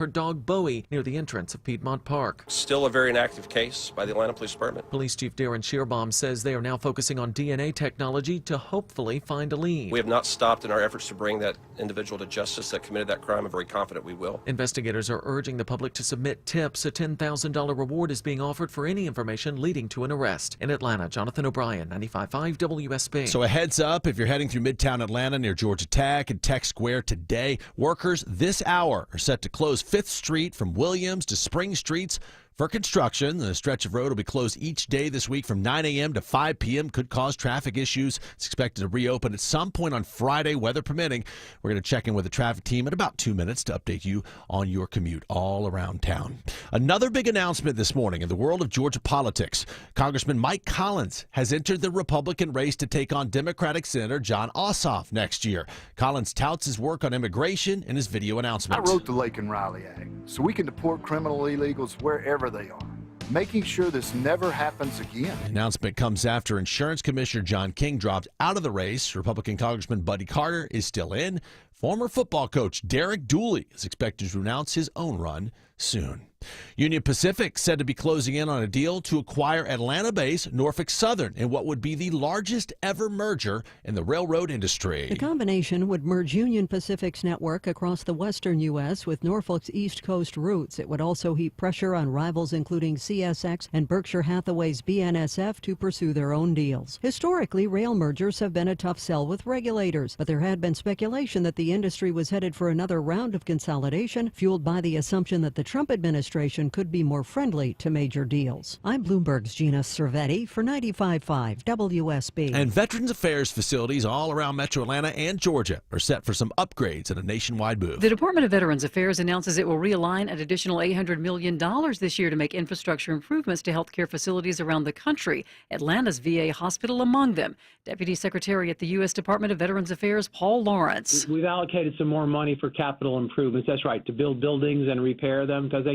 her dog Bowie near the entrance of Piedmont Park. Still a very inactive case by the Atlanta Police Department. Police Chief Darren Shearbaum says they are now focusing on DNA technology to hopefully find a lead. We have not stopped in our efforts to bring that individual to justice that committed that crime. I'm very confident we will. Investigators are urging the public to submit tips. A $10,000 reward is being offered for any information leading to an arrest. In Atlanta, Jonathan O'Brien, 95.5 WSB. So a heads up, if you're heading through Midtown Atlanta near Georgia Tech and Tech Square today, workers this hour are set to close 5th Street from Williams to Spring Streets for construction. The stretch of road will be closed each day this week from 9 a.m. to 5 p.m. Could cause traffic issues. It's expected to reopen at some point on Friday, weather permitting. We're going to check in with the traffic team in about 2 minutes to update you on your commute all around town. Another big announcement this morning in the world of Georgia politics. Congressman Mike Collins has entered the Republican race to take on Democratic Senator Jon Ossoff next year. Collins touts his work on immigration in his video announcement. I wrote the Laken Riley Act so we can deport criminal illegals wherever they are, making sure this never happens again. The announcement comes after Insurance Commissioner John King dropped out of the race. Republican Congressman Buddy Carter is still in. Former football coach Derek Dooley is expected to announce his own run soon. Union Pacific said to be closing in on a deal to acquire Atlanta-based Norfolk Southern in what would be the largest ever merger in the railroad industry. The combination would merge Union Pacific's network across the western U.S. with Norfolk's East Coast routes. It would also heap pressure on rivals including CSX and Berkshire Hathaway's BNSF to pursue their own deals. Historically, rail mergers have been a tough sell with regulators, but there had been speculation that the industry was headed for another round of consolidation, fueled by the assumption that the Trump administration could be more friendly to major deals. I'm Bloomberg's Gina Cervetti for 95.5 WSB. And Veterans Affairs facilities all around Metro Atlanta and Georgia are set for some upgrades in a nationwide move. The Department of Veterans Affairs announces it will realign an additional $800 million this year to make infrastructure improvements to healthcare facilities around the country, Atlanta's VA hospital among them. Deputy Secretary at the U.S. Department of Veterans Affairs, Paul Lawrence. We've allocated some more money for capital improvements. That's right, to build buildings and repair them, because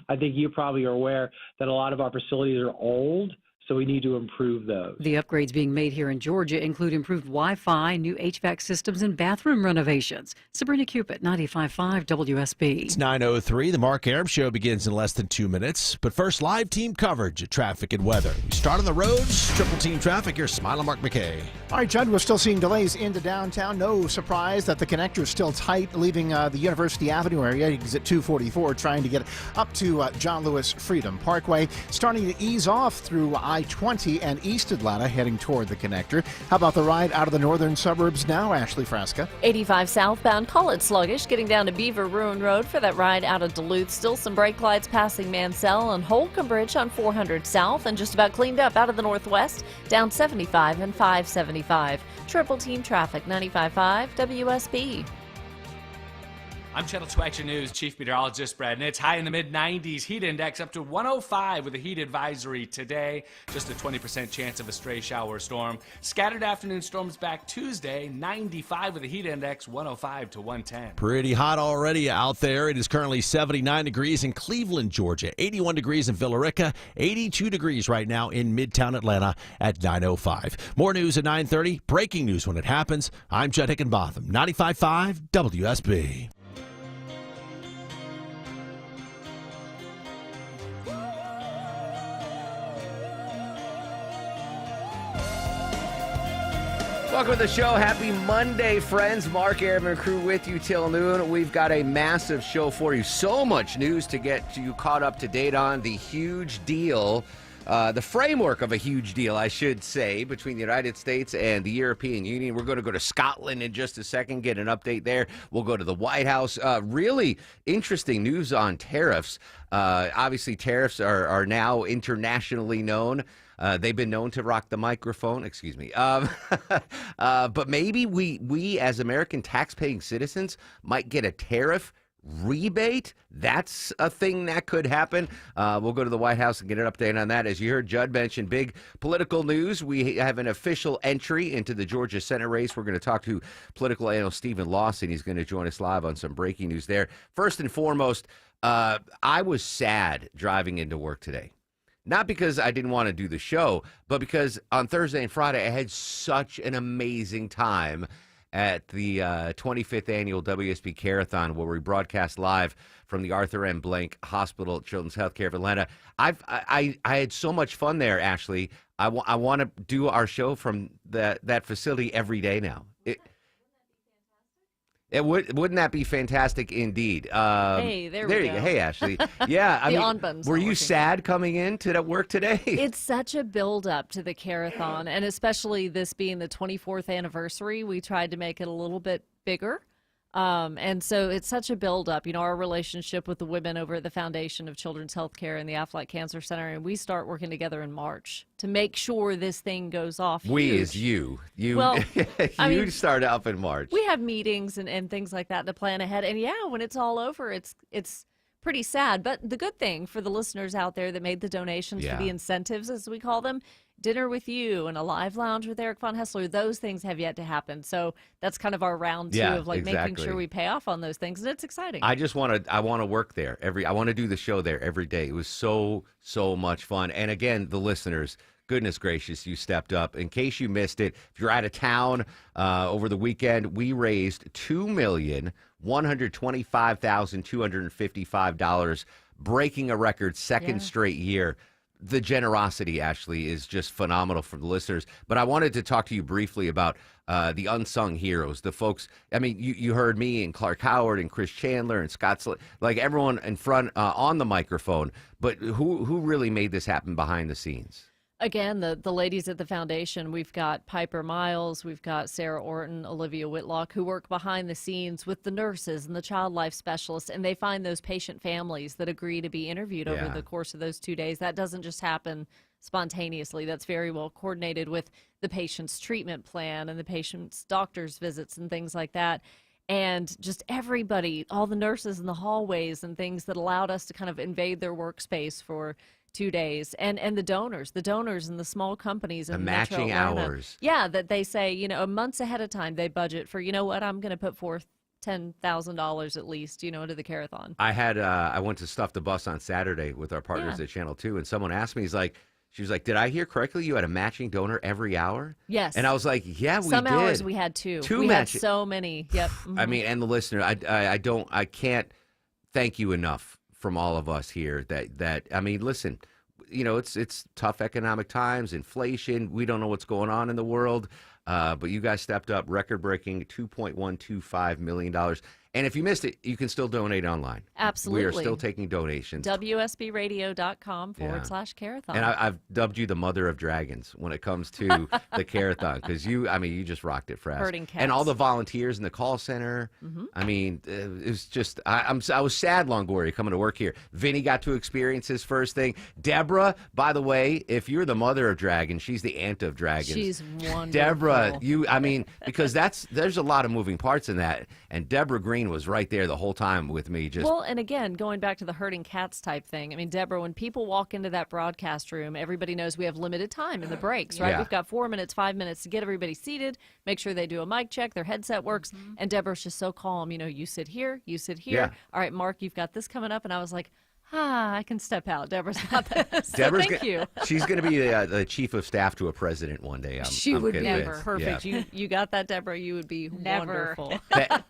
I think you probably are aware that a lot of our facilities are old, so we need to improve those. The upgrades being made here in Georgia include improved Wi-Fi, new HVAC systems, and bathroom renovations. Sabrina Cupid, 95.5 WSB. It's 9:03. The Mark Arum Show begins in less than 2 minutes. But first, live team coverage of traffic and weather. We start on the roads. Triple team traffic. Here's Smiling Mark McKay. All right, Judd, we're still seeing delays into downtown. No surprise that the connector is still tight, leaving the University Avenue area, exit 244, trying to get up to John Lewis Freedom Parkway. Starting to ease off through I-20 and East Atlanta, heading toward the connector. How about the ride out of the northern suburbs now, Ashley Frasca? 85 southbound, call it sluggish, getting down to Beaver Ruin Road for that ride out of Duluth. Still some brake lights passing Mansell and Holcomb Bridge on 400 south, and just about cleaned up out of the northwest, down 75 and 575. Triple team traffic, 95.5 WSB. I'm Channel 2 Action News Chief Meteorologist Brad Nitz. High in the mid-90s, heat index up to 105 with a heat advisory today. Just a 20% chance of a stray shower or storm. Scattered afternoon storms back Tuesday, 95 with a heat index 105 to 110. Pretty hot already out there. It is currently 79 degrees in Cleveland, Georgia, 81 degrees in Villarica, 82 degrees right now in Midtown Atlanta at 9:05. More news at 9:30. Breaking news when it happens. I'm Judd Hickenbotham, 95.5 WSB. Welcome to the show. Happy Monday, friends. Mark Arum and crew with you till noon. We've got a massive show for you. So much news to get you caught up to date on. The huge deal, the framework of a huge deal, I should say, between the United States and the European Union. We're going to go to Scotland in just a second, get an update there. We'll go to the White House. Really interesting news on tariffs. Obviously, tariffs are now internationally known. They've been known to rock the microphone, excuse me. But maybe we as American tax-paying citizens might get a tariff rebate. That's a thing that could happen. We'll go to the White House and get an update on that. As you heard Judd mention, big political news. We have an official entry into the Georgia Senate race. We're going to talk to political analyst Stephen Lawson. He's going to join us live on some breaking news there. First and foremost, I was sad driving into work today. Not because I didn't want to do the show, but because on Thursday and Friday I had such an amazing time at the 25th annual WSB Carathon, where we broadcast live from the Arthur M. Blank Hospital, Children's Healthcare of Atlanta. I had so much fun there, Ashley. I want to do our show from that facility every day now. Wouldn't that be fantastic indeed? Hey, there we you go. go. Hey, Ashley. Yeah, I The mean, on-button's were not you working. sad coming into that work today? It's such a build-up to the Carathon, and especially this being the 24th anniversary, we tried to make it a little bit bigger. And so it's such a build-up, our relationship with the women over at the Foundation of Children's Healthcare and the Aflac Cancer Center, and we start working together in March to make sure this thing goes off. We huge. is you. Well, you started up in March. We have meetings and things like that to plan ahead. And yeah, when it's all over, it's pretty sad. But the good thing for the listeners out there that made the donations for the incentives, as we call them, dinner with you and a live lounge with Eric Von Hessler, those things have yet to happen. So that's kind of our round two of making sure we pay off on those things. And it's exciting. I want to work there I want to do the show there every day. It was so much fun. And again, the listeners, goodness gracious, you stepped up. In case you missed it, if you're out of town over the weekend, we raised $2,125,255, breaking a record second straight year. The generosity, Ashley, is just phenomenal from the listeners. But I wanted to talk to you briefly about the unsung heroes, the folks. I mean, you heard me and Clark Howard and Chris Chandler and Scott, like everyone in front on the microphone. But who really made this happen behind the scenes? Again, the ladies at the foundation, we've got Piper Miles, we've got Sarah Orton, Olivia Whitlock, who work behind the scenes with the nurses and the child life specialists, and they find those patient families that agree to be interviewed over the course of those 2 days. That doesn't just happen spontaneously. That's very well coordinated with the patient's treatment plan and the patient's doctor's visits and things like that. And just everybody, all the nurses in the hallways and things that allowed us to kind of invade their workspace for 2 days, and the donors and the small companies and the matching hours. Yeah, that they say, months ahead of time they budget for, I'm going to put forth $10,000 at least, into the Carathon. I went to Stuff the Bus on Saturday with our partners at Channel 2, and someone asked me, she was like, did I hear correctly? You had a matching donor every hour? Yes. And I was like, yeah, we did. Some hours we had two. We had so many. Yep. Mm-hmm. I mean, and the listener, I can't thank you enough from all of us here that I mean, listen, it's tough economic times, inflation. We don't know what's going on in the world, but you guys stepped up, record-breaking $2.125 million. And if you missed it, you can still donate online. Absolutely. We are still taking donations. WSBradio.com/Carathon. And I've dubbed you the mother of dragons when it comes to the Carathon, because you just rocked it for us. Herding cats. And all the volunteers in the call center. Mm-hmm. I mean, it was just, I was sad, Longoria, coming to work here. Vinny got to experience his first thing. Deborah, by the way, if you're the mother of dragons, she's the aunt of dragons. She's wonderful. Deborah, because there's a lot of moving parts in that. And Deborah Green was right there the whole time with me. Well, and again, going back to the herding cats type thing, I mean, Deborah, when people walk into that broadcast room, everybody knows we have limited time in the breaks, right? Yeah. We've got 4 minutes, 5 minutes to get everybody seated, make sure they do a mic check, their headset works, and Deborah's just so calm. You sit here, you sit here. Yeah. All right, Mark, you've got this coming up. And I was like, I can step out. Deborah's got this. So Deborah's thank you. She's going to be the chief of staff to a president one day. She would be convinced. perfect. Yeah. You got that, Deborah. You would be wonderful.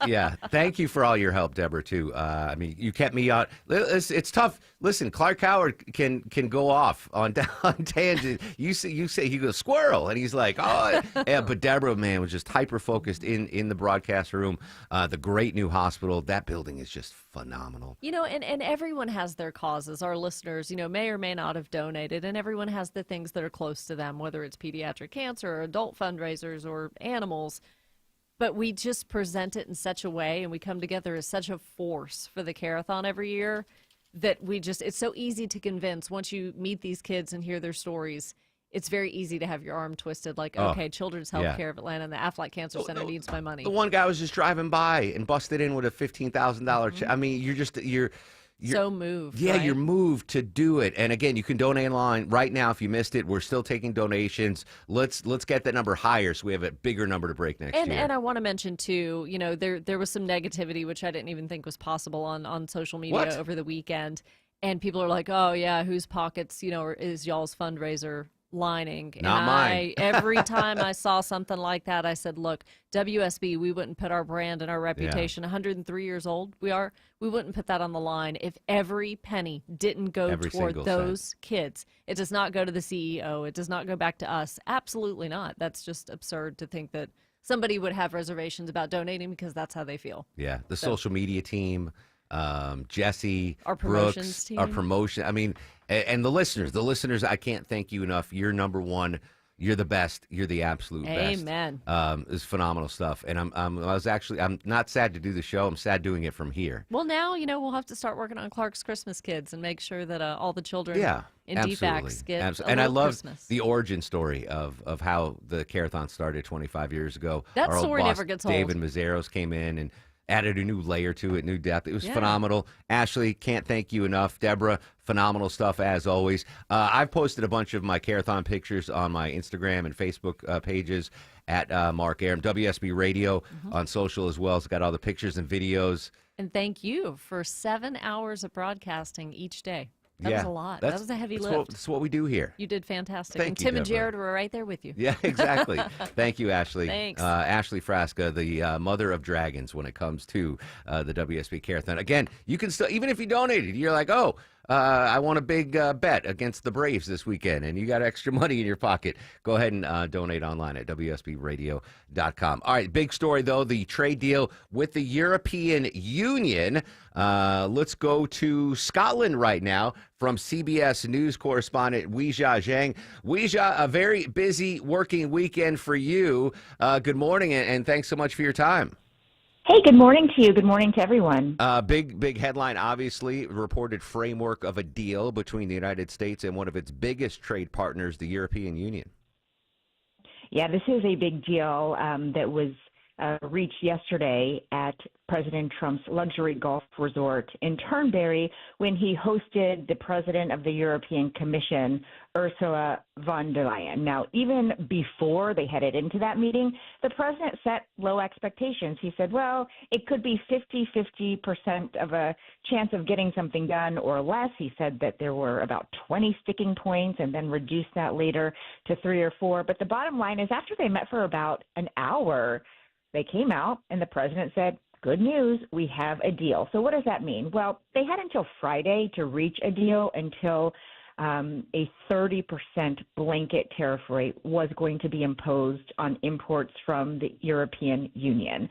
Yeah. Thank you for all your help, Deborah, too. I mean, you kept me on. It's tough. Listen, Clark Howard can go off on tangent. You say he goes squirrel, and he's like, oh, yeah. But Deborah, man, was just hyper focused in the broadcast room. The great new hospital. That building is just phenomenal. And everyone has their causes. Our listeners, may or may not have donated, and everyone has the things that are close to them, whether it's pediatric cancer or adult fundraisers or animals. But we just present it in such a way, and we come together as such a force for the Carathon every year that it's so easy to convince once you meet these kids and hear their stories. It's very easy to have your arm twisted, like, okay, Children's Healthcare of Atlanta and the Aflac Cancer Center needs my money. The one guy was just driving by and busted in with a $15,000 check. I mean, you're so moved. Yeah, right? you're moved to do it. And again, you can donate online right now. If you missed it, we're still taking donations. Let's get that number higher so we have a bigger number to break next year. And I want to mention too, there was some negativity which I didn't even think was possible on social media over the weekend. And people are like, oh yeah, whose pockets, is y'all's fundraiser lining. Not and mine. Every time I saw something like that, I said, look, WSB, we wouldn't put our brand and our reputation, 103 years old we wouldn't put that on the line if every penny didn't go Every toward single those kids. It does not go to the CEO. It does not go back to us. Absolutely not. That's just absurd to think that somebody would have reservations about donating because that's how they feel. Yeah, the social media team, Jesse, Our promotions Brooks, team. our promotion. I mean, and the listeners, I can't thank you enough. You're number one. You're the best. You're the absolute best. Amen. It's phenomenal stuff. And I'm not sad to do the show. I'm sad doing it from here. Well, now, we'll have to start working on Clark's Christmas Kids and make sure that all the children in absolutely. DFAX get a And I little love Christmas. the origin story of how the Carathon started 25 years ago. That Our old story boss, never gets old. David Mazzaros came in and added a new layer to it, new depth. It was Yeah. phenomenal. Ashley, can't thank you enough. Deborah, phenomenal stuff as always. I've posted a bunch of my Carathon pictures on my Instagram and Facebook pages at Mark Arum. WSB Radio on social as well. It's got all the pictures and videos. And thank you for 7 hours of broadcasting each day. That was a lot. That was a heavy lift. That's what we do here. You did fantastic. Thank and you, Tim and Deborah. Jared were right there with you. Yeah, exactly. Thank you, Ashley. Thanks. Ashley Frasca, the mother of dragons when it comes to the WSB Carathon. Again, you can still, even if you donated, you're like, I want a big bet against the Braves this weekend, and you got extra money in your pocket. Go ahead and donate online at WSBradio.com. All right, big story, though, the trade deal with the European Union. Let's go to Scotland right now from CBS News correspondent Weijia Zhang. Weijia, a very busy working weekend for you. Good morning, and thanks so much for your time. Hey, good morning to you. Good morning to everyone. Big headline, obviously, reported framework of a deal between the United States and one of its biggest trade partners, the European Union. Yeah, this is a big deal that was reached yesterday at President Trump's luxury golf resort in Turnberry when he hosted the president of the European Commission, Ursula von der Leyen. Now, even before they headed into that meeting, the president set low expectations. He said, well, it could be 50% of a chance of getting something done or less. He said that there were about 20 sticking points and then reduced that later to 3 or 4. But the bottom line is after they met for about an hour, they came out and the president said, good news, we have a deal. So what does that mean? Well, they had until Friday to reach a deal until a 30% blanket tariff rate was going to be imposed on imports from the European Union.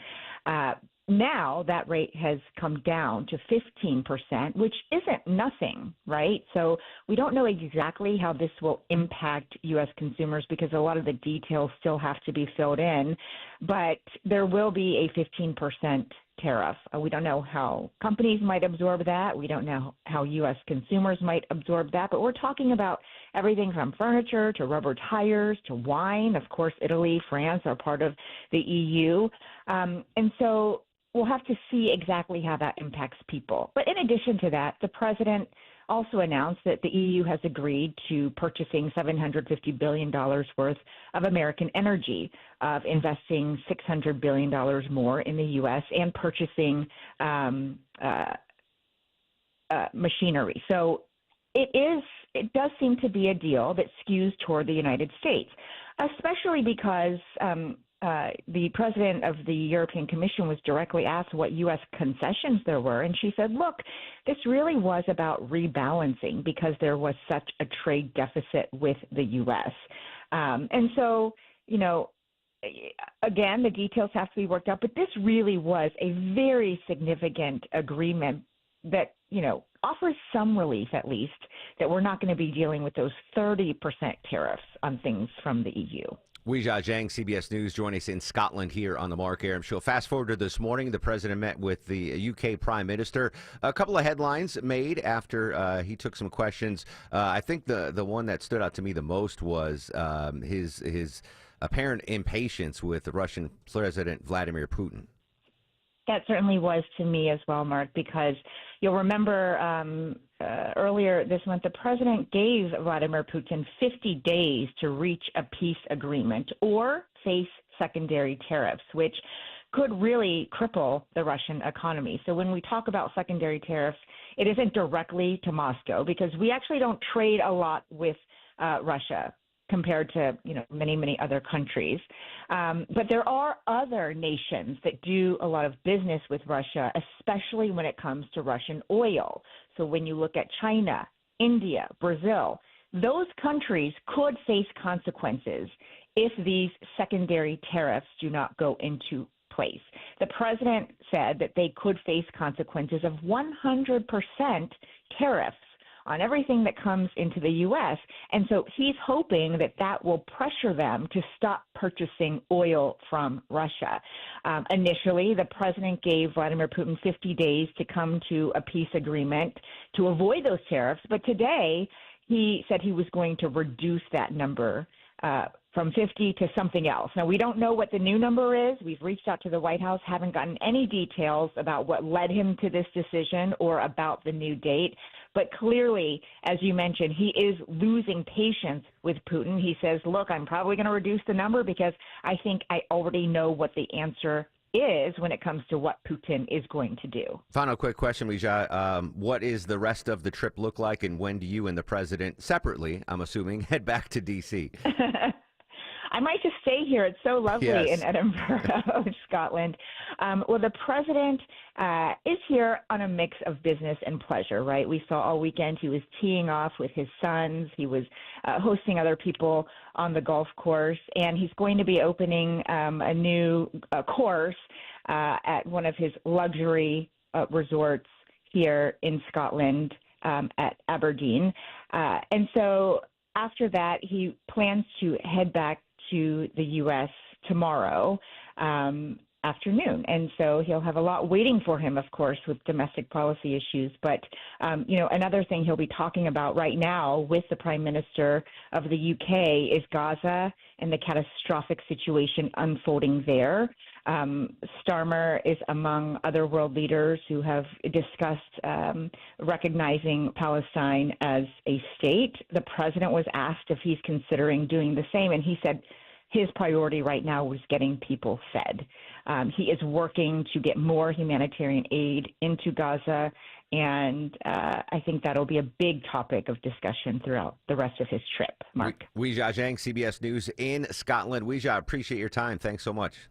Now that rate has come down to 15%, which isn't nothing, right? So we don't know exactly how this will impact U.S. consumers because a lot of the details still have to be filled in, but there will be a 15% tariff. We don't know how companies might absorb that. We don't know how U.S. consumers might absorb that, but we're talking about everything from furniture to rubber tires to wine. Of course, Italy, France are part of the EU. And so we'll have to see exactly how that impacts people. But in addition to that, the president also announced that the EU has agreed to purchasing $750 billion worth of American energy, of investing $600 billion more in the U.S. and purchasing machinery. So it does seem to be a deal that skews toward the United States, especially because the president of the European Commission was directly asked what U.S. concessions there were, and she said, look, this really was about rebalancing because there was such a trade deficit with the U.S. And so, again, the details have to be worked out, but this really was a very significant agreement that, offers some relief at least that we're not going to be dealing with those 30% tariffs on things from the EU. Weijia Zhang, CBS News, joining us in Scotland here on the Mark Arum Show. Fast forward to this morning, the president met with the UK Prime Minister. A couple of headlines made after he took some questions. I think the one that stood out to me the most was his apparent impatience with Russian President Vladimir Putin. That certainly was to me as well, Mark, because you'll remember earlier this month, the president gave Vladimir Putin 50 days to reach a peace agreement or face secondary tariffs, which could really cripple the Russian economy. So when we talk about secondary tariffs, it isn't directly to Moscow because we actually don't trade a lot with Russia. compared to many other countries. But there are other nations that do a lot of business with Russia, especially when it comes to Russian oil. So when you look at China, India, Brazil, those countries could face consequences if these secondary tariffs do not go into place. The president said that they could face consequences of 100% tariffs on everything that comes into the U.S. And so he's hoping that that will pressure them to stop purchasing oil from Russia. Initially, the president gave Vladimir Putin 50 days to come to a peace agreement to avoid those tariffs. But today, he said he was going to reduce that number from 50 to something else. Now, we don't know what the new number is. We've reached out to the White House, haven't gotten any details about what led him to this decision or about the new date. But clearly, as you mentioned, he is losing patience with Putin. He says, look, I'm probably going to reduce the number because I think I already know what the answer is when it comes to what Putin is going to do. Final quick question, Leisha. What is the rest of the trip look like, and when do you and the president, separately, I'm assuming, head back to D.C.? I might just stay here. It's so lovely in Edinburgh, Scotland. Well, the president is here on a mix of business and pleasure, right? We saw all weekend he was teeing off with his sons. He was hosting other people on the golf course, and he's going to be opening a new course at one of his luxury resorts here in Scotland at Aberdeen. And so after that, he plans to head back to the U.S. tomorrow afternoon. And so he'll have a lot waiting for him, of course, with domestic policy issues. But, another thing he'll be talking about right now with the Prime Minister of the U.K. is Gaza and the catastrophic situation unfolding there. Starmer is among other world leaders who have discussed recognizing Palestine as a state. The president was asked if he's considering doing the same, and he said his priority right now was getting people fed. He is working to get more humanitarian aid into Gaza, and I think that'll be a big topic of discussion throughout the rest of his trip. Mark. Weijia Zhang, CBS News in Scotland. Weijia, I appreciate your time. Thanks so much.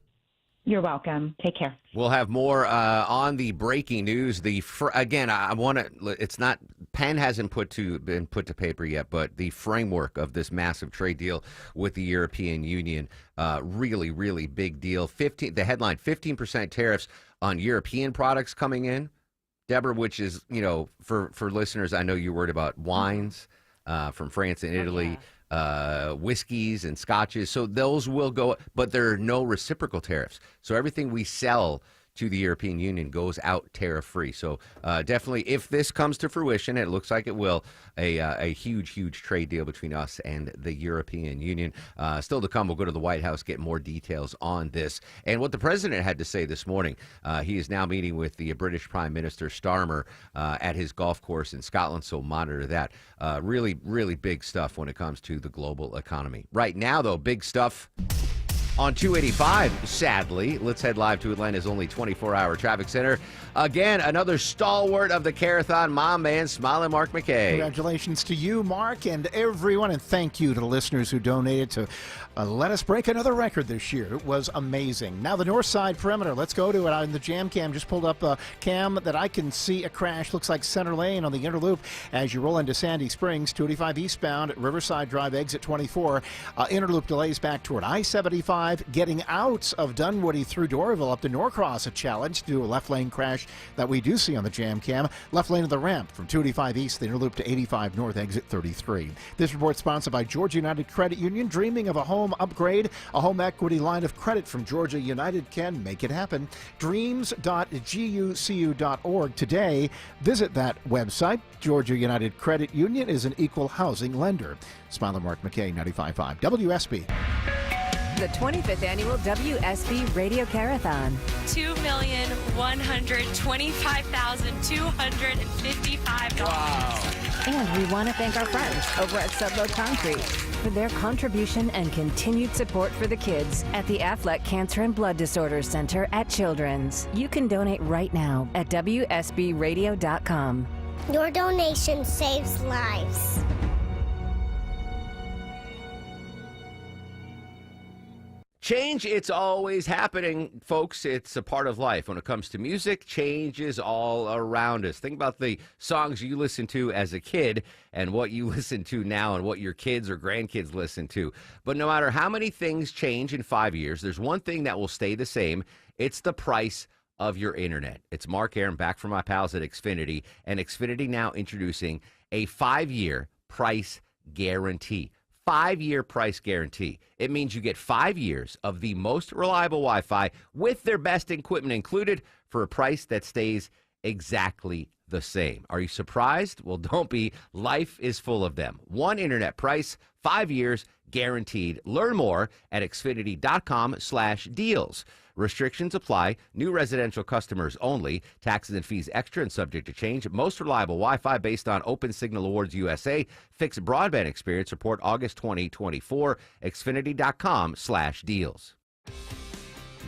You're welcome. Take care. We'll have more on the breaking news. Again, I want to. It's not. Pen hasn't been put to paper yet, but the framework of this massive trade deal with the European Union, really, really big deal. The headline: 15% tariffs on European products coming in. Deborah, which is, for listeners, I know you're worried about wines from France and Italy. Yeah. Whiskeys and scotches. So those will go, but there are no reciprocal tariffs. So everything we sell to the European Union goes out tariff-free. So definitely, if this comes to fruition, it looks like it will, a huge trade deal between us and the European Union. Still to come, we'll go to the White House, get more details on this. And what the president had to say this morning, he is now meeting with the British Prime Minister Starmer at his golf course in Scotland, so monitor that. Really, really big stuff when it comes to the global economy. Right now, though, big stuff on 285, sadly. Let's head live to Atlanta's only 24-hour traffic center. Again, another stalwart of the Carathon, my man, Smiling Mark McKay. Congratulations to you, Mark, and everyone, and thank you to the listeners who donated to let us break another record this year. It was amazing. Now, the north side perimeter. Let's go to it. In the jam cam, just pulled up a cam that I can see a crash. Looks like center lane on the inner loop as you roll into Sandy Springs, 285 eastbound at Riverside Drive, exit 24. Inner loop delays back toward I-75. Getting out of Dunwoody through Doraville up to Norcross, a challenge to do a left lane crash that we do see on the jam cam. Left lane of the ramp from 285 east, the inner loop to 85 north, exit 33. This report sponsored by Georgia United Credit Union. Dreaming of a home upgrade? A home equity line of credit from Georgia United can make it happen. Dreams.gucu.org today. Visit that website. Georgia United Credit Union is an equal housing lender. Smiling Mark McKay, 95.5 WSB. The 25th annual WSB Radio Carathon. 2,125,255. Wow. And we want to thank our friends over at Sudlow Concrete for their contribution and continued support for the kids at the Affleck Cancer and Blood Disorders Center at Children's. You can donate right now at WSBradio.com. Your donation saves lives. Change, it's always happening, folks. It's a part of life. When it comes to music, change is all around us. Think about the songs you listened to as a kid and what you listen to now and what your kids or grandkids listen to. But no matter how many things change in 5 years, there's one thing that will stay the same. It's the price of your internet. It's Mark Arum back from my pals at Xfinity, and Xfinity now introducing a 5-year price guarantee. 5-year price guarantee. It means you get 5 years of the most reliable Wi-Fi with their best equipment included for a price that stays exactly the same. Are you surprised? Well, don't be. Life is full of them. One internet price, 5 years, guaranteed. Learn more at xfinity.com/deals. Restrictions apply. New residential customers only. Taxes and fees extra and subject to change. Most reliable Wi-Fi based on Open Signal Awards USA. Fixed broadband experience report August 2024. Xfinity.com/deals.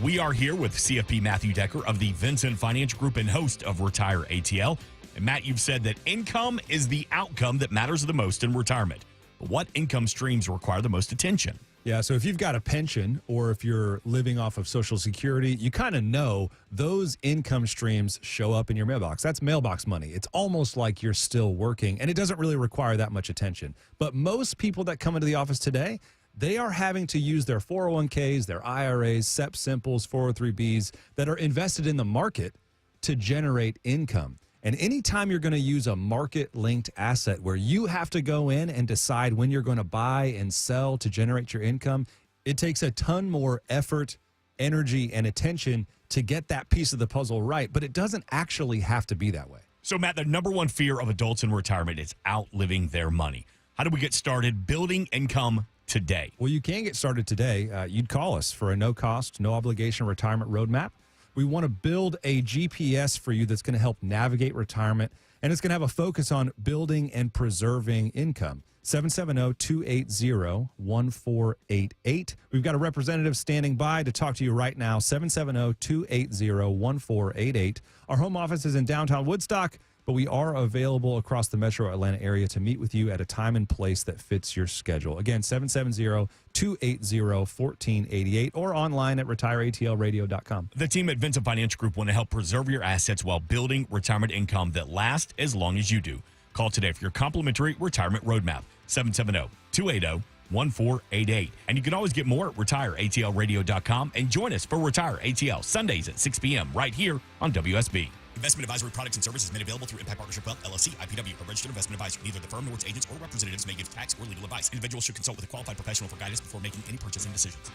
We are here with CFP Matthew Decker of the Vincent Finance Group and host of Retire ATL. And Matt, you've said that income is the outcome that matters the most in retirement. But what income streams require the most attention? Yeah, so if you've got a pension or if you're living off of Social Security, you kind of know those income streams show up in your mailbox. That's mailbox money. It's almost like you're still working, and it doesn't really require that much attention. But most people that come into the office today, they are having to use their 401ks, their IRAs, SEP Simples, 403bs that are invested in the market to generate income. And anytime you're going to use a market-linked asset where you have to go in and decide when you're going to buy and sell to generate your income, it takes a ton more effort, energy, and attention to get that piece of the puzzle right. But it doesn't actually have to be that way. So, Matt, the number one fear of adults in retirement is outliving their money. How do we get started building income today? Well, you can get started today. You'd call us for a no-cost, no-obligation retirement roadmap. We want to build a GPS for you that's going to help navigate retirement, and it's going to have a focus on building and preserving income. 770-280-1488. We've got a representative standing by to talk to you right now. 770-280-1488. Our home office is in downtown Woodstock, but we are available across the metro Atlanta area to meet with you at a time and place that fits your schedule. Again, 770-280-1488 or online at retireatlradio.com. The team at Vincent Finance Group want to help preserve your assets while building retirement income that lasts as long as you do. Call today for your complimentary retirement roadmap, 770-280-1488. And you can always get more at retireatlradio.com and join us for Retire ATL Sundays at 6 p.m. right here on WSB. Investment advisory products and services made available through Impact Partnership Wealth, LLC, IPW, a registered investment advisor. Neither the firm nor its agents or representatives may give tax or legal advice. Individuals should consult with a qualified professional for guidance before making any purchasing decisions.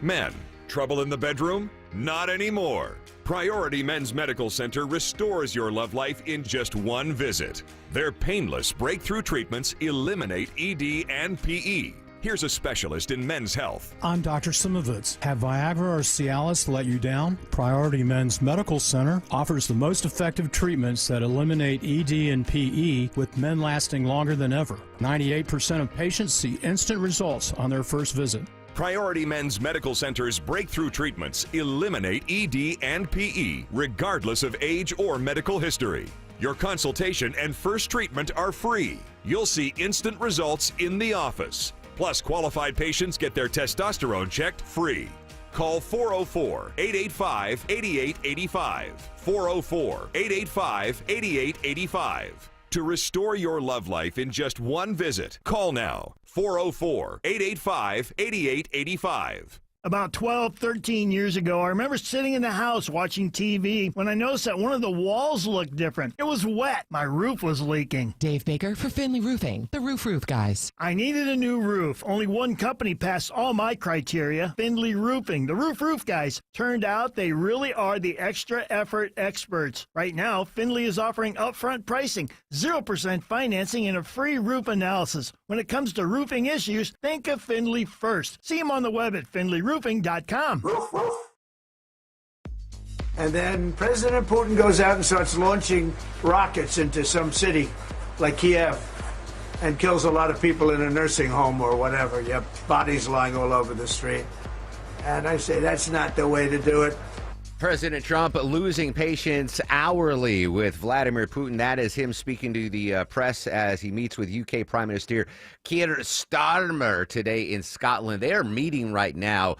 Men, trouble in the bedroom? Not anymore. Priority Men's Medical Center restores your love life in just one visit. Their painless breakthrough treatments eliminate ED and PE. Here's a specialist in men's health. I'm Dr. Simovitz. Have Viagra or Cialis let you down? Priority Men's Medical Center offers the most effective treatments that eliminate ED and PE, with men lasting longer than ever. 98% of patients see instant results on their first visit. Priority Men's Medical Center's breakthrough treatments eliminate ED and PE, regardless of age or medical history. Your consultation and first treatment are free. You'll see instant results in the office. Plus, qualified patients get their testosterone checked free. Call 404-885-8885. 404-885-8885. To restore your love life in just one visit, call now. 404-885-8885. About 12, 13 years ago, I remember sitting in the house watching TV when I noticed that one of the walls looked different. It was wet. My roof was leaking. Dave Baker for Finley Roofing, the roof guys. I needed a new roof. Only one company passed all my criteria, Finley Roofing, the roof guys. Turned out they really are the extra effort experts. Right now, Finley is offering upfront pricing, 0% financing, and a free roof analysis. When it comes to roofing issues, think of Finley first. See them on the web at finleyroofing.com. And then President Putin goes out and starts launching rockets into some city like Kiev and kills a lot of people in a nursing home or whatever. You have bodies lying all over the street. And I say that's not the way to do it. President Trump losing patience hourly with Vladimir Putin. That is him speaking to the press as he meets with UK Prime Minister Keir Starmer today in Scotland. They are meeting right now.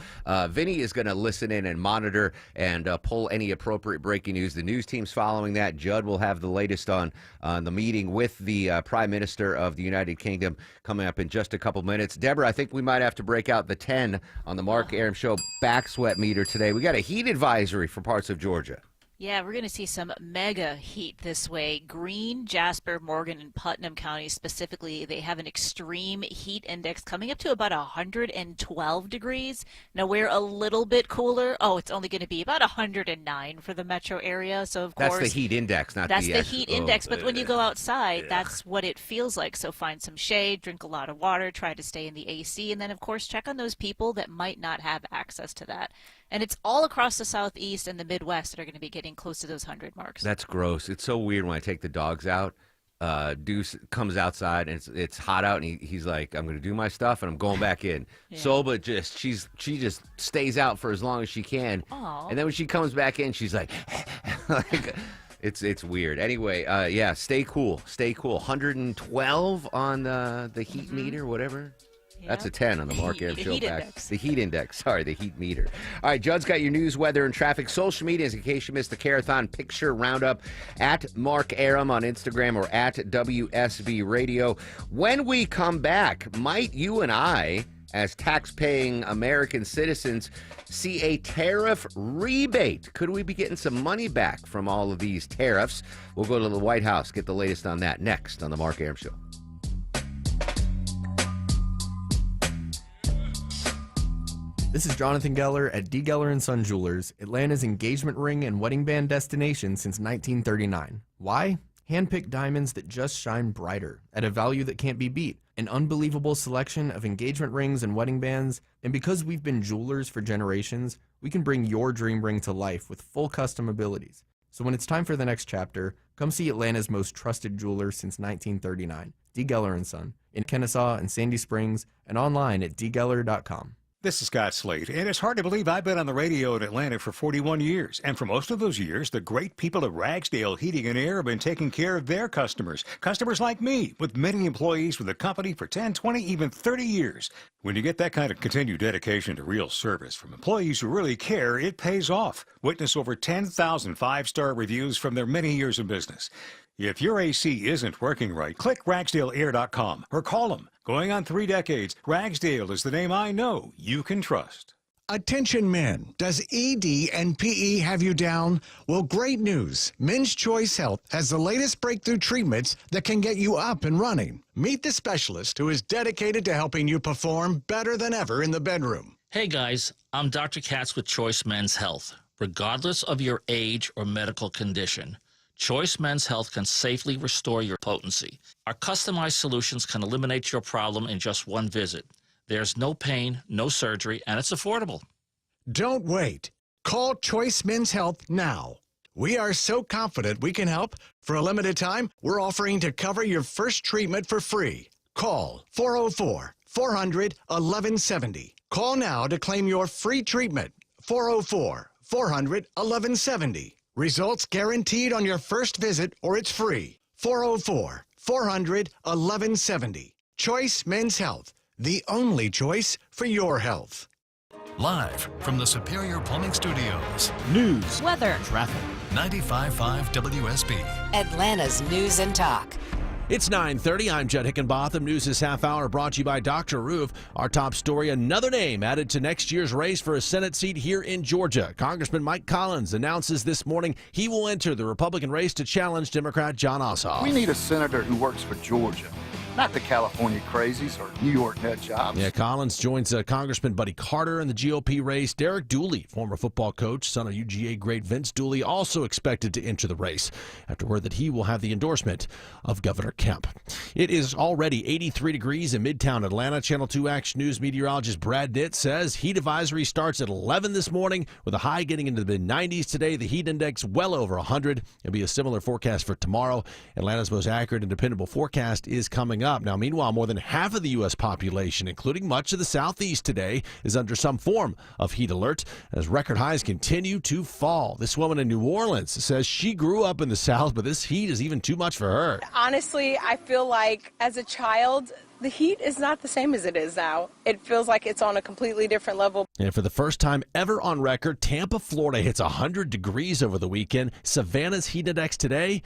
Vinny is going to listen in and monitor and pull any appropriate breaking news. The news team's following that. Judd will have the latest on the meeting with the Prime Minister of the United Kingdom coming up in just a couple minutes. Deborah, I think we might have to break out the 10 on the Mark Arum Show back sweat meter today. We got a heat advisory for parts of Georgia. Yeah, we're going to see some mega heat this way. Greene, Jasper, Morgan, and Putnam counties specifically, they have an extreme heat index coming up to about 112 degrees. Now, we're a little bit cooler. Oh, it's only going to be about 109 for the metro area. So, of course, that's the heat index, not that's the the heat index. But when you go outside, yeah, that's what it feels like. So find some shade, drink a lot of water, try to stay in the AC, and then, of course, check on those people that might not have access to that. And it's all across the Southeast and the Midwest that are going to be getting close to those 100 marks. That's gross. It's so weird when I take the dogs out. Deuce comes outside and it's hot out, and he's like, "I'm going to do my stuff and I'm going back in." Yeah. Soba she just stays out for as long as she can. Aww. And then when she comes back in, she's like, it's weird. Anyway, yeah, stay cool. 112 on the heat meter, whatever. That's a 10 on the Mark Arum Show back. The heat index. Sorry, the heat meter. All right, Judd's got your news, weather, and traffic. Social media, in case you missed the Carathon Picture Roundup, at Mark Arum on Instagram or at WSB Radio. When we come back, might you and I, as tax-paying American citizens, see a tariff rebate? Could we be getting some money back from all of these tariffs? We'll go to the White House, get the latest on that next on the Mark Arum Show. This is Jonathan Geller at D. Geller & Son Jewelers, Atlanta's engagement ring and wedding band destination since 1939. Why? Hand-picked diamonds that just shine brighter at a value that can't be beat. An unbelievable selection of engagement rings and wedding bands, and because we've been jewelers for generations, we can bring your dream ring to life with full custom abilities. So when it's time for the next chapter, come see Atlanta's most trusted jeweler since 1939, D. Geller & Son, in Kennesaw and Sandy Springs, and online at dgeller.com. This is Scott Slade, and it's hard to believe I've been on the radio in Atlanta for 41 years. And for most of those years, the great people at Ragsdale Heating and Air have been taking care of their customers. Customers like me, with many employees with the company for 10, 20, even 30 years. When you get that kind of continued dedication to real service from employees who really care, it pays off. Witness over 10,000 five-star reviews from their many years of business. If your AC isn't working right, click RagsdaleAir.com or call them. Going on 3 decades, Ragsdale is the name I know you can trust. Attention men, does ED and PE have you down? Well, great news. Men's Choice Health has the latest breakthrough treatments that can get you up and running. Meet the specialist who is dedicated to helping you perform better than ever in the bedroom. Hey guys, I'm Dr. Katz with Choice Men's Health. Regardless of your age or medical condition, Choice Men's Health can safely restore your potency. Our customized solutions can eliminate your problem in just one visit. There's no pain, no surgery, and it's affordable. Don't wait. Call Choice Men's Health now. We are so confident we can help. For a limited time, we're offering to cover your first treatment for free. Call 404-400-1170. Call now to claim your free treatment. 404-400-1170. Results guaranteed on your first visit or it's free. 404-400-1170. Choice Men's Health, the only choice for your health. Live from the Superior Plumbing Studios. News, weather, traffic. 95.5 WSB. Atlanta's News and Talk. It's 9:30. I'm Judd Hickenbotham. News this half hour brought to you by Dr. Roof. Our top story, another name added to next year's race for a Senate seat here in Georgia. Congressman Mike Collins announces this morning he will enter the Republican race to challenge Democrat Jon Ossoff. We need a senator who works for Georgia, not the California crazies or New York nut jobs. Yeah, Collins joins Congressman Buddy Carter in the GOP race. Derek Dooley, former football coach, son of UGA great Vince Dooley, also expected to enter the race after word that he will have the endorsement of Governor Kemp. It is already 83 degrees in Midtown Atlanta. Channel 2 Action News meteorologist Brad Ditt says heat advisory starts at 11 this morning with a high getting into the mid-90s today. The heat index well over 100. It'll be a similar forecast for tomorrow. Atlanta's most accurate and dependable forecast is coming up. up. Now, meanwhile, more than half of the U.S. population, including much of the Southeast today, is under some form of heat alert as record highs continue to fall. This woman in New Orleans says she grew up in the South, but this heat is even too much for her. Honestly, I feel like as a child, the heat is not the same as it is now. It feels like it's on a completely different level. And for the first time ever on record, Tampa, Florida hits 100 degrees over the weekend. Savannah's heat index today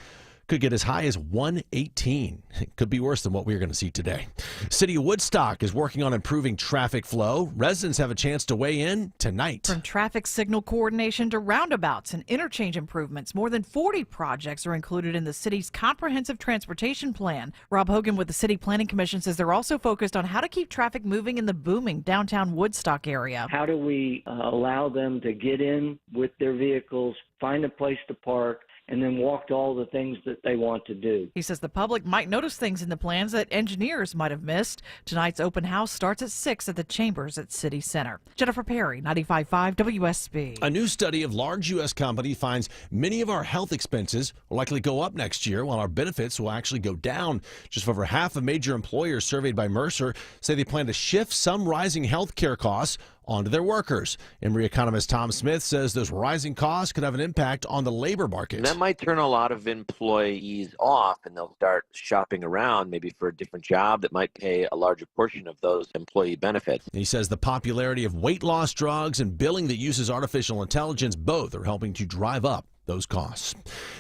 could get as high as 118. It could be worse than what we're going to see today. City of Woodstock is working on improving traffic flow. Residents have a chance to weigh in tonight. From traffic signal coordination to roundabouts and interchange improvements, more than 40 projects are included in the city's comprehensive transportation plan. Rob Hogan with the City Planning Commission says they're also focused on how to keep traffic moving in the booming downtown Woodstock area. How do we allow them to get in with their vehicles, find a place to park, and then walk to all the things that they want to do. He says the public might notice things in the plans that engineers might have missed. Tonight's open house starts at 6 at the Chambers at City Center. Jennifer Perry, 95.5 WSB. A new study of large U.S. companies finds many of our health expenses will likely go up next year, while our benefits will actually go down. Just over half of major employers surveyed by Mercer say they plan to shift some rising health care costs onto their workers. Emory economist Tom Smith says those rising costs could have an impact on the labor market. And that might turn a lot of employees off, and they'll start shopping around maybe for a different job that might pay a larger portion of those employee benefits. He says the popularity of weight loss drugs and billing that uses artificial intelligence both are helping to drive up those costs.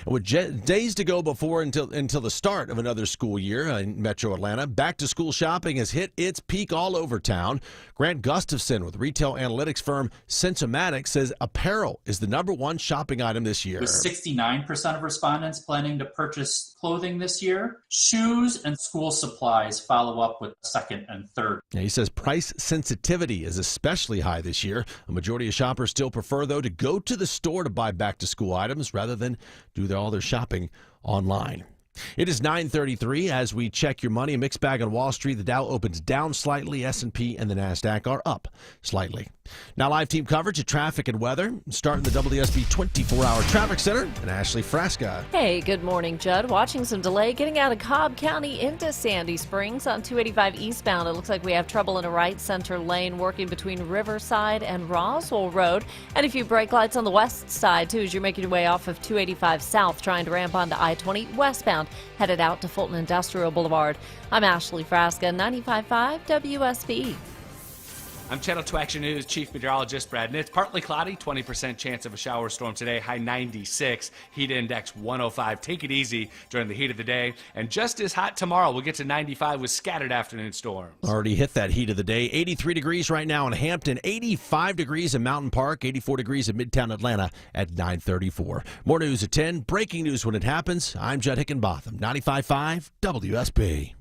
With days to go before until the start of another school year in Metro Atlanta, back-to-school shopping has hit its peak all over town. Grant Gustafson with retail analytics firm Sensormatic says apparel is the #1 shopping item this year. With 69% of respondents planning to purchase clothing this year, shoes and school supplies follow up with second and third. Yeah, he says price sensitivity is especially high this year. A majority of shoppers still prefer, though, to go to the store to buy back-to-school items rather than do all their shopping online. It is 9:33 as we check your money. A mixed bag on Wall Street. The Dow opens down slightly. S&P and the NASDAQ are up slightly. Now live team coverage of traffic and weather. Starting the WSB 24-hour traffic center and Ashley Frasca. Hey, good morning, Judd. Watching some delay getting out of Cobb County into Sandy Springs on 285 eastbound. It looks like we have trouble in a right center lane working between Riverside and Roswell Road. And a few brake lights on the west side, too, as you're making your way off of 285 south, trying to ramp onto I-20 westbound, headed out to Fulton Industrial Boulevard. I'm Ashley Frasca, 95.5 WSB. I'm Channel 2 Action News Chief Meteorologist Brad Nitz. Partly cloudy, 20% chance of a shower storm today, high 96, heat index 105. Take it easy during the heat of the day. And just as hot tomorrow, we'll get to 95 with scattered afternoon storms. Already hit that heat of the day. 83 degrees right now in Hampton, 85 degrees in Mountain Park, 84 degrees in Midtown Atlanta at 9:34. More news at 10. Breaking news when it happens. I'm Judd Hickenbotham, 95.5 WSB.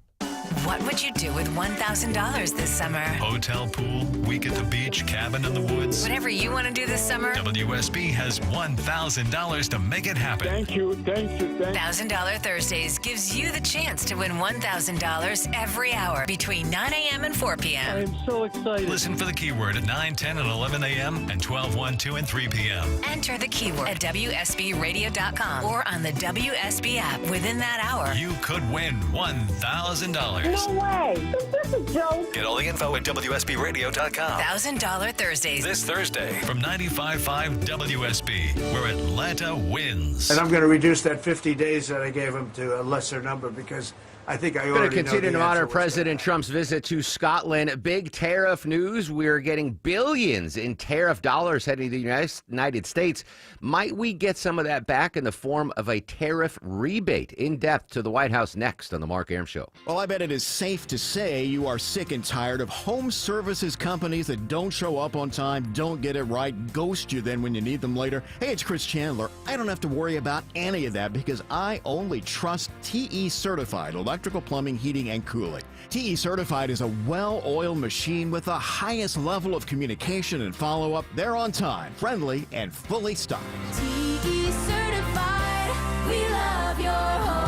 What would you do with $1,000 this summer? Hotel, pool, week at the beach, cabin in the woods. Whatever you want to do this summer, WSB has $1,000 to make it happen. Thank you. $1,000 Thursdays gives you the chance to win $1,000 every hour between 9 a.m. and 4 p.m. I am so excited. Listen for the keyword at 9, 10, and 11 a.m. and 12, 1, 2, and 3 p.m. Enter the keyword at WSBradio.com or on the WSB app. Within that hour, You could win $1,000. No way. Is this a joke? Get all the info at WSBRadio.com. $1,000 Thursdays. This Thursday from 95.5 WSB, where Atlanta wins. And I'm going to reduce that 50 days that I gave him to a lesser number because I think I We're going already to continue know to the monitor answer. President Trump's visit to Scotland. Big tariff news. We're getting billions in tariff dollars heading to the United States. Might we get some of that back in the form of a tariff rebate? In depth to the White House next on the Mark Arum Show. Well, I bet it is safe to say you are sick and tired of home services companies that don't show up on time, don't get it right, ghost you then when you need them later. Hey, it's Chris Chandler. I don't have to worry about any of that because I only trust TE Certified Electrical Plumbing, Heating, and Cooling. TE Certified is a well-oiled machine with the highest level of communication and follow-up. They're on time, friendly, and fully stocked. TE Certified, we love your home.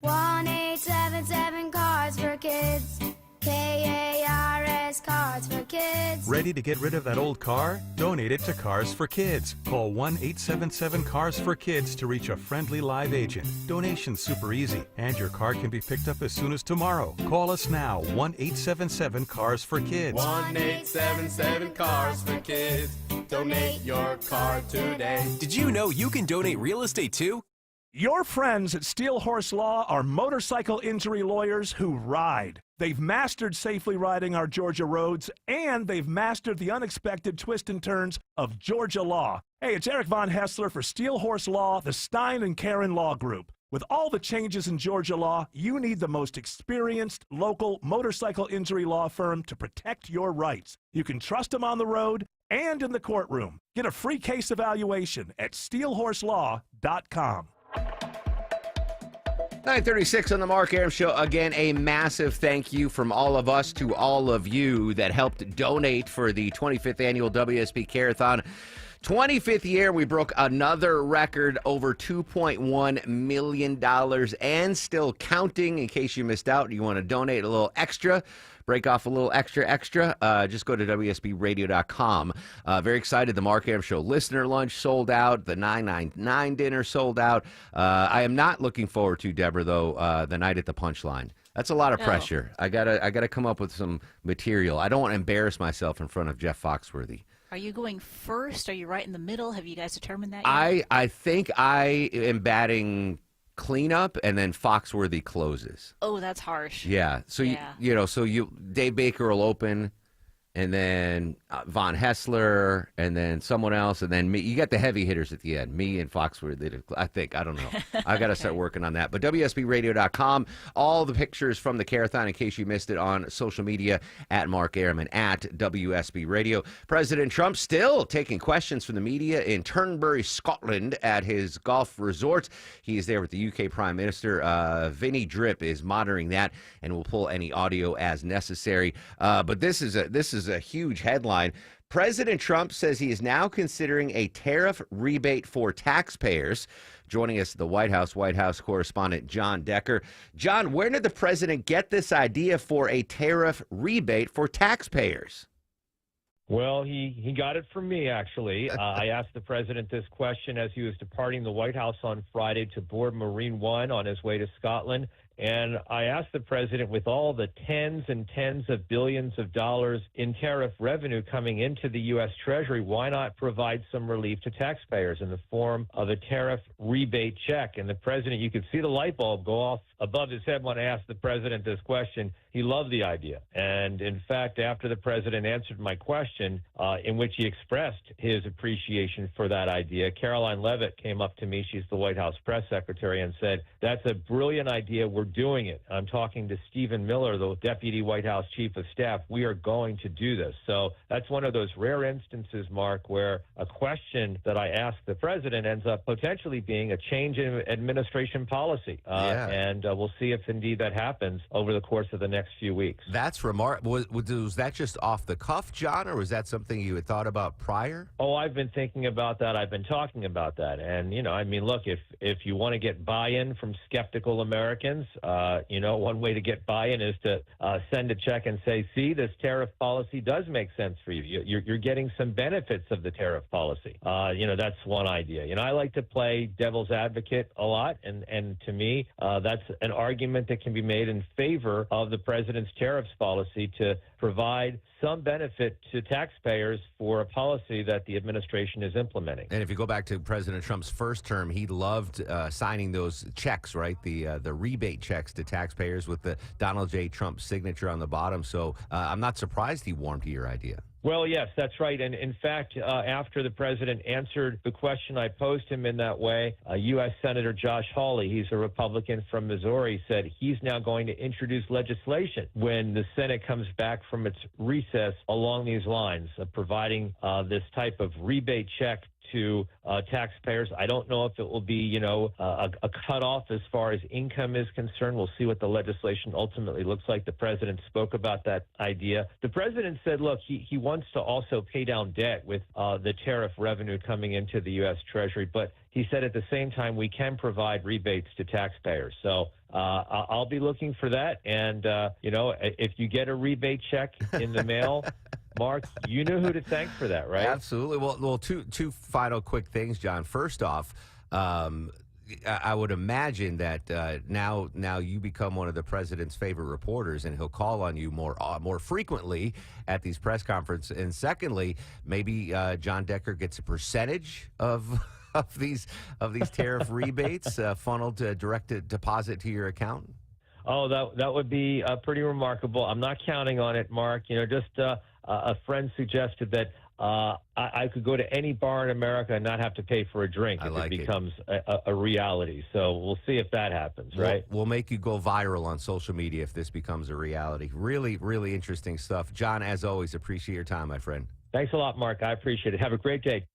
1-877 Cards for Kids. KARS Cards for Kids. Ready to get rid of that old car? Donate it to Cars for Kids. Call 1-877-CARS-FOR-KIDS to reach a friendly live agent. Donation's super easy, and your car can be picked up as soon as tomorrow. Call us now, 1-877-CARS-FOR-KIDS. 1-877-CARS-FOR-KIDS. Donate your car today. Did you know you can donate real estate too? Your friends at Steel Horse Law are motorcycle injury lawyers who ride. They've mastered safely riding our Georgia roads, and they've mastered the unexpected twists and turns of Georgia law. Hey, it's Eric Von Hessler for Steel Horse Law, the Stein and Karen Law Group. With all the changes in Georgia law, you need the most experienced local motorcycle injury law firm to protect your rights. You can trust them on the road and in the courtroom. Get a free case evaluation at steelhorselaw.com. 9:36 on the Mark Arum Show. Again, a massive thank you from all of us to all of you that helped donate for the 25th annual WSB Carathon. 25th year, we broke another record, over $2.1 million, and still counting. In case you missed out, you want to donate a little extra, break off a little extra, just go to WSBradio.com. Very excited. The Mark Arum Show listener lunch sold out. The 999 dinner sold out. I am not looking forward to, Deborah, though, the night at the Punchline. That's a lot of pressure. I gotta come up with some material. I don't want to embarrass myself in front of Jeff Foxworthy. Are you going first? Are you right in the middle? Have you guys determined that yet? I think I am batting cleanup, and then Foxworthy closes. Oh, that's harsh. Yeah. So Dave Baker will open, and then Von Hessler, and then someone else, and then me. You got the heavy hitters at the end, me and Foxworthy. I think. I don't know. I got to start working on that. But WSBRadio.com, all the pictures from the Carathon, in case you missed it, on social media, at Mark Arum and at WSB Radio. President Trump still taking questions from the media in Turnberry, Scotland, at his golf resort. He is there with the UK Prime Minister. Vinny Drip is monitoring that, and will pull any audio as necessary. But this is a huge headline. President Trump says he is now considering a tariff rebate for taxpayers. Joining us at the White House correspondent John Decker. John, where did the president get this idea for a tariff rebate for taxpayers? Well, he got it from me, actually. I asked the president this question as he was departing the White House on Friday to board Marine One on his way to Scotland. And I asked the president, with all the tens and tens of billions of dollars in tariff revenue coming into the U.S. Treasury, why not provide some relief to taxpayers in the form of a tariff rebate check? And the president, you could see the light bulb go off above his head when I asked the president this question. He loved the idea. And in fact, after the president answered my question, in which he expressed his appreciation for that idea, Caroline Leavitt came up to me, she's the White House press secretary, and said, "That's a brilliant idea. We're doing it." I'm talking to Stephen Miller, the Deputy White House Chief of Staff. We are going to do this. So that's one of those rare instances, Mark, where a question that I asked the president ends up potentially being a change in administration policy. And we'll see if indeed that happens over the course of the next few weeks. That's remarkable. Was that just off the cuff, John, or was that something you had thought about prior? Oh, I've been thinking about that. I've been talking about that. And, look, if you want to get buy-in from skeptical Americans, one way to get buy-in is to send a check and say, see, this tariff policy does make sense for you. You're getting some benefits of the tariff policy. That's one idea. I like to play devil's advocate a lot. And to me, that's an argument that can be made in favor of the president's tariffs policy to provide some benefit to taxpayers for a policy that the administration is implementing. And if you go back to President Trump's first term, he loved signing those checks, right? The rebate checks to taxpayers with the Donald J. Trump signature on the bottom. So I'm not surprised he warmed to your idea. Well, yes, that's right. And in fact, after the president answered the question I posed him in that way, U.S. Senator Josh Hawley, he's a Republican from Missouri, said he's now going to introduce legislation when the Senate comes back from its recess along these lines, providing this type of rebate check to taxpayers. I don't know if it will be, a cutoff as far as income is concerned. We'll see what the legislation ultimately looks like. The president spoke about that idea. The president said, look, he wants to also pay down debt with the tariff revenue coming into the U.S. Treasury. But he said at the same time, we can provide rebates to taxpayers. So I'll be looking for that. And, if you get a rebate check in the mail, Mark, you know who to thank for that, right? Absolutely. Well, two final quick things, John. First off, I would imagine that now you become one of the president's favorite reporters, and he'll call on you more frequently at these press conferences. And secondly, maybe John Decker gets a percentage of these tariff rebates funneled to direct deposit to your account. Oh, that would be pretty remarkable. I'm not counting on it, Mark. Just a friend suggested that I could go to any bar in America and not have to pay for a drink if it becomes a reality. So we'll see if that happens, right? We'll make you go viral on social media if this becomes a reality. Really, really interesting stuff. John, as always, appreciate your time, my friend. Thanks a lot, Mark. I appreciate it. Have a great day.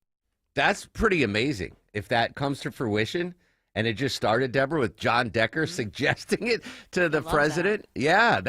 That's pretty amazing. If that comes to fruition, and it just started, Deborah, with John Decker suggesting it to the president. That. Yeah,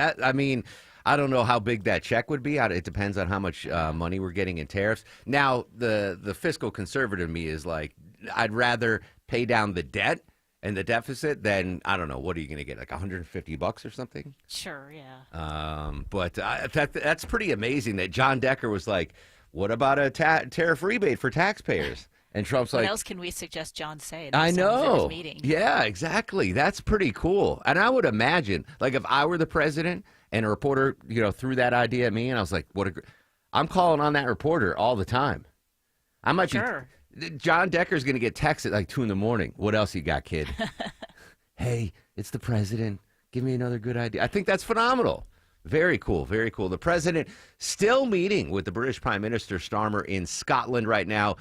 I don't know how big that check would be. It depends on how much money we're getting in tariffs. Now, the fiscal conservative me is like, I'd rather pay down the debt and the deficit than, I don't know, what are you going to get, like $150 or something? Sure, yeah. But that's pretty amazing that John Decker was like, what about a tariff rebate for taxpayers? And Trump's what like, else can we suggest John say? I know. Meeting? Yeah, exactly. That's pretty cool. And I would imagine, like, if I were the president and a reporter, threw that idea at me, and I was like, I'm calling on that reporter all the time. I might be. John Decker's going to get texted like 2 a.m. What else you got, kid? Hey, it's the president. Give me another good idea. I think that's phenomenal. Very cool, very cool. The president still meeting with the British Prime Minister Starmer in Scotland right now.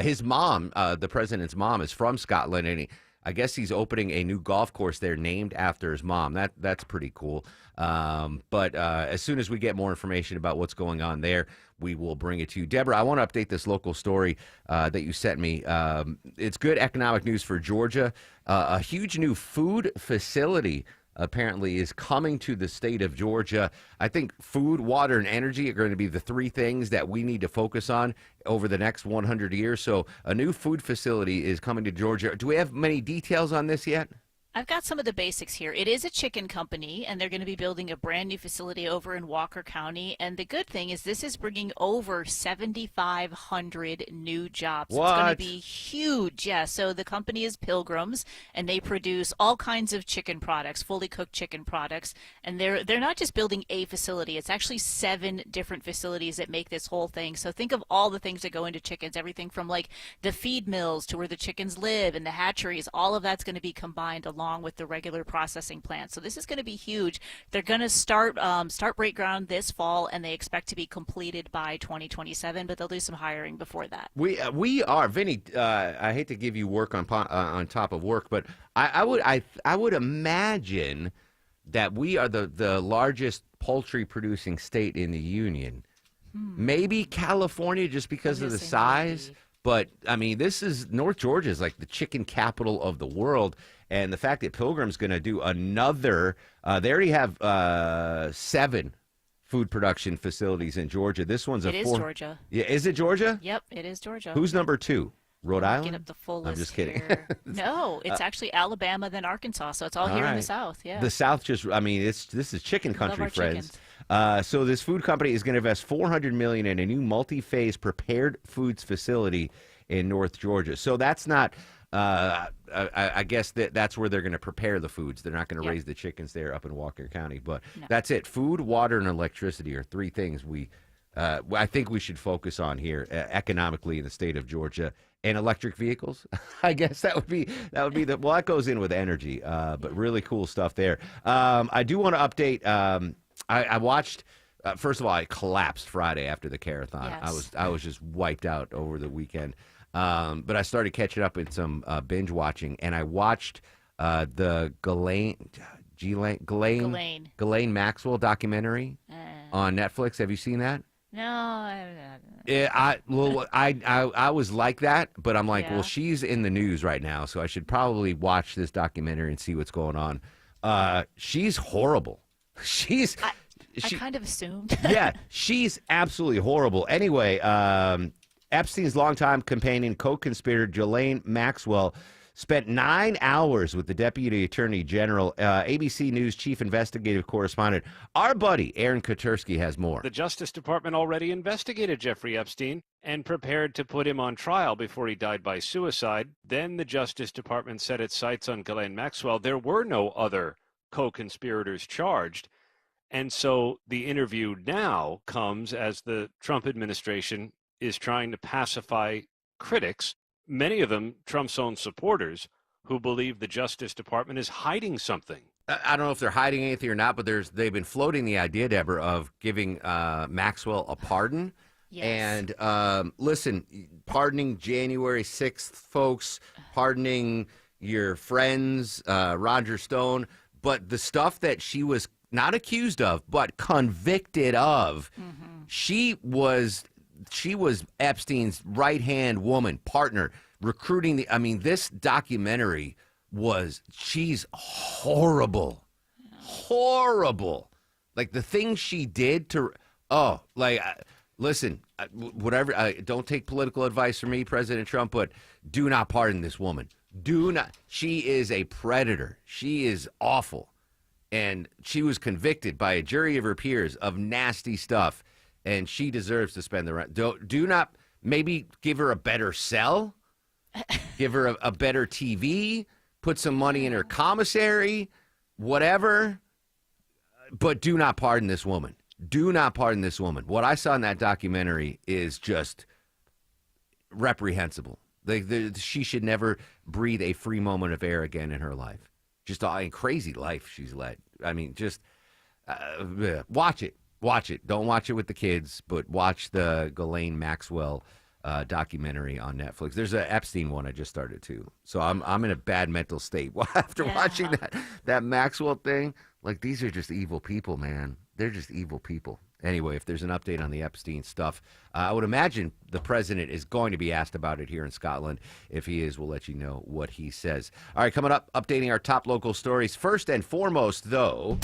His mom, the president's mom, is from Scotland, and I guess he's opening a new golf course there named after his mom. That's pretty cool. But as soon as we get more information about what's going on there, we will bring it to you. Deborah, I want to update this local story that you sent me. It's good economic news for Georgia. A huge new food facility apparently is coming to the state of Georgia. I think food, water, and energy are going to be the 3 things that we need to focus on over the next 100 years. So a new food facility is coming to Georgia. Do we have many details on this yet? I've got some of the basics here. It is a chicken company, and they're going to be building a brand new facility over in Walker County. And the good thing is this is bringing over 7,500 new jobs. What? It's going to be huge. Yeah, so the company is Pilgrims, and they produce all kinds of chicken products, fully cooked chicken products. And they're not just building a facility. It's actually 7 different facilities that make this whole thing. So think of all the things that go into chickens, everything from like the feed mills to where the chickens live and the hatcheries. All of that's going to be combined along with the regular processing plant. So this is going to be huge. They're going to start break ground this fall, and they expect to be completed by 2027, but they'll do some hiring before that. We are, Vinny, I hate to give you work on top of work, but I would imagine that we are the largest poultry producing state in the union. Maybe California just because of the size. Maybe. But, I mean, North Georgia is like the chicken capital of the world. And the fact that Pilgrim's going to do another, they already have 7 food production facilities in Georgia. This one's It is Georgia. Yeah, is it Georgia? Yep, it is Georgia. Who's number 2? Rhode Island? Get up the full list. I'm just kidding. No, it's actually Alabama, then Arkansas. So it's all here in the South. Yeah. The South this is chicken country, friends. So this food company is going to invest $400 million in a new multi-phase prepared foods facility in North Georgia. So that's not. I guess that's where they're going to prepare the foods. They're not going to raise the chickens there up in Walker County. But that's it. Food, water, and electricity are 3 things I think we should focus on here economically in the state of Georgia. And electric vehicles, I guess that would be that goes in with energy, but really cool stuff there. I do want to update. I watched. First of all, I collapsed Friday after the Carathon. Yes. I was just wiped out over the weekend. But I started catching up in some binge watching, and I watched the Ghislaine Maxwell documentary on Netflix. Have you seen that? No, I I was like that, but I'm like, well, she's in the news right now, so I should probably watch this documentary and see what's going on. She's horrible. I kind of assumed. Yeah, she's absolutely horrible. Anyway, Epstein's longtime companion, co-conspirator Ghislaine Maxwell spent 9 hours with the Deputy Attorney General. ABC News chief investigative correspondent, our buddy Aaron Katersky, has more. The Justice Department already investigated Jeffrey Epstein and prepared to put him on trial before he died by suicide. Then the Justice Department set its sights on Ghislaine Maxwell. There were no other co-conspirators charged. And so the interview now comes as the Trump administration is trying to pacify critics, many of them Trump's own supporters, who believe the Justice Department is hiding something. I don't know if they're hiding anything or not, but they've been floating the idea, Deborah, of giving Maxwell a pardon. Yes. And listen, pardoning January 6th, folks, pardoning your friends, Roger Stone, but the stuff that she was not accused of, but convicted of, she was Epstein's right-hand woman, partner, recruiting this documentary she's horrible. Horrible. Like the things she did to, listen, whatever, don't take political advice from me, President Trump, but do not pardon this woman. Do not. She is a predator. She is awful. And she was convicted by a jury of her peers of nasty stuff, and she deserves to spend the rest. Do not maybe give her a better cell, give her a better TV, put some money in her commissary, whatever, but do not pardon this woman. Do not pardon this woman. What I saw in that documentary is just reprehensible. She should never breathe a free moment of air again in her life. Just a crazy life she's led. I mean, just watch it. Watch it. Don't watch it with the kids, but watch the Ghislaine Maxwell documentary on Netflix. There's an Epstein one I just started too. So I'm in a bad mental state after watching that Maxwell thing. Like, these are just evil people, man. They're just evil people. Anyway, if there's an update on the Epstein stuff, I would imagine the president is going to be asked about it here in Scotland. If he is, we'll let you know what he says. All right, coming up, updating our top local stories. First and foremost, though,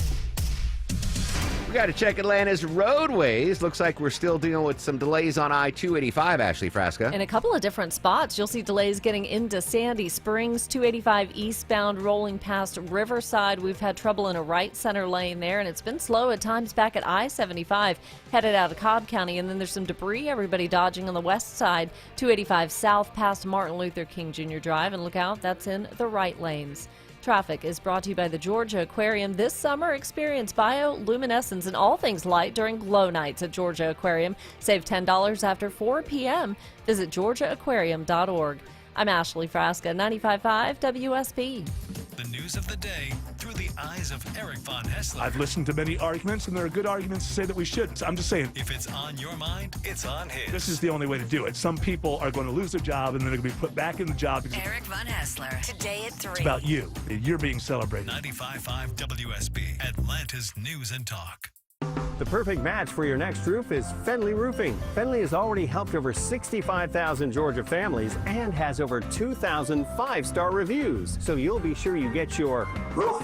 we got to check Atlanta's roadways. Looks like we're still dealing with some delays on I-285, Ashley Frasca. In a couple of different spots, you'll see delays getting into Sandy Springs, 285 eastbound rolling past Riverside. We've had trouble in a right center lane there, and it's been slow at times back at I-75 headed out of Cobb County. And then there's some debris, everybody dodging on the west side, 285 south past Martin Luther King Jr. Drive. And look out, that's in the right lanes. Traffic is brought to you by the Georgia Aquarium. This summer, experience bioluminescence and all things light during glow nights at Georgia Aquarium. Save $10 after 4 p.m. Visit georgiaaquarium.org. I'm Ashley Frasca, 95.5 WSB. The news of the day through the eyes of Eric Von Hessler. I've listened to many arguments, and there are good arguments to say that we shouldn't. I'm just saying. If it's on your mind, it's on his. This is the only way to do it. Some people are going to lose their job, and then they're going to be put back in the job. Eric Von Hessler, today at 3. It's about you. You're being celebrated. 95.5 WSB, Atlanta's News and Talk. The perfect match for your next roof is Fenley Roofing. Fenley has already helped over 65,000 Georgia families and has over 2,000 5-star reviews. So you'll be sure you get your roof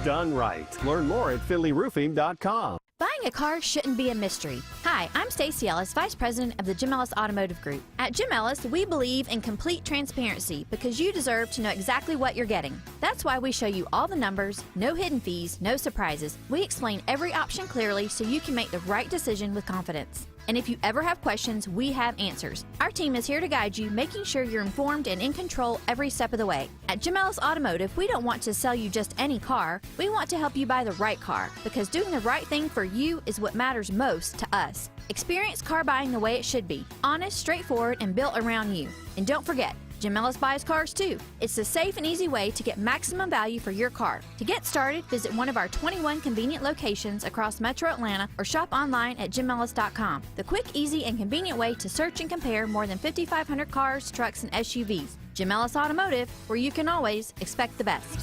done right. Learn more at FenleyRoofing.com. Buying a car shouldn't be a mystery. Hi, I'm Stacey Ellis, Vice President of the Jim Ellis Automotive Group. At Jim Ellis, we believe in complete transparency because you deserve to know exactly what you're getting. That's why we show you all the numbers, no hidden fees, no surprises. We explain every option clearly so you can make the right decision with confidence. And if you ever have questions, we have answers. Our team is here to guide you, making sure you're informed and in control every step of the way. At Jim Ellis Automotive, we don't want to sell you just any car. We want to help you buy the right car, because doing the right thing for you is what matters most to us. Experience car buying the way it should be. Honest, straightforward, and built around you. And don't forget, Jim Ellis buys cars too. It's the safe and easy way to get maximum value for your car. To get started, visit one of our 21 convenient locations across Metro Atlanta or shop online at jimellis.com. The quick, easy, and convenient way to search and compare more than 5,500 cars, trucks, and SUVs. Jim Ellis Automotive, where you can always expect the best.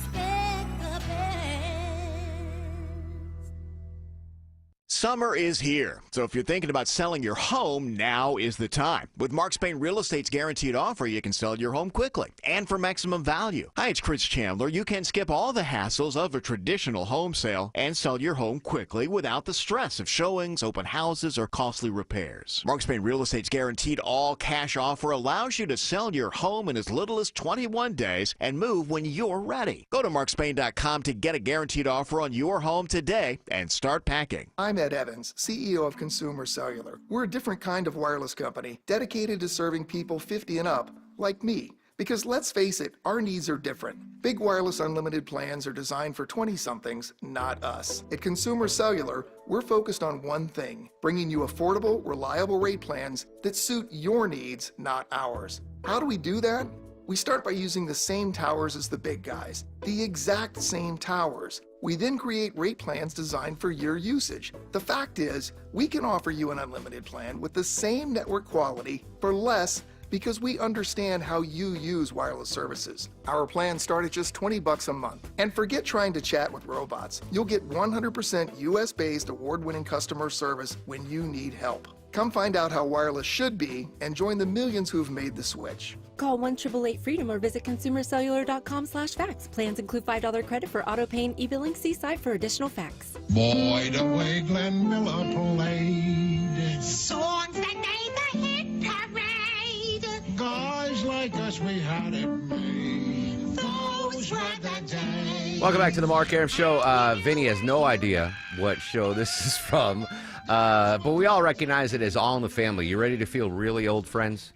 Summer is here, so if you're thinking about selling your home, now is the time. With Mark Spain Real Estate's guaranteed offer, you can sell your home quickly and for maximum value. Hi, it's Chris Chandler. You can skip all the hassles of a traditional home sale and sell your home quickly without the stress of showings, open houses, or costly repairs. Mark Spain Real Estate's guaranteed all-cash offer allows you to sell your home in as little as 21 days and move when you're ready. Go to markspain.com to get a guaranteed offer on your home today and start packing. I'm Ed Evans, CEO of Consumer Cellular. We're a different kind of wireless company dedicated to serving people 50 and up, like me. Because let's face it, our needs are different. Big wireless unlimited plans are designed for 20-somethings, not us. At Consumer Cellular, we're focused on one thing, bringing you affordable, reliable rate plans that suit your needs, not ours. How do we do that? We start by using the same towers as the big guys, the exact same towers. We then create rate plans designed for your usage. The fact is, we can offer you an unlimited plan with the same network quality for less because we understand how you use wireless services. Our plans start at just $20 a month. And forget trying to chat with robots. You'll get 100% US-based award-winning customer service when you need help. Come find out how wireless should be and join the millions who've made the switch. Call 1-888-FREEDOM or visit consumercellular.com/facts. Plans include $5 credit for auto pay and e-billing. See site for additional facts. Boy, the way Glenn Miller played. Songs that made the hit parade. Guys like us, we had it made. Those were the days. Welcome back to the Mark Arum Show. Vinny has no idea what show this is from, but we all recognize it as All in the Family. You ready to feel really old, friends?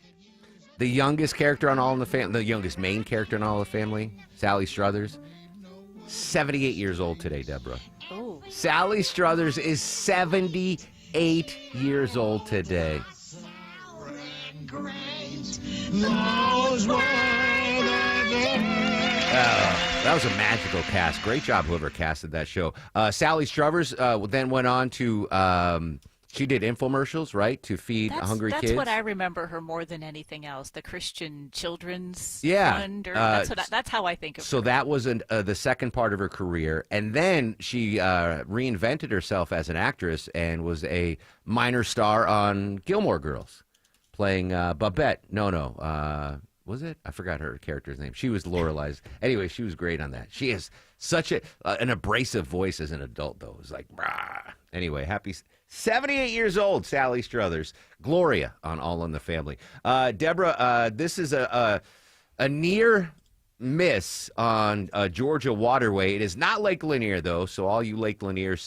The youngest character on All in the Family, the youngest main character in All in the Family, Sally Struthers, 78 years old today, Deborah. Oh. Sally Struthers is 78 years old today. Those were the days. That was a magical cast. Great job, whoever casted that show. Sally Struthers then went on to... she did infomercials, right, to feed hungry kids. That's what I remember her more than anything else. The Christian Children's Yeah. Fund. That's how I think of her. So that was the second part of her career. And then she reinvented herself as an actress and was a minor star on Gilmore Girls, playing Babette. Was it? I forgot her character's name. She was Lorelei's. Anyway, she was great on that. She has such an abrasive voice as an adult, though. It's like, brah. Anyway, happy 78 years old, Sally Struthers. Gloria on All in the Family. Deborah, this is a near miss on Georgia Waterway. It is not Lake Lanier, though, so all you Lake Lanier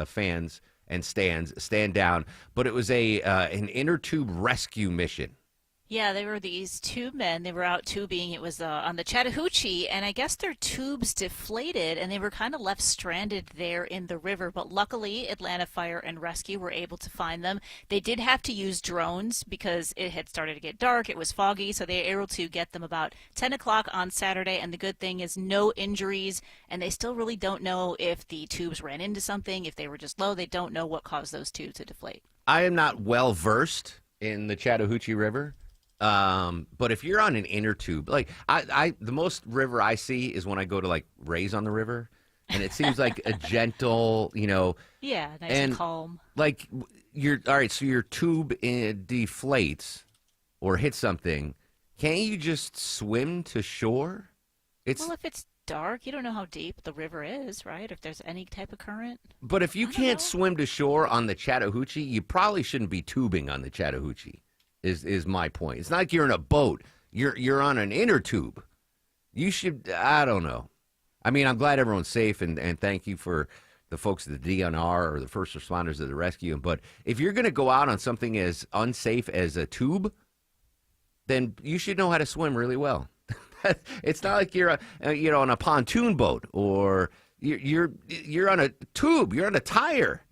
fans and stands, stand down. But it was an inner tube rescue mission. Yeah, they were these two men. They were out tubing. It was on the Chattahoochee, and I guess their tubes deflated, and they were kind of left stranded there in the river. But luckily, Atlanta Fire and Rescue were able to find them. They did have to use drones because it had started to get dark. It was foggy, so they were able to get them about 10 o'clock on Saturday. And the good thing is no injuries, and they still really don't know if the tubes ran into something, if they were just low. They don't know what caused those tubes to deflate. I am not well versed in the Chattahoochee River. But if you're on an inner tube, like the most river I see is when I go to like Rays on the River, and it seems like a gentle, Yeah, nice and calm. Like all right, so your tube deflates or hits something. Can't you just swim to shore? Well, if it's dark, you don't know how deep the river is, right? If there's any type of current. But if you can't swim to shore on the Chattahoochee, you probably shouldn't be tubing on the Chattahoochee. Is my point. It's not like you're in a boat. You're on an inner tube. You should, I don't know. I mean, I'm glad everyone's safe, and thank you for the folks at the DNR or the first responders at the rescue. But if you're going to go out on something as unsafe as a tube, then you should know how to swim really well. It's not like you're on a pontoon boat, or you're on a tube. You're on a tire.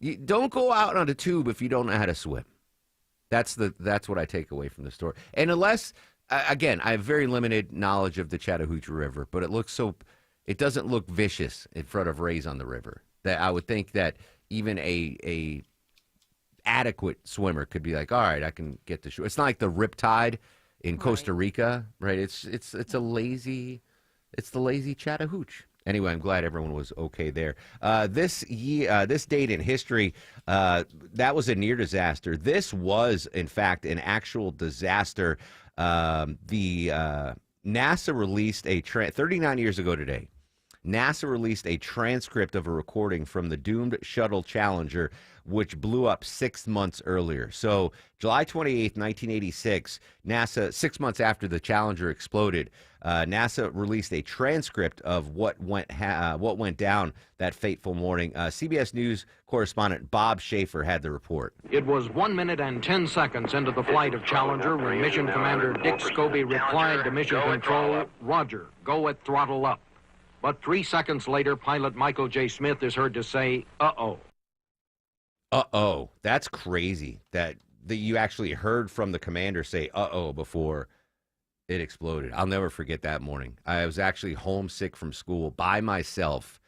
You don't go out on a tube if you don't know how to swim. That's what I take away from the story. And unless, again, I have very limited knowledge of the Chattahoochee River, but it doesn't look vicious in front of Rays on the River. That I would think that even a adequate swimmer could be like, all right, I can get to shore. It's not like the Riptide in Costa Rica, right? It's the lazy Chattahoochee. Anyway, I'm glad everyone was okay there. This date in history, that was a near disaster. This was, in fact, an actual disaster. NASA released 39 years ago today. NASA released a transcript of a recording from the doomed shuttle Challenger, which blew up 6 months earlier. So July 28th, 1986, NASA, 6 months after the Challenger exploded, NASA released a transcript of what went down that fateful morning. CBS News correspondent Bob Schaefer had the report. It was 1 minute and 10 seconds into the flight of Challenger when Mission Commander Dick Scobie replied to Mission Control, "Roger, go at throttle up." But 3 seconds later, pilot Michael J. Smith is heard to say, "Uh-oh." Uh-oh. That's crazy that you actually heard from the commander say, uh-oh, before it exploded. I'll never forget that morning. I was actually homesick from school by myself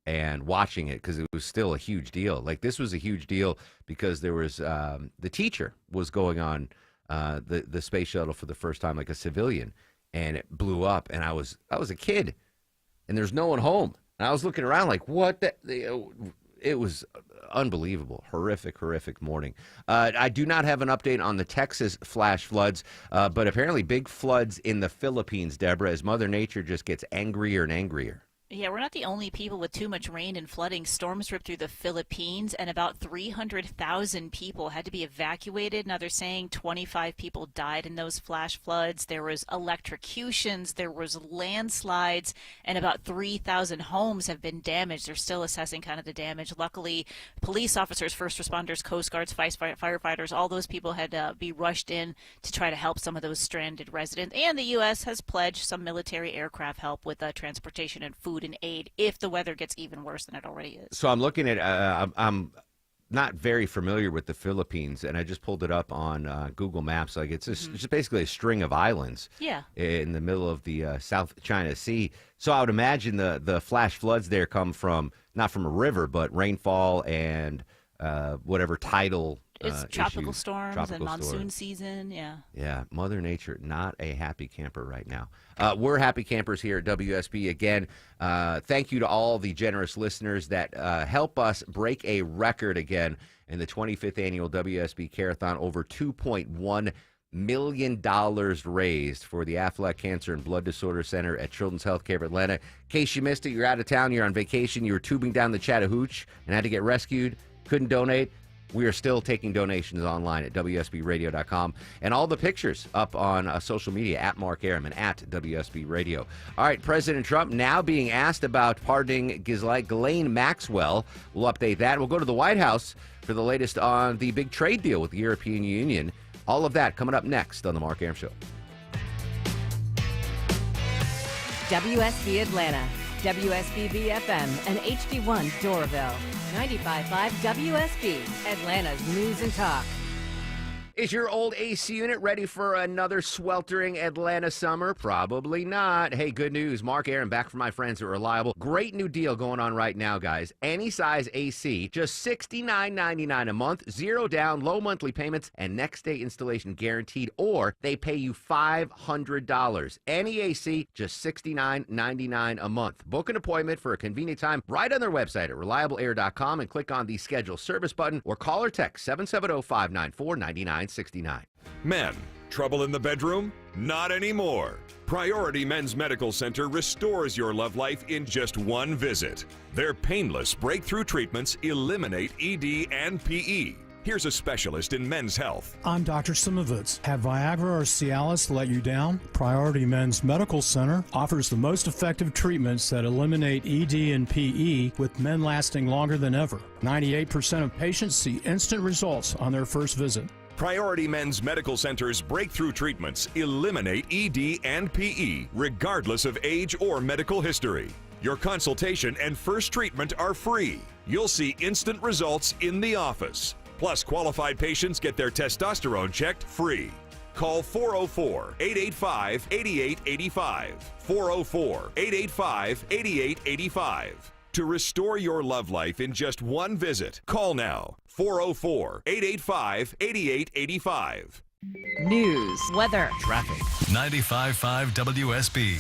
and watching it because it was still a huge deal. Like, this was a huge deal because there was the teacher was going on the space shuttle for the first time, like a civilian, and it blew up. And I was a kid. And there's no one home. And I was looking around like, what? It was unbelievable. Horrific morning. I do not have an update on the Texas flash floods, but apparently big floods in the Philippines, Deborah, as Mother Nature just gets angrier and angrier. Yeah, we're not the only people with too much rain and flooding. Storms ripped through the Philippines, and about 300,000 people had to be evacuated. Now they're saying 25 people died in those flash floods. There was electrocutions, there was landslides, and about 3,000 homes have been damaged. They're still assessing kind of the damage. Luckily, police officers, first responders, Coast Guards, firefighters, all those people had to be rushed in to try to help some of those stranded residents. And the U.S. has pledged some military aircraft help with transportation and food and aid if the weather gets even worse than it already is. So I'm looking at, I'm not very familiar with the Philippines, and I just pulled it up on Google Maps. Like, it's just basically a string of islands in the middle of the South China Sea. So I would imagine the flash floods there come from, not from a river, but rainfall and whatever tidal It's tropical issues. Storms and monsoon season, Yeah, Mother Nature, not a happy camper right now. We're happy campers here at WSB. Again, thank you to all the generous listeners that help us break a record again in the 25th annual WSB Carathon. Over $2.1 million raised for the Aflac Cancer and Blood Disorder Center at Children's Healthcare of Atlanta. In case you missed it, you're out of town, you're on vacation, you were tubing down the Chattahoochee and had to get rescued, couldn't donate. We are still taking donations online at WSBRadio.com. And all the pictures up on social media at Mark Arum, at WSB Radio. All right, President Trump now being asked about pardoning Ghislaine Maxwell. We'll update that. We'll go to the White House for the latest on the big trade deal with the European Union. All of that coming up next on The Mark Arum Show. WSB Atlanta, WSB BFM, and HD1 Doraville. 95.5 WSB, Atlanta's News and Talk. Is your old AC unit ready for another sweltering Atlanta summer? Probably not. Hey, good news. Mark Arum back from my friends at Reliable. Great new deal going on right now, guys. Any size AC, just $69.99 a month, zero down, low monthly payments, and next day installation guaranteed, or they pay you $500. Any AC, just $69.99 a month. Book an appointment for a convenient time right on their website at reliableair.com and click on the schedule service button or call or text 770-594-9969. Men, trouble in the bedroom? Not anymore. Priority Men's Medical Center restores your love life in just one visit. Their painless breakthrough treatments eliminate ED and PE. Here's a specialist in men's health. I'm Dr. Simovitz. Have Viagra or Cialis let you down? Priority Men's Medical Center offers the most effective treatments that eliminate ED and PE, with men lasting longer than ever. 98% of patients see instant results on their first visit. Priority Men's Medical Center's breakthrough treatments eliminate ED and PE, regardless of age or medical history. Your consultation and first treatment are free. You'll see instant results in the office. Plus, qualified patients get their testosterone checked free. Call 404-885-8885. 404-885-8885. To restore your love life in just one visit, call now. 404-885-8885. News, weather, traffic. 95.5 WSB,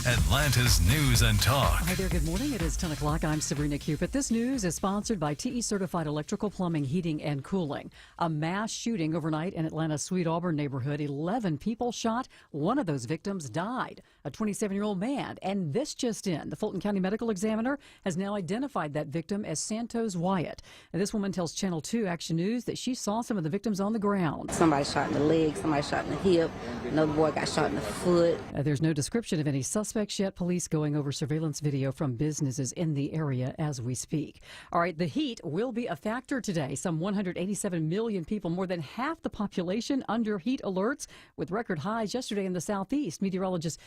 Atlanta's News and Talk. Hi there, good morning. It is 10 o'clock. I'm Sabrina Cupid. This news is sponsored by TE Certified Electrical Plumbing, Heating, and Cooling. A mass shooting overnight in Atlanta's Sweet Auburn neighborhood. 11 people shot. One of those victims died, a 27-year-old man. And this just in, the Fulton County Medical Examiner has now identified that victim as Santos Wyatt. And this woman tells Channel 2 Action News that she saw some of the victims on the ground. Somebody shot in the leg, somebody shot in the hip, another boy got shot in the foot. There's no description of any suspects yet. Police going over surveillance video from businesses in the area as we speak. All right, the heat will be a factor today. Some 187 million people, more than half the population, under heat alerts with record highs yesterday in the southeast. Meteorologist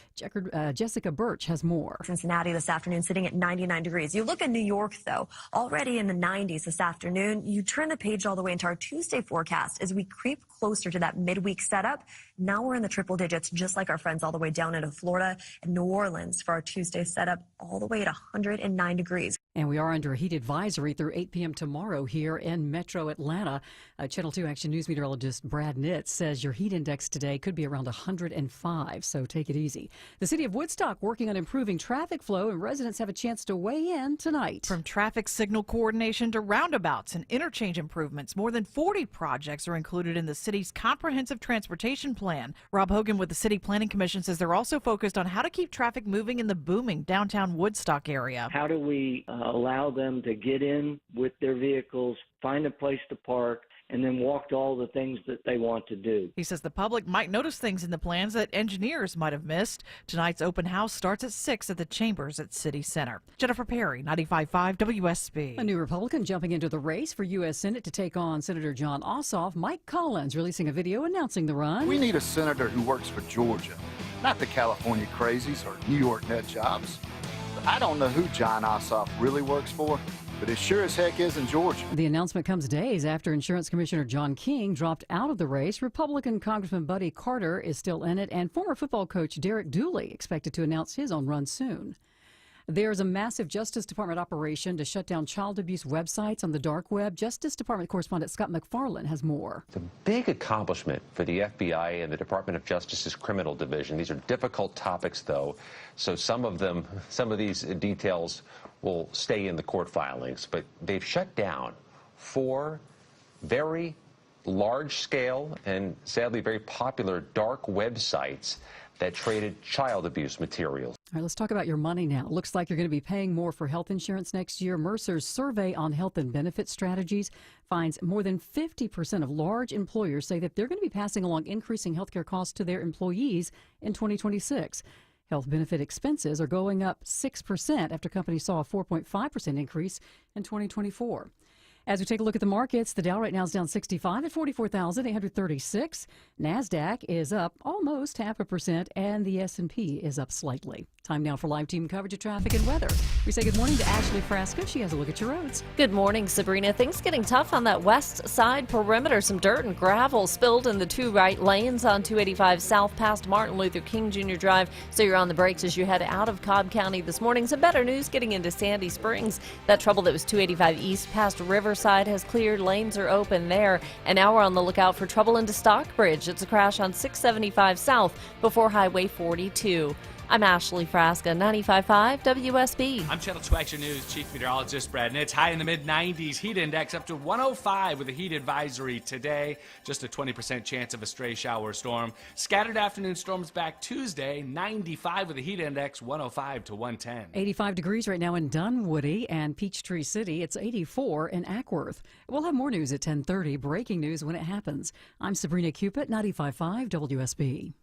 Jessica Birch has more. Cincinnati this afternoon sitting at 99 degrees. You look at New York, though, already in the 90s this afternoon. You turn the page all the way into our Tuesday forecast as we creep closer to that midweek setup. Now we're in the triple digits, just like our friends all the way down into Florida and New Orleans for our Tuesday setup, all the way at 109 degrees. And we are under a heat advisory through 8 p.m. tomorrow here in Metro Atlanta. Channel 2 Action News meteorologist Brad Nitz says your heat index today could be around 105, so take it easy. The city of Woodstock working on improving traffic flow, and residents have a chance to weigh in tonight. From traffic signal coordination to roundabouts and interchange improvements, more than 40 projects are included in the city's comprehensive transportation plan. Rob Hogan with the City Planning Commission says they're also focused on how to keep traffic moving in the booming downtown Woodstock area. How do we allow them to get in with their vehicles, find a place to park, and then walk to all the things that they want to do? He says the public might notice things in the plans that engineers might have missed. Tonight's open house starts at 6 at the Chambers at City Center. Jennifer Perry, 95.5 WSB. A new Republican jumping into the race for U.S. Senate to take on Senator John Ossoff. Mike Collins releasing a video announcing the run. We need a senator who works for Georgia, not the California crazies or New York nut jobs. I don't know who John Ossoff really works for, but it sure as heck is in Georgia. The announcement comes days after Insurance Commissioner John King dropped out of the race. Republican Congressman Buddy Carter is still in it, and former football coach Derek Dooley expected to announce his own run soon. There's a massive Justice Department operation to shut down child abuse websites on the dark web. Justice Department correspondent Scott McFarland has more. It's a big accomplishment for the FBI and the Department of Justice's Criminal Division. These are difficult topics, though, so some of these details will stay in the court filings. But they've shut down 4 very large-scale and sadly very popular dark websites that traded child abuse materials. All right, let's talk about your money now. Looks like you're going to be paying more for health insurance next year. Mercer's survey on health and benefit strategies finds more than 50% of large employers say that they're going to be passing along increasing healthcare costs to their employees in 2026. Health benefit expenses are going up 6% after companies saw a 4.5% increase in 2024. As we take a look at the markets, the Dow right now is down 65 at 44,836. NASDAQ is up almost 0.5%, and the S&P is up slightly. Time now for live team coverage of traffic and weather. We say good morning to Ashley Frasca. She has a look at your roads. Good morning, Sabrina. Things getting tough on that west side perimeter. Some dirt and gravel spilled in the 2 right lanes on 285 south past Martin Luther King Jr. Drive. So you're on the brakes as you head out of Cobb County this morning. Some better news getting into Sandy Springs. That trouble that was 285 east past Riverside has cleared. Lanes are open there. And now we're on the lookout for trouble into Stockbridge. It's a crash on 675 south before Highway 42. I'm Ashley Frasca, 95.5 WSB. I'm Channel 2 Action News Chief Meteorologist Brad Nitz. High in the mid-90s, heat index up to 105 with a heat advisory today. Just a 20% chance of a stray shower or storm. Scattered afternoon storms back Tuesday, 95 with a heat index 105 to 110. 85 degrees right now in Dunwoody and Peachtree City. It's 84 in Ackworth. We'll have more news at 10:30. Breaking news when it happens. I'm Sabrina Cupid, 95.5 WSB.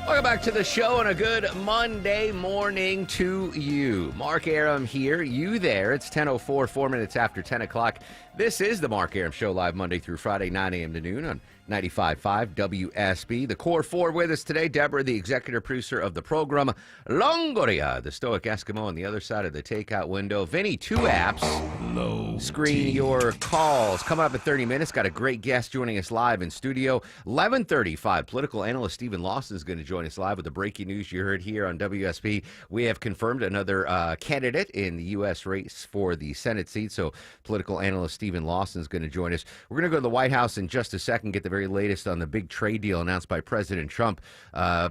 Welcome back to the show and a good Monday morning to you. Mark Aram here, you there. It's 10:04, 4 minutes after 10 o'clock. This is the Mark Aram Show, live Monday through Friday, 9 a.m. to noon on 95.5 WSB. The Core Four with us today. Deborah, the executive producer of the program. Longoria, the stoic Eskimo on the other side of the takeout window. Vinny, 2 apps. Screen your calls. Coming up in 30 minutes. Got a great guest joining us live in studio. 11:35. Political analyst Stephen Lawson is going to join us live with the breaking news you heard here on WSB. We have confirmed another candidate in the U.S. race for the Senate seat. So political analyst Stephen Lawson is going to join us. We're going to go to the White House in just a second, get the very latest on the big trade deal announced by President Trump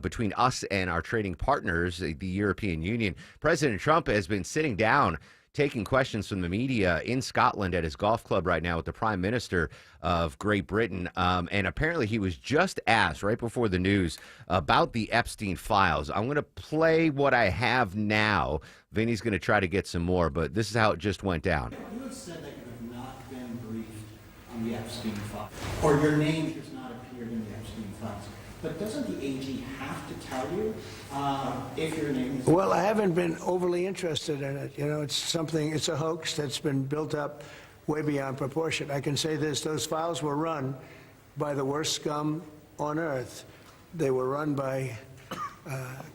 between us and our trading partners, the European Union. President Trump has been sitting down taking questions from the media in Scotland at his golf club right now with the Prime Minister of Great Britain. And apparently he was just asked right before the news about the Epstein files. I'm going to play what I have now. Vinny's going to try to get some more, but this is how it just went down. You have said that you have not been briefed on the Epstein files, or your name has not appeared in the Epstein files. But doesn't the AG have to tell you if your name is... Well, I haven't been overly interested in it. You know, it's a hoax that's been built up way beyond proportion. I can say this, those files were run by the worst scum on earth. They were run by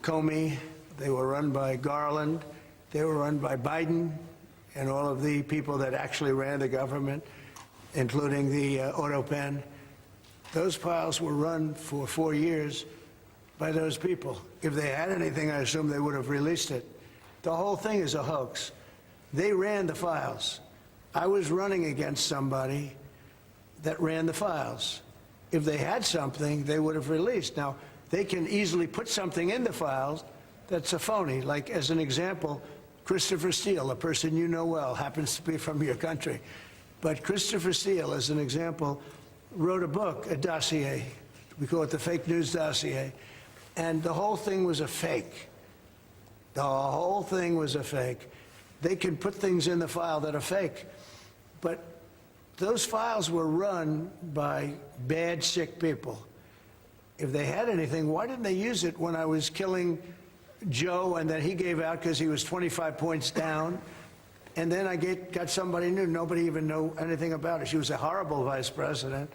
Comey, they were run by Garland, they were run by Biden and all of the people that actually ran the government, including the auto pen. Those files were run for 4 years by those people. If they had anything, I assume they would have released it. The whole thing is a hoax. They ran the files. I was running against somebody that ran the files. If they had something, they would have released. Now, they can easily put something in the files that's a phony. Like, as an example, Christopher Steele, a person you know well, happens to be from your country. But Christopher Steele, as an example, wrote a book, a dossier. We call it the fake news dossier. And the whole thing was a fake. The whole thing was a fake. They can put things in the file that are fake. But those files were run by bad, sick people. If they had anything, why didn't they use it when I was killing Joe and then he gave out because he was 25 points down? And then I got somebody new. Nobody even knew anything about it. She was a horrible vice president.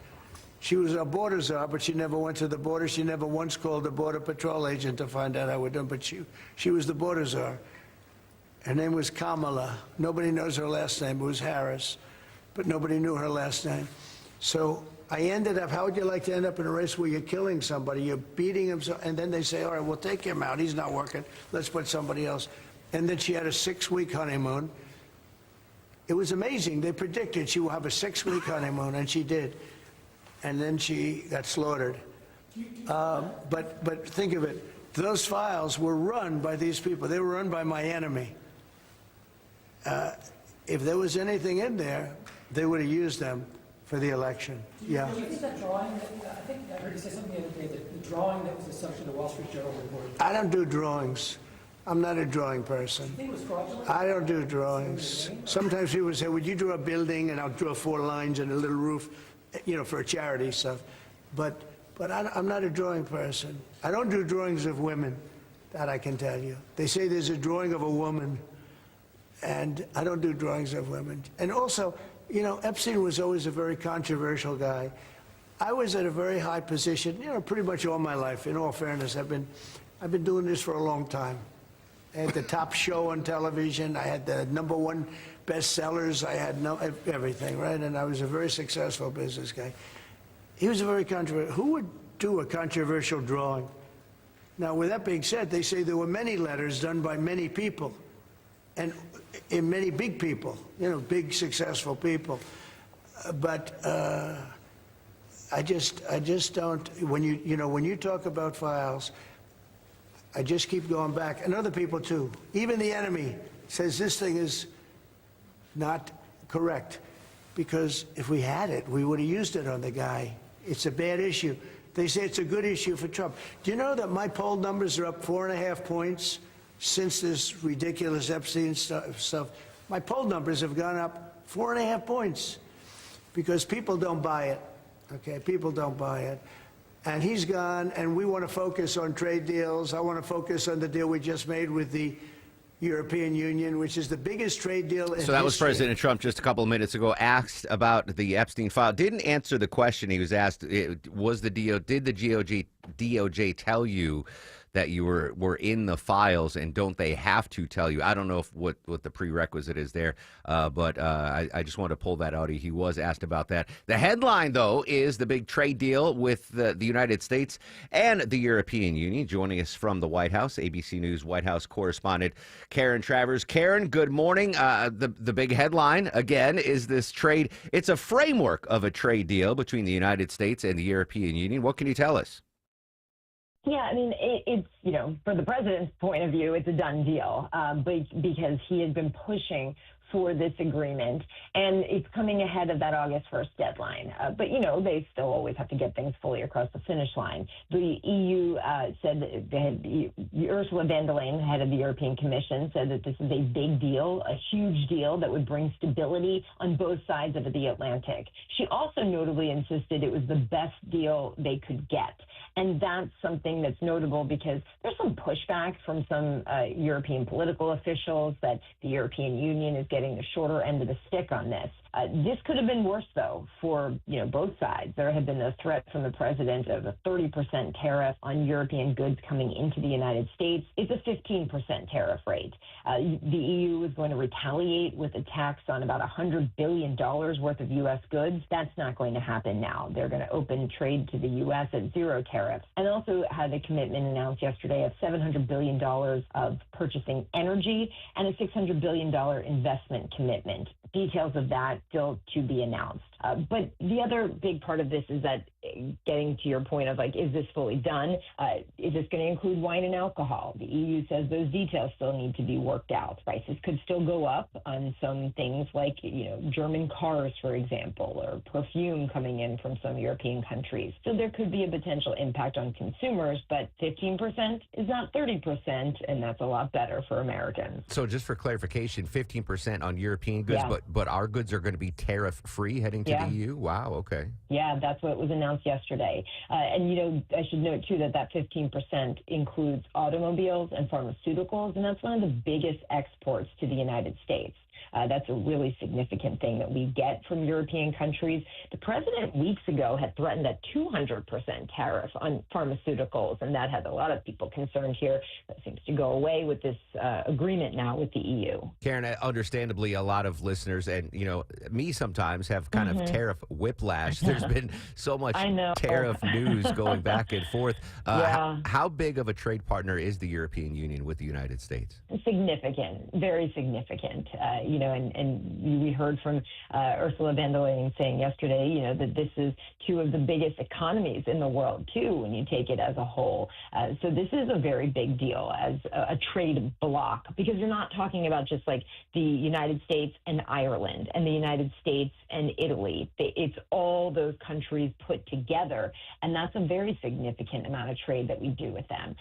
She was a border czar, but she never went to the border. She never once called a border patrol agent to find out how we're doing. But she was the border czar. Her name was Kamala. Nobody knows her last name. It was Harris. But nobody knew her last name. So I ended up, how would you like to end up in a race where you're killing somebody, you're beating him, and then they say, all right, we'll take him out. He's not working. Let's put somebody else. And then she had a 6-week honeymoon. It was amazing. They predicted she will have a 6-week honeymoon, and she did. And then she got slaughtered. But think of it. Those files were run by these people. They were run by my enemy. If there was anything in there, they would have used them for the election. Yeah. Do you think that drawing, I think I heard you say something the other day, that the drawing that was the subject of the Wall Street Journal report. I don't do drawings. I'm not a drawing person. You think it was fraudulent? I don't do drawings. Sometimes people say, would you draw a building? And I'll draw 4 lines and a little roof, you know, for a charity stuff. But I'm not a drawing person. I don't do drawings of women, that I can tell you. They say there's a drawing of a woman, and I don't do drawings of women. And also, you know, Epstein was always a very controversial guy. I was at a very high position, you know, pretty much all my life. In all fairness, I've been doing this for a long time. I had the top show on television. I had the #1 bestsellers. I had everything, right? And I was a very successful business guy. He was a very controversial. Who would do a controversial drawing? Now, with that being said, they say there were many letters done by many people, and in many big people, you know, big successful people. But I just don't. When you talk about files, I just keep going back, and other people too. Even the enemy says this thing is not correct, because if we had it, we would have used it on the guy. It's a bad issue. They say it's a good issue for Trump. Do you know that my poll numbers are up 4.5 points since this ridiculous Epstein stuff? My poll numbers have gone up 4.5 points because people don't buy it. Okay, people don't buy it. And he's gone, and we want to focus on trade deals. I want to focus on the deal we just made with the European Union, which is the biggest trade deal in So that was history. President Trump just a couple of minutes ago, asked about the Epstein file. Didn't answer the question. He was asked, did the DOJ tell you that you were in the files, and don't they have to tell you? I don't know what the prerequisite is there, but I just wanted to pull that out. He was asked about that. The headline, though, is the big trade deal with the United States and the European Union. Joining us from the White House, ABC News White House correspondent Karen Travers. Karen, good morning. The big headline, again, is this trade. It's a framework of a trade deal between the United States and the European Union. What can you tell us? Yeah, I mean, it's, from the president's point of view, it's a done deal, but because he has been pushing for this agreement, and it's coming ahead of that August 1st deadline. But, they still always have to get things fully across the finish line. The EU said that Ursula von der Leyen, head of the European Commission, said that this is a big deal, a huge deal that would bring stability on both sides of the Atlantic. She also notably insisted it was the best deal they could get. And that's something that's notable because there's some pushback from some European political officials that the European Union is getting the shorter end of the stick on this. This could have been worse, though, for both sides. There had been a threat from the president of a 30% tariff on European goods coming into the United States. It's a 15% tariff rate. The EU is going to retaliate with a tax on about $100 billion worth of U.S. goods. That's not going to happen now. They're going to open trade to the U.S. at zero tariffs, and also had a commitment announced yesterday of $700 billion of purchasing energy and a $600 billion investment commitment. Details of that still to be announced. But the other big part of this is that, getting to your point of is this fully done? Is this going to include wine and alcohol? The EU says those details still need to be worked out. Prices could still go up on some things like, German cars, for example, or perfume coming in from some European countries. So there could be a potential impact on consumers, but 15% is not 30%, and that's a lot better for Americans. So just for clarification, 15% on European goods, Yeah. but our goods are going to be tariff-free heading to Yeah. the EU? Wow, okay. Yeah, that's what was announced yesterday. And, I should note, too, that 15% includes automobiles and pharmaceuticals, and that's one of the biggest exports to the United States. That's a really significant thing that we get from European countries. The president weeks ago had threatened a 200% tariff on pharmaceuticals, and that had a lot of people concerned here. That seems to go away with this agreement now with the EU. Karen, understandably, a lot of listeners and, me sometimes have kind of tariff whiplash. There's been so much I know. tariff news going back and forth. Yeah. How big of a trade partner is the European Union with the United States? Significant, very significant. And we heard from Ursula von der Leyen saying yesterday, that this is two of the biggest economies in the world, too, when you take it as a whole. So this is a very big deal as a trade bloc, because you're not talking about just like the United States and Ireland and the United States and Italy. It's all those countries put together, and that's a very significant amount of trade that we do with them.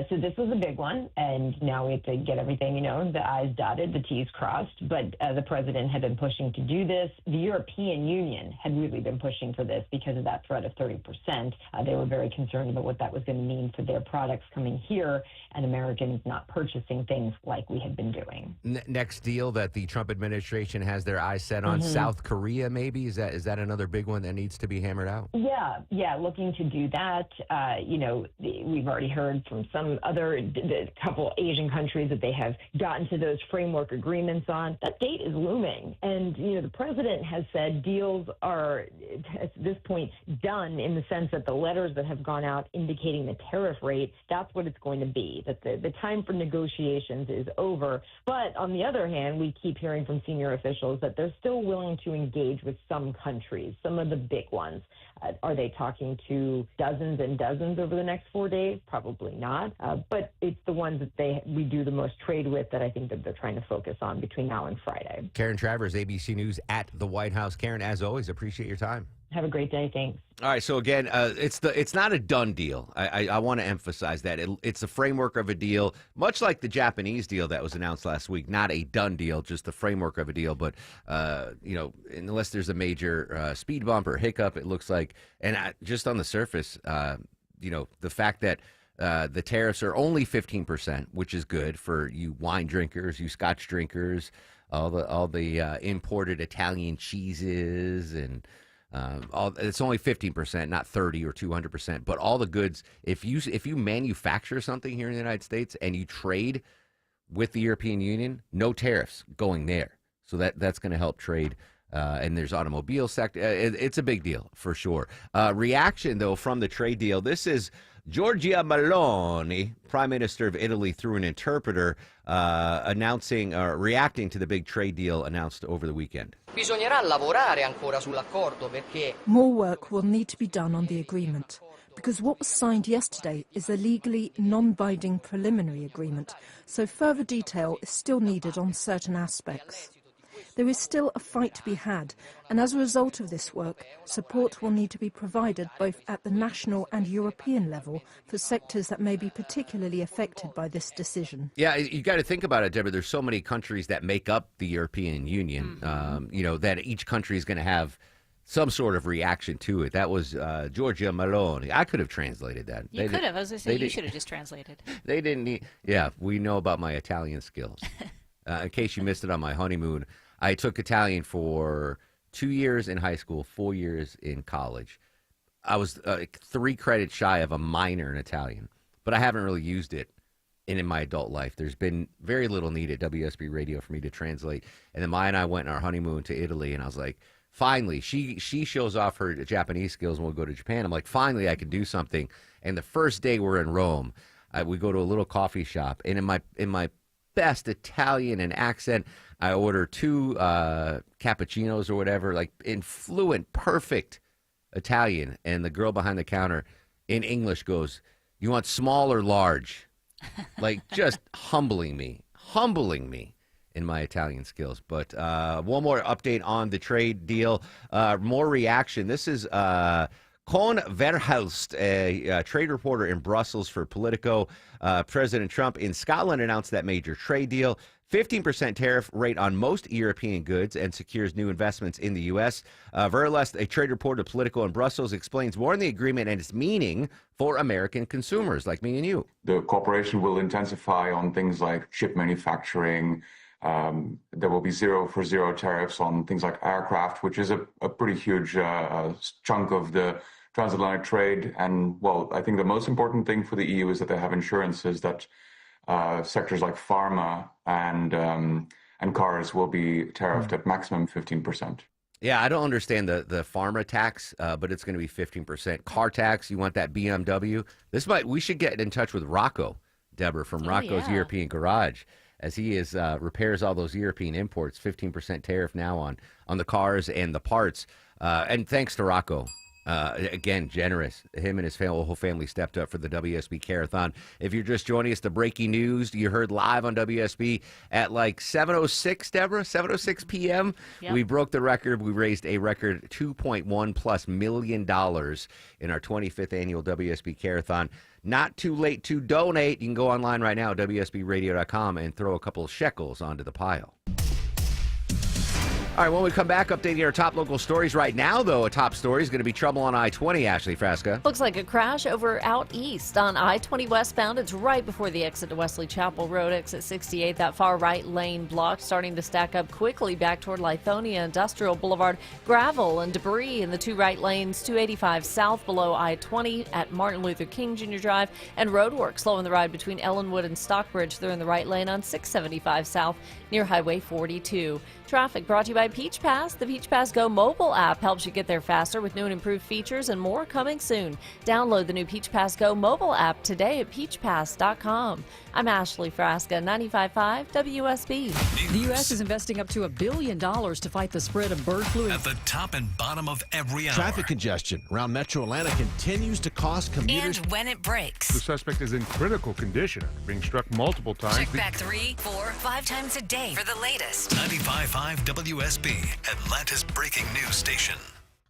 So this was a big one, and now we have to get everything, the I's dotted, the T's crossed. But the president had been pushing to do this. The European Union had really been pushing for this because of that threat of 30%. They were very concerned about what that was going to mean for their products coming here and Americans not purchasing things like we had been doing. Next deal that the Trump administration has their eyes set on, South Korea, maybe? Is that another big one that needs to be hammered out? Yeah, looking to do that. We've already heard from some other couple Asian countries that they have gotten to those framework agreements on. That date is looming. And, the president has said deals are, at this point, done in the sense that the letters that have gone out indicating the tariff rate, that's what it's going to be, that the time for negotiations is over. But on the other hand, we keep hearing from senior officials that they're still willing to engage with some countries, some of the big ones. Are they talking to dozens and dozens over the next 4 days? Probably not. But it's the ones that we do the most trade with that I think that they're trying to focus on between now and Friday. Karen Travers, ABC News at the White House. Karen, as always, appreciate your time. Have a great day. Thanks. All right. So again, it's not a done deal. I want to emphasize that it's a framework of a deal, much like the Japanese deal that was announced last week. Not a done deal, just the framework of a deal. But unless there's a major speed bump or hiccup, it looks like, and just on the surface, the fact that The tariffs are only 15%, which is good for you wine drinkers, you Scotch drinkers, all the imported Italian cheeses and it's only 15%, not 30 or 200%. But all the goods, if you manufacture something here in the United States and you trade with the European Union, no tariffs going there. So that's going to help trade. And there's automobile sector. It's a big deal for sure. Reaction, though, from the trade deal. This is Giorgia Meloni, Prime Minister of Italy, through an interpreter, reacting to the big trade deal announced over the weekend. More work will need to be done on the agreement, because what was signed yesterday is a legally non-binding preliminary agreement, so further detail is still needed on certain aspects. There is still a fight to be had, and as a result of this work, support will need to be provided both at the national and European level for sectors that may be particularly affected by this decision. Yeah, you got to think about it, Deborah. There's so many countries that make up the European Union, that each country is going to have some sort of reaction to it. That was Giorgia Meloni. I could have translated that. You could have. I was going to say, you should have just translated. They didn't need... Yeah, we know about my Italian skills. In case you missed it on my honeymoon, I took Italian for 2 years in high school, 4 years in college. I was 3 credits shy of a minor in Italian, but I haven't really used it in my adult life. There's been very little need at WSB Radio for me to translate. And then Maya and I went on our honeymoon to Italy, and I was like, finally, she shows off her Japanese skills and we'll go to Japan. I'm like, finally, I can do something. And the first day we're in Rome, we go to a little coffee shop, and in my best Italian and accent, I order 2 cappuccinos or whatever, like in fluent, perfect Italian. And the girl behind the counter in English goes, "You want small or large?" Like just humbling me in my Italian skills. But one more update on the trade deal. More reaction. This is Koen Verhulst, a trade reporter in Brussels for Politico. President Trump in Scotland announced that major trade deal. 15% tariff rate on most European goods and secures new investments in the U.S. Verhulst, a trade reporter to Politico in Brussels, explains more on the agreement and its meaning for American consumers like me and you. The cooperation will intensify on things like chip manufacturing. There will be 0 for 0 tariffs on things like aircraft, which is a pretty huge chunk of the transatlantic trade. And, well, I think the most important thing for the EU is that they have insurances that sectors like pharma and cars will be tariffed at maximum 15%. Yeah, I don't understand the pharma tax, but it's going to be 15%. Car tax, you want that BMW? We should get in touch with Rocco, Deborah, from Rocco's European Garage, as he repairs all those European imports. 15% tariff now on the cars and the parts. And thanks to Rocco. Again, generous. Him and his whole family stepped up for the WSB Carathon. If you're just joining us, the breaking news you heard live on WSB at like 7:06, Deborah, 7:06 p.m. Yep. We broke the record. We raised a record $2.1+ million in our 25th annual WSB Carathon. Not too late to donate. You can go online right now, WSBradio.com, and throw a couple of shekels onto the pile. All right, when we come back, updating our top local stories right now, though, a top story is going to be trouble on I-20, Ashley Frasca. Looks like a crash over out east on I-20 westbound. It's right before the exit to Wesley Chapel Road, exit 68. That far right lane blocked, starting to stack up quickly back toward Lithonia Industrial Boulevard. Gravel and debris in the 2 right lanes, 285 south below I-20 at Martin Luther King Jr. Drive, and roadwork slowing the ride between Ellenwood and Stockbridge. They're in the right lane on 675 south near Highway 42. Traffic brought to you by Peach Pass. The Peach Pass Go mobile app helps you get there faster with new and improved features and more coming soon. Download the new Peach Pass Go mobile app today at peachpass.com. I'm Ashley Frasca, 95.5 WSB. The U.S. is investing up to $1 billion to fight the spread of bird flu. At the top and bottom of every hour. Traffic congestion around Metro Atlanta continues to cost commuters. And when it breaks. The suspect is in critical condition, being struck multiple times. Check back 3, 4, 5 times a day for the latest. 95.5 WSB, Atlanta's breaking news station.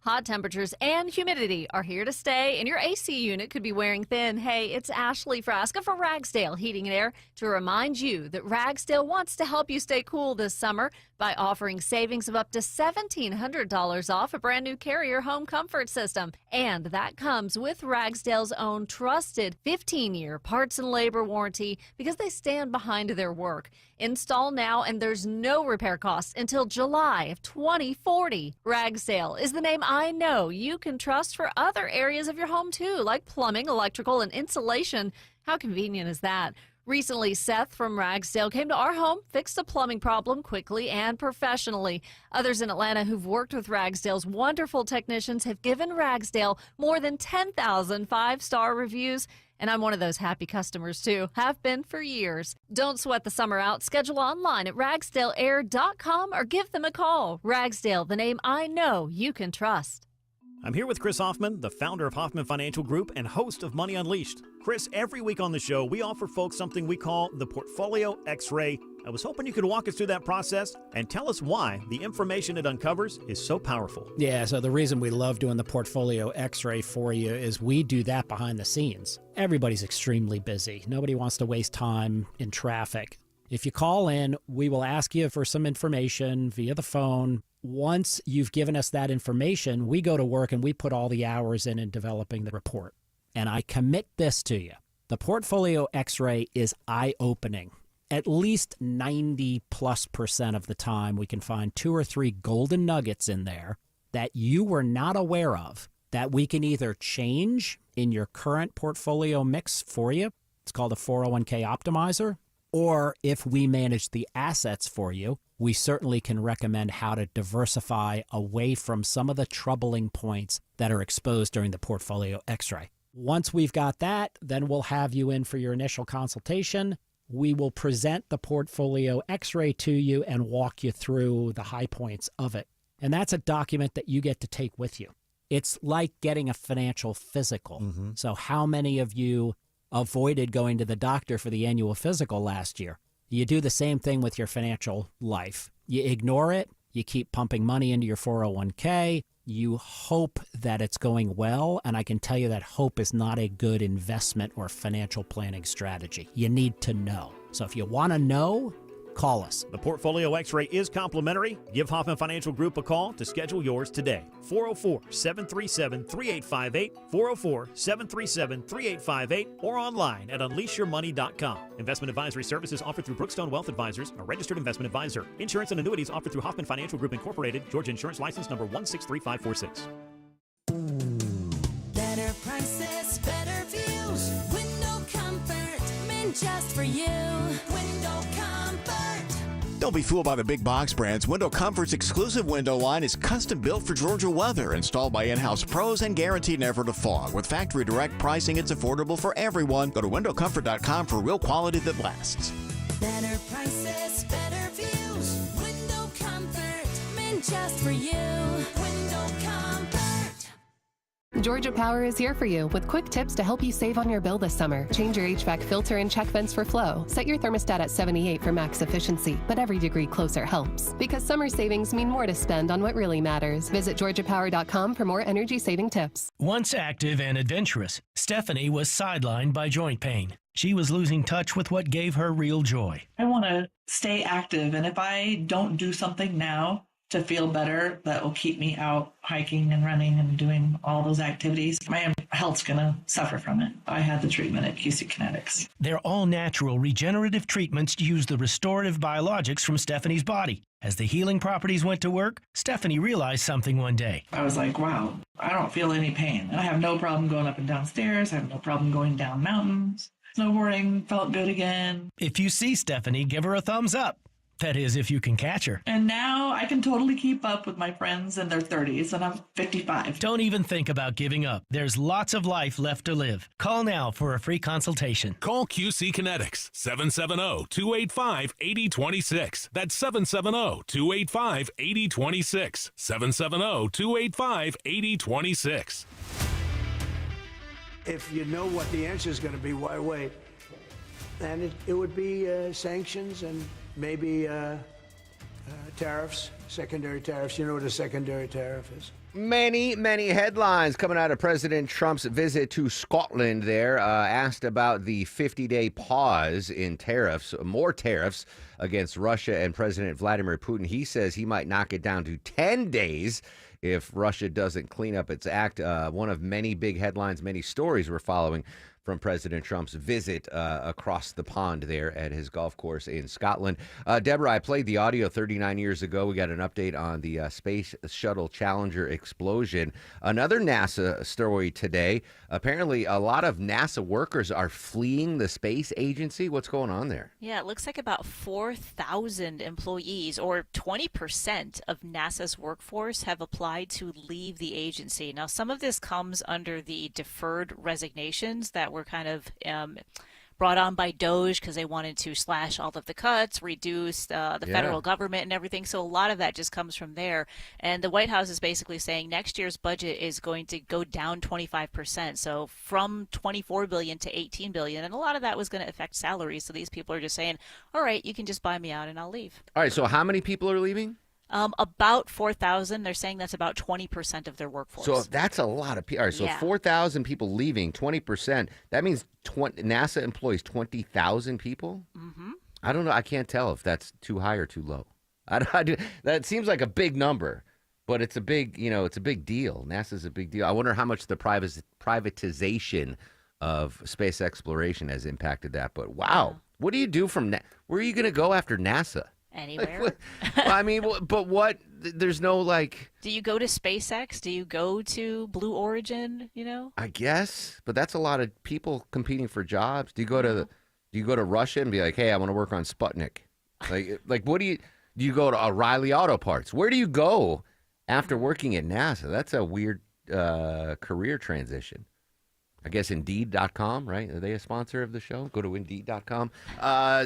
Hot temperatures and humidity are here to stay, and your AC unit could be wearing thin. Hey, it's Ashley Frasca for Ragsdale Heating and Air to remind you that Ragsdale wants to help you stay cool this summer by offering savings of up to $1,700 off a brand new Carrier home comfort system. And that comes with Ragsdale's own trusted 15-year parts and labor warranty because they stand behind their work. Install now, and there's no repair costs until July of 2040. Ragsdale is the name I know you can trust for other areas of your home, too, like plumbing, electrical, and insulation. How convenient is that? Recently, Seth from Ragsdale came to our home, fixed a plumbing problem quickly and professionally. Others in Atlanta who've worked with Ragsdale's wonderful technicians have given Ragsdale more than 10,000 five-star reviews. And I'm one of those happy customers, too. Have been for years. Don't sweat the summer out. Schedule online at ragsdaleair.com or give them a call. Ragsdale, the name I know you can trust. I'm here with Chris Hoffman, the founder of Hoffman Financial Group and host of Money Unleashed. Chris, every week on the show, we offer folks something we call the Portfolio X-Ray. I was hoping you could walk us through that process and tell us why the information it uncovers is so powerful. Yeah, so the reason we love doing the Portfolio X-Ray for you is we do that behind the scenes. Everybody's extremely busy. Nobody wants to waste time in traffic. If you call in, we will ask you for some information via the phone. Once you've given us that information, we go to work and we put all the hours in developing the report. And I commit this to you. The Portfolio X-Ray is eye-opening. At least 90+% of the time, we can find 2 or 3 golden nuggets in there that you were not aware of that we can either change in your current portfolio mix for you. It's called a 401k optimizer. Or if we manage the assets for you, we certainly can recommend how to diversify away from some of the troubling points that are exposed during the Portfolio X-Ray. Once we've got that, then we'll have you in for your initial consultation. We will present the Portfolio X-Ray to you and walk you through the high points of it. And that's a document that you get to take with you. It's like getting a financial physical. So how many of you avoided going to the doctor for the annual physical last year? You do the same thing with your financial life. You ignore it. You keep pumping money into your 401k. You hope that it's going well, and I can tell you that hope is not a good investment or financial planning strategy. You need to know. So if you want to know, call us. The Portfolio X-Ray is complimentary. Give Hoffman Financial Group a call to schedule yours today. 404-737-3858, 404-737-3858, or online at unleashyourmoney.com. Investment advisory services offered through Brookstone Wealth Advisors, a registered investment advisor. Insurance and annuities offered through Hoffman Financial Group Incorporated, Georgia Insurance License number 163546. Better prices, better views, window comfort, meant just for you. Window comfort. Don't be fooled by the big box brands. Window Comfort's exclusive window line is custom built for Georgia weather, installed by in-house pros, and guaranteed never to fog. With factory direct pricing, it's affordable for everyone. Go to windowcomfort.com for real quality that lasts. Better prices, better views, window comfort, meant just for you. Window comfort. Georgia Power is here for you with quick tips to help you save on your bill this summer. Change your HVAC filter and check vents for flow. Set your thermostat at 78 for max efficiency, but every degree closer helps. Because summer savings mean more to spend on what really matters. Visit georgiapower.com for more energy-saving tips. Once active and adventurous, Stephanie was sidelined by joint pain. She was losing touch with what gave her real joy. I want to stay active, and if I don't do something now to feel better, that will keep me out hiking and running and doing all those activities, my health's going to suffer from it. I had the treatment at QC Kinetics. Their all-natural regenerative treatments use the restorative biologics from Stephanie's body. As the healing properties went to work, Stephanie realized something one day. I was like, wow, I don't feel any pain. And I have no problem going up and down stairs. I have no problem going down mountains. Snowboarding felt good again. If you see Stephanie, give her a thumbs up. That is, if you can catch her. And now I can totally keep up with my friends in their 30s, and I'm 55. Don't even think about giving up. There's lots of life left to live. Call now for a free consultation. Call QC Kinetics, 770-285-8026. That's 770-285-8026. 770-285-8026. If you know what the answer is going to be, why wait? And it would be sanctions and maybe tariffs, secondary tariffs. You know what a secondary tariff is? Many, many headlines coming out of President Trump's visit to Scotland there. Asked about the 50-day pause in tariffs, more tariffs against Russia and President Vladimir Putin. He says he might knock it down to 10 days if Russia doesn't clean up its act. One of many big headlines, many stories we're following from President Trump's visit across the pond there at his golf course in Scotland. Deborah, I played the audio 39 years ago. We got an update on the Space Shuttle Challenger explosion. Another NASA story today. Apparently, a lot of NASA workers are fleeing the space agency. What's going on there? Yeah, it looks like about 4,000 employees, or 20% of NASA's workforce, have applied to leave the agency. Now, some of this comes under the deferred resignations that were kind of brought on by DOGE because they wanted to slash all of the cuts, reduce the federal government and everything. So a lot of that just comes from there. And the White House is basically saying next year's budget is going to go down 25%. So from $24 billion to $18 billion. And a lot of that was going to affect salaries. So these people are just saying, all right, you can just buy me out and I'll leave. All right, so how many people are leaving? About 4,000. They're saying that's about 20% of their workforce. So that's a lot of people. All right, so 4,000 people leaving, 20%. That means NASA employs 20,000 people? Mm-hmm. I don't know. I can't tell if that's too high or too low. That seems like a big number, but it's a big, it's a big deal. NASA's a big deal. I wonder how much the privatization of space exploration has impacted that. But wow, what do you do from where are you going to go after NASA? Anywhere. I mean, but what? There's no like. Do you go to SpaceX? Do you go to Blue Origin? I guess, but that's a lot of people competing for jobs. Do you go to Russia and be like, hey, I want to work on Sputnik? Like what do you go to O'Reilly Auto Parts? Where do you go after working at NASA? That's a weird career transition. I guess Indeed.com, right? Are they a sponsor of the show? Go to Indeed.com.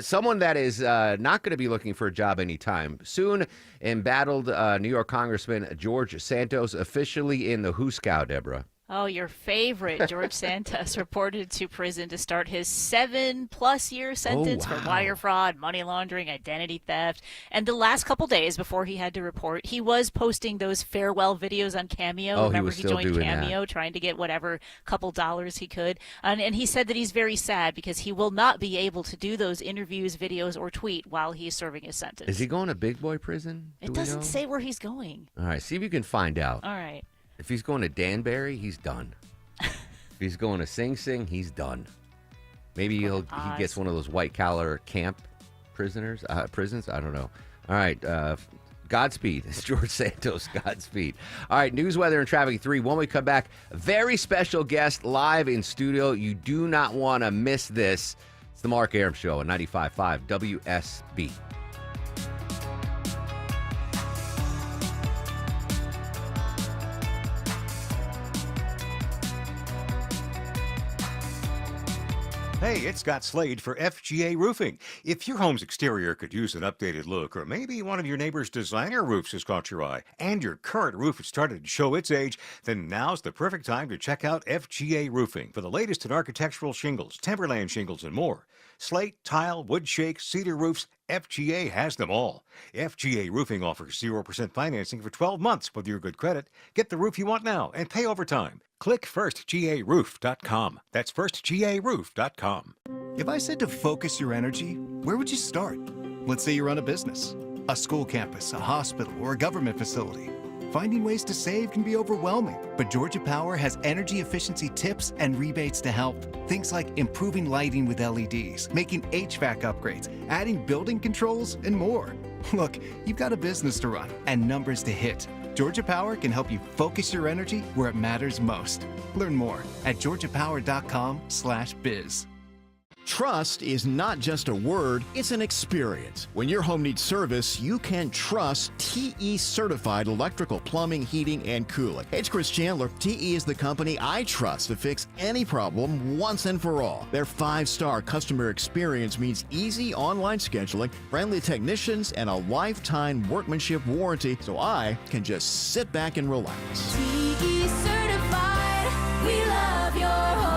Someone that is not going to be looking for a job anytime soon. Embattled New York Congressman George Santos officially in the Huskow, Deborah. Oh, your favorite, George Santos, reported to prison to start his 7+ year sentence for wire fraud, money laundering, identity theft. And the last couple days before he had to report, he was posting those farewell videos on Cameo. Oh, Remember, he joined Cameo, that. trying to get whatever couple dollars he could. And he said that he's very sad because he will not be able to do those interviews, videos, or tweet while he's serving his sentence. Is he going to big boy prison? It doesn't say where he's going. All right, see if you can find out. All right. If he's going to Danbury, he's done. If he's going to Sing Sing, he's done. Maybe he gets one of those white collar camp prisons. I don't know. All right. Godspeed. It's George Santos. Godspeed. All right. News, weather, and traffic 3. When we come back, very special guest live in studio. You do not want to miss this. It's the Mark Arum Show on 95.5 WSB. Hey, it's Scott Slade for FGA Roofing. If your home's exterior could use an updated look, or maybe one of your neighbor's designer roofs has caught your eye, and your current roof has started to show its age, then now's the perfect time to check out FGA Roofing for the latest in architectural shingles, timberland shingles, and more. Slate, tile, wood shake, cedar roofs, FGA has them all. FGA Roofing offers 0% financing for 12 months with your good credit. Get the roof you want now and pay over time. Click firstgaroof.com. That's firstgaroof.com. If I said to focus your energy, where would you start? Let's say you run a business, a school campus, a hospital, or a government facility. Finding ways to save can be overwhelming, but Georgia Power has energy efficiency tips and rebates to help. Things like improving lighting with LEDs, making HVAC upgrades, adding building controls, and more. Look, you've got a business to run and numbers to hit. Georgia Power can help you focus your energy where it matters most. Learn more at georgiapower.com/biz. Trust is not just a word, it's an experience. When your home needs service, you can trust TE Certified Electrical, Plumbing, Heating, and Cooling. It's Chris Chandler. TE is the company I trust to fix any problem once and for all. Their 5-star customer experience means easy online scheduling, friendly technicians, and a lifetime workmanship warranty, so I can just sit back and relax. TE Certified, we love your home.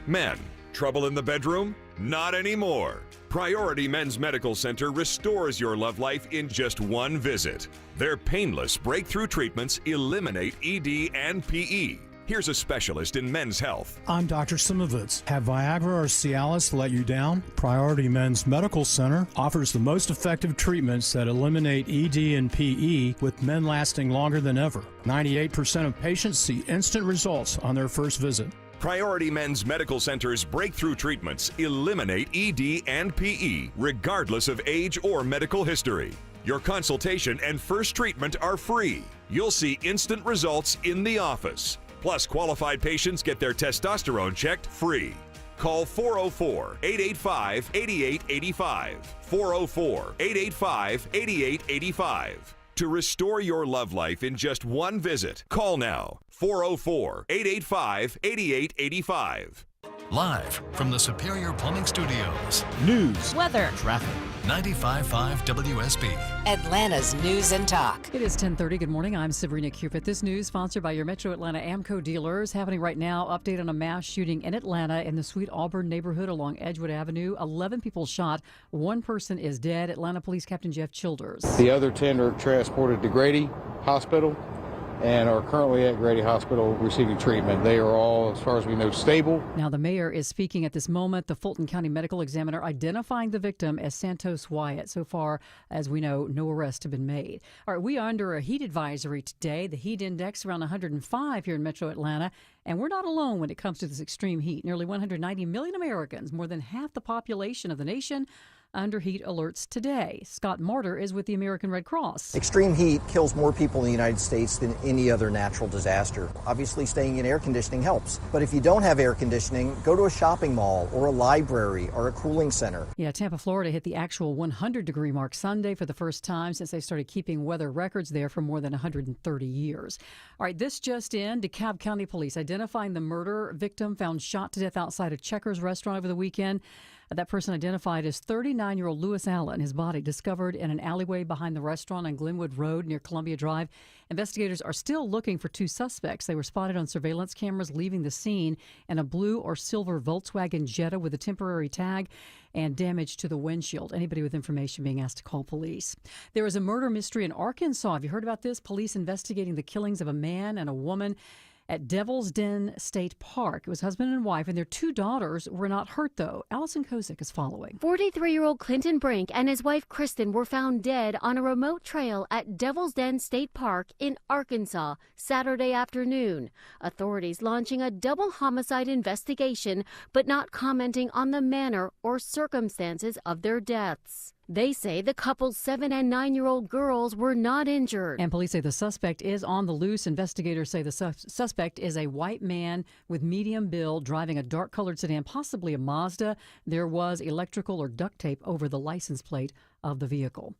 Men, trouble in the bedroom? Not anymore. Priority Men's Medical Center restores your love life in just one visit. Their painless breakthrough treatments eliminate ED and PE. Here's a specialist in men's health. I'm Dr. Simovitz. Have Viagra or Cialis let you down? Priority Men's Medical Center offers the most effective treatments that eliminate ED and PE, with men lasting longer than ever. 98% of patients see instant results on their first visit. Priority Men's Medical Center's breakthrough treatments eliminate ED and PE, regardless of age or medical history. Your consultation and first treatment are free. You'll see instant results in the office. Plus, qualified patients get their testosterone checked free. Call 404-885-8885. 404-885-8885. To restore your love life in just one visit, call now. 404-885-8885. Live from the Superior Plumbing Studios. News, weather, traffic. 95.5 WSB. Atlanta's News and Talk. It is 10:30. Good morning. I'm Sabrina Cupid. This news sponsored by your Metro Atlanta Amco dealers. Happening right now, update on a mass shooting in Atlanta in the Sweet Auburn neighborhood along Edgewood Avenue. 11 people shot. One person is dead. Atlanta Police Captain Jeff Childers. The other 10 are transported to Grady Hospital and are currently at Grady Hospital receiving treatment. They are all, as far as we know, stable. Now, the mayor is speaking at this moment. The Fulton County Medical Examiner identifying the victim as Santos Wyatt. So far, as we know, no arrests have been made. All right, we are under a heat advisory today. The heat index around 105 here in Metro Atlanta. And we're not alone when it comes to this extreme heat. Nearly 190 million Americans, more than half the population of the nation, under heat alerts today. Scott Martyr is with the American Red Cross. Extreme heat kills more people in the United States than any other natural disaster. Obviously, staying in air conditioning helps. But if you don't have air conditioning, go to a shopping mall or a library or a cooling center. Yeah, Tampa, Florida hit the actual 100-degree mark Sunday for the first time since they started keeping weather records there for more than 130 years. All right, this just in. DeKalb County Police identifying the murder victim found shot to death outside a Checkers restaurant over the weekend. That person identified as 39-year-old Lewis Allen. His body discovered in an alleyway behind the restaurant on Glenwood Road near Columbia Drive. Investigators are still looking for two suspects. They were spotted on surveillance cameras leaving the scene in a blue or silver Volkswagen Jetta with a temporary tag and damage to the windshield. Anybody with information being asked to call police. There is a murder mystery in Arkansas. Have you heard about this? Police investigating the killings of a man and a woman at Devil's Den State Park. It was husband and wife, and their two daughters were not hurt, though. Allison Kosick is following. 43-year-old Clinton Brink and his wife Kristen were found dead on a remote trail at Devil's Den State Park in Arkansas Saturday afternoon. Authorities launching a double homicide investigation, but not commenting on the manner or circumstances of their deaths. They say the couple's 7- and 9-year-old girls were not injured. And police say the suspect is on the loose. Investigators say the suspect is a white man with medium build driving a dark-colored sedan, possibly a Mazda. There was electrical or duct tape over the license plate of the vehicle.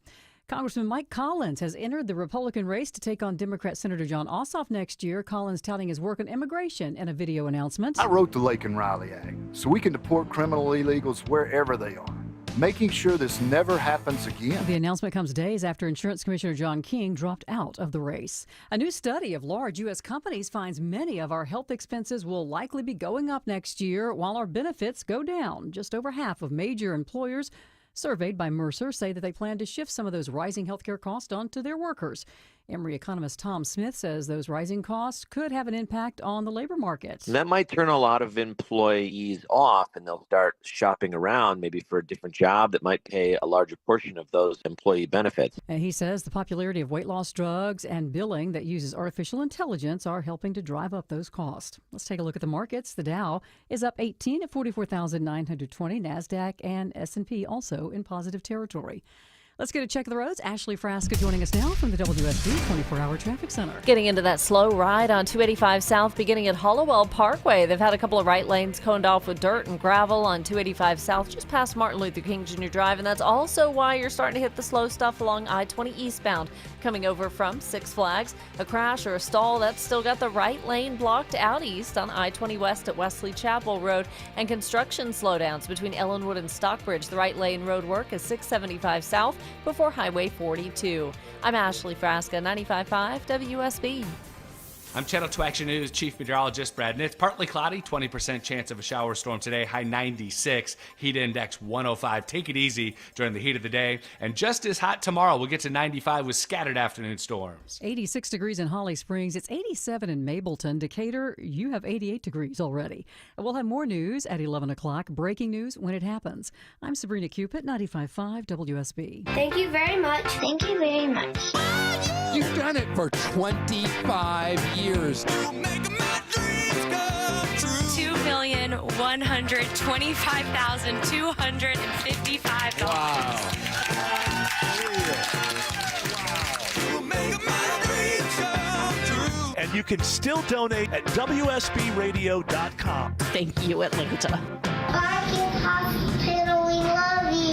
Congressman Mike Collins has entered the Republican race to take on Democrat Senator John Ossoff next year. Collins touting his work on immigration in a video announcement. I wrote the Laken Riley Act so we can deport criminal illegals wherever they are, making sure this never happens again. The announcement comes days after Insurance Commissioner John King dropped out of the race. A new study of large U.S. companies finds many of our health expenses will likely be going up next year, while our benefits go down. Just over half of major employers surveyed by Mercer say that they plan to shift some of those rising healthcare costs onto their workers. Emory economist Tom Smith says those rising costs could have an impact on the labor market. That might turn a lot of employees off, and they'll start shopping around maybe for a different job that might pay a larger portion of those employee benefits. And he says the popularity of weight loss drugs and billing that uses artificial intelligence are helping to drive up those costs. Let's take a look at the markets. The Dow is up 18 at 44,920. NASDAQ and S&P also in positive territory. Let's get a check of the roads. Ashley Frasca joining us now from the WSB 24-hour traffic center. Getting into that slow ride on 285 South beginning at Hollowell Parkway. They've had a couple of right lanes coned off with dirt and gravel on 285 South just past Martin Luther King Jr. Drive, and that's also why you're starting to hit the slow stuff along I-20 eastbound coming over from Six Flags. A crash or a stall that's still got the right lane blocked out east on I-20 West at Wesley Chapel Road, and construction slowdowns between Ellenwood and Stockbridge. The right lane road work is 675 South before Highway 42. I'm Ashley Frasca, 95.5 WSB. I'm Channel 2 Action News Chief Meteorologist Brad Nitz. Partly cloudy, 20% chance of a shower storm today, high 96, heat index 105. Take it easy during the heat of the day. And just as hot tomorrow, we'll get to 95 with scattered afternoon storms. 86 degrees in Holly Springs. It's 87 in Mableton. Decatur, you have 88 degrees already. We'll have more news at 11 o'clock. Breaking news when it happens. I'm Sabrina Cupid, 95.5 WSB. Thank you very much. Thank you very much. You've done it for 25 years. $2,125,255. Wow. And you can still donate at WSBRadio.com. Thank you, Atlanta. Barking Hospital, we love you.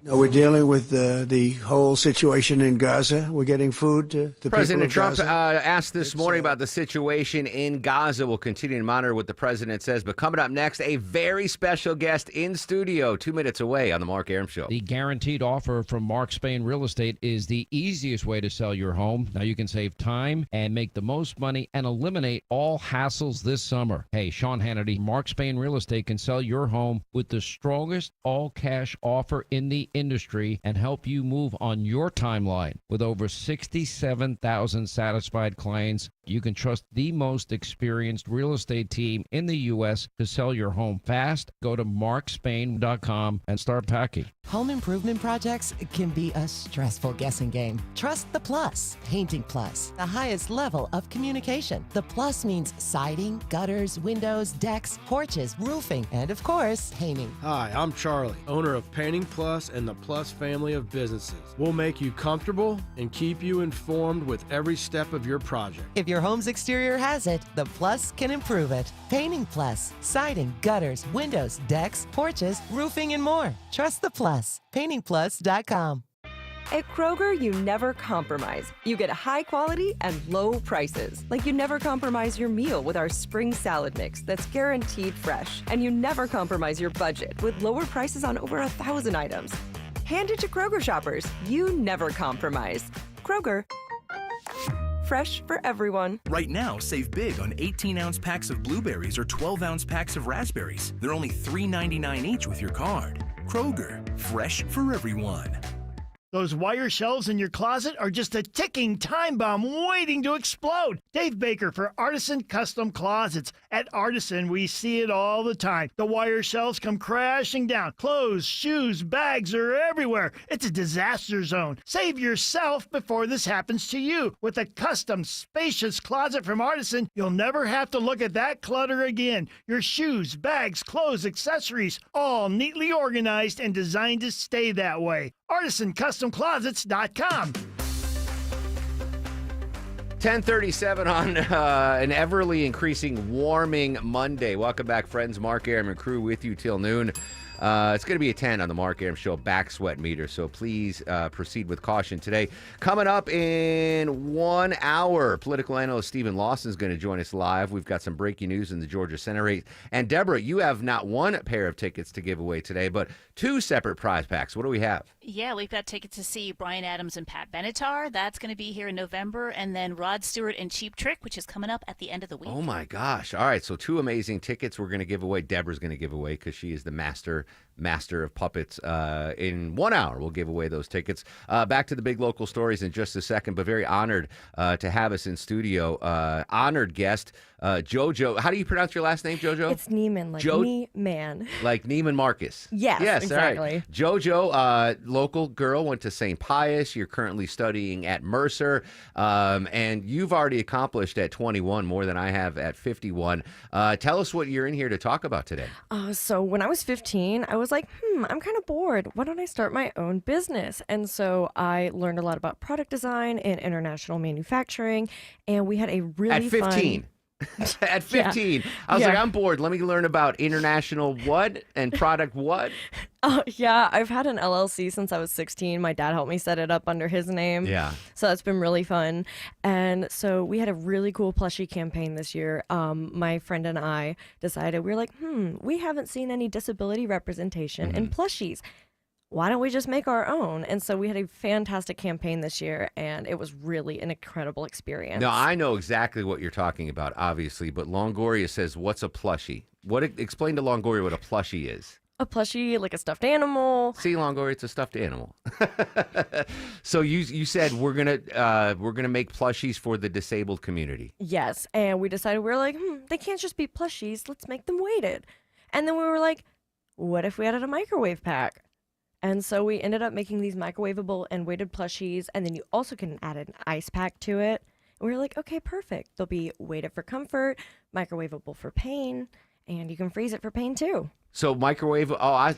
We're dealing with the whole situation in Gaza. We're getting food to the President people of Trump Gaza. asked this morning about the situation in Gaza. We'll continue to monitor what the president says. But coming up next, a very special guest in studio 2 minutes away on The Mark Arum Show. The guaranteed offer from Mark Spain Real Estate is the easiest way to sell your home. Now you can save time and make the most money and eliminate all hassles this summer. Hey, Sean Hannity, Mark Spain Real Estate can sell your home with the strongest all-cash offer in the industry and help you move on your timeline. With over 67,000 satisfied clients, you can trust the most experienced real estate team in the U.S. to sell your home fast. Go to markspain.com and start packing. Home improvement projects can be a stressful guessing game. Trust the Plus, Painting Plus, the highest level of communication. The Plus means siding, gutters, windows, decks, porches, roofing, and of course, painting. Hi, I'm Charlie, owner of Painting Plus and the Plus family of businesses. We'll make you comfortable and keep you informed with every step of your project. If your home's exterior has it, the Plus can improve it. Painting Plus, siding, gutters, windows, decks, porches, roofing, and more. Trust the Plus. PaintingPlus.com. At Kroger, you never compromise. You get high quality and low prices. Like you never compromise your meal with our spring salad mix that's guaranteed fresh. And you never compromise your budget with lower prices on over 1,000 items. Hand it to Kroger shoppers. You never compromise. Kroger. Fresh for everyone. Right now, save big on 18-ounce packs of blueberries or 12-ounce packs of raspberries. They're only $3.99 each with your card. Kroger, fresh for everyone. Those wire shelves in your closet are just a ticking time bomb waiting to explode. Dave Baker for Artisan Custom Closets. At Artisan, we see it all the time. The wire shelves come crashing down. Clothes, shoes, bags are everywhere. It's a disaster zone. Save yourself before this happens to you. With a custom, spacious closet from Artisan, you'll never have to look at that clutter again. Your shoes, bags, clothes, accessories, all neatly organized and designed to stay that way. ArtisanCustomClosets.com. 10:37 on an everly increasing warming Monday. Welcome back, friends. Mark Arum and crew with you till noon. It's going to be a 10 on the Mark Arum Show back sweat meter, so please proceed with caution today. Coming up in 1 hour, political analyst Stephen Lawson is going to join us live. We've got some breaking news in the Georgia Senate race. And Deborah, you have not one pair of tickets to give away today, but two separate prize packs. What do we have? Yeah, we've got tickets to see Brian Adams and Pat Benatar. That's going to be here in November. And then Rod Stewart and Cheap Trick, which is coming up at the end of the week. Oh, my gosh. All right, so two amazing tickets we're going to give away. Deborah's going to give away because she is the master of puppets. In 1 hour, we'll give away those tickets. Back to the big local stories in just a second, but very honored to have us in studio. Honored guest, Jojo. How do you pronounce your last name, Jojo? It's Neiman, like me, man. Like Neiman Marcus. Yes, exactly. All right. Jojo, local girl, went to St. Pius. You're currently studying at Mercer, and you've already accomplished at 21 more than I have at 51. Tell us what you're in here to talk about today. So when I was 15, I was like, I'm kind of bored. Why don't I start my own business? And so I learned a lot about product design and international manufacturing, and we had a really At 15. At 15, yeah. I was like, I'm bored. Let me learn about international what and product what. Oh, yeah. I've had an LLC since I was 16. My dad helped me set it up under his name. Yeah. So that's been really fun. And so we had a really cool plushie campaign this year. My friend and I decided, we were like, we haven't seen any disability representation in plushies. why don't we just make our own? And so we had a fantastic campaign this year, and it was really an incredible experience. Now, I know exactly what you're talking about, obviously, but Longoria says, what's a plushie? Explain to Longoria what a plushie is. A plushie, like a stuffed animal. See, Longoria, it's a stuffed animal. So you said we're gonna make plushies for the disabled community. Yes, and we decided, we were like, they can't just be plushies. Let's make them weighted. And then we were like, what if we added a microwave pack? And so we ended up making these microwavable and weighted plushies, and then you also can add an ice pack to it. And we were like, okay, perfect. They'll be weighted for comfort, microwavable for pain, and you can freeze it for pain too. So microwave.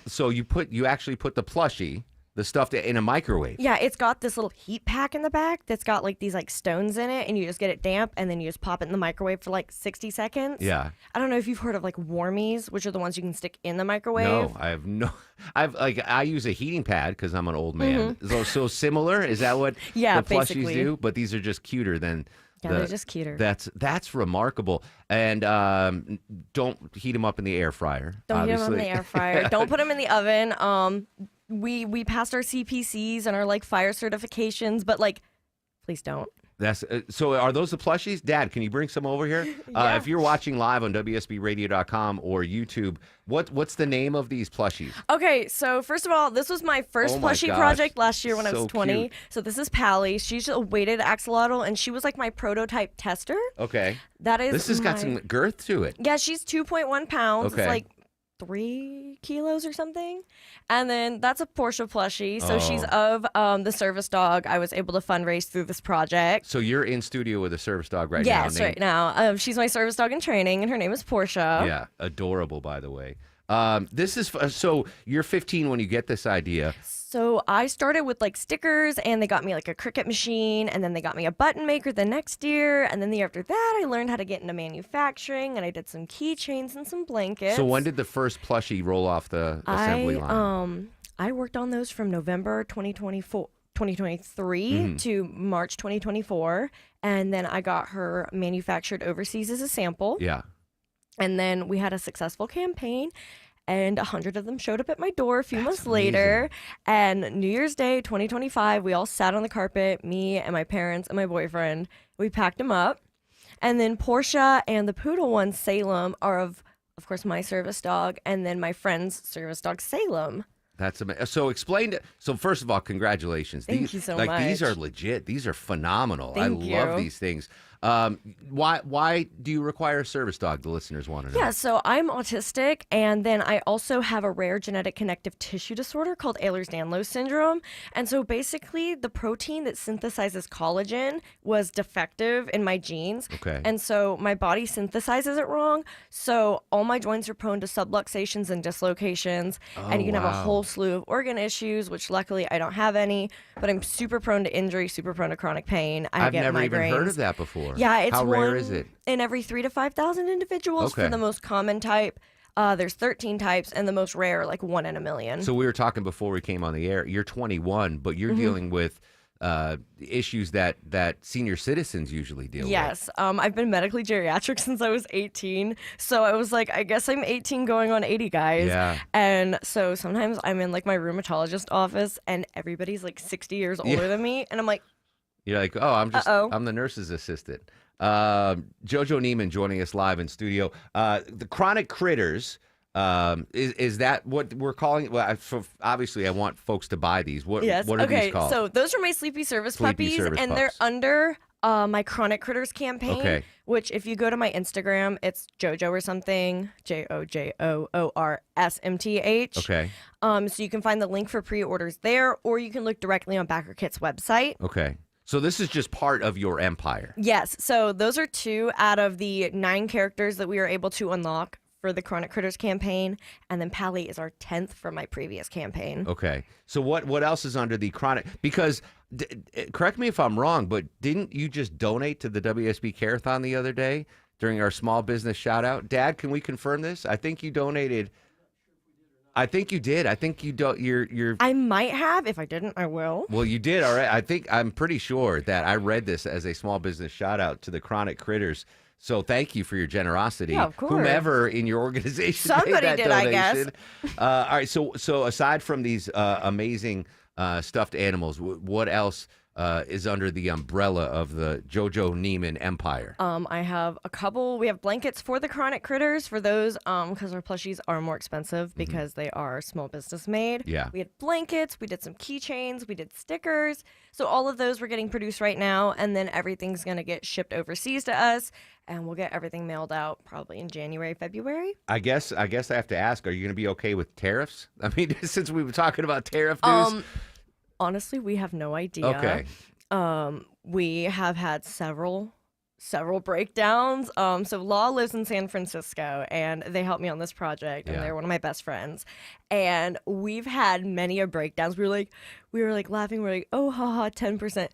So you actually put the plushie, the stuff in a microwave. Yeah, it's got this little heat pack in the back that's got like these like stones in it, and you just get it damp, and then you just pop it in the microwave for like 60 seconds. Yeah. I don't know if you've heard of like Warmies, which are the ones you can stick in the microwave. No, I have no. I use a heating pad because I'm an old man. So similar. Is that what the plushies basically do? But these are just cuter than. Yeah, they're just cuter. That's remarkable. And don't heat them up in the air fryer. Don't obviously. heat them in the air fryer. Don't put them in the oven. We passed our CPCs and our like fire certifications, but like, please don't. That's so. Are those the plushies? Dad, can you bring some over here? Yeah. If you're watching live on WSBRadio.com or YouTube, what's the name of these plushies? Okay, so first of all, this was my first Oh my plushie gosh, project last year when I so was 20. cute. So this is Pally. She's a weighted axolotl, and she was like my prototype tester. Okay. That is. This has got some girth to it. Yeah, she's 2.1 pounds. Okay. It's like 3 kilos or something. And then that's a Portia plushie. So she's of the service dog I was able to fundraise through this project. So you're in studio with a service dog right now. Yes, right now. She's my service dog in training, and her name is Portia. Yeah, adorable, by the way. This is so you're 15 when you get this idea. So I started with like stickers, and they got me like a Cricut machine, and then they got me a button maker the next year, and then the year after that I learned how to get into manufacturing, and I did some keychains and some blankets. So when did the first plushie roll off the assembly line? I worked on those from November 2023 to March 2024, and then I got her manufactured overseas as a sample. Yeah. And then we had a successful campaign, and 100 of them showed up at my door a few months later. And New Year's Day 2025, we all sat on the carpet, me and my parents and my boyfriend. We packed them up. And then Portia and the poodle one, Salem, are of course, my service dog, and then my friend's service dog, Salem. That's amazing. So explain to, so first of all, congratulations. Thank you so much. These are much. legit. These are phenomenal. Thank I love you. these things. Why do you require a service dog? The listeners want to know. Yeah, so I'm autistic, and then I also have a rare genetic connective tissue disorder called Ehlers-Danlos syndrome. And so basically, the protein that synthesizes collagen was defective in my genes. Okay. And so my body synthesizes it wrong. So all my joints are prone to subluxations and dislocations. And you can have a whole slew of organ issues, which luckily I don't have any. But I'm super prone to injury, super prone to chronic pain. I've get never even migraines. heard of that before. Yeah, it's How rare one is it? in every 3,000 to 5,000 individuals Okay. for the most common type. There's 13 types, and the most rare, like 1 in a million. So we were talking before we came on the air. You're 21, but you're dealing with issues that senior citizens usually deal with. Yes, I've been medically geriatric since I was 18. So I was like, I guess I'm 18 going on 80, guys. Yeah. And so sometimes I'm in like my rheumatologist office, and everybody's like 60 years older than me, and I'm like, You're like, I'm the nurse's assistant. Jojo Neiman joining us live in studio. The Chronic Critters, is that what we're calling? Well, obviously, I want folks to buy these. What are these called? So those are my Sleepy Service Sleepy puppies, Service and pups. they're under my Chronic Critters campaign. Okay. Which, if you go to my Instagram, it's Jojo or something, JOJOORSMTH. Okay. So you can find the link for pre-orders there, or you can look directly on Backer Kit's website. Okay. So this is just part of your empire. Yes. So those are 2 out of the 9 characters that we were able to unlock for the Chronic Critters campaign, and then Pally is our 10th from my previous campaign. Okay. So what else is under the Chronic? Because correct me if I'm wrong, but didn't you just donate to the WSB Careathon the other day during our small business shout out? Dad, can we confirm this? I think you donated. I think you did. I think you don't. You're. I might have. If I didn't, I will. Well, you did. All right. I'm pretty sure that I read this as a small business shout out to the Chronic Critters. So thank you for your generosity. Yeah, of course. Whomever in your organization Somebody made that did, I donation. guess. All right. So aside from these amazing stuffed animals, what else is under the umbrella of the JoJo Neiman empire? I have a couple. We have blankets for the chronic critters for those because our plushies are more expensive because they are small business made. Yeah. We had blankets. We did some keychains. We did stickers. So all of those were getting produced right now, and then everything's gonna get shipped overseas to us, and we'll get everything mailed out probably in January, February. I guess I have to ask: are you going to be okay with tariffs? I mean, since we were talking about tariff news. Honestly, we have no idea. Okay. We have had several breakdowns. So Law lives in San Francisco, and they helped me on this project, and they're one of my best friends. And we've had many breakdowns. We were like laughing. We're like, oh, haha, 10%,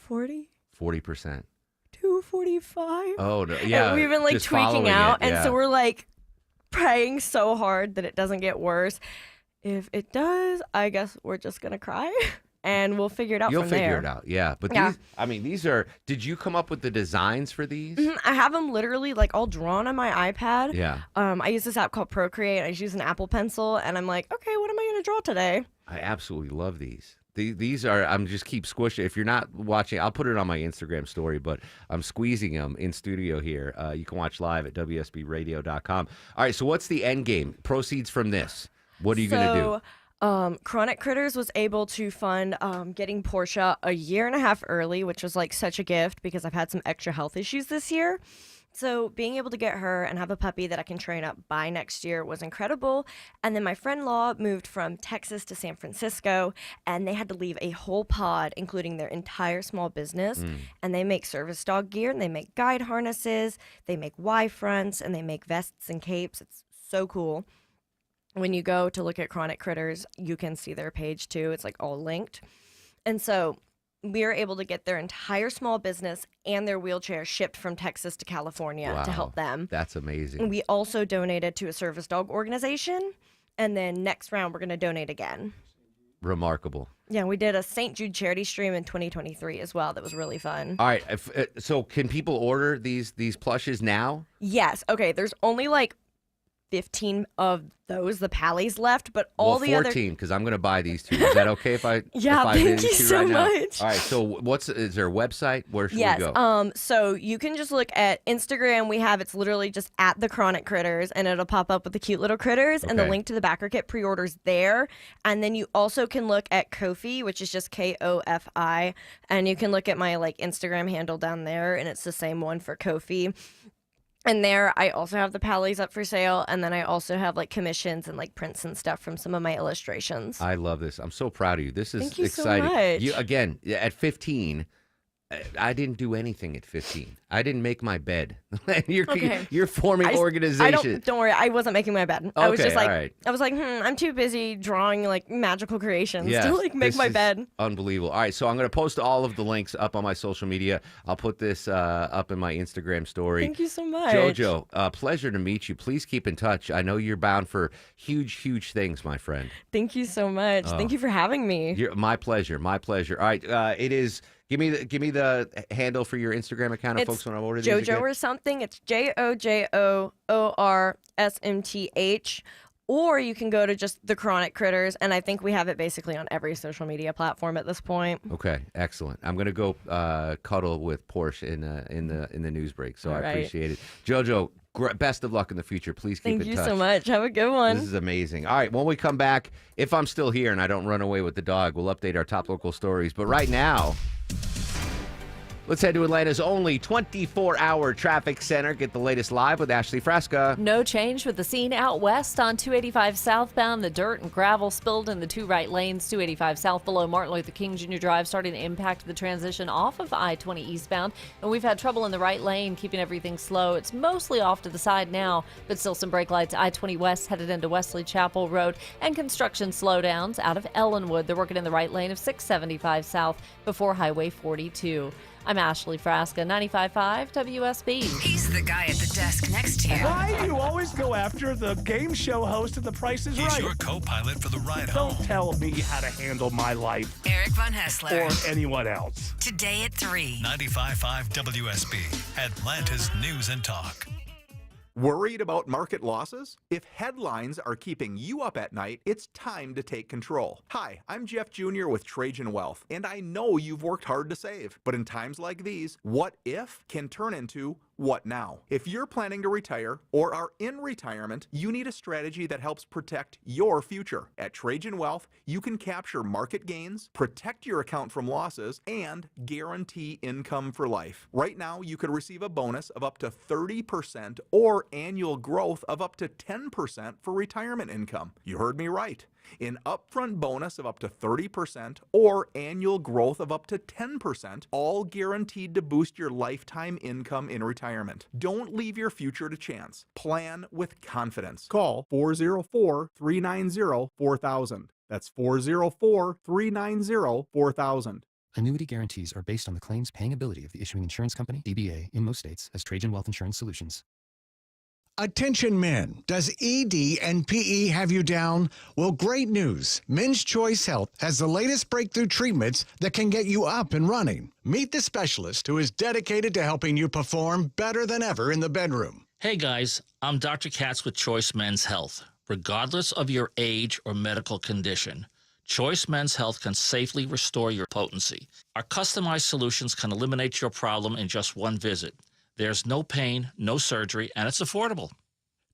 40%. 245. Oh no, yeah. And we've been like just tweaking following out, it, and yeah. so we're like praying so hard that it doesn't get worse. If it does, I guess we're just gonna cry, and we'll figure it out. You'll from figure there. it out, yeah. But Yeah. these, I mean, these are. Did you come up with the designs for these? I have them literally like all drawn on my iPad. Yeah. I use this app called Procreate. I just use an Apple Pencil, and I'm like, okay, what am I gonna draw today? I absolutely love these. These are. I'm just keep squishing. If you're not watching, I'll put it on my Instagram story. But I'm squeezing them in studio here. You can watch live at WSBRadio.com. All right. So what's the end game? Proceeds from this. What are you gonna do? Chronic Critters was able to fund getting Portia a year and a half early, which was like such a gift because I've had some extra health issues this year. So being able to get her and have a puppy that I can train up by next year was incredible. And then my friend Law moved from Texas to San Francisco, and they had to leave a whole pod, including their entire small business. And they make service dog gear, and they make guide harnesses, they make Y fronts, and they make vests and capes. It's so cool. When you go to look at Chronic Critters, you can see their page too. It's like all linked. And so we were able to get their entire small business and their wheelchair shipped from Texas to California to help them. That's amazing. And we also donated to a service dog organization. And then next round, we're going to donate again. Remarkable. Yeah, we did a St. Jude charity stream in 2023 as well. That was really fun. All right. So can people order these plushes now? Yes. Okay. There's only like 15 of those, the Pallies left, but all the 14, other... because I'm going to buy these two. Is that okay if I? Yeah, if I thank bid you these two so right now? much. All right. So is there a website? Where should Yes. we go? So you can just look at Instagram. We have it's literally just at the Chronic Critters, and it'll pop up with the cute little critters, and the Okay. link to the backer kit pre-orders there. And then you also can look at Ko-fi, which is just Kofi, and you can look at my like Instagram handle down there, and it's the same one for Ko-fi. And there, I also have the Pallies up for sale, and then I also have like commissions and like prints and stuff from some of my illustrations. I love this. I'm so proud of you. This is Thank you so exciting. much. You again at 15. I didn't do anything at 15. I didn't make my bed. Okay. You're forming I organization. don't worry. I wasn't making my bed. I was Okay, just like, all right. I was like, I'm too busy drawing like magical creations Yes, to like make this my is bed. Unbelievable. All right, so I'm going to post all of the links up on my social media. I'll put this up in my Instagram story. Thank you so much. JoJo, pleasure to meet you. Please keep in touch. I know you're bound for huge, huge things, my friend. Thank you so much. Thank you for having me. My pleasure. My pleasure. All right, it is. Give me the handle for your Instagram account if It's folks want to order these. JoJo again. or something. It's JoJoORSMTH. Or you can go to just the Chronic Critters, and I think we have it basically on every social media platform at this point. Okay, excellent. I'm gonna go cuddle with Porsche in the news break, so All I right. appreciate it. JoJo, best of luck in the future. Please keep Thank in you touch. so much. Have a good one. This is amazing. All right, when we come back, if I'm still here and I don't run away with the dog, we'll update our top local stories. But right now, let's head to Atlanta's only 24-hour traffic center. Get the latest live with Ashley Fresca. No change with the scene out west on 285 southbound. The dirt and gravel spilled in the two right lanes. 285 south below Martin Luther King Jr. Drive starting to impact the transition off of I-20 eastbound. And we've had trouble in the right lane, keeping everything slow. It's mostly off to the side now, but still some brake lights. I-20 west headed into Wesley Chapel Road, and construction slowdowns out of Ellenwood. They're working in the right lane of 675 south before Highway 42. I'm Ashley Frasca, 95.5 WSB. He's the guy at the desk next to you. Why do you always go after the game show host of The Price is Right? He's your co-pilot for the ride home. Don't tell me how to handle my life. Eric Von Hessler. Or anyone else. Today at 3. 95.5 WSB, Atlanta's News and Talk. Worried about market losses? If headlines are keeping you up at night, it's time to take control. Hi, I'm Jeff Jr. with Trajan Wealth, and I know you've worked hard to save. But in times like these, what if can turn into what now? If you're planning to retire or are in retirement, you need a strategy that helps protect your future. At Trajan Wealth, you can capture market gains, protect your account from losses, and guarantee income for life. Right now, you could receive a bonus of up to 30% or annual growth of up to 10% for retirement income. You heard me right. An upfront bonus of up to 30% or annual growth of up to 10%, all guaranteed to boost your lifetime income in retirement. Don't leave your future to chance. Plan with confidence. Call 404-390-4000. That's 404-390-4000. Annuity guarantees are based on the claims paying ability of the issuing insurance company, DBA, in most states as Trajan Wealth Insurance Solutions. Attention men, does ED and PE have you down? Well, great news. Men's Choice Health has the latest breakthrough treatments that can get you up and running. Meet the specialist who is dedicated to helping you perform better than ever in the bedroom. Hey guys, I'm Dr. Katz with Choice Men's Health. Regardless of your age or medical condition, Choice Men's Health can safely restore your potency. Our customized solutions can eliminate your problem in just one visit. There's no pain, no surgery, and it's affordable.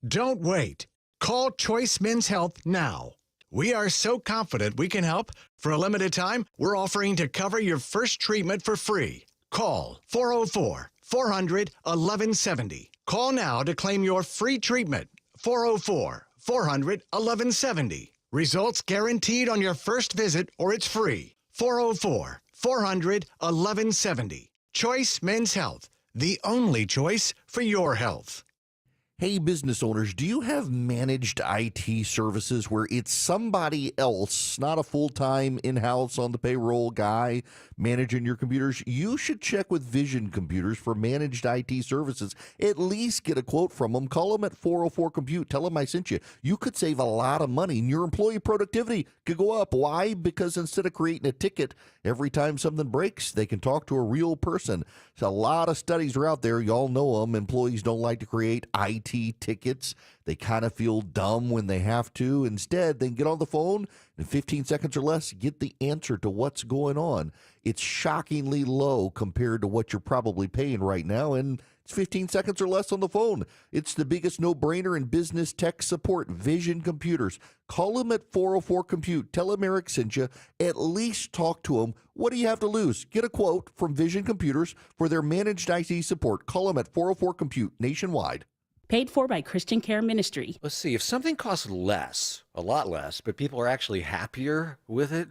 Don't wait. Call Choice Men's Health now. We are so confident we can help. For a limited time, we're offering to cover your first treatment for free. Call 404-400-1170. Call now to claim your free treatment. 404-400-1170. Results guaranteed on your first visit or it's free. 404-400-1170. Choice Men's Health. The only choice for your health. Hey, business owners, do you have managed IT services where it's somebody else, not a full-time in-house on the payroll guy managing your computers? You should check with Vision Computers for managed IT services. At least get a quote from them. Call them at 404-COMPUTE. Tell them I sent you. You could save a lot of money, and your employee productivity could go up. Why? Because instead of creating a ticket every time something breaks, they can talk to a real person. So a lot of studies are out there. Y'all know them. Employees don't like to create IT tickets. They kind of feel dumb when they have to. Instead, they can get on the phone in 15 seconds or less, get the answer to what's going on. It's shockingly low compared to what you're probably paying right now, and it's 15 seconds or less on the phone. It's the biggest no-brainer in business tech support. Vision Computers. Call them at 404-COMPUTE. Tell them Eric sent you. At least talk to them. What do you have to lose? Get a quote from Vision Computers for their managed IT support. Call them at 404-COMPUTE nationwide. Paid for by Christian Care Ministry. Let's see, if something costs less, a lot less, but people are actually happier with it,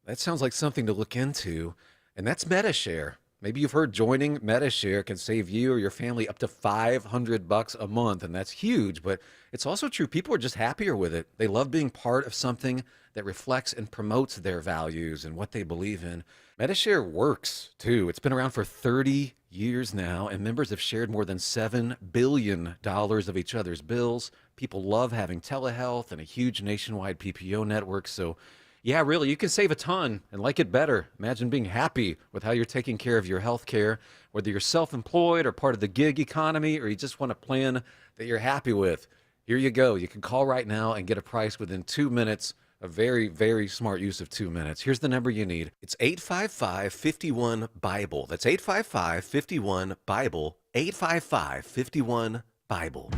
that sounds like something to look into, and that's MediShare. Maybe you've heard joining MediShare can save you or your family up to $500 a month, and that's huge, but it's also true. People are just happier with it. They love being part of something that reflects and promotes their values and what they believe in. MediShare works, too. It's been around for 30 years now, and members have shared more than $7 billion of each other's bills. People love having telehealth and a huge nationwide PPO network, so yeah, really, you can save a ton and like it better. Imagine being happy with how you're taking care of your health care, whether you're self-employed or part of the gig economy, or you just want a plan that you're happy with. Here you go. You can call right now and get a price within 2 minutes. A very, very smart use of 2 minutes. Here's the number you need. It's 855-51-BIBLE. That's 855-51-BIBLE. 855-51-BIBLE.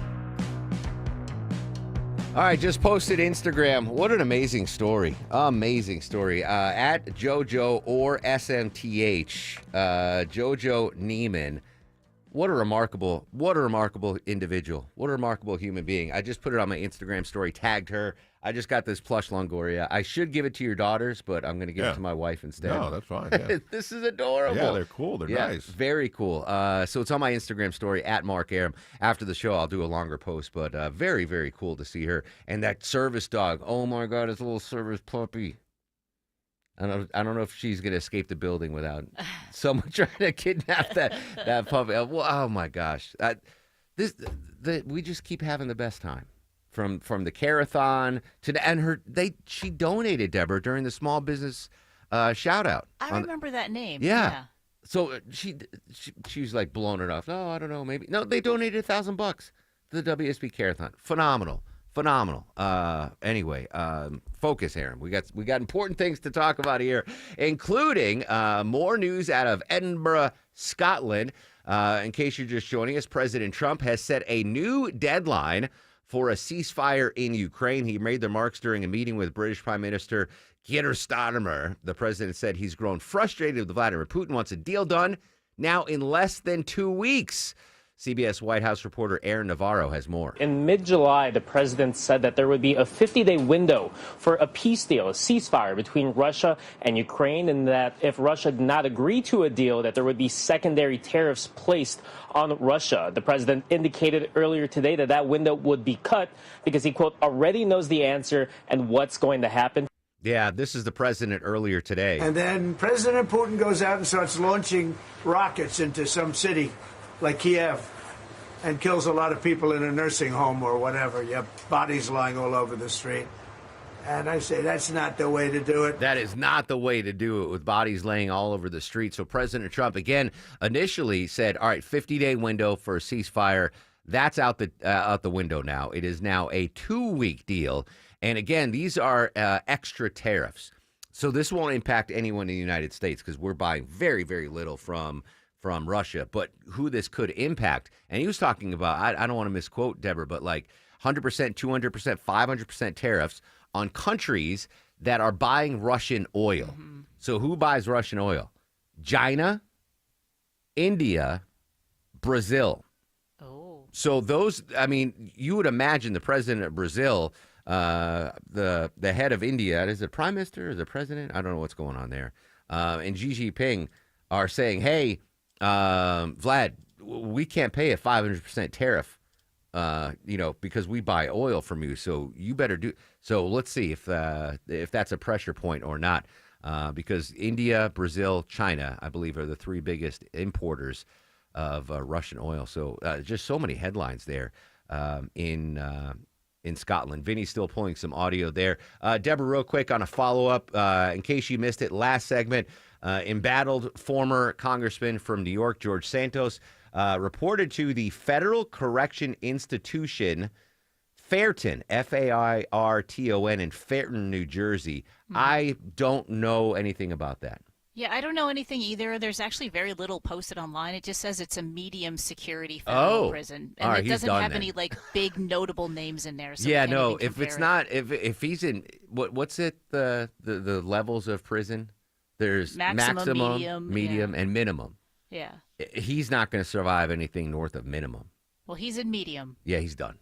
All right, just posted Instagram. What an amazing story. Amazing story. At JoJo or SMTH, JoJo Neiman. What a remarkable individual. What a remarkable human being. I just put it on my Instagram story, tagged her. I just got this plush Longoria. I should give it to your daughters, but I'm going to give it to my wife instead. No, that's fine. Yeah. This is adorable. Yeah, they're cool. They're nice. Very cool. So it's on my Instagram story, at Mark Arum. After the show, I'll do a longer post, but very, very cool to see her. And that service dog. Oh, my God, it's a little service puppy. I don't know if she's going to escape the building without someone trying to kidnap that puppy. Oh my gosh. We just keep having the best time. From the Carathon she donated, Deborah, during the small business shout out. I remember that name. Yeah. So she was like blowing it off. No, I don't know, maybe. No, they donated $1,000 to the WSB Carathon. Phenomenal. Anyway, focus, Aaron. We got important things to talk about here, including more news out of Edinburgh, Scotland. In case you're just joining us, President Trump has set a new deadline for a ceasefire in Ukraine. He made the remarks during a meeting with British Prime Minister Keir Starmer. The president said he's grown frustrated with Vladimir Putin, wants a deal done now in less than 2 weeks. CBS White House reporter Aaron Navarro has more. In mid-July, the president said that there would be a 50-day window for a peace deal, a ceasefire between Russia and Ukraine, and that if Russia did not agree to a deal, that there would be secondary tariffs placed on Russia. The president indicated earlier today that that window would be cut because he, quote, already knows the answer and what's going to happen. Yeah, this is the president earlier today. And then President Putin goes out and starts launching rockets into some city like Kiev and kills a lot of people in a nursing home or whatever. You have bodies lying all over the street. And I say that's not the way to do it. That is not the way to do it, with bodies laying all over the street. So President Trump, again, initially said, all right, 50-day window for a ceasefire. That's out the window now. It is now a 2-week deal. And again, these are extra tariffs. So this won't impact anyone in the United States because we're buying very, very little from Russia. But who this could impact, and he was talking about, I don't want to misquote Deborah, but like 100%, 200%, 500% tariffs on countries that are buying Russian oil. Mm-hmm. So who buys Russian oil? China, India, Brazil. Oh. So those, I mean, you would imagine the president of Brazil, the head of India, is it prime minister or the president? I don't know what's going on there. And Xi Jinping are saying, hey, Vlad, we can't pay a 500% tariff, because we buy oil from you. So you better do. So let's see if that's a pressure point or not, because India, Brazil, China, I believe, are the 3 biggest importers of Russian oil. So just so many headlines there in Scotland. Vinny's still pulling some audio there. Deborah, real quick on a follow-up, in case you missed it, last segment, embattled former congressman from New York, George Santos, reported to the Federal Correction Institution, Fairton, Fairton, in Fairton, New Jersey. Mm-hmm. I don't know anything about that. Yeah, I don't know anything either. There's actually very little posted online. It just says it's a medium security federal prison. And it doesn't have any big notable names in there. So yeah, no, if it's not, if he's in, what's it, the levels of prison? There's maximum, medium, and minimum. Yeah. He's not going to survive anything north of minimum. Well, he's in medium. Yeah, he's done.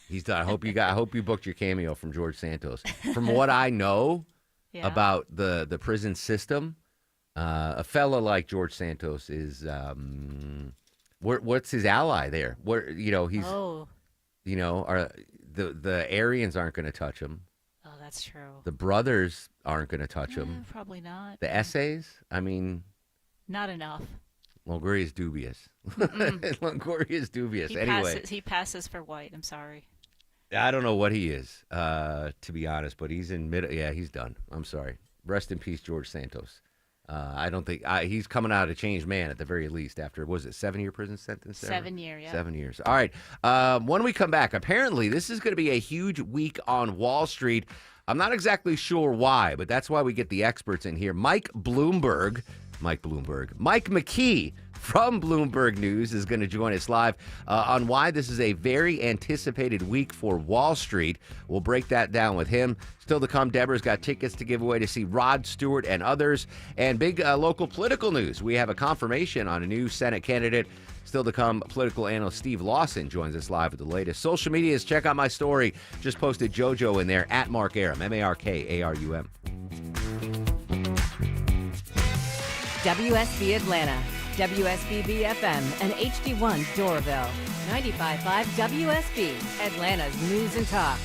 He's done. I hope you booked your cameo from George Santos. From what I know about the prison system, a fella like George Santos is what's his ally there? He's the Aryans aren't going to touch him. Oh, that's true. The brothers aren't going to touch him. Probably not. The essays, I mean, not enough. Longoria is dubious. Longoria is dubious. He passes for white. I'm sorry. I don't know what he is, to be honest, but he's in middle. Yeah, he's done. I'm sorry. Rest in peace, George Santos. I don't think he's coming out a changed man at the very least after, was it 7-year prison sentence? 7 years, yeah. 7 years. All right. When we come back, apparently this is going to be a huge week on Wall Street. I'm not exactly sure why, but that's why we get the experts in here. Mike McKee from Bloomberg News is going to join us live on why this is a very anticipated week for Wall Street. We'll break that down with him. Still to come, Deborah's got tickets to give away to see Rod Stewart and others. And big local political news. We have a confirmation on a new Senate candidate. Still to come, political analyst Steve Lawson joins us live with the latest. Social medias, check out my story. Just posted JoJo in there, at Mark Arum, MarkArum. WSB Atlanta, WSB BFM, and HD1 Doraville. 95.5 WSB, Atlanta's News and Talk.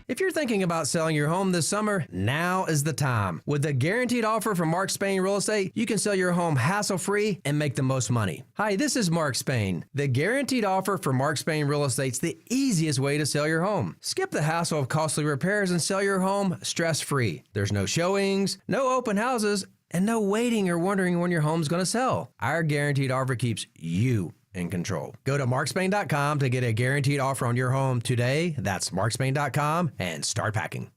If you're thinking about selling your home this summer, now is the time. With the guaranteed offer from Mark Spain Real Estate, you can sell your home hassle-free and make the most money. Hi, this is Mark Spain. The guaranteed offer from Mark Spain Real Estate's the easiest way to sell your home. Skip the hassle of costly repairs and sell your home stress-free. There's no showings, no open houses, and no waiting or wondering when your home's going to sell. Our guaranteed offer keeps you in control. Go to markspain.com to get a guaranteed offer on your home today. That's markspain.com and start packing.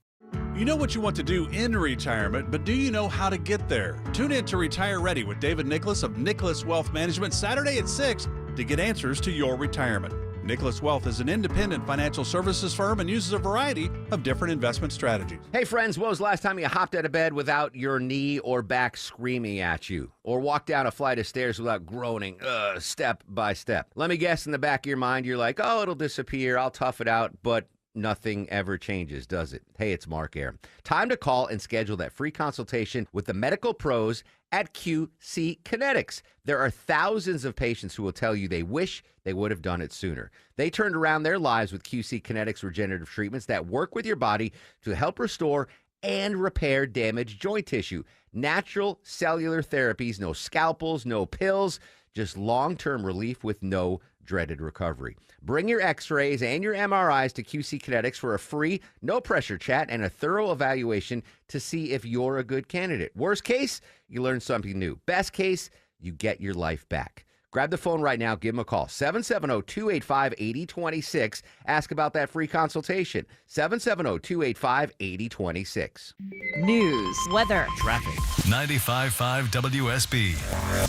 You know what you want to do in retirement, but do you know how to get there? Tune in to Retire Ready with David Nicholas of Nicholas Wealth Management Saturday at 6 to get answers to your retirement. Nicholas Wealth is an independent financial services firm and uses a variety of different investment strategies. Hey friends, when was the last time you hopped out of bed without your knee or back screaming at you? Or walked down a flight of stairs without groaning, step by step? Let me guess, in the back of your mind, you're like, oh, it'll disappear, I'll tough it out, but nothing ever changes, does it? Hey, it's Mark Arum. Time to call and schedule that free consultation with the medical pros at QC Kinetics. There are thousands of patients who will tell you they wish they would have done it sooner. They turned around their lives with QC Kinetics regenerative treatments that work with your body to help restore and repair damaged joint tissue. Natural cellular therapies, no scalpels, no pills, just long-term relief with no dreaded recovery. Bring your x-rays and your MRIs to QC Kinetics for a free, no-pressure chat and a thorough evaluation to see if you're a good candidate. Worst case, you learn something new. Best case, you get your life back. Grab the phone right now. Give them a call. 770-285-8026. Ask about that free consultation. 770-285-8026. News, weather, traffic. 95.5 WSB,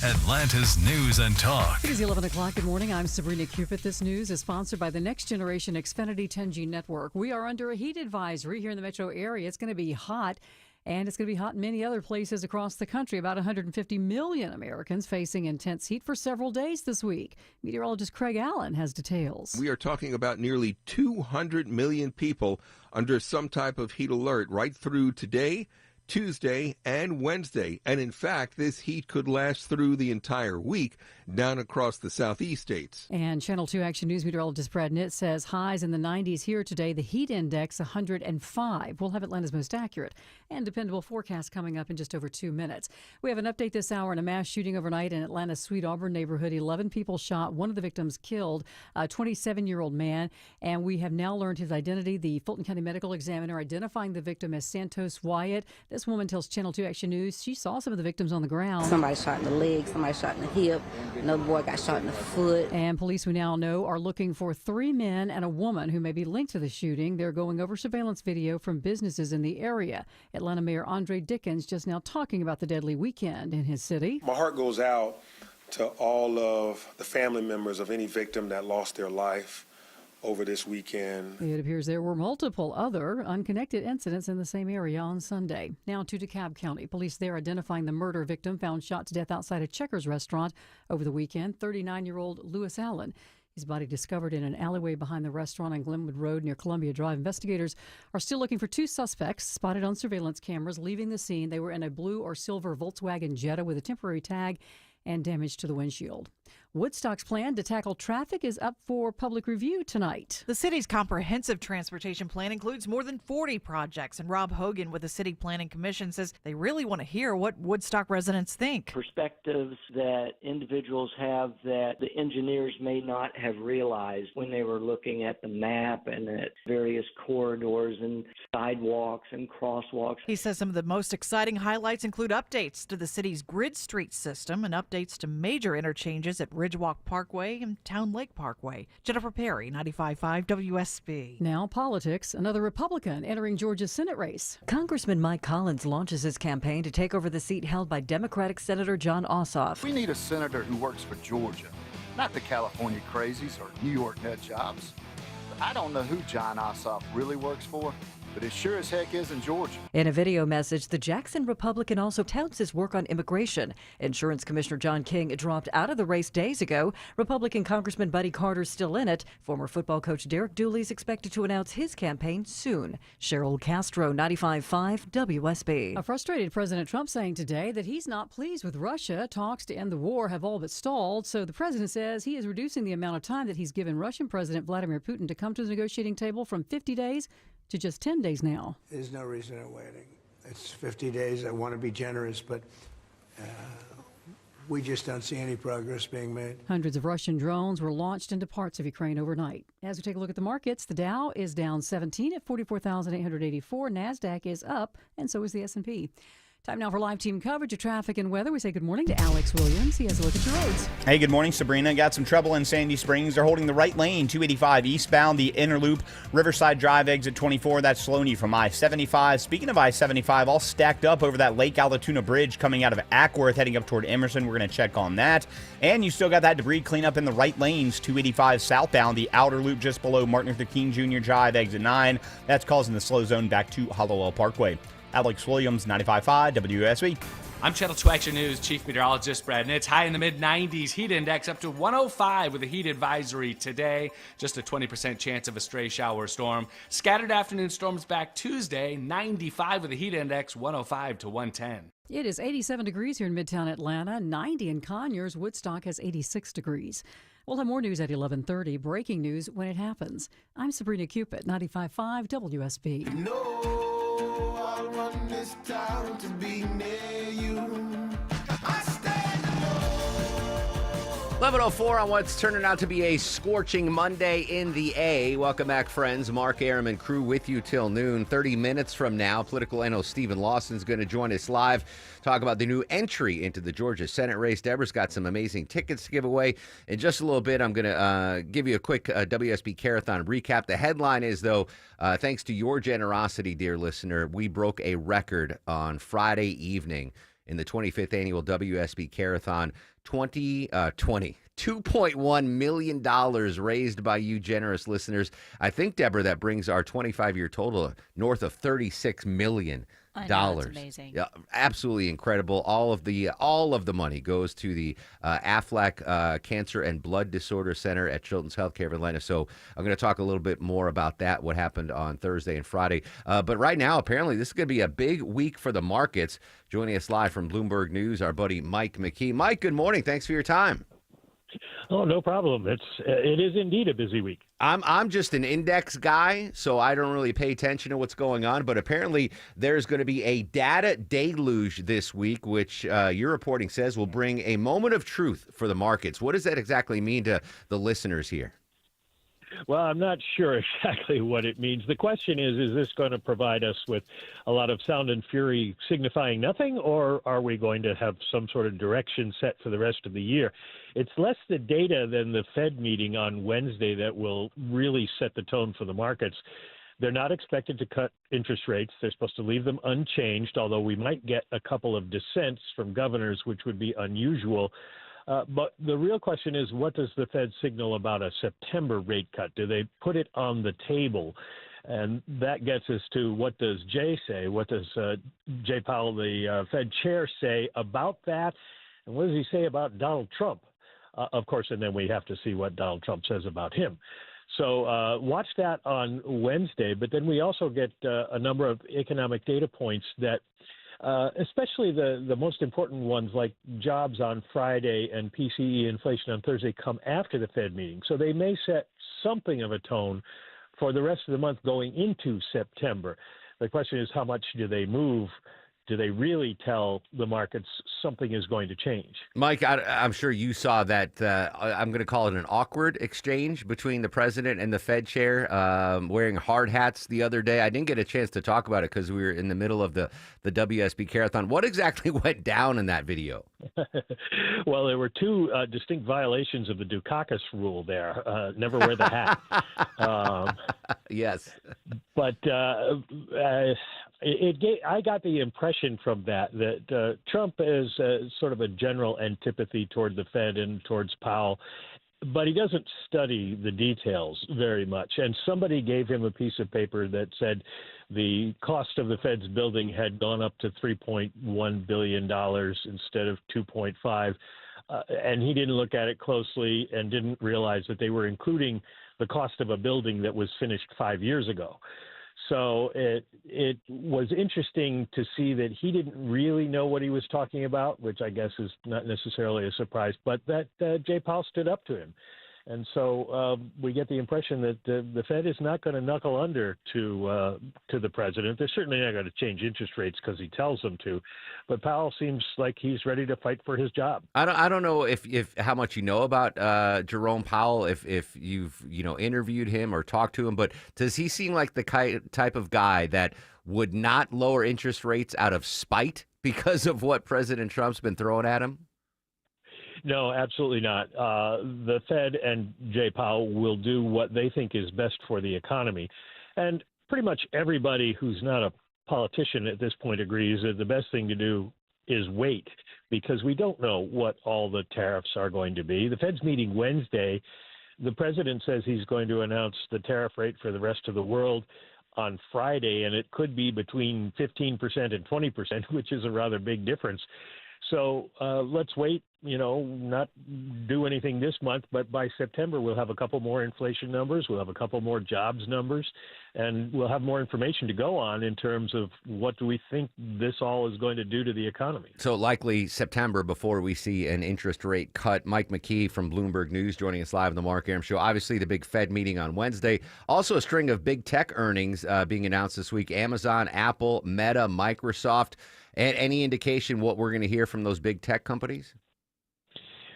Atlanta's News and Talk. It is 11 o'clock. Good morning. I'm Sabrina Cupid. This news is sponsored by the Next Generation Xfinity 10G network. We are under a heat advisory here in the metro area. It's going to be hot. And it's going to be hot in many other places across the country. About 150 million Americans facing intense heat for several days this week. Meteorologist Craig Allen has details. We are talking about nearly 200 million people under some type of heat alert right through today, Tuesday, and Wednesday. And in fact, this heat could last through the entire week down across the southeast states. And Channel 2 Action News meteorologist Brad Nitt says highs in the 90s here today. The heat index 105. We'll have Atlanta's most accurate and dependable forecast coming up in just over 2 minutes. We have an update this hour on a mass shooting overnight in Atlanta's Sweet Auburn neighborhood. 11 people shot. One of the victims killed, a 27-year-old man. And we have now learned his identity. The Fulton County Medical Examiner identifying the victim as Santos Wyatt. This woman tells Channel 2 Action News she saw some of the victims on the ground. Somebody shot in the leg, somebody shot in the hip, another boy got shot in the foot. And police, we now know, are looking for 3 men and a woman who may be linked to the shooting. They're going over surveillance video from businesses in the area. Atlanta Mayor Andre Dickens just now talking about the deadly weekend in his city. My heart goes out to all of the family members of any victim that lost their life over this weekend. It appears there were multiple other unconnected incidents in the same area on Sunday. Now to DeKalb County. Police there identifying the murder victim found shot to death outside a Checkers restaurant over the weekend, 39-year-old Lewis Allen. His body discovered in an alleyway behind the restaurant on Glenwood Road near Columbia Drive. Investigators are still looking for 2 suspects spotted on surveillance cameras leaving the scene. They were in a blue or silver Volkswagen Jetta with a temporary tag and damage to the windshield. Woodstock's plan to tackle traffic is up for public review tonight. The city's comprehensive transportation plan includes more than 40 projects, and Rob Hogan with the City Planning Commission says they really want to hear what Woodstock residents think. Perspectives that individuals have that the engineers may not have realized when they were looking at the map and at various corridors and sidewalks and crosswalks. He says some of the most exciting highlights include updates to the city's grid street system and updates to major interchanges at Ridgewalk Parkway and Town Lake Parkway. Jennifer Perry, 95.5 WSB. Now politics. Another Republican entering Georgia's Senate race. Congressman Mike Collins launches his campaign to take over the seat held by Democratic Senator John Ossoff. We need a senator who works for Georgia, not the California crazies or New York nut jobs. I don't know who John Ossoff really works for, but it sure as heck is in Georgia. In a video message, the Jackson Republican also touts his work on immigration. Insurance Commissioner John King dropped out of the race days ago. Republican Congressman Buddy Carter's still in it. Former football coach Derek Dooley is expected to announce his campaign soon. Cheryl Castro, 95.5 WSB. A frustrated President Trump saying today that he's not pleased with Russia. Talks to end the war have all but stalled, so the president says he is reducing the amount of time that he's given Russian President Vladimir Putin to come to the negotiating table from 50 days to just 10 days now. There's no reason in waiting. It's 50 days. I want to be generous, but we just don't see any progress being made. Hundreds of Russian drones were launched into parts of Ukraine overnight. As we take a look at the markets, the Dow is down 17 at 44,884. NASDAQ is up, and so is the S&P. Time now for live team coverage of traffic and weather. We say good morning to Alex Williams. He has a look at your roads. Hey, good morning, Sabrina. Got some trouble in Sandy Springs. They're holding the right lane, 285 eastbound, the inner loop, Riverside Drive, exit 24. That's slowing you from I-75. Speaking of I-75, all stacked up over that Lake Allatoona Bridge coming out of Ackworth, heading up toward Emerson. We're going to check on that. And you still got that debris cleanup in the right lanes, 285 southbound, the outer loop just below Martin Luther King Jr. Drive, exit 9. That's causing the slow zone back to Hollowell Parkway. Alex Williams, 95.5 WSB. I'm Channel 2 Action News Chief Meteorologist Brad Nitz. High in the mid-90s, heat index up to 105 with a heat advisory today. Just a 20% chance of a stray shower or storm. Scattered afternoon storms back Tuesday, 95 with a heat index 105 to 110. It is 87 degrees here in Midtown Atlanta, 90 in Conyers. Woodstock has 86 degrees. We'll have more news at 11:30. Breaking news when it happens. I'm Sabrina Cupid, 95.5 WSB. I'll run this town to be near you. 11:04 on what's turning out to be a scorching Monday in the A. Welcome back, friends. Mark Arum and crew with you till noon. 30 minutes from now, political analyst Stephen Lawson's going to join us live, talk about the new entry into the Georgia Senate race. Deborah's got some amazing tickets to give away. In just a little bit, I'm going to give you a quick WSB Carathon recap. The headline is, though, thanks to your generosity, dear listener, we broke a record on Friday evening in the 25th annual WSB Carathon 2020. $2.1 million raised by you generous listeners. I think, Deborah, that brings our 25-year total north of $36 million. I know, that's amazing. Yeah, absolutely incredible. All of the money goes to the Aflac Cancer and Blood Disorder Center at Children's Healthcare of Atlanta. So I'm going to talk a little bit more about that, what happened on Thursday and Friday. But right now, apparently, this is going to be a big week for the markets. Joining us live from Bloomberg News, our buddy Mike McKee. Mike, good morning. Thanks for your time. Oh, no problem. It is indeed a busy week. I'm just an index guy, so I don't really pay attention to what's going on. But apparently, there's going to be a data deluge this week, which your reporting says will bring a moment of truth for the markets. What does that exactly mean to the listeners here? Well, I'm not sure exactly what it means. The question is this going to provide us with a lot of sound and fury signifying nothing, or are we going to have some sort of direction set for the rest of the year? It's less the data than the Fed meeting on Wednesday that will really set the tone for the markets. They're not expected to cut interest rates. They're supposed to leave them unchanged, although we might get a couple of dissents from governors, which would be unusual. But the real question is, what does the Fed signal about a September rate cut? Do they put it on the table? And that gets us to, what does Jay say? What does Jay Powell, the Fed chair, say about that? And what does he say about Donald Trump? Of course, and then we have to see what Donald Trump says about him. So watch that on Wednesday. But then we also get a number of economic data points that especially the most important ones like jobs on Friday and PCE inflation on Thursday come after the Fed meeting. So they may set something of a tone for the rest of the month going into September. The question is, how much do they move? Do they really tell the markets something is going to change? Mike, I'm sure you saw that, I'm going to call it an awkward exchange between the president and the Fed chair wearing hard hats the other day. I didn't get a chance to talk about it because we were in the middle of the WSB Carathon. What exactly went down in that video? Well, there were two distinct violations of the Dukakis rule there. Never wear the hat. Yes. But I got the impression from that Trump is sort of a general antipathy toward the Fed and towards Powell, but he doesn't study the details very much. And somebody gave him a piece of paper that said the cost of the Fed's building had gone up to $3.1 billion instead of $2.5. And he didn't look at it closely and didn't realize that they were including the cost of a building that was finished 5 years ago. So it was interesting to see that he didn't really know what he was talking about, which I guess is not necessarily a surprise, but that Jay Powell stood up to him And so we get the impression that the Fed is not going to knuckle under to the president. They're certainly not going to change interest rates because he tells them to. But Powell seems like he's ready to fight for his job. I don't know if how much you know about Jerome Powell, if you've interviewed him or talked to him, but does he seem like the type of guy that would not lower interest rates out of spite because of what President Trump's been throwing at him? No, absolutely not. The Fed and Jay Powell will do what they think is best for the economy. And pretty much everybody who's not a politician at this point agrees that the best thing to do is wait, because we don't know what all the tariffs are going to be. The Fed's meeting Wednesday. The president says he's going to announce the tariff rate for the rest of the world on Friday, and it could be between 15% and 20%, which is a rather big difference. So let's wait, not do anything this month, but by September we'll have a couple more inflation numbers, we'll have a couple more jobs numbers, and we'll have more information to go on in terms of what do we think this all is going to do to the economy. So likely September before we see an interest rate cut. Mike McKee from Bloomberg News joining us live on the Mark Arum Show. Obviously the big Fed meeting on Wednesday. Also a string of big tech earnings being announced this week. Amazon, Apple, Meta, Microsoft. And any indication what we're going to hear from those big tech companies?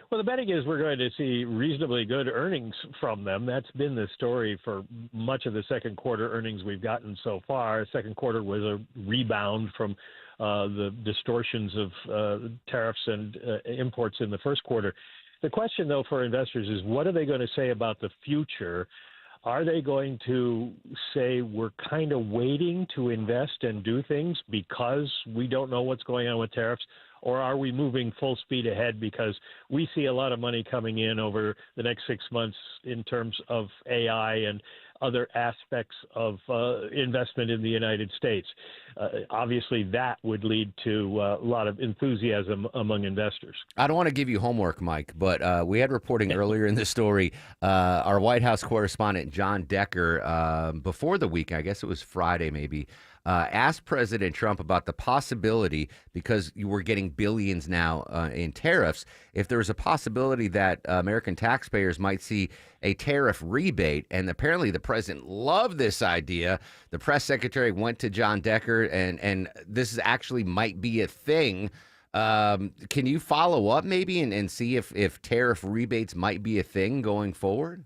Well, the betting is we're going to see reasonably good earnings from them. That's been the story for much of the second quarter earnings we've gotten so far. Second quarter was a rebound from the distortions of tariffs and imports in the first quarter. The question, though, for investors is what are they going to say about the future? Are they going to say we're kind of waiting to invest and do things because we don't know what's going on with tariffs? Or are we moving full speed ahead because we see a lot of money coming in over the next 6 months in terms of AI and other aspects of investment in the United States? Obviously, that would lead to a lot of enthusiasm among investors. I don't want to give you homework, Mike, but we had reporting earlier in the story, our White House correspondent, John Decker, before the week, I guess it was Friday maybe, asked President Trump about the possibility, because you were getting billions now in tariffs, if there was a possibility that American taxpayers might see a tariff rebate. And apparently the president loved this idea. The press secretary went to John Decker, and this is actually might be a thing. Can you follow up maybe and see if tariff rebates might be a thing going forward?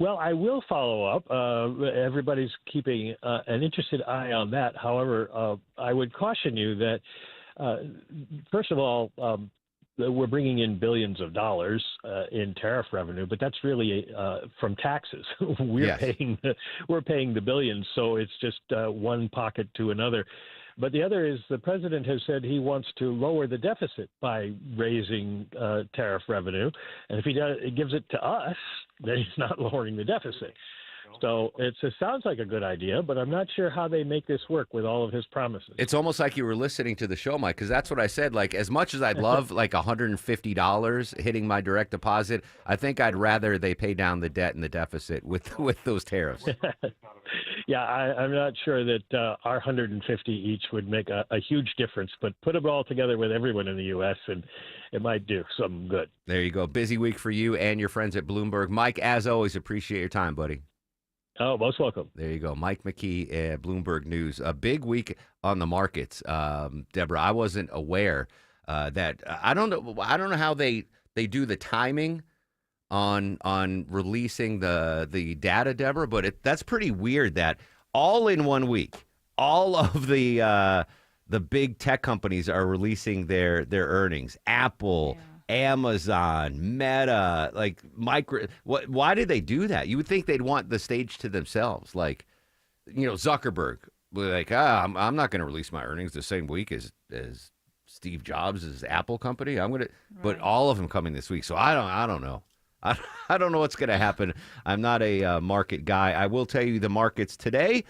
Well, I will follow up. Everybody's keeping an interested eye on that. However, I would caution you that, first of all, we're bringing in billions of dollars in tariff revenue, but that's really from taxes. We're paying the billions, so it's just one pocket to another. But the other is the president has said he wants to lower the deficit by raising tariff revenue. And if he gives it to us, then he's not lowering the deficit. So it sounds like a good idea, but I'm not sure how they make this work with all of his promises. It's almost like you were listening to the show, Mike, because that's what I said. Like, as much as I'd love like $150 hitting my direct deposit, I think I'd rather they pay down the debt and the deficit with those tariffs. Yeah, I'm not sure that our 150 each would make a huge difference, but put them all together with everyone in the U.S. and it might do some good. There you go. Busy week for you and your friends at Bloomberg. Mike, as always, appreciate your time, buddy. Oh, most welcome. There you go. Mike McKee at Bloomberg News. A big week on the markets. Deborah, I wasn't aware that I don't know how they do the timing on releasing the data, Deborah, but that's pretty weird that all in 1 week, all of the big tech companies are releasing their earnings. Apple, Amazon, Meta, like why did they do that? You would think they'd want the stage to themselves. Like, Zuckerberg, like, I'm not going to release my earnings the same week as Steve Jobs' Apple company. But all of them coming this week. So I don't know. I don't know what's going to happen. I'm not a market guy. I will tell you the markets today.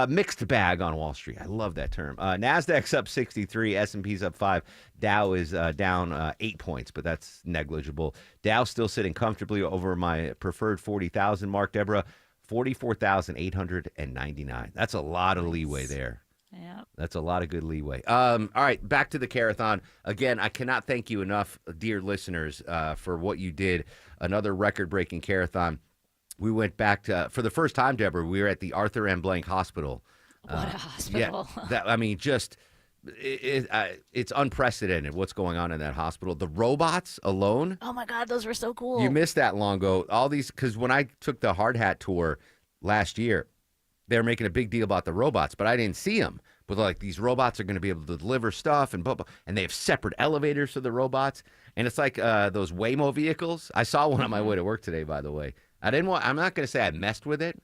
Mixed bag on Wall Street. I love that term. NASDAQ's up 63. S&P's up 5. Dow is down 8 points, but that's negligible. Dow still sitting comfortably over my preferred 40,000 mark, Deborah. 44,899. That's a lot of leeway there. Yeah. That's a lot of good leeway. All right, back to the Carathon. Again, I cannot thank you enough, dear listeners, for what you did. Another record-breaking Carathon. We went back to, for the first time, Deborah, we were at the Arthur M. Blank Hospital. What a hospital. Yeah, it's unprecedented what's going on in that hospital. The robots alone. Oh, my God, those were so cool. You missed that long ago. All these, because when I took the Hard Hat tour last year, they were making a big deal about the robots, but I didn't see them. But like these robots are going to be able to deliver stuff and blah, blah, and they have separate elevators for the robots. And it's like those Waymo vehicles. I saw one on my way to work today, by the way. I'm not going to say I messed with it,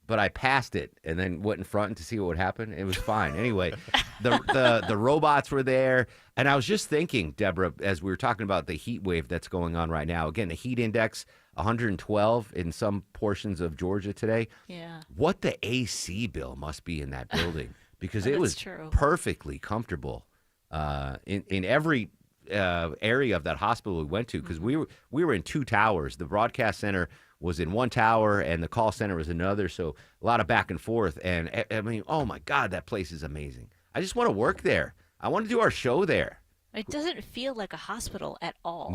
but I passed it and then went in front to see what would happen. It was fine. Anyway, the robots were there. And I was just thinking, Deborah, as we were talking about the heat wave that's going on right now. Again, the heat index, 112 in some portions of Georgia today. Yeah. What the AC bill must be in that building, because it was true. perfectly comfortable in every area of that hospital we went to, because we were in two towers. The broadcast center was in one tower and the call center was another, so a lot of back and forth. And I mean, oh my God, that place is amazing. I just want to work there. I want to do our show there. It doesn't feel like a hospital at all.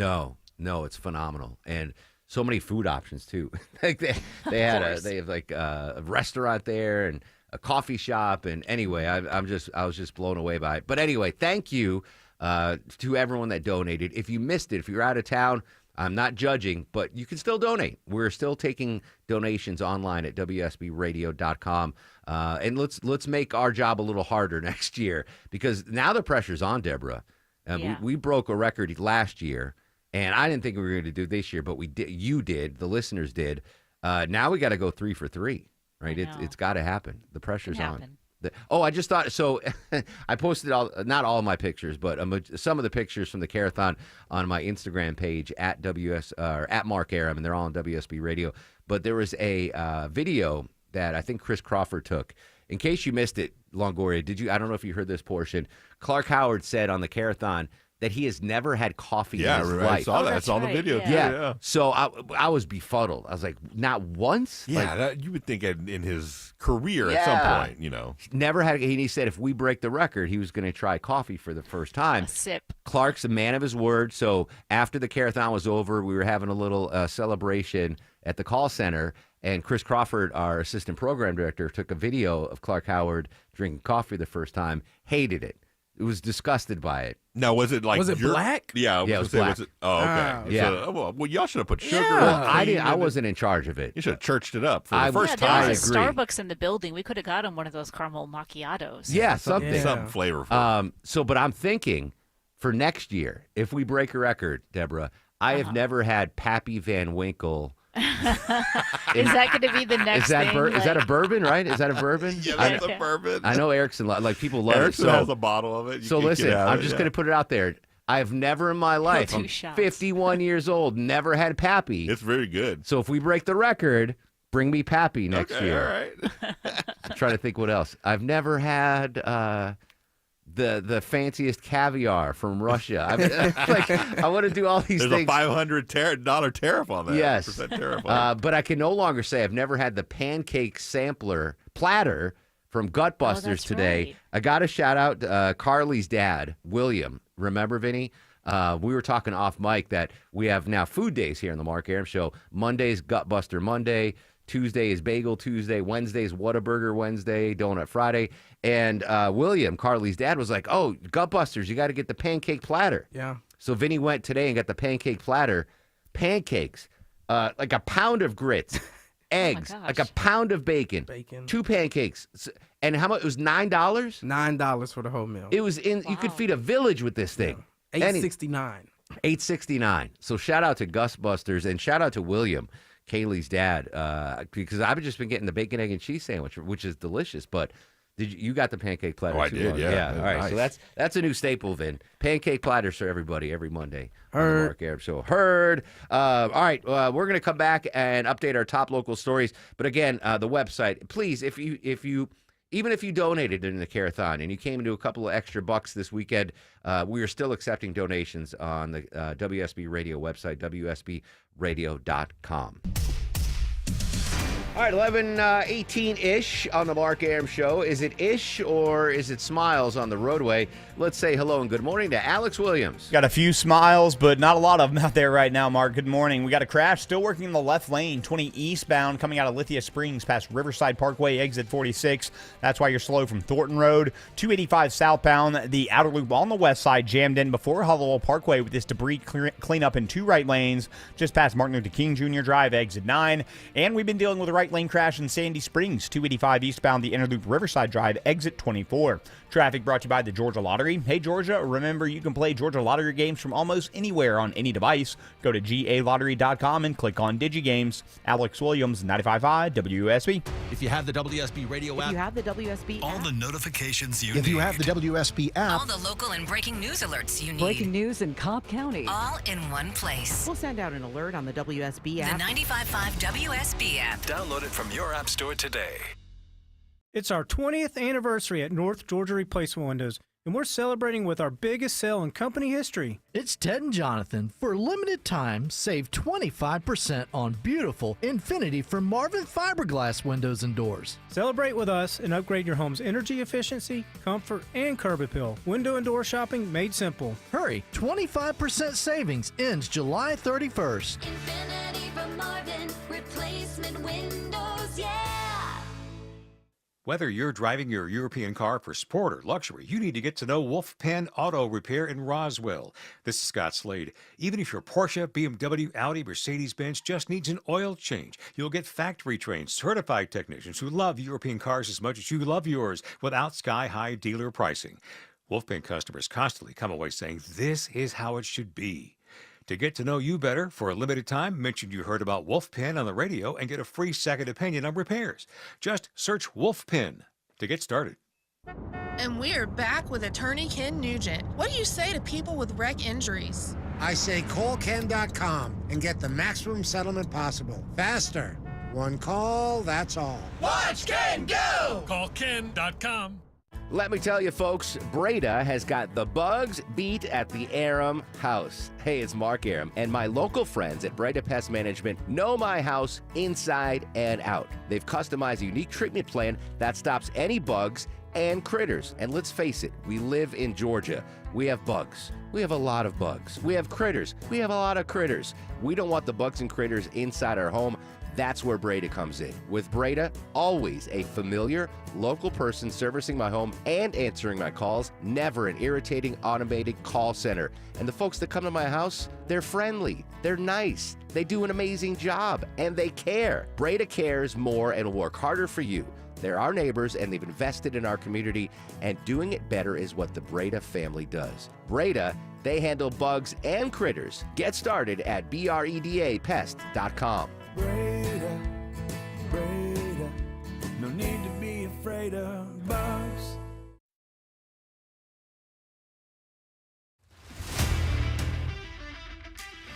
No, it's phenomenal. And so many food options too. Like they have like a restaurant there and a coffee shop. And anyway, I was just blown away by it. But anyway, thank you to everyone that donated. If you missed it, if you're out of town, I'm not judging, but you can still donate. We're still taking donations online at WSBradio.com. And let's make our job a little harder next year, because now the pressure's on, Deborah. We broke a record last year, and I didn't think we were going to do this year, but we did. You did. The listeners did. Now we got to go 3 for 3, right? It's got to happen. The pressure's on. I just thought so. I posted not all of my pictures, but some of the pictures from the Carathon on my Instagram page at Mark Arum, and they're all on WSB Radio. But there was a video that I think Chris Crawford took. In case you missed it, Longoria, did you? I don't know if you heard this portion. Clark Howard said on the Carathon that he has never had coffee in his life. I saw that. I saw the video. Yeah. So I was befuddled. I was like, not once? Yeah, you would think in his career at some point, you know. Never had. He said if we break the record, he was going to try coffee for the first time. A sip. Clark's a man of his word. So after the Carathon was over, we were having a little celebration at the call center. And Chris Crawford, our assistant program director, took a video of Clark Howard drinking coffee the first time, hated it. It was disgusted by it. Now, was it black? Yeah, it was black. Okay. Yeah. So, well, y'all should have put sugar. Well, I wasn't in charge of it. You should have churched it up for the first time. time. There was a Starbucks in the building. We could have gotten one of those caramel macchiatos. Yeah, something flavorful. But I'm thinking for next year, if we break a record, Deborah, I have never had Pappy Van Winkle. Is that going to be the next thing? Is that a bourbon, right? Is that a bourbon? Yeah, that's a bourbon. I know Erickson, people love Erickson it. So, has a bottle of it. So listen, I'm just going to put it out there. I've never in my life, I'm 51 years old, never had Pappy. It's very good. So if we break the record, bring me Pappy next year. All right. I'm trying to think what else. I've never had the fanciest caviar from Russia. I want to do all these There's things. There's a $500 tariff on that. Yes. Percent tariff but I can no longer say I've never had the pancake sampler platter from Gutbusters today. Right. I got to shout out Carly's dad, William. Remember, Vinny? We were talking off mic that we have now food days here on the Mark Arum Show. Monday's Gutbuster Monday. Tuesday is Bagel Tuesday. Wednesday is Whataburger Wednesday. Donut Friday. And William, Carly's dad, was like, oh, Gutbusters, you got to get the pancake platter. Yeah. So Vinny went today and got the pancake platter. Pancakes, like a pound of grits, eggs, like a pound of bacon, 2 pancakes. And how much? It was $9? $9 for the whole meal. It was you could feed a village with this thing. Yeah. $8.69. $8.69. So shout out to Gutbusters and shout out to William, Kaylee's dad, because I've just been getting the bacon, egg, and cheese sandwich, which is delicious. But you got the pancake platter? Oh, I too, did. Yeah. All right. Nice. So that's a new staple, Vin. Pancake platters for everybody every Monday. Heard. On the Mark Arum Show. Heard. All right. We're gonna come back and update our top local stories. But again, the website. Please, if you even if you donated in the Carathon and you came into a couple of extra bucks this weekend, we are still accepting donations on the WSB Radio website, WSBradio.com. All right, 11:18-ish on the Mark Arum Show. Is it ish or is it smiles on the roadway? Let's say hello and good morning to Alex Williams. Got a few smiles, but not a lot of them out there right now, Mark. Good morning. We got a crash still working in the left lane, 20 eastbound, coming out of Lithia Springs past Riverside Parkway, exit 46. That's why you're slow from Thornton Road. 285 southbound, the outer loop on the west side jammed in before Hollowell Parkway with this debris cleanup in 2 right lanes, just past Martin Luther King Jr. Drive, exit 9. And we've been dealing with a right lane crash in Sandy Springs, 285 eastbound, the inner loop Riverside Drive, exit 24. Traffic brought to you by the Georgia Lottery. Hey, Georgia, remember you can play Georgia Lottery games from almost anywhere on any device. Go to galottery.com and click on DigiGames. Alex Williams, 95.5 WSB. If you have the WSB radio app. If you have the WSB All app. the notifications you If need. you have the WSB app. All the local and breaking news alerts you need. Breaking news in Cobb County. All in one place. We'll send out an alert on the WSB app. The 95.5 WSB app. Download it from your app store today. It's our 20th anniversary at North Georgia Replacement Windows, and we're celebrating with our biggest sale in company history. It's Ted and Jonathan. For a limited time, save 25% on beautiful Infinity from Marvin fiberglass windows and doors. Celebrate with us and upgrade your home's energy efficiency, comfort, and curb appeal. Window and door shopping made simple. Hurry, 25% savings ends July 31st. Infinity from Marvin, replacement windows, yeah! Whether you're driving your European car for sport or luxury, you need to get to know Wolf Pen Auto Repair in Roswell. This is Scott Slade. Even if your Porsche, BMW, Audi, Mercedes-Benz just needs an oil change, you'll get factory-trained, certified technicians who love European cars as much as you love yours without sky-high dealer pricing. Wolf Pen customers constantly come away saying, "This is how it should be." To get to know you better, for a limited time, mention you heard about Wolf Pen on the radio and get a free second opinion on repairs. Just search Wolf Pen to get started. And we're back with attorney Ken Nugent. What do you say to people with wreck injuries? I say call Ken.com and get the maximum settlement possible. Faster. One call, that's all. Watch Ken go! Call Ken.com. Let me tell you, folks, Breda has got the bugs beat at the Arum house. Hey, it's Mark Arum, and my local friends at Breda Pest Management know my house inside and out. They've customized a unique treatment plan that stops any bugs and critters. And let's face it, we live in Georgia. We have bugs. We have a lot of bugs. We have critters. We have a lot of critters. We don't want the bugs and critters inside our home. That's where Breda comes in. With Breda, always a familiar, local person servicing my home and answering my calls, never an irritating, automated call center. And the folks that come to my house, they're friendly, they're nice, they do an amazing job, and they care. Breda cares more and will work harder for you. They're our neighbors, and they've invested in our community, and doing it better is what the Breda family does. Breda, they handle bugs and critters. Get started at BREDAPest.com. Breda, Breda, no need to be afraid of bugs.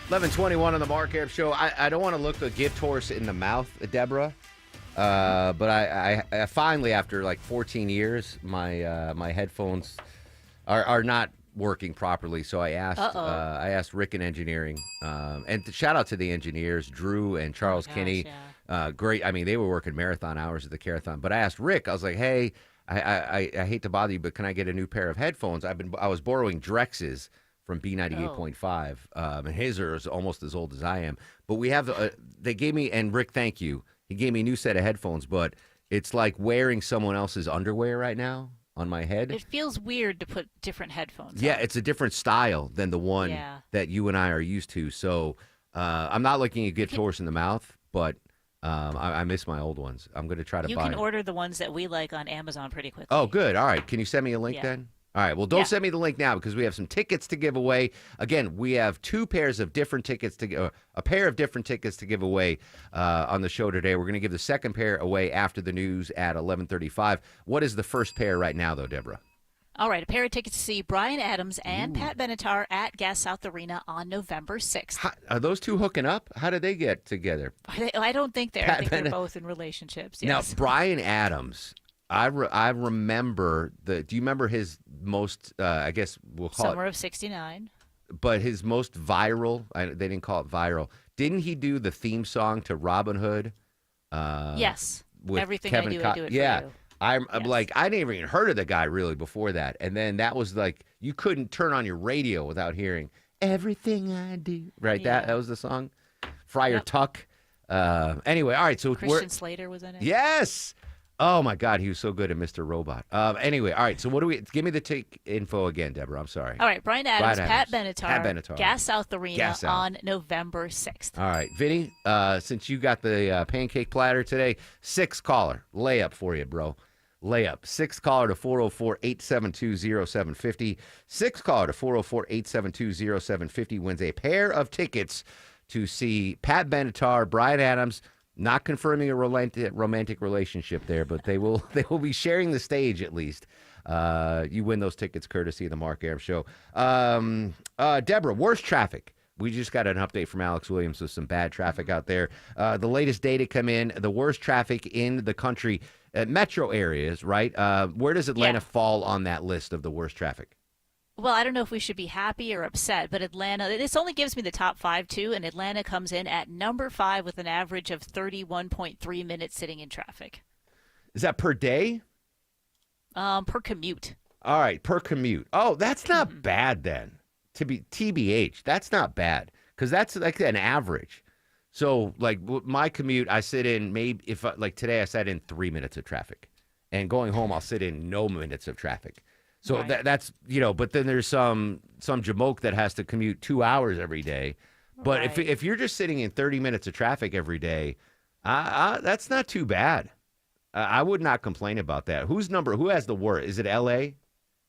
$11:21 on the Mark Arum Show. I don't want to look a gift horse in the mouth, Deborah, but I finally, after like 14 years, my headphones are not working properly. So I asked Rick in engineering, and shout out to the engineers, Drew and Charles Kinney. Yeah. Great. I mean, they were working marathon hours at the Carathon. But I asked Rick. I was like, hey, I hate to bother you, but can I get a new pair of headphones? I was borrowing Drex's from B98.5, and his are almost as old as I am. But we have they gave me, and Rick, thank you. He gave me a new set of headphones, but it's like wearing someone else's underwear right now on my head. It feels weird to put different headphones Yeah, on. it's a different style than the one that you and I are used to. So I'm not looking at gift horse in the mouth, but I miss my old ones. I'm going to try to You buy can them. order the ones that we like on Amazon pretty quickly. Oh, good. All right. Can you send me a link then? All right. Well, don't send me the link now because we have some tickets to give away. Again, we have two pairs of different tickets a pair of different tickets to give away on the show today. We're going to give the second pair away after the news at 11:35. What is the first pair right now, though, Deborah? All right, a pair of tickets to see Brian Adams and Pat Benatar at Gas South Arena on November 6th. Are those two hooking up? How did they get together? I don't think they're. I think they're both in relationships. Yes. Now, Brian Adams, I remember do you remember his most, I guess we'll call Summer of '69. But his most viral, they didn't call it viral. Didn't he do the theme song to Robin Hood? Yes. With Everything Kevin I do it yeah. for you. I'm like, I didn't even heard of the guy really before that. And then that was like, you couldn't turn on your radio without hearing Everything I Do. Right? Yeah. That was the song. Friar Tuck. Anyway, all right. So Christian Slater was in it. Yes. Oh my God, he was so good at Mr. Robot. Anyway, all right. So what do we? Give me the take info again, Deborah. I'm sorry. All right, Brian Adams, Pat Benatar, Gas South Arena Gas South. on November 6th. All right, Vinny. Since you got the pancake platter today, 6 caller layup for you, bro. Layup. 6 caller to 404-872-0750. 6 caller to 404-872-0750 wins a pair of tickets to see Pat Benatar, Brian Adams. Not confirming a romantic relationship there, but they will be sharing the stage at least. You win those tickets courtesy of the Mark Arum Show. Deborah, worst traffic. We just got an update from Alex Williams with some bad traffic out there. The latest data come in, the worst traffic in the country, metro areas, right? Where does Atlanta fall on that list of the worst traffic? Well, I don't know if we should be happy or upset, but Atlanta, this only gives me the top 5 too, and Atlanta comes in at number 5 with an average of 31.3 minutes sitting in traffic. Is that per day? Per commute. All right, per commute. Oh, that's not bad then. To be TBH, that's not bad because that's like an average. So like my commute, I sit in maybe like today I sat in 3 minutes of traffic, and going home I'll sit in no minutes of traffic. So Right. that's but then there's some jamoke that has to commute 2 hours every day. But if you're just sitting in 30 minutes of traffic every day, that's not too bad. I would not complain about that. Who has the worst? Is it L.A.?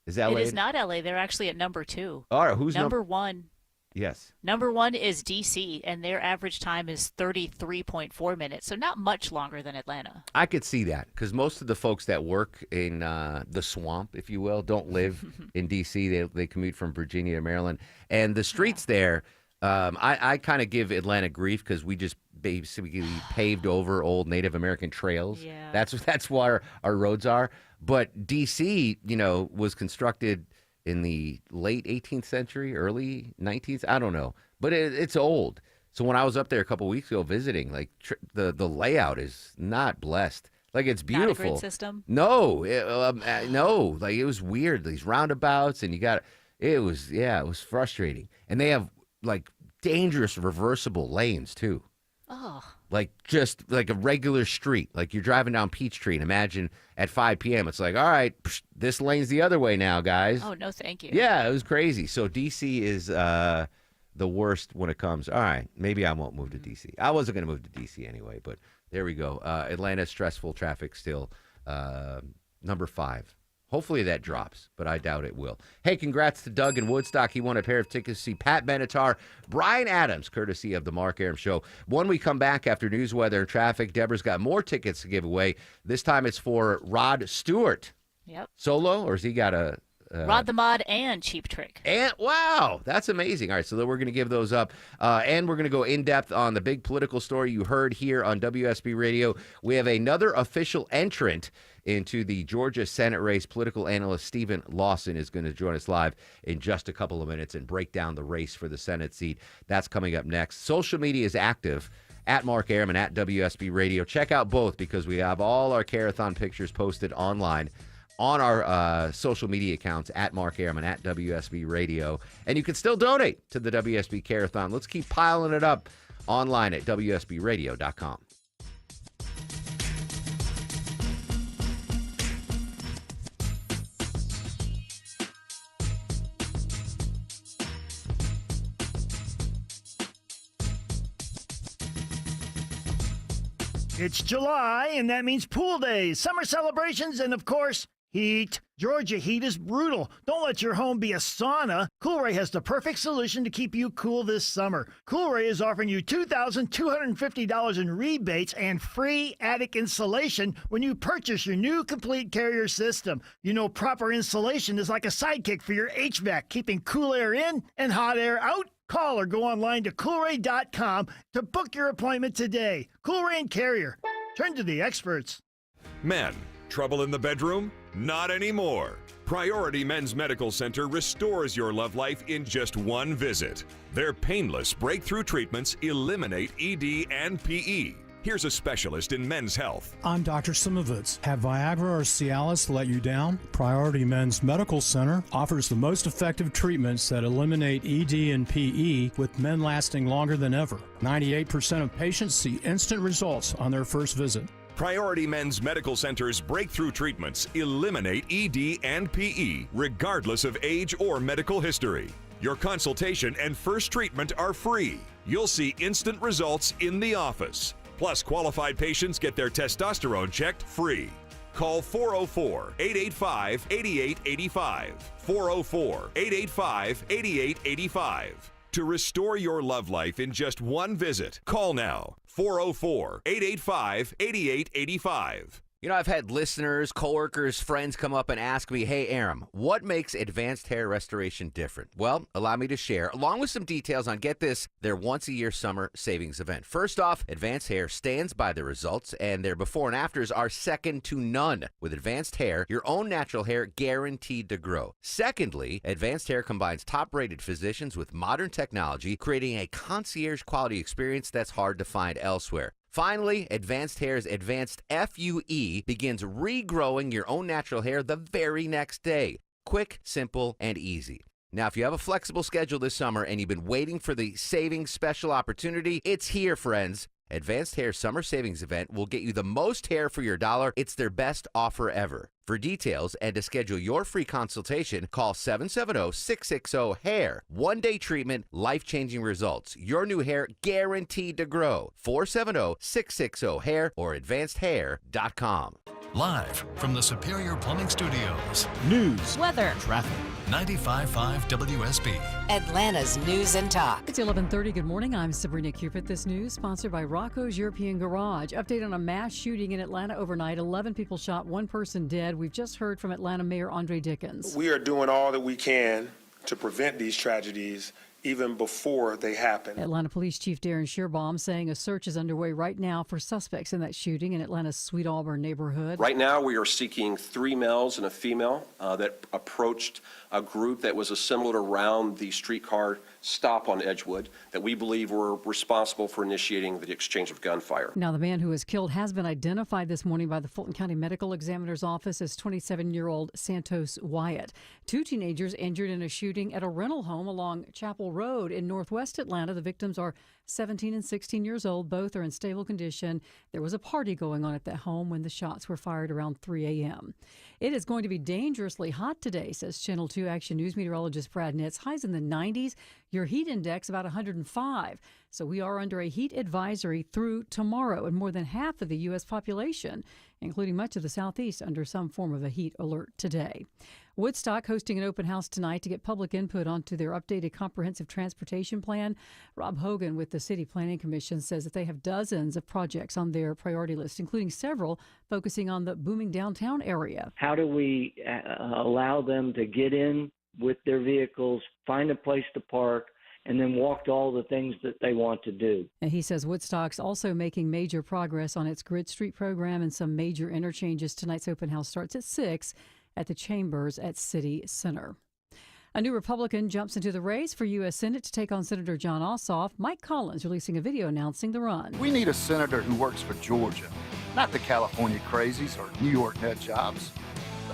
Is LA? It is not LA. They're actually at number 2. All right, who's number 1? Yes. Number 1 is DC, and their average time is 33.4 minutes, so not much longer than Atlanta. I could see that because most of the folks that work in the swamp, if you will, don't live in D.C. They commute from Virginia to Maryland. And the streets there, I kind of give Atlanta grief because we just basically paved over old Native American trails. Yeah. That's where our roads are. But D.C., was constructed in the late 18th century, early 19th. I don't know, but it's old. So when I was up there a couple weeks ago visiting, like the layout is not blessed. Like it's beautiful. Not a grid system? No, no. Like it was weird. These roundabouts, and it was frustrating. And they have like dangerous reversible lanes too. Oh. Like just like a regular street. Like you're driving down Peachtree, and imagine at 5 p.m. it's like, all right, this lane's the other way now, guys. Oh, no, thank you. Yeah, it was crazy. So D.C. is the worst when it comes. All right, maybe I won't move to D.C. I wasn't going to move to D.C. anyway, but there we go. Atlanta, stressful traffic still. Number 5. Hopefully that drops, but I doubt it will. Hey, congrats to Doug in Woodstock. He won a pair of tickets to see Pat Benatar, Brian Adams, courtesy of the Mark Arum Show. When we come back after news, weather, and traffic, Deborah's got more tickets to give away. This time it's for Rod Stewart. Yep. Solo, or has he got a... Rod the Mod and Cheap Trick. And wow, that's amazing. All right, so then we're going to give those up. And we're going to go in depth on the big political story you heard here on WSB Radio. We have another official entrant into the Georgia Senate race. Political analyst Stephen Lawson is going to join us live in just a couple of minutes and break down the race for the Senate seat. That's coming up next. Social media is active at Mark Arum and at WSB Radio. Check out both because we have all our Carathon pictures posted online on our social media accounts at Mark Arum and at WSB Radio. And you can still donate to the WSB Carathon. Let's keep piling it up online at WSBRadio.com. It's July, and that means pool days, summer celebrations, and of course, heat. Georgia heat is brutal. Don't let your home be a sauna. Coolray has the perfect solution to keep you cool this summer. Coolray is offering you $2,250 in rebates and free attic insulation when you purchase your new complete carrier system. You know, proper insulation is like a sidekick for your HVAC, keeping cool air in and hot air out. Call or go online to Coolray.com to book your appointment today. Coolray and Carrier. Turn to the experts. Men, trouble in the bedroom? Not anymore. Priority Men's Medical Center restores your love life in just one visit. Their painless breakthrough treatments eliminate ED and PE. Here's a specialist in men's health. I'm Dr. Simovitz. Have Viagra or Cialis let you down? Priority Men's Medical Center offers the most effective treatments that eliminate ED and PE, with men lasting longer than ever. 98% of patients see instant results on their first visit. Priority Men's Medical Center's breakthrough treatments eliminate ED and PE, regardless of age or medical history. Your consultation and first treatment are free. You'll see instant results in the office. Plus, qualified patients get their testosterone checked free. Call 404-885-8885. 404-885-8885. To restore your love life in just one visit, call now. 404-885-8885. You know, I've had listeners, coworkers, friends come up and ask me, hey, Aram, what makes Advanced Hair Restoration different? Well, allow me to share, along with some details on, get this, their once-a-year summer savings event. First off, Advanced Hair stands by the results, and their before and afters are second to none. With Advanced Hair, your own natural hair guaranteed to grow. Secondly, Advanced Hair combines top-rated physicians with modern technology, creating a concierge-quality experience that's hard to find elsewhere. Finally, Advanced Hair's Advanced FUE begins regrowing your own natural hair the very next day. Quick, simple, and easy. Now, if you have a flexible schedule this summer and you've been waiting for the savings special opportunity, it's here, friends. Advanced Hair Summer Savings Event will get you the most hair for your dollar. It's their best offer ever. For details and to schedule your free consultation, call 770-660-HAIR. One-day treatment, life-changing results. Your new hair guaranteed to grow. 470-660-HAIR or advancedhair.com. Live from the Superior Plumbing Studios. News, weather, traffic. 95.5 WSB. Atlanta's News and Talk. It's 11:30. Good morning. I'm Sabrina Cupid. This news sponsored by Rocco's European Garage. Update on a mass shooting in Atlanta overnight. 11 people shot, 1 person dead. We've just heard from Atlanta Mayor Andre Dickens. We are doing all that we can to prevent these tragedies even before they happen. Atlanta Police Chief Darren Shearbaum saying a search is underway right now for suspects in that shooting in Atlanta's Sweet Auburn neighborhood. Right now, we are seeking 3 males and a female that approached a group that was assembled around the streetcar stop on Edgewood that we believe were responsible for initiating the exchange of gunfire. Now, the man who was killed has been identified this morning by the Fulton County Medical Examiner's Office as 27-year-old Santos Wyatt. 2 teenagers injured in a shooting at a rental home along Chapel Road in northwest Atlanta. The victims are 17 and 16 years old. Both are in stable condition. There was a party going on at that home when the shots were fired around 3 a.m. It is going to be dangerously hot today, says Channel 2 Action News meteorologist Brad Nitz. Highs in the 90s. Your heat index about 105. So we are under a heat advisory through tomorrow, and more than half of the U.S. population, including much of the Southeast, under some form of a heat alert today. Woodstock hosting an open house tonight to get public input onto their updated comprehensive transportation plan. Rob Hogan with the City Planning Commission says that they have dozens of projects on their priority list, including several focusing on the booming downtown area. How do we allow them to get in with their vehicles, find a place to park, and then walk to all the things that they want to do? And he says Woodstock's also making major progress on its Grid Street program and some major interchanges. Tonight's open house starts at 6 at the Chambers at City Center. A new Republican jumps into the race for U.S. Senate to take on Senator Jon Ossoff. Mike Collins releasing a video announcing the run. We need a senator who works for Georgia, not the California crazies or New York nut jobs.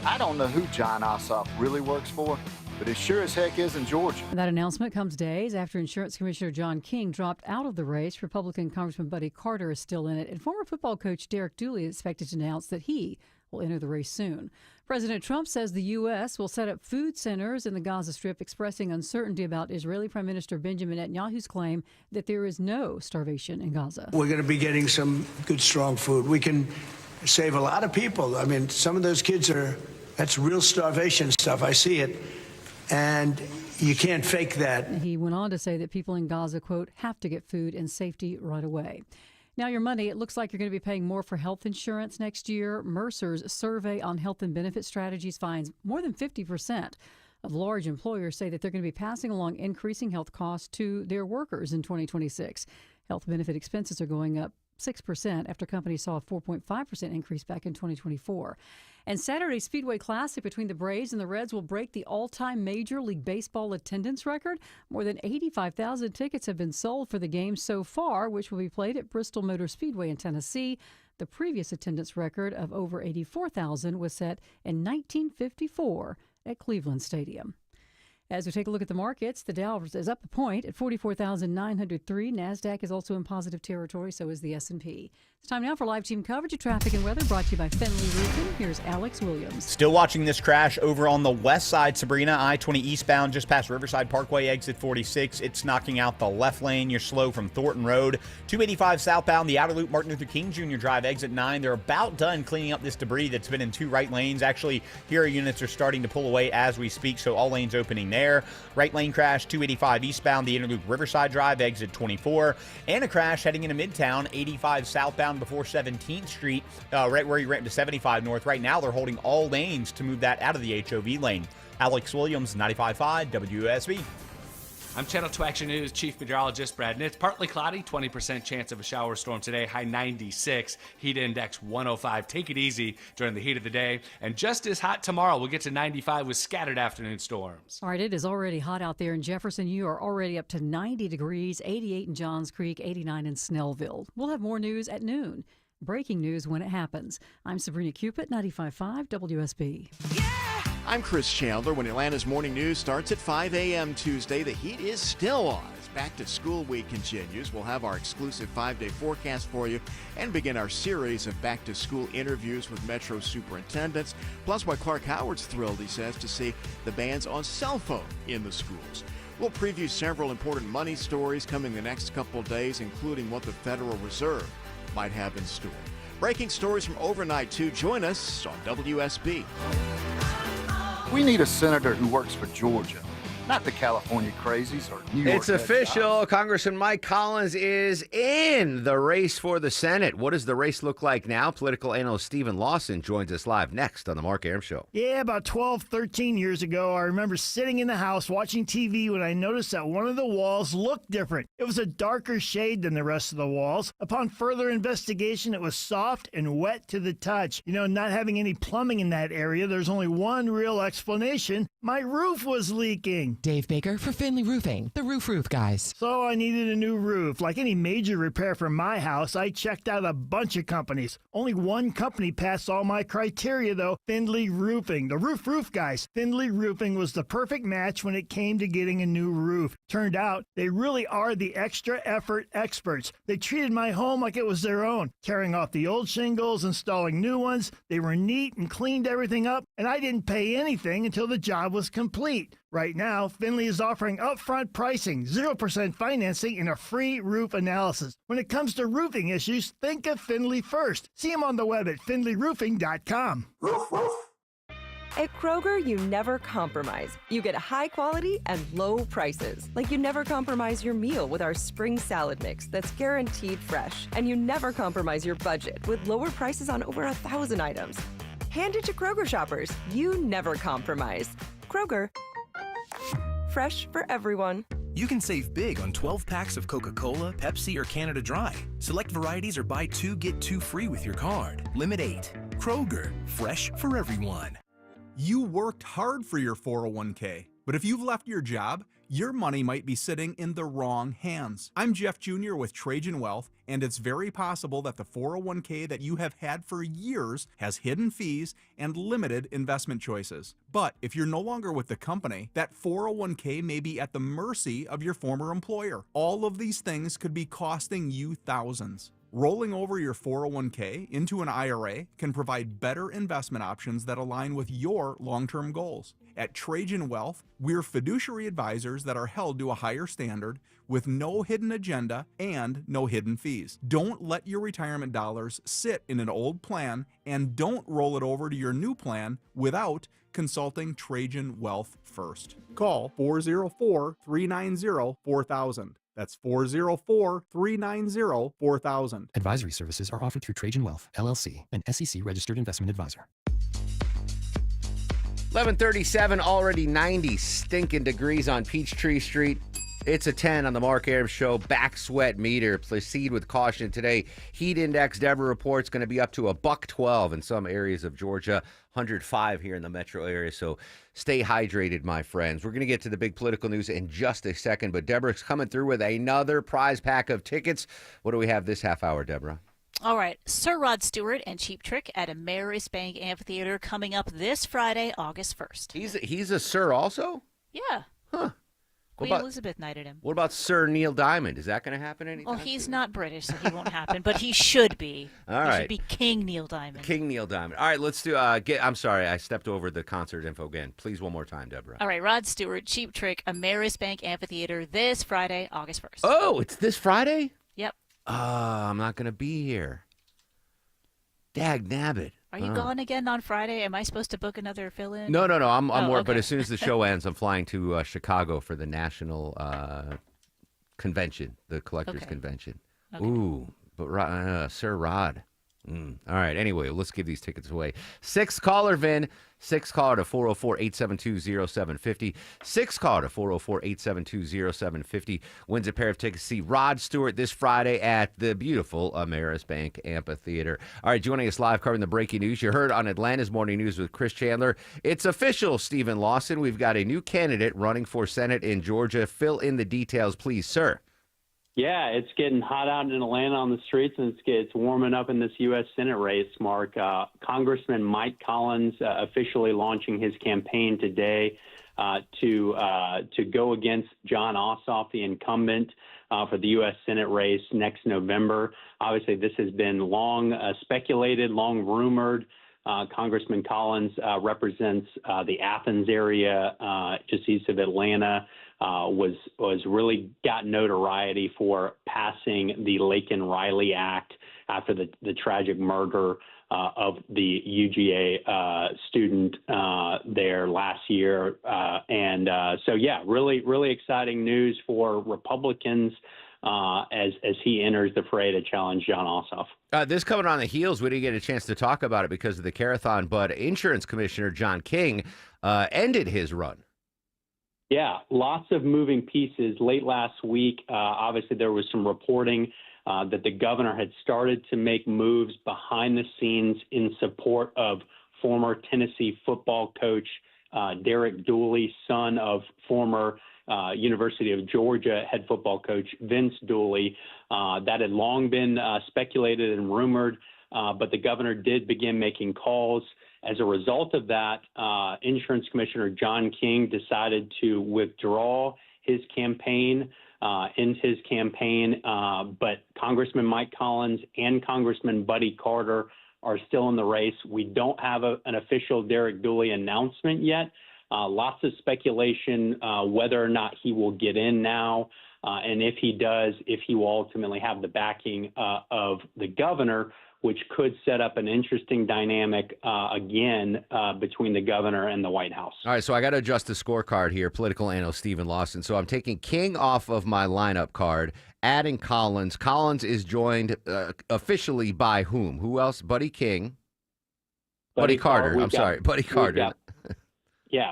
I don't know who Jon Ossoff really works for, but it sure as heck is in Georgia. That announcement comes days after Insurance Commissioner John King dropped out of the race. Republican Congressman Buddy Carter is still in it, and former football coach Derek Dooley is expected to announce that he will enter the race soon. President Trump says the U.S. will set up food centers in the Gaza Strip, expressing uncertainty about Israeli Prime Minister Benjamin Netanyahu's claim that there is no starvation in Gaza. We're going to be getting some good, strong food. We can save a lot of people. I mean, some of those kids that's real starvation stuff. I see it. And you can't fake that. He went on to say that people in Gaza, quote, have to get food and safety right away. Now, your money, it looks like you're going to be paying more for health insurance next year. Mercer's survey on health and benefit strategies finds more than 50% of large employers say that they're going to be passing along increasing health costs to their workers in 2026. Health benefit expenses are going up 6% after companies saw a 4.5% increase back in 2024. And Saturday's Speedway Classic between the Braves and the Reds will break the all-time Major League Baseball attendance record. More than 85,000 tickets have been sold for the game so far, which will be played at Bristol Motor Speedway in Tennessee. The previous attendance record of over 84,000 was set in 1954 at Cleveland Stadium. As we take a look at the markets, the Dow is up a point at 44,903. NASDAQ is also in positive territory, so is the S&P. It's time now for live team coverage of traffic and weather brought to you by Fenley Roofing. Here's Alex Williams. Still watching this crash over on the west side, Sabrina, I-20 eastbound just past Riverside Parkway, exit 46. It's knocking out the left lane. You're slow from Thornton Road. 285 southbound, the outer loop, Martin Luther King Jr. Drive, exit 9. They're about done cleaning up this debris that's been in two right lanes. Actually, Hero units are starting to pull away as we speak, so all lanes opening there. Right lane crash, 285 eastbound, the inner loop, Riverside Drive, exit 24. And a crash heading into Midtown, 85 southbound before 17th Street, right where you ramp to 75 north. Right now, they're holding all lanes to move that out of the HOV lane. Alex Williams, 95.5 WSB. I'm Channel 2 Action News Chief Meteorologist Brad Nitz. Partly cloudy, 20% chance of a shower storm today, high 96, heat index 105. Take it easy during the heat of the day. And just as hot tomorrow, we'll get to 95 with scattered afternoon storms. All right, it is already hot out there in Jefferson. You are already up to 90 degrees, 88 in Johns Creek, 89 in Snellville. We'll have more news at noon. Breaking news when it happens. I'm Sabrina Cupid, 95.5 WSB. I'm Chris Chandler. When Atlanta's morning news starts at 5 a.m. Tuesday, the heat is still on. As back to school week continues, we'll have our exclusive 5-day forecast for you and begin our series of back to school interviews with Metro superintendents. Plus, why Clark Howard's thrilled, he says, to see the bans on cell phone in the schools. We'll preview several important money stories coming the next couple of days, including what the Federal Reserve might have in store. Breaking stories from overnight, too. Join us on WSB. We need a senator who works for Georgia, not the California crazies or New York. It's official. Congressman Mike Collins is in the race for the Senate. What does the race look like now? Political analyst Stephen Lawson joins us live next on The Mark Arum Show. Yeah, about 12, 13 years ago, I remember sitting in the house watching TV when I noticed that one of the walls looked different. It was a darker shade than the rest of the walls. Upon further investigation, it was soft and wet to the touch. You know, not having any plumbing in that area, there's only one real explanation. My roof was leaking. Dave Baker for Finley Roofing, the roof guys. So I needed a new roof. Like any major repair for my house, I checked out a bunch of companies. Only one company passed all my criteria, though, Finley Roofing, the roof guys. Finley Roofing was the perfect match when it came to getting a new roof. Turned out they really are the extra effort experts. They treated my home like it was their own, tearing off the old shingles, installing new ones. They were neat and cleaned everything up, and I didn't pay anything until the job was complete. Right now, Finley is offering upfront pricing, 0% financing, and a free roof analysis. When it comes to roofing issues, think of Finley first. See them on the web at finleyroofing.com. At Kroger, you never compromise. You get high quality and low prices. Like you never compromise your meal with our spring salad mix that's guaranteed fresh. And you never compromise your budget with lower prices on over 1,000 items. Hand it to Kroger shoppers. You never compromise. Kroger. Fresh for everyone. You can save big on 12 packs of Coca-Cola, Pepsi, or Canada Dry. Select varieties or buy 2, get 2 free with your card. Limit 8. Kroger, fresh for everyone. You worked hard for your 401k, but if you've left your job, your money might be sitting in the wrong hands. I'm Jeff Jr. with Trajan Wealth, and it's very possible that the 401k that you have had for years has hidden fees and limited investment choices. But if you're no longer with the company, that 401k may be at the mercy of your former employer. All of these things could be costing you thousands. Rolling over your 401k into an IRA can provide better investment options that align with your long-term goals. At Trajan Wealth, we're fiduciary advisors that are held to a higher standard with no hidden agenda and no hidden fees. Don't let your retirement dollars sit in an old plan, and don't roll it over to your new plan without consulting Trajan Wealth first. Call 404-390-4000. That's 404-390-4000. Advisory services are offered through Trajan Wealth, LLC, an SEC-registered investment advisor. 11:37, already 90 stinking degrees on Peachtree Street. It's a 10 on the Mark Arum Show back sweat meter. Proceed with caution today. Heat index, Deborah reports, going to be up to $112 in some areas of Georgia, 105 here in the metro area. So stay hydrated, my friends. We're going to get to the big political news in just a second, but Deborah's coming through with another prize pack of tickets. What do we have this half hour, Deborah? All right. Sir Rod Stewart and Cheap Trick at Ameris Bank Amphitheater coming up this Friday, August 1st. He's a sir also? Yeah. Huh. Queen Elizabeth knighted him. What about Sir Neil Diamond? Is that going to happen anytime Well, he's not British, so he won't happen, but he should be. All he right. should be King Neil Diamond. King Neil Diamond. All right, let's do I'm sorry, I stepped over the concert info again. Please, one more time, Deborah. All right, Rod Stewart, Cheap Trick, Ameris Bank Amphitheater this Friday, August 1st. Oh, it's this Friday? Yep. I'm not going to be here. Dag nabbit. Are you gone again on Friday? Am I supposed to book another fill-in? No. I'm more. okay. But as soon as the show ends, I'm flying to Chicago for the national convention, the collectors convention. Okay. Ooh, but Sir Rod. All right. Anyway, let's give these tickets away. 6 caller Vin. 6 caller to 404-872-0750. 6 caller to 404-872-0750 wins a pair of tickets to see Rod Stewart this Friday at the beautiful Ameris Bank Amphitheater. All right, joining us live covering the breaking news. You heard on Atlanta's Morning News with Chris Chandler. It's official, Stephen Lawson. We've got a new candidate running for Senate in Georgia. Fill in the details, please, sir. Yeah, it's getting hot out in Atlanta on the streets, and it's warming up in this U.S. Senate race, Mark. Congressman Mike Collins officially launching his campaign today to go against Jon Ossoff, the incumbent, for the U.S. Senate race next November. Obviously, this has been long speculated, long rumored. Congressman Collins represents the Athens area, just east of Atlanta. Was really got notoriety for passing the Laken Riley Act after the tragic murder of the UGA student there last year. So, really exciting news for Republicans as he enters the fray to challenge Jon Ossoff. This coming on the heels, we didn't get a chance to talk about it because of the Carathon, but Insurance Commissioner John King ended his run. Yeah, lots of moving pieces. Late last week, obviously there was some reporting that the governor had started to make moves behind the scenes in support of former Tennessee football coach Derek Dooley, son of former University of Georgia head football coach Vince Dooley. That had long been speculated and rumored, but the governor did begin making calls. As a result of that, Insurance Commissioner John King decided to withdraw his campaign, end his campaign, but Congressman Mike Collins and Congressman Buddy Carter are still in the race. We don't have an official Derek Dooley announcement yet. Lots of speculation whether or not he will get in now, and if he does, if he will ultimately have the backing of the governor, which could set up an interesting dynamic again between the governor and the White House. All right, so I got to adjust the scorecard here, political analyst Stephen Lawson. So I'm taking King off of my lineup card, adding Collins. Collins is joined officially by whom? Who else? Buddy King. Buddy Carter. Buddy Carter.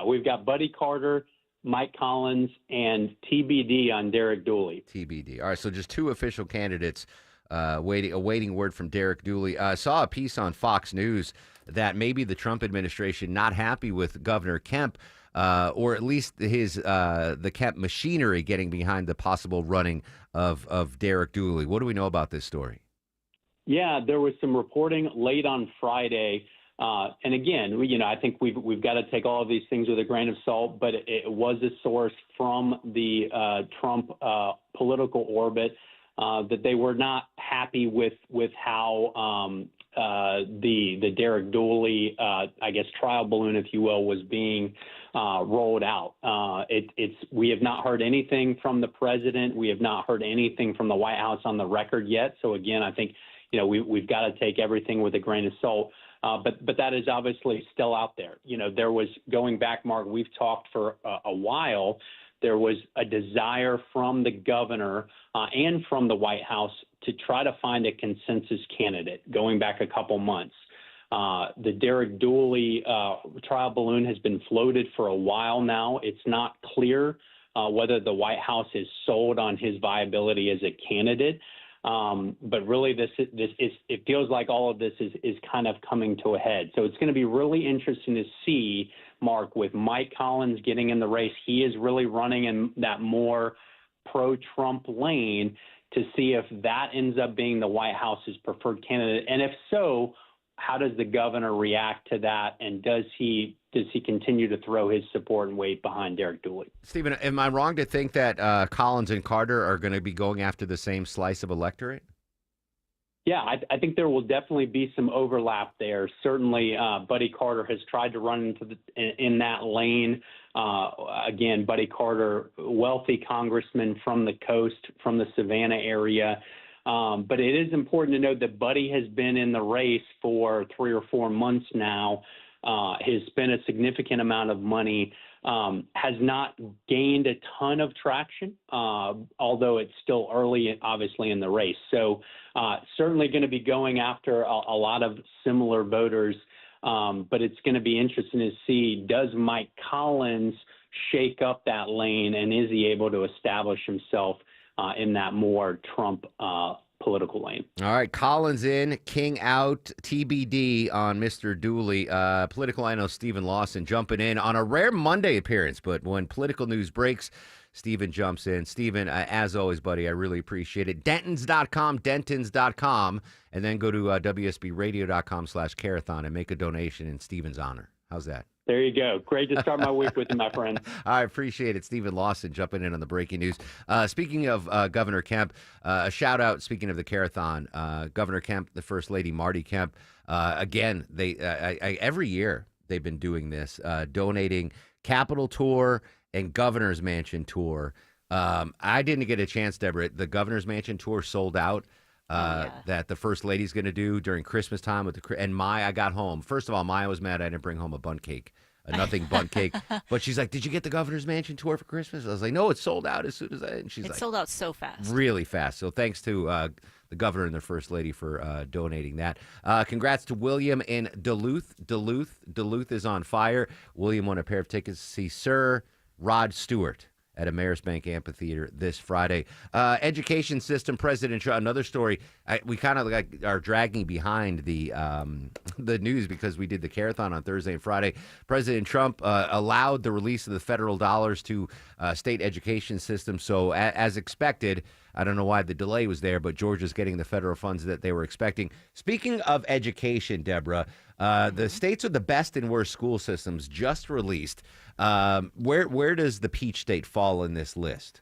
We've got Buddy Carter, Mike Collins, and TBD on Derek Dooley. TBD. All right, so just 2 official candidates. Awaiting word from Derek Dooley. I saw a piece on Fox News that maybe the Trump administration not happy with Governor Kemp, or at least the Kemp machinery getting behind the possible running of Derek Dooley. What do we know about this story? Yeah, there was some reporting late on Friday. And again, I think we've got to take all of these things with a grain of salt, but it was a source from the Trump political orbit. That they were not happy with how the Derek Dooley, trial balloon, if you will, was being rolled out. We have not heard anything from the president. We have not heard anything from the White House on the record yet. So again, I think we've got to take everything with a grain of salt. But that is obviously still out there. There was, going back, Mark, we've talked for a while. There was a desire from the governor and from the White House to try to find a consensus candidate going back a couple months. The Derek Dooley trial balloon has been floated for a while now. It's not clear whether the White House is sold on his viability as a candidate. But really, it feels like all of this is kind of coming to a head. So it's going to be really interesting to see, Mark, with Mike Collins getting in the race. He is really running in that more pro-Trump lane, to see if that ends up being the White House's preferred candidate. And if so, how does the governor react to that? And does he continue to throw his support and weight behind Derek Dooley? Stephen, am I wrong to think that Collins and Carter are going to be going after the same slice of electorate? Yeah, I think there will definitely be some overlap there. Certainly, Buddy Carter has tried to run in that lane. Again, Buddy Carter, wealthy congressman from the coast, from the Savannah area. But it is important to note that Buddy has been in the race for 3 or 4 months now. Has spent a significant amount of money, has not gained a ton of traction, although it's still early, obviously, in the race. So certainly going to be going after a lot of similar voters, but it's going to be interesting to see, does Mike Collins shake up that lane, and is he able to establish himself in that more Trump political lane? All right, Collins in, King out, TBD on Mr. Dooley. Political analyst Stephen Lawson jumping in on a rare Monday appearance, but when political news breaks, Stephen jumps in. Stephen, as always, buddy, I really appreciate it. Dentons.com, and then go to WSBradio.com/Carathon and make a donation in Stephen's honor. How's that? There you go. Great to start my week with you, my friend. I appreciate it. Stephen Lawson jumping in on the breaking news. Speaking of Governor Kemp, a shout out, speaking of the Carathon, Governor Kemp, the First Lady Marty Kemp, again, they every year they've been doing this, donating Capitol Tour and Governor's Mansion Tour. I didn't get a chance, Deborah. The Governor's Mansion Tour sold out. That the First Lady's going to do during Christmas time and I got home. First of all, Maya was mad I didn't bring home a bundt cake, a nothing bundt cake. But she's like, "Did you get the Governor's Mansion Tour for Christmas?" I was like, "No, it's sold out as soon as I." And she's like, sold out so fast, really fast. So thanks to the Governor and the First Lady for donating that. Congrats to William in Duluth. Duluth is on fire. William won a pair of tickets to see Sir Rod Stewart at Ameris Bank Amphitheater this Friday. Education system, President Trump, another story. We kind of are dragging behind the news because we did the Carathon on Thursday and Friday. President Trump allowed the release of the federal dollars to state education system. So as expected, I don't know why the delay was there, but Georgia's getting the federal funds that they were expecting. Speaking of education, Deborah, the states with the best and worst school systems just released. Where does the Peach State fall in this list?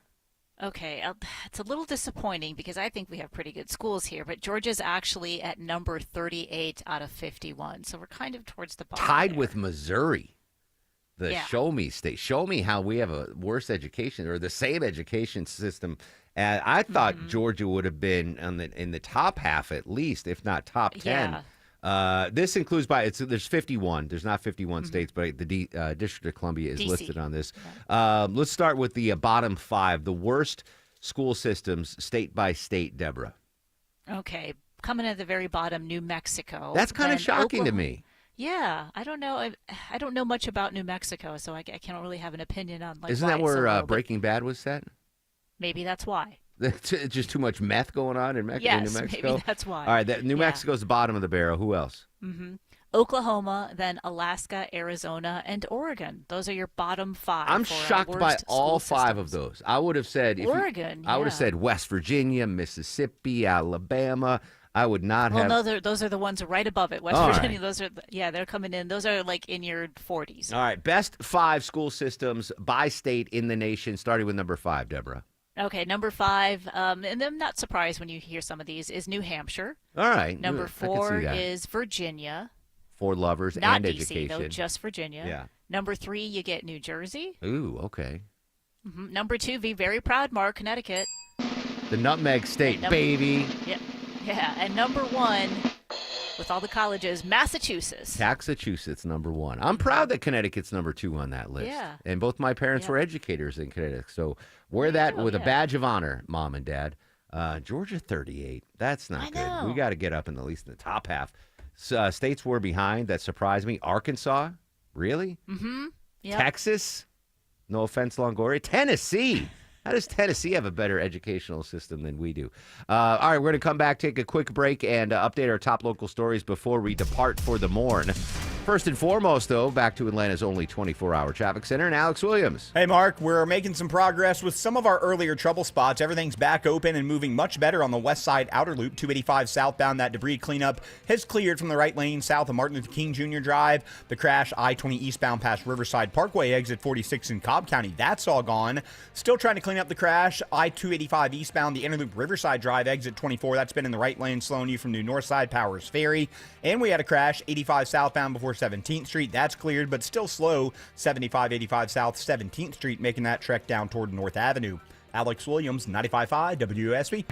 Okay, it's a little disappointing because I think we have pretty good schools here, but Georgia's actually at number 38 out of 51, so we're kind of towards the bottom. Tied there with Missouri, the Yeah. Show Me State. Show me how we have a worse education or the same education system. I thought Georgia would have been in the top half at least, if not top 10. Yeah. This includes there's 51. There's not 51 states, but the District of Columbia is DC. listed on this. Let's start with the bottom 5, the worst school systems state by state, Deborah. Okay, coming at the very bottom, New Mexico. That's kind of Then shocking to Oklahoma. me. Yeah, I don't know. I don't know much about New Mexico, so I can't really have an opinion on Isn't why that it's so where low, but Breaking Bad was set? maybe that's why. Just too much meth going on in New Yes, Mexico? maybe that's why. All right, New Yeah. Mexico's the bottom of the barrel. Who else? Oklahoma, then Alaska, Arizona, and Oregon. Those are your bottom 5. I'm for shocked by worst all school 5 of systems. those. I would have said Oregon, I would have yeah. said West Virginia, Mississippi, Alabama. I would not Well, have. no, those are the ones right above it. West All Virginia, right. those are, they're coming in. Those are like in your 40s. All right, best 5 school systems by state in the nation, starting with number 5, Deborah. Okay, number 5, and I'm not surprised when you hear some of these, is New Hampshire. All right. Number I can see 4 that. is Virginia. For lovers Not and DC, education. though, just Virginia. Yeah. Number 3, you get New Jersey. Ooh, okay. Number 2, be very proud, Mark, Connecticut. The Nutmeg State, baby. Yeah, and number 1, with all the colleges, Massachusetts. Massachusetts, number 1. I'm proud that Connecticut's number 2 on that list. Yeah. And both my parents were educators in Connecticut. So wear that with a badge of honor, Mom and Dad. Georgia, 38. That's not good. We got to get up in at least in the top half. States were behind. That surprised me. Arkansas? Really? Mm-hmm. Yep. Texas? No offense, Longoria. Tennessee. How does Tennessee have a better educational system than we do? All right, we're going to come back, take a quick break, and update our top local stories before we depart for the morn. First and foremost, though, back to Atlanta's only 24-hour traffic center, and Alex Williams. Hey, Mark, we're making some progress with some of our earlier trouble spots. Everything's back open and moving much better on the west side outer loop, 285 southbound. That debris cleanup has cleared from the right lane south of Martin Luther King Jr. Drive. The crash, I-20 eastbound past Riverside Parkway, exit 46 in Cobb County. That's all gone. Still trying to clean up the crash, I-285 eastbound, the inner loop Riverside Drive, exit 24. That's been in the right lane, slowing you from New Northside, Powers Ferry. And we had a crash, 85 southbound before 17th Street. That's cleared, but still slow. 75, 85 south, 17th Street, making that trek down toward North Avenue. Alex Williams, 95.5 WSB.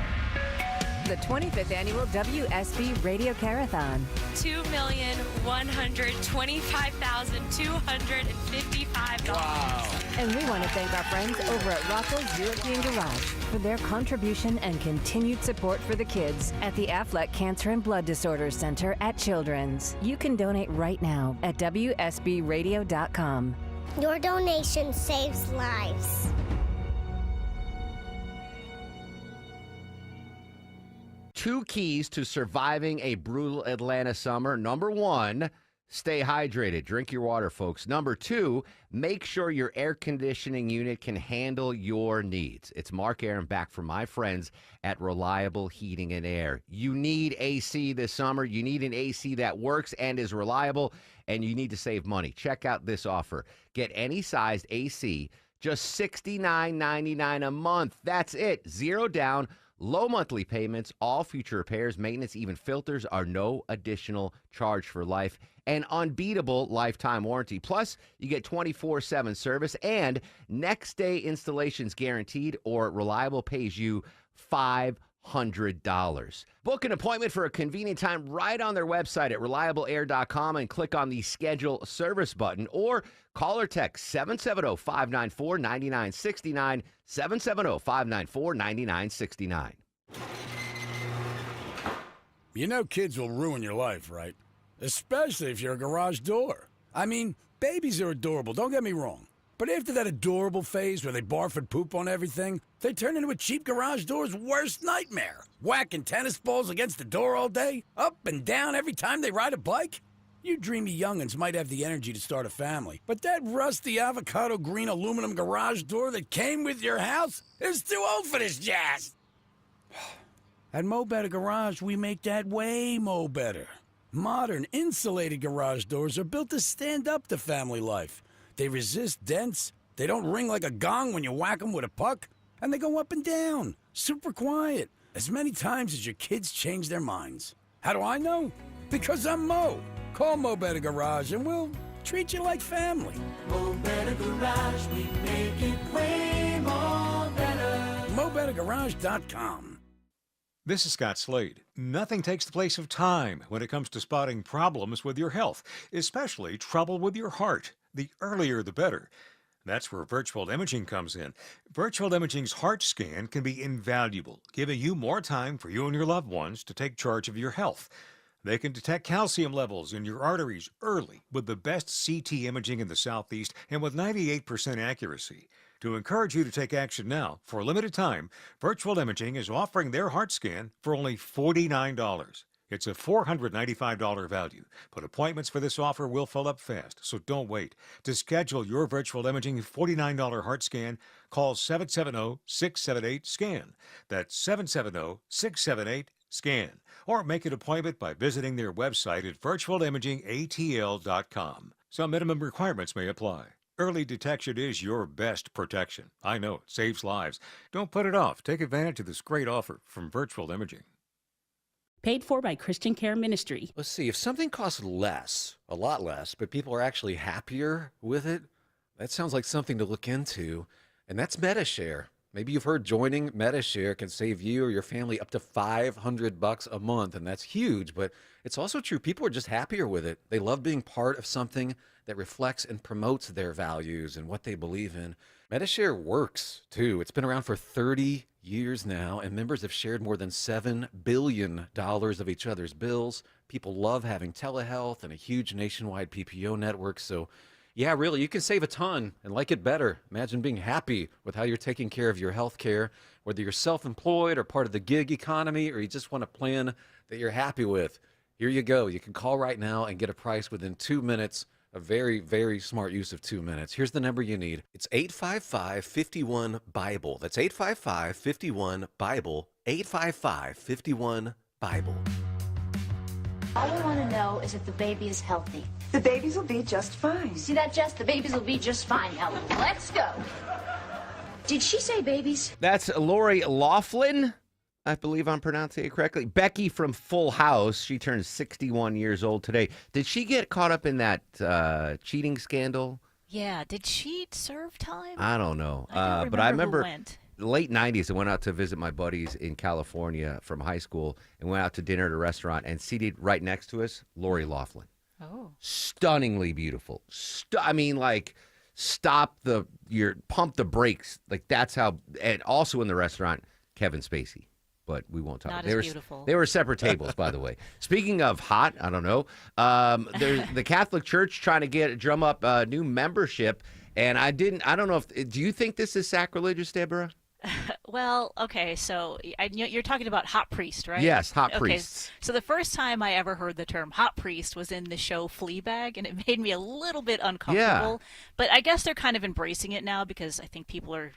The 25th annual WSB Radio Carathon. 2,125,255. Wow. And we want to thank our friends over at Rocco's European Garage for their contribution and continued support for the kids at the Affleck Cancer and Blood Disorders Center at Children's. You can donate right now at WSBradio.com. Your donation saves lives. Two keys to surviving a brutal Atlanta summer. Number one, stay hydrated. Drink your water, folks. Number two, make sure your air conditioning unit can handle your needs. It's Mark Aaron back from my friends at Reliable Heating and Air. You need AC this summer. You need an AC that works and is reliable, and you need to save money. Check out this offer. Get any sized AC, just $69.99 a month. That's it. Zero down. Low monthly payments, all future repairs, maintenance, even filters are no additional charge for life. An unbeatable lifetime warranty. Plus, you get 24/7 service and next day installations guaranteed, or Reliable pays you $500. Book an appointment for a convenient time right on their website at reliableair.com and click on the schedule service button, or call or text 770-594-9969, 770-594-9969. You know kids will ruin your life, right? Especially if you're a garage door. I mean, babies are adorable, don't get me wrong. But after that adorable phase where they barf and poop on everything, they turn into a cheap garage door's worst nightmare. Whacking tennis balls against the door all day, up and down every time they ride a bike. You dreamy young'uns might have the energy to start a family, but that rusty avocado green aluminum garage door that came with your house is too old for this jazz. At Mo Better Garage, we make that way mo better. Modern, insulated garage doors are built to stand up to family life. They resist dents, they don't ring like a gong when you whack them with a puck, and they go up and down, super quiet, as many times as your kids change their minds. How do I know? Because I'm Mo. Call Mo Better Garage and we'll treat you like family. Mo Better Garage, we make it way more better. MoBetterGarage.com. This is Scott Slade. Nothing takes the place of time when it comes to spotting problems with your health, especially trouble with your heart. The earlier, the better. That's where virtual imaging comes in. Virtual imaging's heart scan can be invaluable, giving you more time for you and your loved ones to take charge of your health. They can detect calcium levels in your arteries early with the best CT imaging in the Southeast and with 98% accuracy. To encourage you to take action now, for a limited time, Virtual Imaging is offering their heart scan for only $49. It's a $495 value, but appointments for this offer will fill up fast, so don't wait. To schedule your Virtual Imaging $49 heart scan, call 770-678-SCAN. That's 770-678-SCAN. Or make an appointment by visiting their website at virtualimagingatl.com. Some minimum requirements may apply. Early detection is your best protection. I know it saves lives. Don't put it off. Take advantage of this great offer from Virtual Imaging. Paid for by Christian Care Ministry. Let's see, if something costs less, a lot less, but people are actually happier with it, that sounds like something to look into. And that's MediShare. Maybe you've heard joining MediShare can save you or your family up to $500 a month, and that's huge, but it's also true. People are just happier with it. They love being part of something that reflects and promotes their values and what they believe in. MediShare works, too. It's been around for 30 years now, and members have shared more than $7 billion of each other's bills. People love having telehealth and a huge nationwide PPO network, so Yeah, really, you can save a ton and like it better. Imagine being happy with how you're taking care of your health care, whether you're self-employed or part of the gig economy, or you just want a plan that you're happy with. Here you go. You can call right now and get a price within 2 minutes. A very, very smart use of 2 minutes. Here's the number you need. It's 855-51-BIBLE. That's 855-51-BIBLE. 855-51-BIBLE. All I want to know is if the baby is healthy. The babies will be just fine. See that, Jess? The babies will be just fine. Now, let's go. Did she say babies? That's Lori Loughlin. I believe I'm pronouncing it correctly. Becky from Full House. She turns 61 years old today. Did she get caught up in that cheating scandal? Yeah. Did she serve time? I don't know. But I remember late 90s, I went out to visit my buddies in California from high school and went out to dinner at a restaurant, and seated right next to us, Lori Loughlin. Oh. Stunningly beautiful. I mean, like, pump the brakes. Like, that's how, and also in the restaurant, Kevin Spacey. But we won't talk. Not They as were beautiful. They were separate tables, by the way. Speaking of hot, I don't know. There's the Catholic Church trying to drum up new membership, and I don't know if. Do you think this is sacrilegious, Deborah? Well, okay, so you're talking about hot priest, right? Yes, hot Okay, priests. so the first time I ever heard the term hot priest was in the show Fleabag, and it made me a little bit uncomfortable. But I guess they're kind of embracing it now because I think people are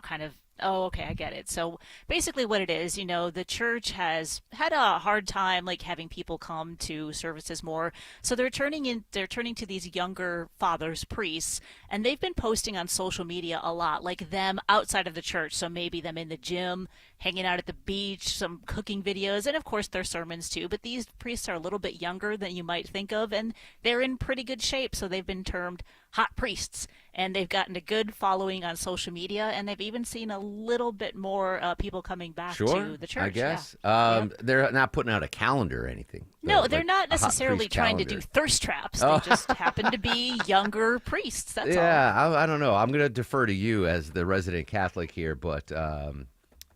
kind of, oh, okay, I get it. So basically what it is, the church has had a hard time like having people come to services more. So they're turning to these younger fathers, priests, and they've been posting on social media a lot, like them outside of the church. So maybe them in the gym, hanging out at the beach, some cooking videos, and of course their sermons too. But these priests are a little bit younger than you might think of, and they're in pretty good shape. So they've been termed hot priests, and they've gotten a good following on social media, and they've even seen a little bit more people coming back to the church. I guess. Yeah. They're not putting out a calendar or anything. No, Like they're not a hot necessarily priest trying to calendar. do thirst traps. Oh. They just happen to be younger priests. That's all. Yeah, I don't know. I'm going to defer to you as the resident Catholic here, but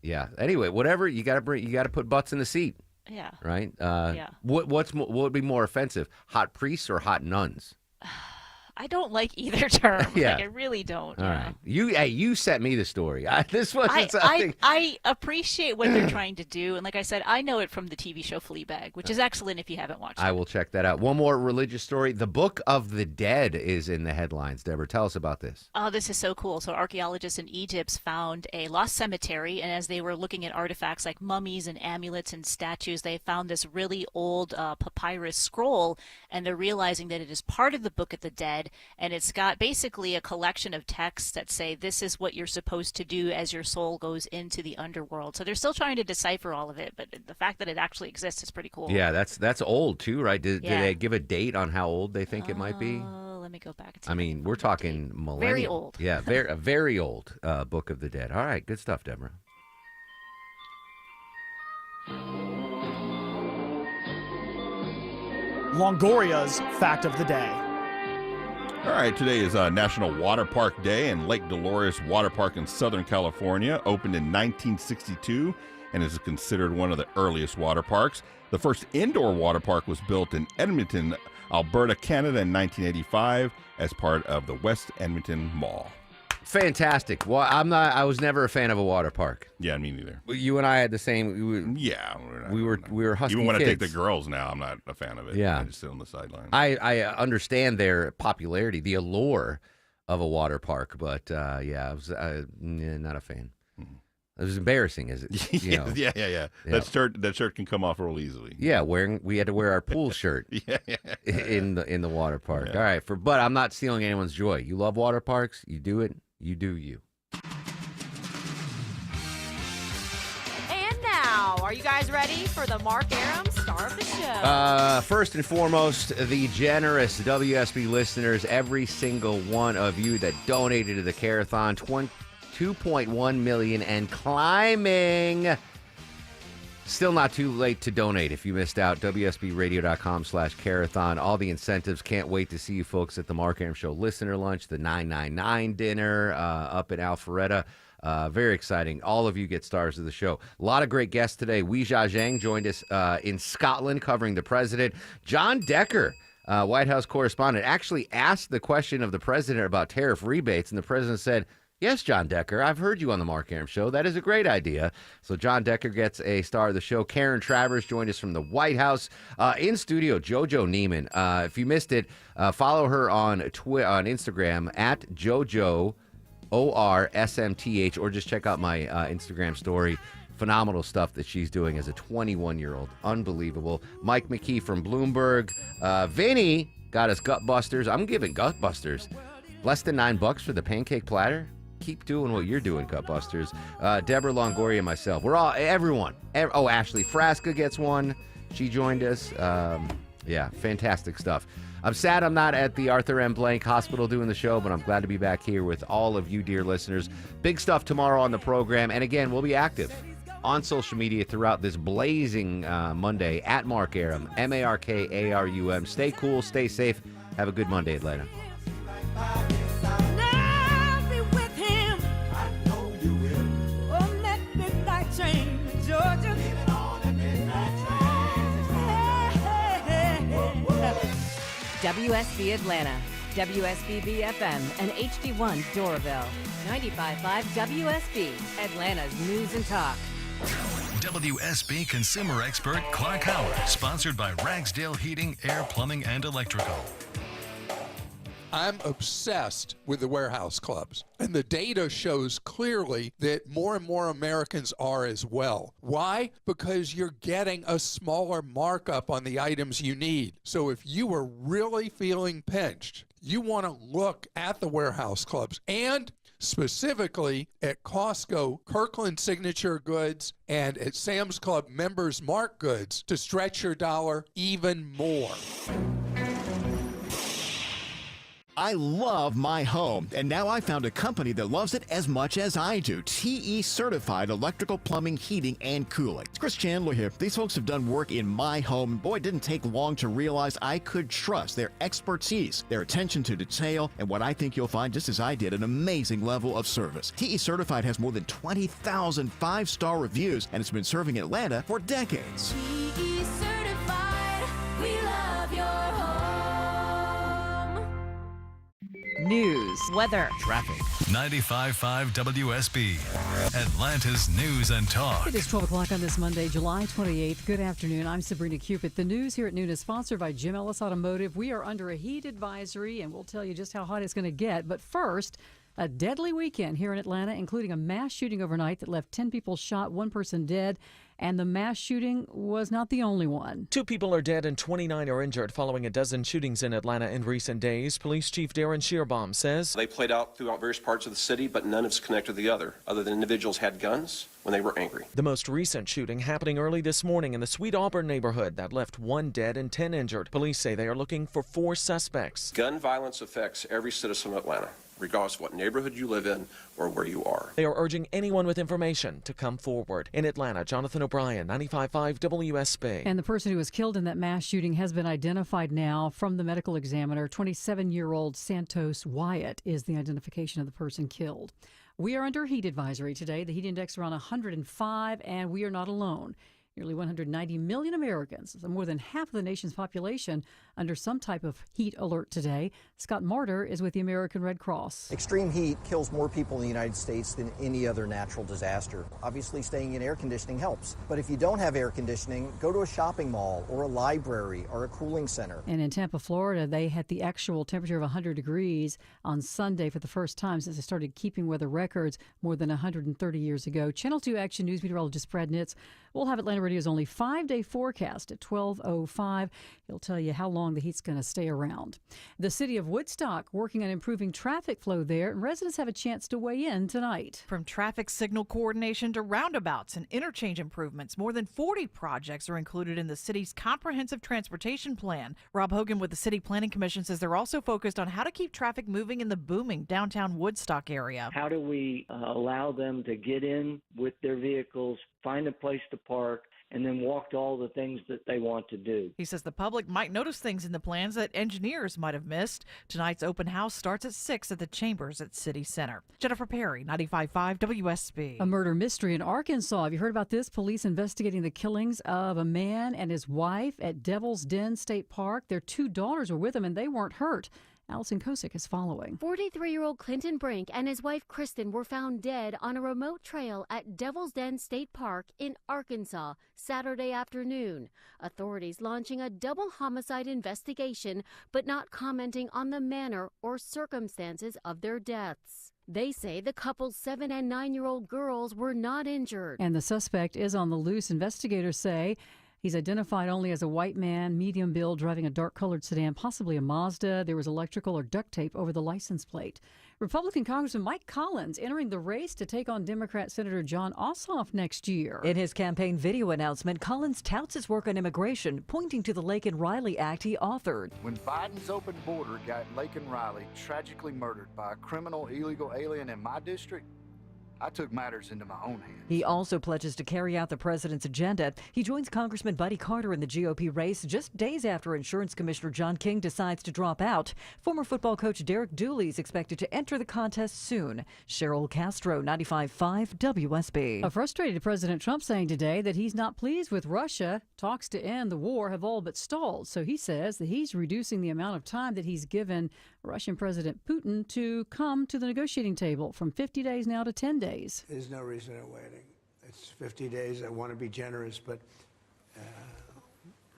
yeah. Anyway, whatever you got to put butts in the seat. Yeah. Right. Yeah. What would be more offensive, hot priests or hot nuns? I don't like either term. Yeah. Like, I really don't. All yeah. right. You sent me the story. This wasn't something. I appreciate what they're trying to do, and like I said, I know it from the TV show Fleabag, which is excellent if you haven't watched it. I will check that out. One more religious story. The Book of the Dead is in the headlines. Deborah, tell us about this. Oh, this is so cool. So archaeologists in Egypt found a lost cemetery, and as they were looking at artifacts like mummies and amulets and statues, they found this really old papyrus scroll, and they're realizing that it is part of the Book of the Dead, and it's got basically a collection of texts that say this is what you're supposed to do as your soul goes into the underworld. So they're still trying to decipher all of it, but the fact that it actually exists is pretty cool. Yeah, that's old too, right? Did Yeah. they give a date on how old they think it might be? Let me go back. I mean, we're talking millennial. Very old. Yeah, a very old Book of the Dead. All right, good stuff, Deborah. Longoria's Fact of the Day. All right, today is National Water Park Day, and Lake Dolores Water Park in Southern California opened in 1962 and is considered one of the earliest water parks. The first indoor water park was built in Edmonton, Alberta, Canada in 1985 as part of the West Edmonton Mall. Fantastic. Well, I was never a fan of a water park. Yeah, me neither. You and I had the same. Yeah, we were husky even when kids. I take the girls now, I'm not a fan of it. Yeah. I just sit on the sideline. I understand their popularity, the allure of a water park, but yeah, I was not a fan. It was embarrassing, is it? You know? Yeah. That shirt can come off real easily. Yeah, we had to wear our pool shirt in the water park. Yeah. All right, but I'm not stealing anyone's joy. You love water parks, you do it, you do you. And now, are you guys ready for the Mark Aram star of the show? First and foremost, the generous WSB listeners, every single one of you that donated to the Carathon, 2.1 million and climbing. Still not too late to donate if you missed out. WSBradio.com/Carathon. All the incentives. Can't wait to see you folks at the Mark Aram Show listener lunch, the 999 dinner up in Alpharetta. Very exciting. All of you get stars of the show. A lot of great guests today. Wei Zhang joined us in Scotland covering the president. John Decker White House correspondent, actually asked the question of the president about tariff rebates, and the president said, "Yes, John Decker, I've heard you on the Mark Arum Show. That is a great idea." So John Decker gets a star of the show. Karen Travers joined us from the White House. In studio, JoJo Neiman. If you missed it, follow her on Instagram at JoJo ORSMTH, or just check out my Instagram story. Phenomenal stuff that she's doing as a 21-year-old. Unbelievable. Mike McKee from Bloomberg. Vinny got us Gutbusters. I'm giving Gutbusters less than $9 for the pancake platter. Keep doing what you're doing, Gutbusters. Deborah Longoria and myself. We're all, everyone. Ashley Frasca gets one. She joined us. Yeah, fantastic stuff. I'm sad I'm not at the Arthur M. Blank Hospital doing the show, but I'm glad to be back here with all of you, dear listeners. Big stuff tomorrow on the program. And again, we'll be active on social media throughout this blazing Monday at Mark Arum, MarkArum. Stay cool, stay safe. Have a good Monday, Atlanta. WSB Atlanta, WSBB FM, and HD1 Doraville. 95.5 WSB, Atlanta's news and talk. WSB consumer expert Clark Howard, sponsored by Ragsdale Heating, Air, Plumbing, and Electrical. I'm obsessed with the warehouse clubs, and the data shows clearly that more and more Americans are as well. Why? Because you're getting a smaller markup on the items you need. So if you are really feeling pinched, you want to look at the warehouse clubs, and specifically at Costco, Kirkland Signature Goods, and at Sam's Club Members Mark Goods to stretch your dollar even more. I love my home, and now I found a company that loves it as much as I do. TE Certified Electrical Plumbing, Heating, and Cooling. It's Chris Chandler here. These folks have done work in my home, and boy, it didn't take long to realize I could trust their expertise, their attention to detail, and what I think you'll find, just as I did, an amazing level of service. TE Certified has more than 20,000 five-star reviews, and it's been serving Atlanta for decades. TE Certified, we love your home. News, weather, traffic. 95.5 WSB, Atlanta's news and talk. It is 12 o'clock on this Monday, July 28th. Good afternoon. I'm Sabrina Cupid. The news here at noon is sponsored by Jim Ellis Automotive. We are under a heat advisory, and we'll tell you just how hot it's going to get. But first, a deadly weekend here in Atlanta, including a mass shooting overnight that left 10 people shot, 1 person dead. And the mass shooting was not the only one. 2 people are dead and 29 are injured following a dozen shootings in Atlanta in recent days. Police Chief Darren Shearbaum says they played out throughout various parts of the city, but none is connected to the other than individuals had guns when they were angry. The most recent shooting happening early this morning in the Sweet Auburn neighborhood that left 1 dead and 10 injured. Police say they are looking for 4 suspects. Gun violence affects every citizen of Atlanta, regardless of what neighborhood you live in or where you are. They are urging anyone with information to come forward. In Atlanta, Jonathan O'Brien, 95.5 WSB. And the person who was killed in that mass shooting has been identified now from the medical examiner. 27-year-old Santos Wyatt is the identification of the person killed. We are under heat advisory today. The heat index around 105, and we are not alone. Nearly 190 million Americans, so more than half of the nation's population, under some type of heat alert today. Scott Martyr is with the American Red Cross. Extreme heat kills more people in the United States than any other natural disaster. Obviously, staying in air conditioning helps. But if you don't have air conditioning, go to a shopping mall or a library or a cooling center. And in Tampa, Florida, they had the actual temperature of 100 degrees on Sunday for the first time since they started keeping weather records more than 130 years ago. Channel 2 Action News meteorologist Brad Nitz will have Atlanta Radio's only 5-day forecast at 12:05. He'll tell you how long the heat's going to stay around. The city of Woodstock working on improving traffic flow there, and residents have a chance to weigh in tonight. From traffic signal coordination to roundabouts and interchange improvements, more than 40 projects are included in the city's comprehensive transportation plan. Rob Hogan with the City Planning Commission says they're also focused on how to keep traffic moving in the booming downtown Woodstock area. How do we allow them to get in with their vehicles, find a place to park, and then walk to all the things that they want to do. He says the public might notice things in the plans that engineers might have missed. Tonight's open house starts at 6 at the Chambers at City Center. Jennifer Perry, 95.5 WSB. A murder mystery in Arkansas. Have you heard about this? Police investigating the killings of a man and his wife at Devil's Den State Park. Their 2 daughters were with them, and they weren't hurt. Allison Kosick is following. 43-year-old Clinton Brink and his wife Kristen were found dead on a remote trail at Devil's Den State Park in Arkansas Saturday afternoon. Authorities launching a double homicide investigation, but not commenting on the manner or circumstances of their deaths. They say the couple's 7- and 9-year-old girls were not injured. And the suspect is on the loose. Investigators say he's identified only as a white man, medium build, driving a dark-colored sedan, possibly a Mazda. There was electrical or duct tape over the license plate. Republican Congressman Mike Collins entering the race to take on Democrat Senator John Ossoff next year. In his campaign video announcement, Collins touts his work on immigration, pointing to the Laken Riley Act he authored. When Biden's open border got Laken Riley tragically murdered by a criminal illegal alien in my district, I took matters into my own hands. He also pledges to carry out the president's agenda. He joins Congressman Buddy Carter in the GOP race just days after Insurance Commissioner John King decides to drop out. Former football coach Derek Dooley is expected to enter the contest soon. Cheryl Castro, 95.5 WSB. A frustrated President Trump saying today that he's not pleased with Russia. Talks to end the war have all but stalled. So he says that he's reducing the amount of time that he's given Russian President Putin to come to the negotiating table from 50 days now to 10 days. There's no reason in waiting. It's 50 days. I want to be generous, but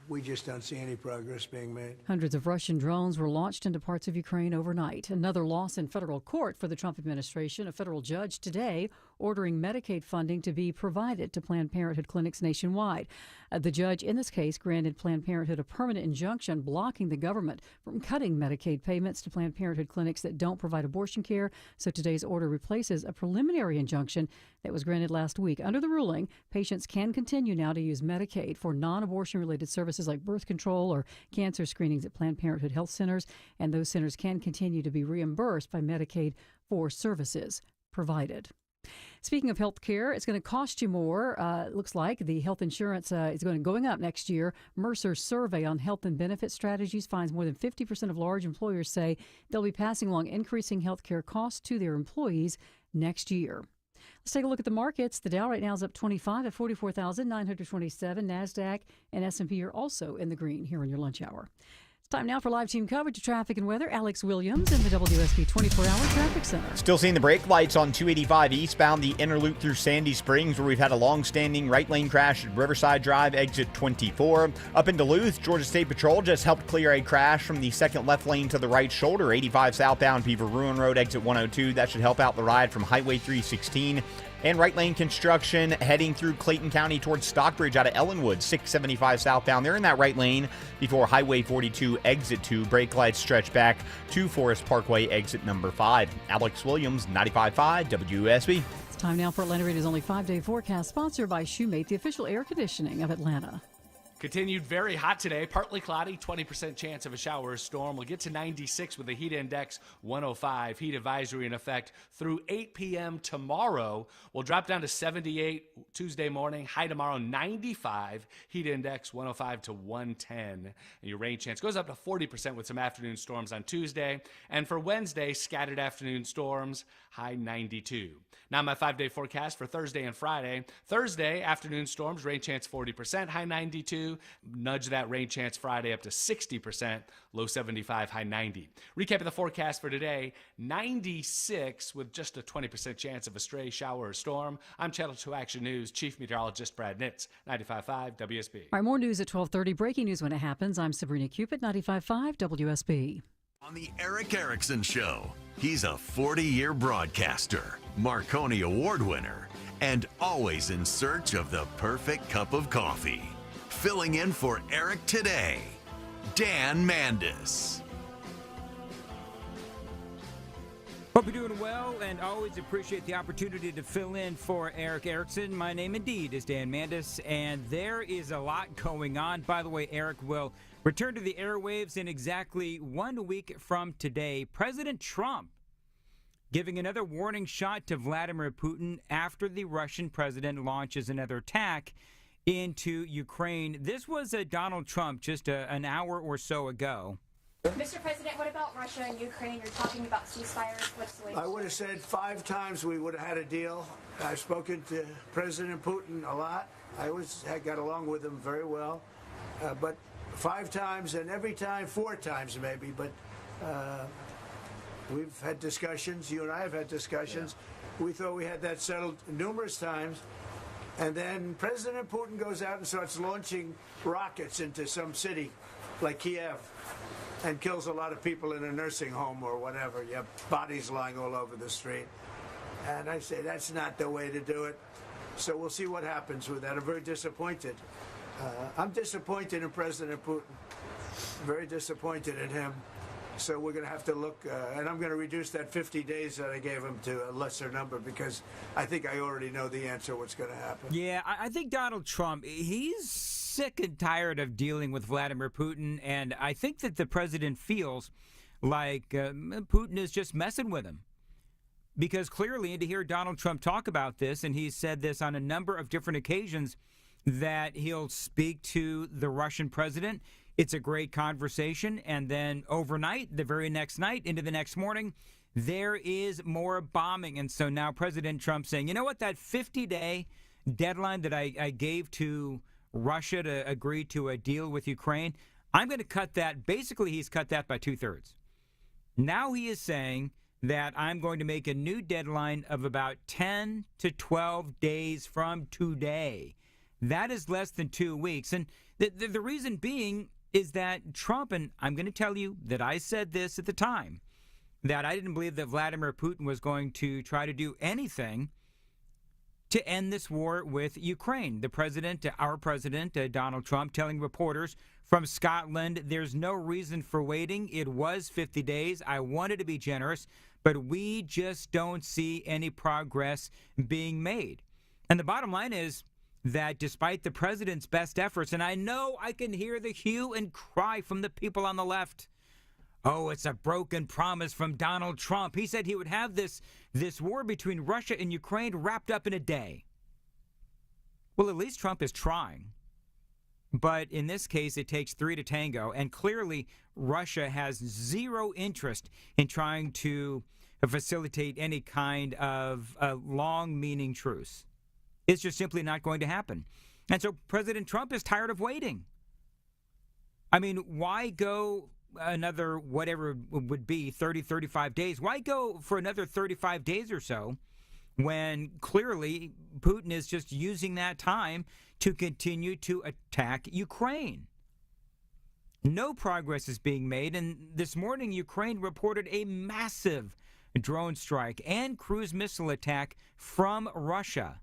we just don't see any progress being made. Hundreds of Russian drones were launched into parts of Ukraine overnight. Another loss in federal court for the Trump administration. A federal judge today ordering Medicaid funding to be provided to Planned Parenthood clinics nationwide. The judge in this case granted Planned Parenthood a permanent injunction blocking the government from cutting Medicaid payments to Planned Parenthood clinics that don't provide abortion care. So today's order replaces a preliminary injunction that was granted last week. Under the ruling, patients can continue now to use Medicaid for non-abortion related services like birth control or cancer screenings at Planned Parenthood health centers, and those centers can continue to be reimbursed by Medicaid for services provided. Speaking of health care, it's going to cost you more. It looks like the health insurance is going up next year. Mercer's survey on health and benefit strategies finds more than 50% of large employers say they'll be passing along increasing health care costs to their employees next year. Let's take a look at the markets. The Dow right now is up 25 at 44,927. NASDAQ and S&P are also in the green here in your lunch hour. It's time now for live team coverage of traffic and weather. Alex Williams in the WSB 24-hour traffic center. Still seeing the brake lights on 285 eastbound, the inner loop through Sandy Springs, where we've had a long-standing right lane crash at Riverside Drive, exit 24. Up in Duluth, Georgia State Patrol just helped clear a crash from the second left lane to the right shoulder, 85 southbound Beaver Ruin Road, exit 102. That should help out the ride from Highway 316. And right lane construction heading through Clayton County towards Stockbridge out of Ellenwood, 675 southbound. They're in that right lane before Highway 42, exit 2. Brake lights stretch back to Forest Parkway, exit number 5. Alex Williams, 95.5 WSB. It's time now for Atlanta Radio's only 5-day forecast, sponsored by Shoemate, the official air conditioning of Atlanta. Continued very hot today, partly cloudy, 20% chance of a shower or storm. We'll get to 96 with a heat index 105. Heat advisory in effect through 8 p.m. tomorrow. We'll drop down to 78 Tuesday morning. High tomorrow 95. Heat index 105 to 110. And your rain chance goes up to 40% with some afternoon storms on Tuesday. And for Wednesday, scattered afternoon storms, high 92. Now my 5-day forecast for Thursday and Friday. Thursday, afternoon storms, rain chance 40%, high 92. Nudge that rain chance Friday up to 60%, low 75, high 90. Recap of the forecast for today, 96 with just a 20% chance of a stray shower or storm. I'm Channel 2 Action News Chief Meteorologist Brad Nitz, 95.5 WSB. All right, more news at 12:30. Breaking news when it happens. I'm Sabrina Cupid, 95.5 WSB. On the Eric Erickson Show, he's a 40-year broadcaster, Marconi Award winner, and always in search of the perfect cup of coffee. Filling in for Eric today, Dan Mandis. Hope you're doing well and always appreciate the opportunity to fill in for Eric Erickson. My name indeed is Dan Mandis, and there is a lot going on. By the way, Eric will return to the airwaves in exactly 1 week from today. President Trump giving another warning shot to Vladimir Putin after the Russian president launches another attack into Ukraine. This was Donald Trump just an hour or so ago. Mr. President, what about Russia and Ukraine? You're talking about ceasefires. What's the latest? I would have said 5 times we would have had a deal. I've spoken to President Putin a lot. I got along with him very well. But 5 times, and every time 4 times maybe. But we've had discussions. You and I have had discussions. Yeah. We thought we had that settled numerous times. And then President Putin goes out and starts launching rockets into some city like Kiev and kills a lot of people in a nursing home or whatever. You have bodies lying all over the street. And I say that's not the way to do it. So we'll see what happens with that. I'm very disappointed. I'm disappointed in President Putin. Very disappointed in him. So we're going to have to look, and I'm going to reduce that 50 days that I gave him to a lesser number because I think I already know the answer what's going to happen. Yeah, I think Donald Trump, he's sick and tired of dealing with Vladimir Putin, and I think that the president feels like Putin is just messing with him. Because clearly, and to hear Donald Trump talk about this, and he's said this on a number of different occasions, that he'll speak to the Russian president. It's a great conversation, and then overnight, the very next night, into the next morning, there is more bombing. And so now President Trump saying, you know what, that 50-day deadline that I gave to Russia to agree to a deal with Ukraine, I'm going to cut that. Basically, he's cut that by 2/3. Now he is saying that I'm going to make a new deadline of about 10 to 12 days from today. That is less than 2 weeks. And the reason being is that Trump, and I'm going to tell you that I said this at the time, that I didn't believe that Vladimir Putin was going to try to do anything to end this war with Ukraine. The president, our president, Donald Trump, telling reporters from Scotland, there's no reason for waiting. It was 50 days. I wanted to be generous, but we just don't see any progress being made. And the bottom line is that despite the president's best efforts, and I know I can hear the hue and cry from the people on the left, oh, it's a broken promise from Donald Trump. He said he would have this war between Russia and Ukraine wrapped up in a day. Well, at least Trump is trying. But in this case, it takes 3 to tango, and clearly Russia has zero interest in trying to facilitate any kind of long-meaning truce. It's just simply not going to happen. And so President Trump is tired of waiting. I mean, why go another, whatever it would be, 30, 35 days? Why go for another 35 days or so when clearly Putin is just using that time to continue to attack Ukraine? No progress is being made. And this morning, Ukraine reported a massive drone strike and cruise missile attack from Russia.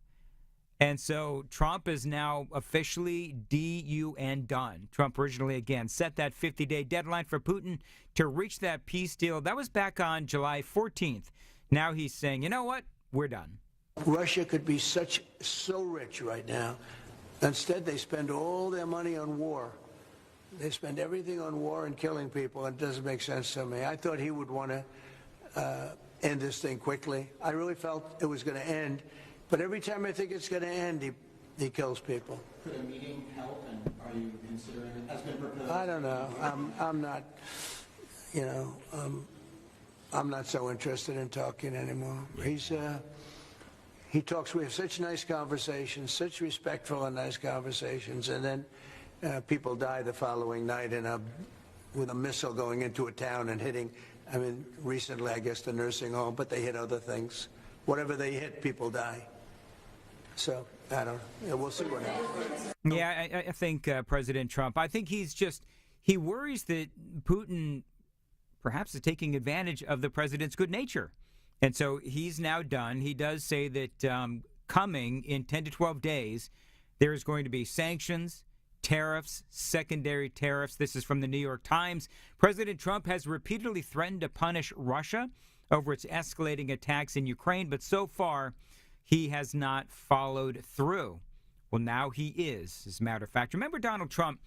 And so Trump is now officially DUN done. Trump originally, again, set that 50-day deadline for Putin to reach that peace deal. That was back on July 14th. Now he's saying, you know what? We're done. Russia could be so rich right now. Instead, they spend all their money on war. They spend everything on war and killing people. It doesn't make sense to me. I thought he would want to end this thing quickly. I really felt it was going to end. But every time I think it's going to end, he kills people. Could a meeting help, and are you considering it? Has been proposed? I don't know. I'm not, I'm not so interested in talking anymore. He talks. We have such nice conversations, such respectful and nice conversations, and then people die the following night with a missile going into a town and hitting. I mean, recently, I guess, the nursing home, but they hit other things. Whatever they hit, people die. So, I don't know. We'll see what happens. Yeah, I think President Trump, I think he worries that Putin perhaps is taking advantage of the president's good nature. And so he's now done. He does say that coming in 10 to 12 days, there is going to be sanctions, tariffs, secondary tariffs. This is from the New York Times. President Trump has repeatedly threatened to punish Russia over its escalating attacks in Ukraine, but so far he has not followed through. Well, now he is, as a matter of fact. Remember Donald Trump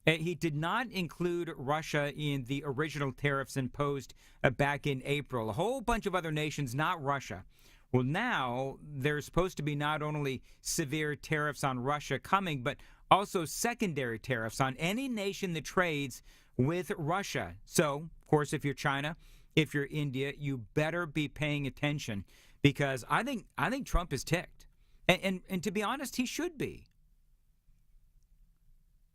He did not include Russia in the original tariffs imposed back in April. A whole bunch of other nations, not Russia. Well, now there's supposed to be not only severe tariffs on Russia coming, but also secondary tariffs on any nation that trades with Russia. So, of course, if you're China, if you're India, you better be paying attention, because I think Trump is ticked. And to be honest, he should be.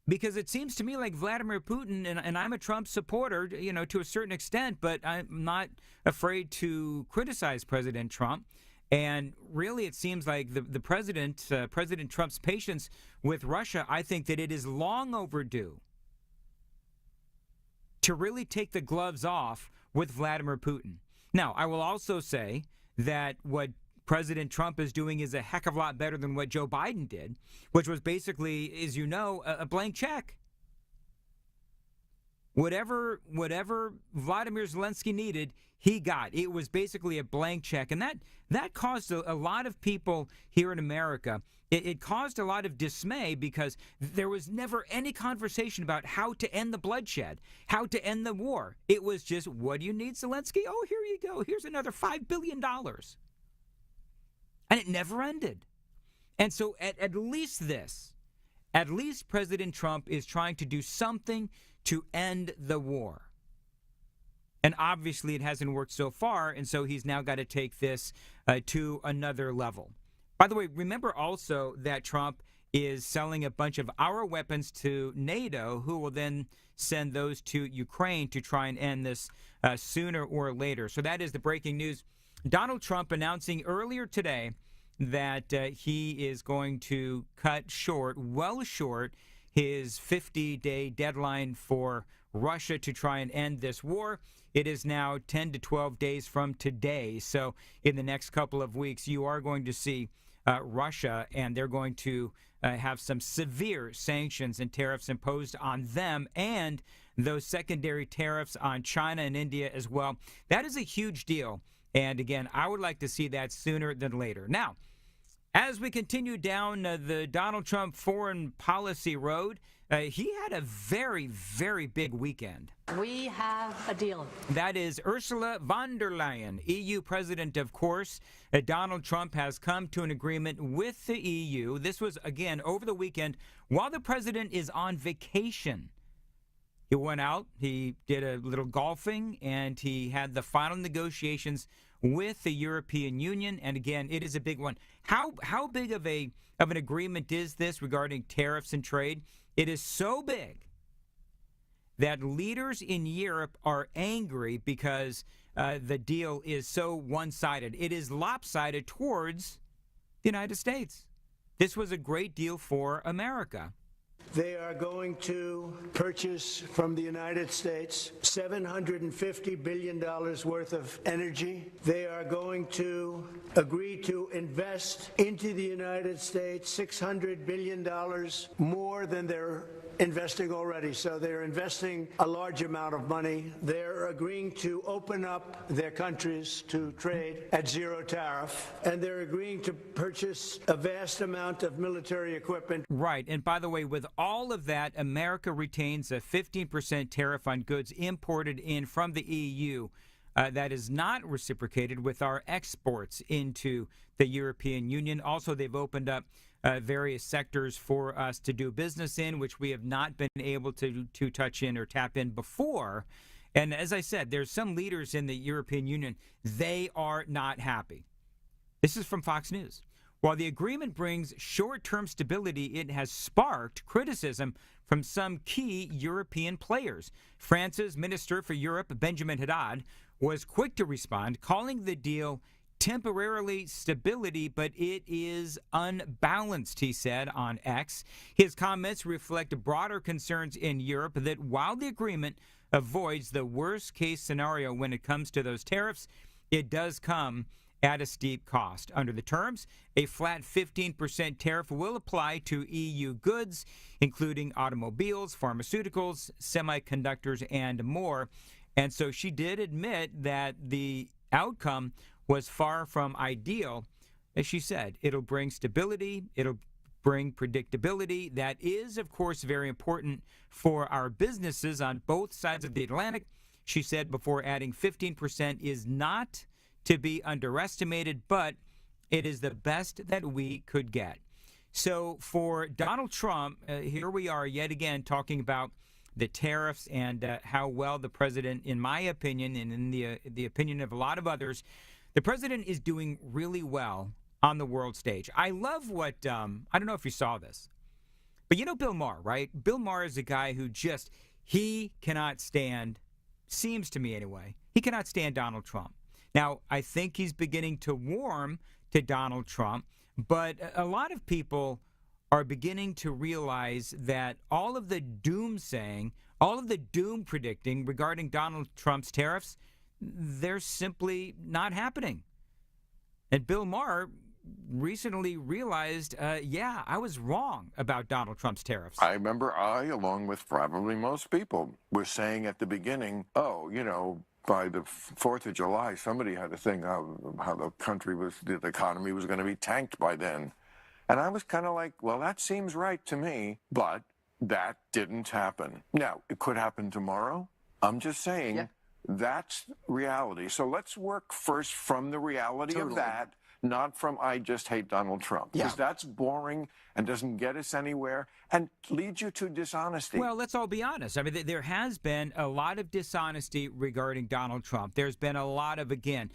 Because it seems to me like Vladimir Putin, and I'm a Trump supporter, to a certain extent, but I'm not afraid to criticize President Trump. And really, it seems like the President Trump's patience with Russia, I think that it is long overdue to really take the gloves off with Vladimir Putin. Now, I will also say that what President Trump is doing is a heck of a lot better than what Joe Biden did, which was basically, as you know, a blank check. Whatever Vladimir Zelensky needed, he got. It was basically a blank check. And that caused a lot of people here in America, it caused a lot of dismay, because there was never any conversation about how to end the bloodshed, how to end the war. It was just, what do you need, Zelensky? Oh, here you go. Here's another $5 billion. And it never ended. And so at least President Trump is trying to do something to end the war. And obviously it hasn't worked so far, and so he's now got to take this to another level. By the way, remember also that Trump is selling a bunch of our weapons to NATO, who will then send those to Ukraine to try and end this sooner or later. So that is the breaking news. Donald Trump announcing earlier today that he is going to cut well short, his 50-day deadline for Russia to try and end this war. It is now 10 to 12 days from today. So in the next couple of weeks, you are going to see Russia, and they're going to have some severe sanctions and tariffs imposed on them, and those secondary tariffs on China and India as well. That is a huge deal. And again, I would like to see that sooner than later. Now, as we continue down the Donald Trump foreign policy road, he had a very, very big weekend. We have a deal. That is Ursula von der Leyen, EU president, of course. Donald Trump has come to an agreement with the EU. This was, again, over the weekend while the president is on vacation. He went out, he did a little golfing, and he had the final negotiations with the European Union. And again, it is a big one. How big of an agreement is this regarding tariffs and trade? It is so big that leaders in Europe are angry because the deal is so one-sided. It is lopsided towards the United States. This was a great deal for America. They are going to purchase from the United States $750 billion worth of energy. They are going to agree to invest into the United States $600 billion more than they're investing already. So they're investing a large amount of money. They're agreeing to open up their countries to trade at zero tariff. And they're agreeing to purchase a vast amount of military equipment. Right. And by the way, with all of that, America retains a 15% tariff on goods imported in from the EU. That is not reciprocated with our exports into the European Union. Also, they've opened up various sectors for us to do business in, which we have not been able to touch in or tap in before. And as I said, there's some leaders in the European Union, they are not happy. This is from Fox News. While the agreement brings short-term stability, it has sparked criticism from some key European players. France's Minister for Europe, Benjamin Haddad, was quick to respond, calling the deal temporarily stability, but it is unbalanced, he said on X. His comments reflect broader concerns in Europe that while the agreement avoids the worst-case scenario when it comes to those tariffs, it does come at a steep cost. Under the terms, a flat 15% tariff will apply to EU goods, including automobiles, pharmaceuticals, semiconductors, and more. And so she did admit that the outcome was far from ideal. As she said, it'll bring stability, it'll bring predictability. That is, of course, very important for our businesses on both sides of the Atlantic. She said before, adding 15% is not to be underestimated, but it is the best that we could get. So for Donald Trump, here we are yet again talking about the tariffs and how well the president, in my opinion, and in the opinion of a lot of others, the president is doing really well on the world stage. I love what, I don't know if you saw this, but you know Bill Maher, right? Bill Maher is a guy who he cannot stand, seems to me anyway, he cannot stand Donald Trump. Now, I think he's beginning to warm to Donald Trump, but a lot of people are beginning to realize that all of the doomsaying, all of the doom predicting regarding Donald Trump's tariffs, they're simply not happening. And Bill Maher recently realized, I was wrong about Donald Trump's tariffs. I remember along with probably most people, were saying at the beginning, by the 4th of July, somebody had to think how the country the economy was going to be tanked by then. And I was kind of like, well, that seems right to me, but that didn't happen. Now, it could happen tomorrow. I'm just saying that's reality. So let's work first from the reality of that, not from I just hate Donald Trump. Because that's boring and doesn't get us anywhere and leads you to dishonesty. Well, let's all be honest. I mean, there has been a lot of dishonesty regarding Donald Trump. There's been a lot of, again,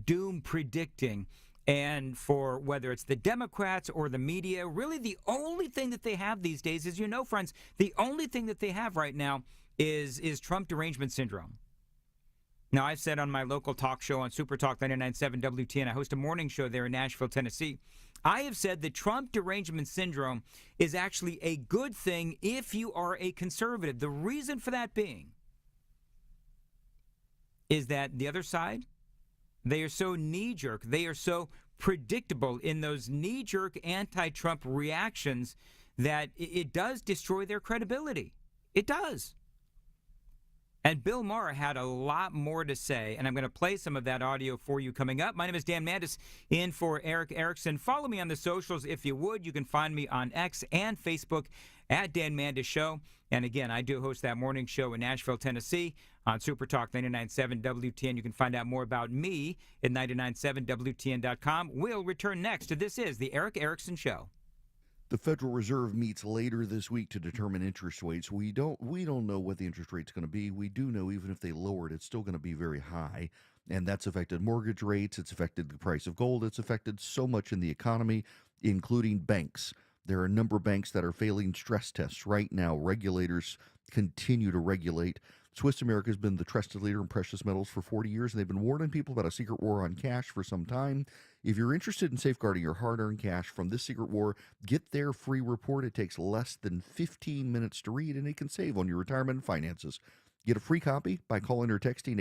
doom predicting. And for whether it's the Democrats or the media, really the only thing that they have these days is, friends, the only thing that they have right now is Trump derangement syndrome. Now, I've said on my local talk show on Super Talk 99.7 WTN, I host a morning show there in Nashville, Tennessee. I have said that Trump derangement syndrome is actually a good thing if you are a conservative. The reason for that being is that the other side, they are so knee-jerk. They are so predictable in those knee-jerk anti-Trump reactions that it does destroy their credibility. It does. And Bill Maher had a lot more to say, and I'm going to play some of that audio for you coming up. My name is Dan Mandis, in for Eric Erickson. Follow me on the socials if you would. You can find me on X and Facebook at Dan Mandis Show. And again, I do host that morning show in Nashville, Tennessee on Super Talk 99.7 WTN. You can find out more about me at 997WTN.com. We'll return next to This Is the Eric Erickson Show. The Federal Reserve meets later this week to determine interest rates. We don't know what the interest rate's going to be. We do know even if they lower it, it's still going to be very high. And that's affected mortgage rates. It's affected the price of gold. It's affected so much in the economy, including banks. There are a number of banks that are failing stress tests right now. Regulators continue to regulate. Swiss America has been the trusted leader in precious metals for 40 years, and they've been warning people about a secret war on cash for some time. If you're interested in safeguarding your hard-earned cash from this secret war, get their free report. It takes less than 15 minutes to read, and it can save on your retirement and finances. Get a free copy by calling or texting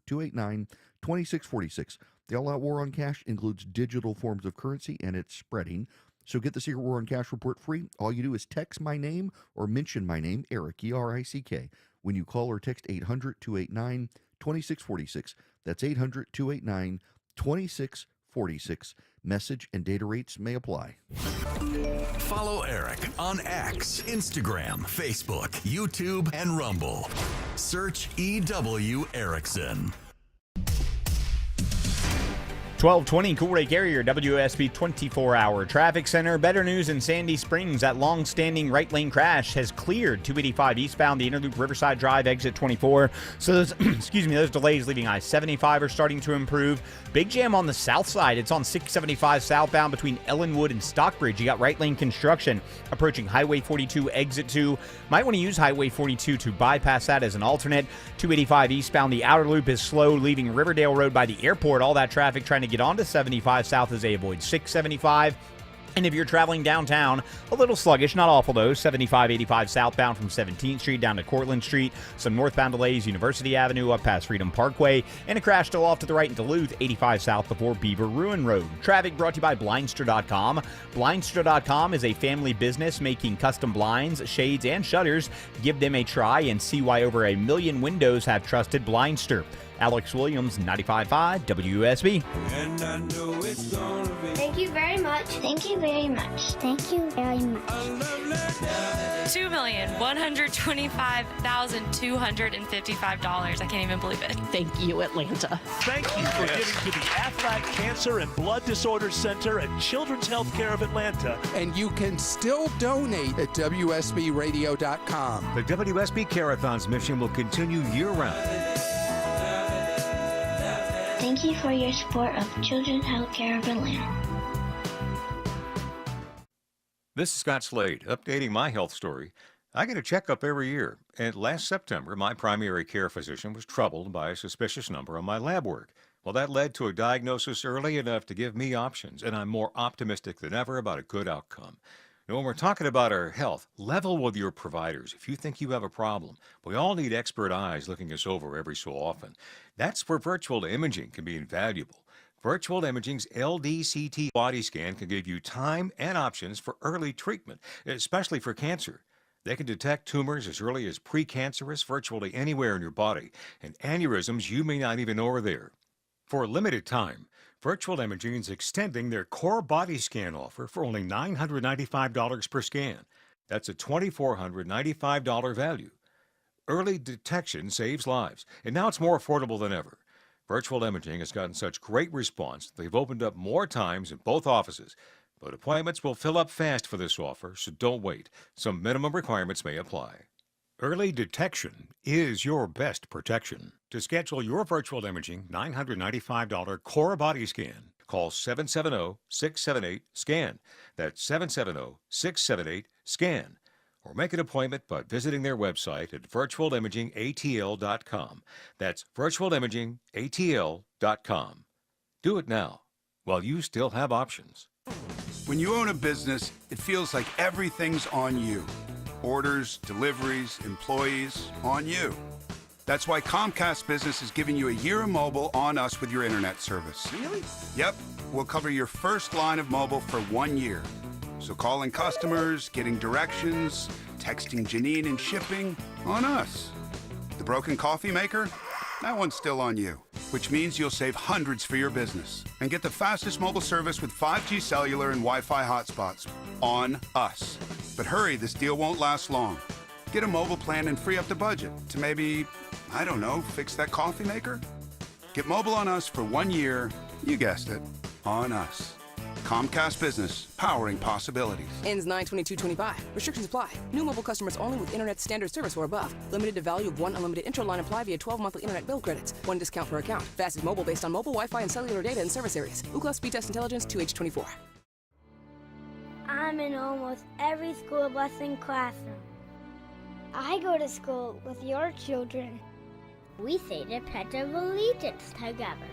800-289-2646. The all-out war on cash includes digital forms of currency, and it's spreading. So get the Secret War on Cash report free. All you do is text my name or mention my name, Eric, E-R-I-C-K, when you call or text 800-289-2646. That's 800-289-2646. Message and data rates may apply. Follow Eric on X, Instagram, Facebook, YouTube, and Rumble. Search EW Erickson. 1220 Cool Carrier, WSB 24-hour traffic center. Better news in Sandy Springs. That long-standing right lane crash has cleared 285 eastbound, the Interloop Riverside Drive, exit 24. So those, those delays leaving I-75 are starting to improve. Big jam on the south side. It's on 675 southbound between Ellenwood and Stockbridge. You got right lane construction approaching Highway 42, exit 2. Might want to use Highway 42 to bypass that as an alternate. 285 eastbound, the outer loop is slow, leaving Riverdale Road by the airport. All that traffic trying to get onto 75 south as they avoid 675. And if you're traveling downtown, a little sluggish, not awful though. 75-85 southbound from 17th Street down to Cortlandt Street. Some northbound delays, University Avenue up past Freedom Parkway. And a crash still off to the right in Duluth, 85 south before Beaver Ruin Road. Traffic brought to you by Blindster.com. Blindster.com is a family business making custom blinds, shades, and shutters. Give them a try and see why over 1 million windows have trusted Blindster. Alex Williams, 95.5 WSB. And I know it's gonna be. Thank you very much. Thank you very much. Thank you very much. $2,125,255. I can't even believe it. Thank you, Atlanta. Thank you for giving to the Aflac Cancer and Blood Disorders Center at Children's Healthcare of Atlanta. And you can still donate at WSBradio.com. The WSB Carathon's mission will continue year-round. Thank you for your support of Children's Healthcare of Atlanta. This is Scott Slade, updating my health story. I get a checkup every year, and last September, my primary care physician was troubled by a suspicious number on my lab work. Well, that led to a diagnosis early enough to give me options, and I'm more optimistic than ever about a good outcome. Now, when we're talking about our health, level with your providers. If you think you have a problem, we all need expert eyes looking us over every so often. That's where virtual imaging can be invaluable. Virtual Imaging's LDCT body scan can give you time and options for early treatment, especially for cancer. They can detect tumors as early as precancerous virtually anywhere in your body, and aneurysms you may not even know are there. For a limited time, Virtual Imaging is extending their core body scan offer for only $995 per scan. That's a $2,495 value. Early detection saves lives, and now it's more affordable than ever. Virtual Imaging has gotten such great response, they've opened up more times in both offices. But appointments will fill up fast for this offer, so don't wait. Some minimum requirements may apply. Early detection is your best protection. To schedule your virtual imaging $995 core body scan, call 770-678-SCAN. That's 770-678-SCAN. Or make an appointment by visiting their website at virtualimagingatl.com. That's virtualimagingatl.com. Do it now, while you still have options. When you own a business, it feels like everything's on you. Orders, deliveries, employees, on you. That's why Comcast Business is giving you a year of mobile on us with your internet service. Really? Yep. We'll cover your first line of mobile for 1 year. So calling customers, getting directions, texting Janine and shipping, on us. The broken coffee maker? That one's still on you, which means you'll save hundreds for your business and get the fastest mobile service with 5G cellular and Wi-Fi hotspots on us. But hurry, this deal won't last long. Get a mobile plan and free up the budget to maybe, I don't know, fix that coffee maker? Get mobile on us for 1 year, you guessed it, on us. Comcast Business, powering possibilities. Ends 9/22/25. Restrictions apply. New mobile customers only with internet standard service or above. Limited to value of one unlimited intro line apply via 12 monthly internet bill credits. One discount per account. Fastest mobile based on mobile Wi-Fi and cellular data in service areas. Ookla Speed Test Intelligence 2H24. I'm in almost every school bus and classroom. I go to school with your children. We say the Pledge of Allegiance together.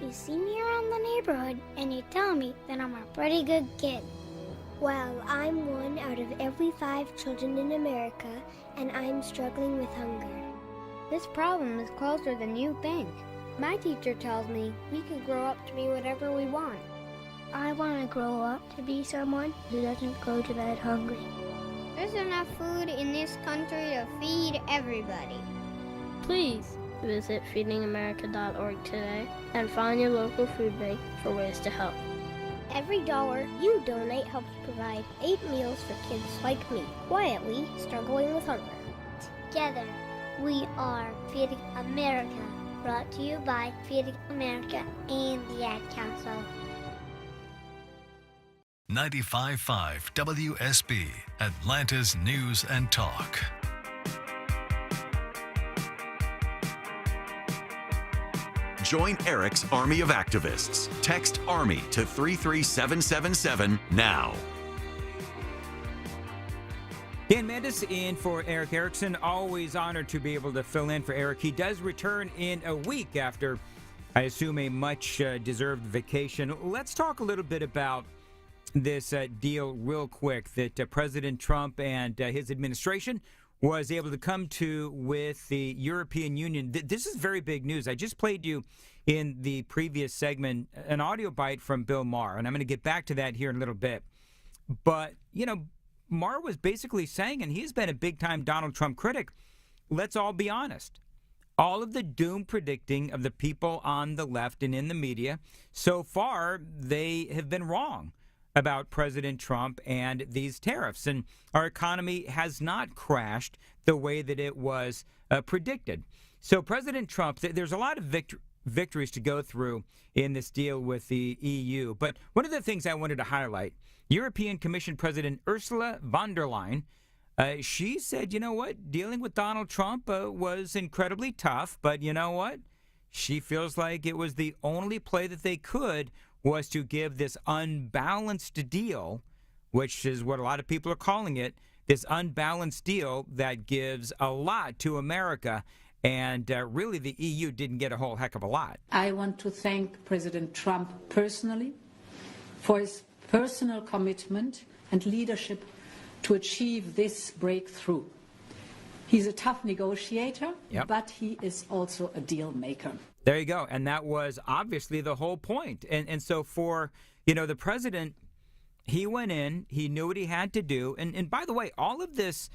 You see me around the neighborhood and you tell me that I'm a pretty good kid. Well, I'm one out of every 5 children in America, and I'm struggling with hunger. This problem is closer than you think. My teacher tells me we can grow up to be whatever we want. I want to grow up to be someone who doesn't go to bed hungry. There's enough food in this country to feed everybody. Please visit feedingamerica.org today and find your local food bank for ways to help. Every dollar you donate helps provide 8 meals for kids like me, quietly struggling with hunger. Together, we are Feeding America, brought to you by Feeding America and the Ad Council. 95.5 WSB, Atlanta's News and Talk. Join Eric's Army of Activists. Text ARMY to 33777 now. Dan Mandis in for Eric Erickson. Always honored to be able to fill in for Eric. He does return in a week after, I assume, a much-deserved vacation. Let's talk a little bit about this deal real quick that President Trump and his administration was able to come to with the European Union. This is very big news. I just played you in the previous segment an audio bite from Bill Maher, and I'm going to get back to that here in a little bit. But, you know, Maher was basically saying, and he's been a big-time Donald Trump critic, let's all be honest. all of the doom predicting of the people on the left and in the media, so far they have been wrong about President Trump and these tariffs. And our economy has not crashed the way that it was predicted. So President Trump, there's a lot of victories to go through in this deal with the EU. But one of the things I wanted to highlight, European Commission President Ursula von der Leyen, she said, you know what, dealing with Donald Trump was incredibly tough, but you know what? She feels like it was the only play that they could was to give this unbalanced deal, which is what a lot of people are calling it, this unbalanced deal that gives a lot to America. And really, the EU didn't get a whole heck of a lot. I want to thank President Trump personally for his personal commitment and leadership to achieve this breakthrough. He's a tough negotiator, but he is also a deal maker. There you go. And that was obviously the whole point. And so for, the president, he went in, he knew what he had to do. And by the way, all of this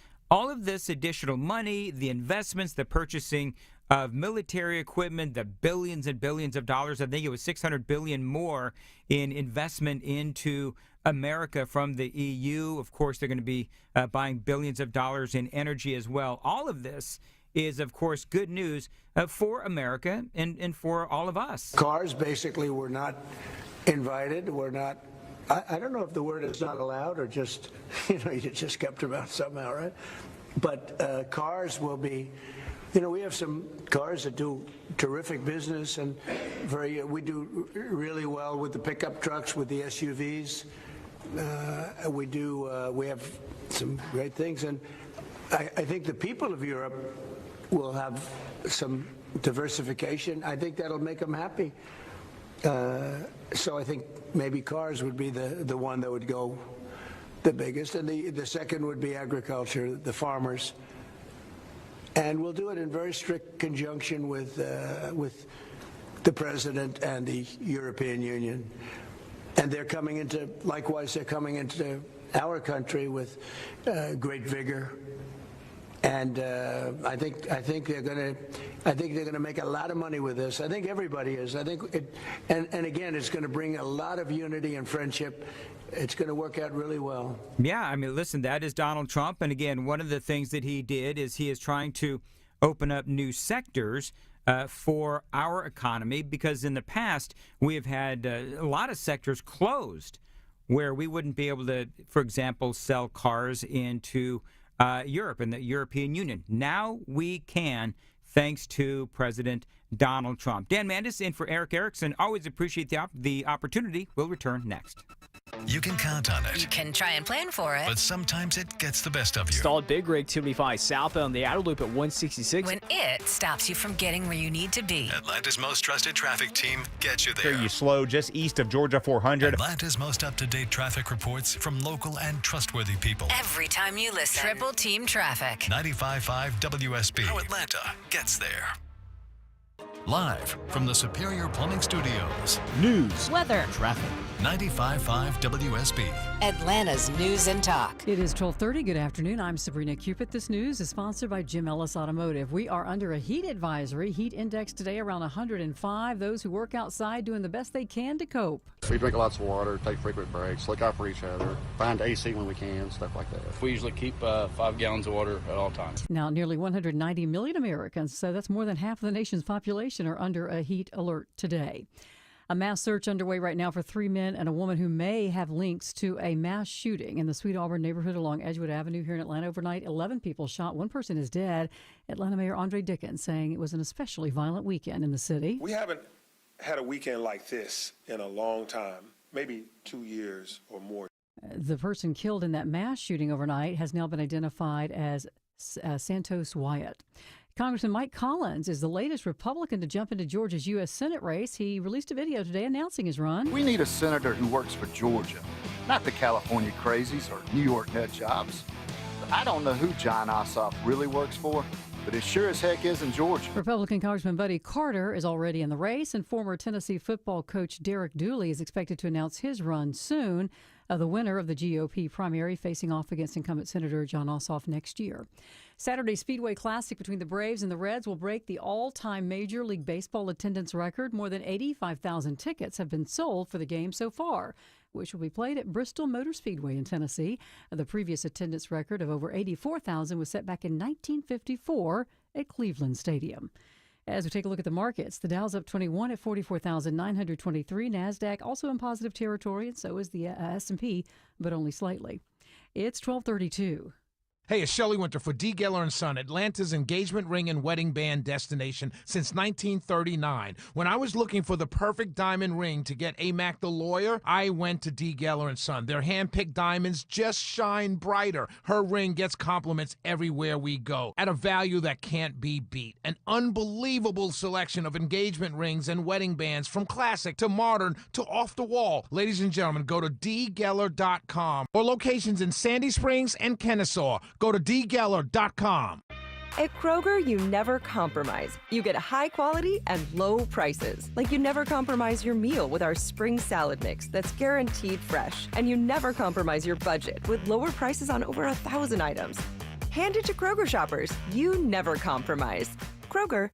additional money, the investments, the purchasing of military equipment, the billions and billions of dollars, I think it was $600 billion more in investment into America from the EU. Of course, they're going to be buying billions of dollars in energy as well. All of this is, of course, good news for America and for all of us. Cars basically were not invited. We're not. I don't know if the word is not allowed or just, you just kept them out somehow, right? But cars will be, we have some cars that do terrific business and we do really well with the pickup trucks, with the SUVs. We have some great things. And I think the people of Europe will have some diversification. I think that'll make them happy. So I think maybe cars would be the one that would go the biggest, and the second would be agriculture, the farmers. And we'll do it in very strict conjunction with the president and the European Union. And they're coming into our country with great vigor. And I think they're going to make a lot of money with this. I think everybody is. I think and again, it's going to bring a lot of unity and friendship. It's going to work out really well. Yeah, I mean, listen, that is Donald Trump. And again, one of the things that he did is he is trying to open up new sectors for our economy, because in the past we have had a lot of sectors closed where we wouldn't be able to, for example, sell cars into Europe and the European Union. Now we can, thanks to President Donald Trump. Dan Mandis in for Eric Erickson. Always appreciate the opportunity. We'll return next. You can count on it. You can try and plan for it. But sometimes it gets the best of you. Stalled Big Rig 275 southbound the outer loop at 166. When it stops you from getting where you need to be. Atlanta's most trusted traffic team gets you there. Here you slow just east of Georgia 400. Atlanta's most up-to-date traffic reports from local and trustworthy people. Every time you listen. Triple Team Traffic. 95.5 WSB. How Atlanta gets there. Live from the Superior Plumbing Studios. News, weather, traffic. 95.5 WSB. Atlanta's News and Talk. It is 12:30. Good afternoon. I'm Sabrina Cupid. This news is sponsored by Jim Ellis Automotive. We are under a heat advisory. Heat index today around 105. Those who work outside doing the best they can to cope. We drink lots of water, take frequent breaks, look out for each other, find AC when we can, stuff like that. We usually keep 5 gallons of water at all times. Now, nearly 190 million Americans, so that's more than half of the nation's population, are under a heat alert today. A mass search underway right now for 3 men and a woman who may have links to a mass shooting in the Sweet Auburn neighborhood along Edgewood Avenue here in Atlanta overnight. 11 people shot. One person is dead. Atlanta Mayor Andre Dickens saying it was an especially violent weekend in the city. We haven't had a weekend like this in a long time, maybe 2 years or more. The person killed in that mass shooting overnight has now been identified as Santos Wyatt. Congressman Mike Collins is the latest Republican to jump into Georgia's U.S. Senate race. He released a video today announcing his run. We need a senator who works for Georgia, not the California crazies or New York nut jobs. I don't know who John Ossoff really works for, but it sure as heck is in Georgia. Republican Congressman Buddy Carter is already in the race, and former Tennessee football coach Derek Dooley is expected to announce his run soon. The winner of the GOP primary facing off against incumbent Senator Jon Ossoff next year. Saturday's Speedway Classic between the Braves and the Reds will break the all-time Major League Baseball attendance record. More than 85,000 tickets have been sold for the game so far, which will be played at Bristol Motor Speedway in Tennessee. The previous attendance record of over 84,000 was set back in 1954 at Cleveland Stadium. As we take a look at the markets, the Dow's up 21 at 44,923. NASDAQ also in positive territory, and so is the S&P, but only slightly. It's 12:32. Hey, it's Shelley Winter for D. Geller & Son, Atlanta's engagement ring and wedding band destination since 1939. When I was looking for the perfect diamond ring to get AMAC the lawyer, I went to D. Geller & Son. Their hand-picked diamonds just shine brighter. Her ring gets compliments everywhere we go at a value that can't be beat. An unbelievable selection of engagement rings and wedding bands from classic to modern to off the wall. Ladies and gentlemen, go to dgeller.com or locations in Sandy Springs and Kennesaw. Go to dgeller.com. At Kroger, you never compromise. You get high quality and low prices. Like you never compromise your meal with our spring salad mix that's guaranteed fresh. And you never compromise your budget with lower prices on over 1,000 items. Hand it to Kroger shoppers. You never compromise. Kroger.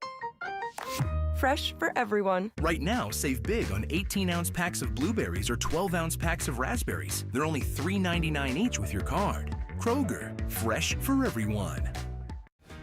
Fresh for everyone. Right now, save big on 18-ounce packs of blueberries or 12-ounce packs of raspberries. They're only $3.99 each with your card. Kroger, fresh for everyone.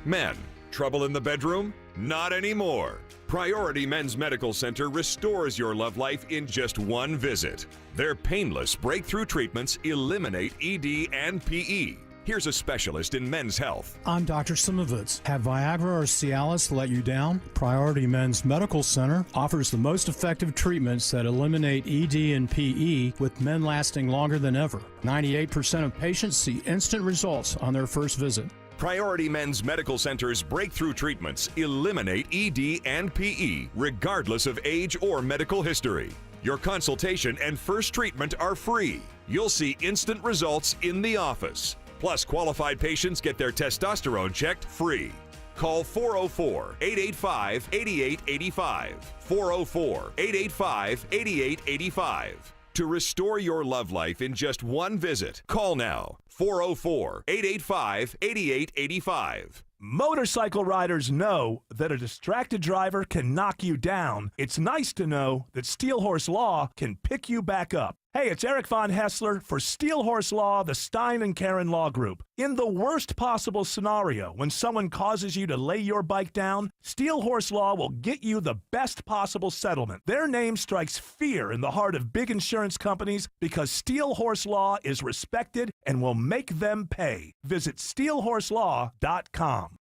Men, trouble in the bedroom? Not anymore. Priority Men's Medical Center restores your love life in just one visit. Their painless breakthrough treatments eliminate ED and PE. Here's a specialist in men's health. I'm Dr. Simovitz. Have Viagra or Cialis let you down? Priority Men's Medical Center offers the most effective treatments that eliminate ED and PE, with men lasting longer than ever. 98% of patients see instant results on their first visit. Priority Men's Medical Center's breakthrough treatments eliminate ED and PE, regardless of age or medical history. Your consultation and first treatment are free. You'll see instant results in the office. Plus, qualified patients get their testosterone checked free. Call 404-885-8885. 404-885-8885. To restore your love life in just one visit, call now. 404-885-8885. Motorcycle riders know that a distracted driver can knock you down. It's nice to know that Steel Horse Law can pick you back up. Hey, it's Eric Von Hessler for Steel Horse Law, the Stein and Karen Law Group. In the worst possible scenario, when someone causes you to lay your bike down, Steel Horse Law will get you the best possible settlement. Their name strikes fear in the heart of big insurance companies because Steel Horse Law is respected and will make them pay. Visit steelhorselaw.com.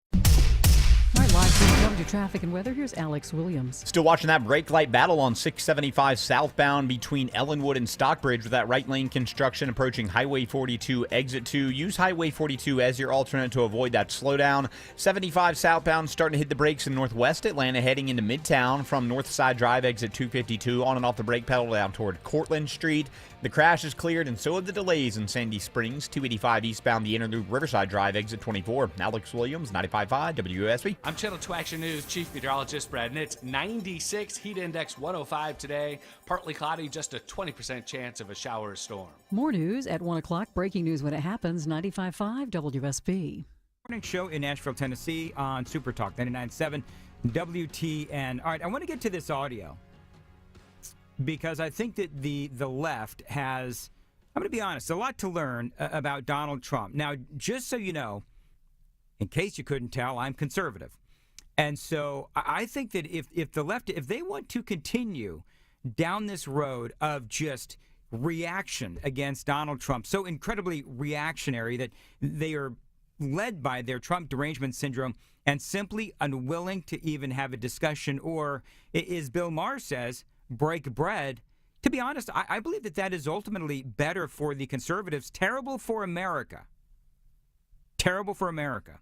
All right, live from to traffic and weather. Here's Alex Williams. Still watching that brake light battle on 675 southbound between Ellenwood and Stockbridge with that right lane construction approaching Highway 42 exit 2. Use Highway 42 as your alternate to avoid that slowdown. 75 southbound starting to hit the brakes in northwest Atlanta heading into Midtown from Northside Drive exit 252 on and off the brake pedal down toward Cortlandt Street. The crash is cleared, and so have the delays in Sandy Springs, 285 eastbound, the inner loop, Riverside Drive, exit 24. Alex Williams, 95.5 WSB. I'm Channel 2 Action News Chief Meteorologist Brad Nitz. 96, heat index 105 today. Partly cloudy, just a 20% chance of a shower or storm. More news at 1 o'clock. Breaking news when it happens, 95.5 WSB. Morning show in Nashville, Tennessee on Super Talk 99.7 WTN. All right, I want to get to this audio, because I think that the left has, I'm going to be honest, a lot to learn about Donald Trump. Now, just so you know, in case you couldn't tell, I'm conservative. And so I think that if the left, if they want to continue down this road of just reaction against Donald Trump, so incredibly reactionary that they are led by their Trump derangement syndrome and simply unwilling to even have a discussion, or, as Bill Maher says, break bread. To be honest, I believe that is ultimately better for the conservatives. Terrible for America. Terrible for America.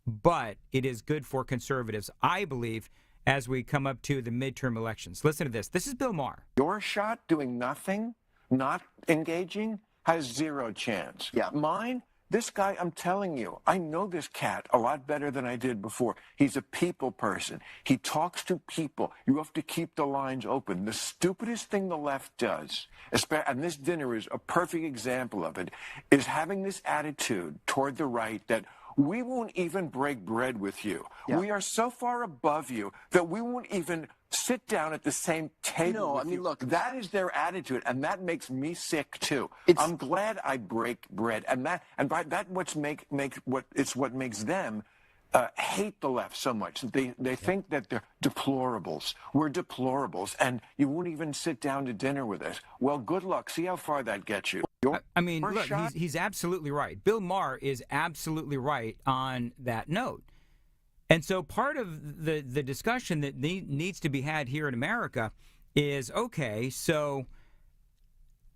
But it is good for conservatives, I believe, as we come up to the midterm elections. Listen to this. This is Bill Maher. Your shot doing nothing, not engaging, has zero chance. Yeah. Mine, This guy, I'm telling you, I know this cat a lot better than I did before. He's a people person. He talks to people. You have to keep the lines open. The stupidest thing the left does, and this dinner is a perfect example of it, is having this attitude toward the right that we won't even break bread with you. Yeah. We are so far above you that we won't even sit down at the same table with you. Look, that is their attitude, and that makes me sick too. I'm glad I break bread, and what makes them hate the left so much. They think that they're deplorables. We're deplorables, and you won't even sit down to dinner with us. Well, good luck. See how far that gets you. I mean, look, he's absolutely right. Bill Maher is absolutely right on that note. And so part of the discussion that needs to be had here in America is, okay, so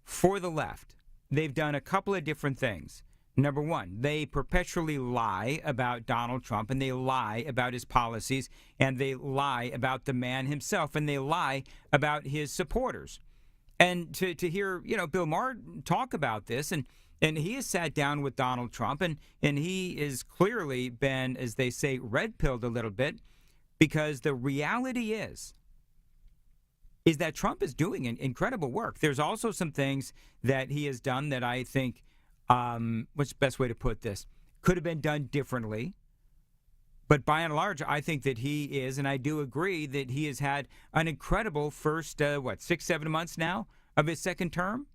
for the left, they've done a couple of different things. Number one, they perpetually lie about Donald Trump, and they lie about his policies, and they lie about the man himself, and they lie about his supporters. And to hear, Bill Maher talk about this, and he has sat down with Donald Trump, and he has clearly been, as they say, red-pilled a little bit, because the reality is that Trump is doing incredible work. There's also some things that he has done that I think, what's the best way to put this, could have been done differently. But by and large, I think that he is, and I do agree that he has had an incredible first, 6-7 months now of his second term.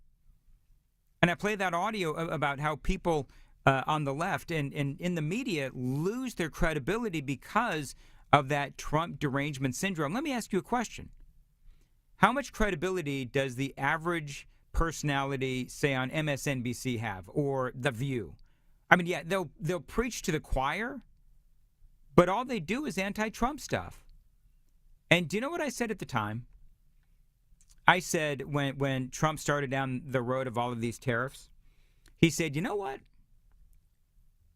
And I played that audio about how people on the left and in the media lose their credibility because of that Trump derangement syndrome. Let me ask you a question. How much credibility does the average personality, say, on MSNBC have, or The View? I mean, yeah, they'll preach to the choir, but all they do is anti-Trump stuff. And do you know what I said at the time? I said when Trump started down the road of all of these tariffs, he said, you know what?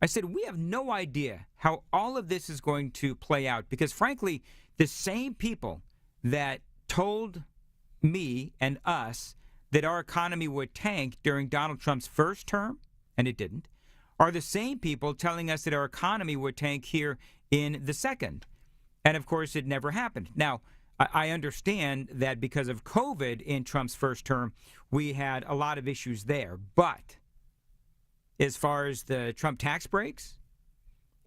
I said, we have no idea how all of this is going to play out because, frankly, the same people that told me and us that our economy would tank during Donald Trump's first term, and it didn't, are the same people telling us that our economy would tank here in the second. And, of course, it never happened. Now, I understand that because of COVID in Trump's first term, we had a lot of issues there. But as far as the Trump tax breaks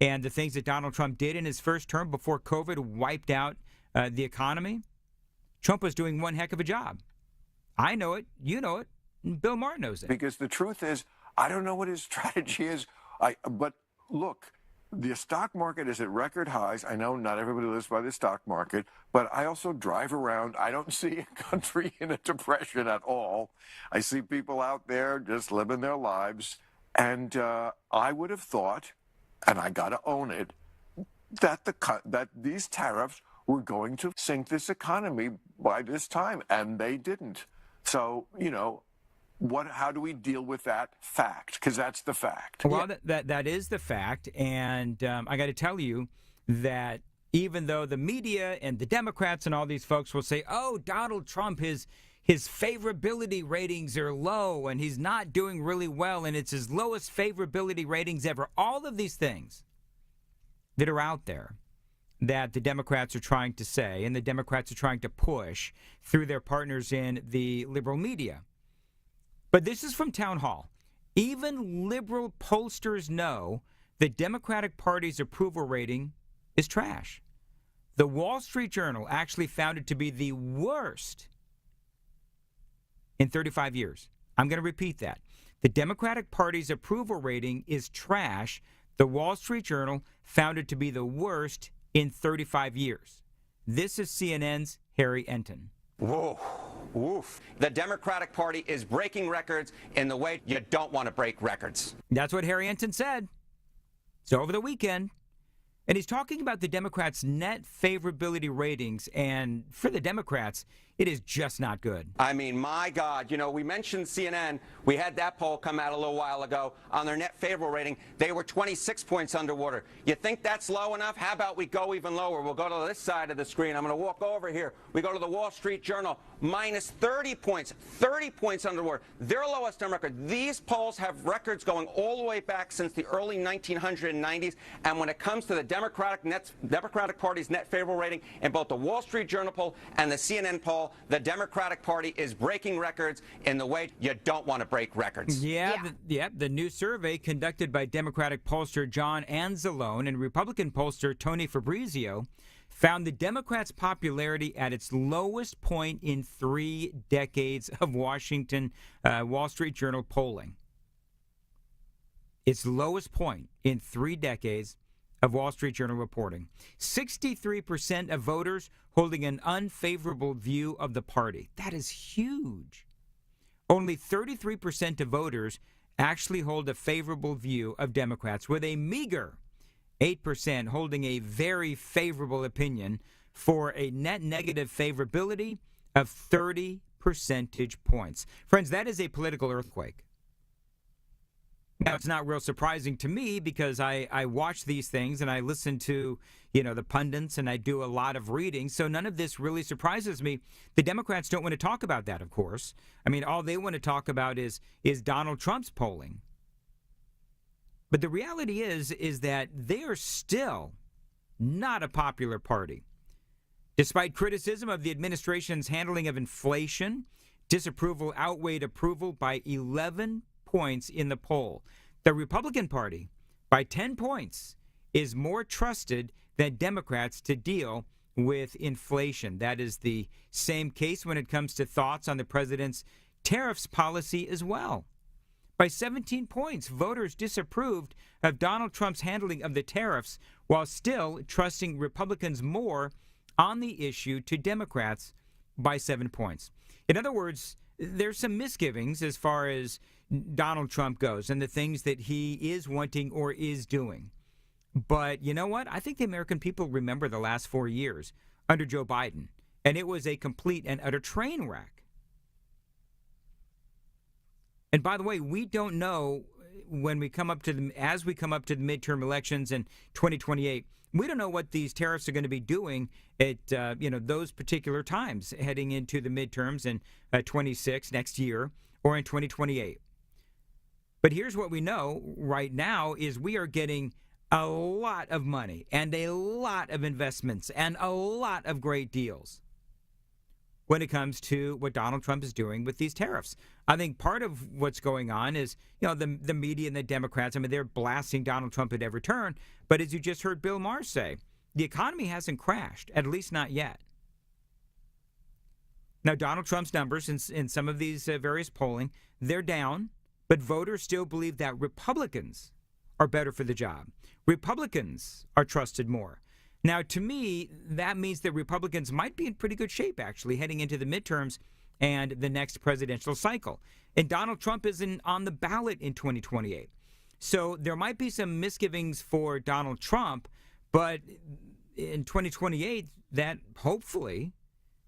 and the things that Donald Trump did in his first term before COVID wiped out the economy, Trump was doing one heck of a job. I know it. You know it. And Bill Maher knows it. Because the truth is, I don't know what his strategy is. But look, the stock market is at record highs. I know not everybody lives by the stock market, but I also drive around. I don't see a country in a depression at all. I see people out there just living their lives. And I would have thought, and I got to own it, that these tariffs were going to sink this economy by this time, and they didn't. So, how do we deal with that fact? Because that's the fact. Well, that is the fact, and I got to tell you that even though the media and the Democrats and all these folks will say, oh, Donald Trump, his favorability ratings are low, and he's not doing really well, and it's his lowest favorability ratings ever, all of these things that are out there that the Democrats are trying to say and the Democrats are trying to push through their partners in the liberal media. But this is from Town Hall. Even liberal pollsters know the Democratic Party's approval rating is trash. The Wall Street Journal actually found it to be the worst in 35 years. I'm going to repeat that. The Democratic Party's approval rating is trash. The Wall Street Journal found it to be the worst in 35 years. This is CNN's Harry Enten. Whoa. Woof. The Democratic Party is breaking records in the way you don't want to break records. That's what Harry Enten said. So over the weekend. And he's talking about the Democrats' net favorability ratings. And for the Democrats, It is just not good. I mean, my God, you know, we mentioned CNN. We had that poll come out a little while ago on their net favorable rating. They were 26 points underwater. You think that's low enough? How about we go even lower? We'll go to this side of the screen. I'm going to walk over here. We go to the Wall Street Journal, minus 30 points underwater. Their lowest on record. These polls have records going all the way back since the early 1990s. And when it comes to the Democratic Party's net favorable rating in both the Wall Street Journal poll and the CNN poll, the Democratic Party is breaking records in the way you don't want to break records. The new survey conducted by Democratic pollster John Anzalone and Republican pollster Tony Fabrizio found the Democrats' popularity at its lowest point in 3 decades of Wall Street Journal polling. Its lowest point in 3 decades of Wall Street Journal reporting. 63% of voters holding an unfavorable view of the party. That is huge. Only 33% of voters actually hold a favorable view of Democrats, with a meager 8% holding a very favorable opinion, for a net negative favorability of 30 percentage points. Friends, that is a political earthquake. Now, it's not real surprising to me because I watch these things and I listen to, the pundits, and I do a lot of reading. So none of this really surprises me. The Democrats don't want to talk about that, of course. I mean, all they want to talk about is Donald Trump's polling. But the reality is that they are still not a popular party. Despite criticism of the administration's handling of inflation, disapproval outweighed approval by 11 points in the poll. The Republican Party, by 10 points, is more trusted than Democrats to deal with inflation. That is the same case when it comes to thoughts on the president's tariffs policy as well. By 17 points, voters disapproved of Donald Trump's handling of the tariffs, while still trusting Republicans more on the issue to Democrats by 7 points. In other words, there's some misgivings as far as Donald Trump goes and the things that he is wanting or is doing. But you know what? I think the American people remember the last 4 years under Joe Biden, and it was a complete and utter train wreck. And by the way, we don't know when we come up to the midterm elections in 2028. We don't know what these tariffs are going to be doing at those particular times heading into the midterms in 26 next year or in 2028. But here's what we know right now is we are getting a lot of money and a lot of investments and a lot of great deals when it comes to what Donald Trump is doing with these tariffs. I think part of what's going on is, the media and the Democrats, they're blasting Donald Trump at every turn. But as you just heard Bill Maher say, the economy hasn't crashed, at least not yet. Now, Donald Trump's numbers in some of these various polling, they're down, but voters still believe that Republicans are better for the job. Republicans are trusted more. Now, to me, that means that Republicans might be in pretty good shape, actually, heading into the midterms and the next presidential cycle. And Donald Trump isn't on the ballot in 2028. So there might be some misgivings for Donald Trump, but in 2028, that hopefully,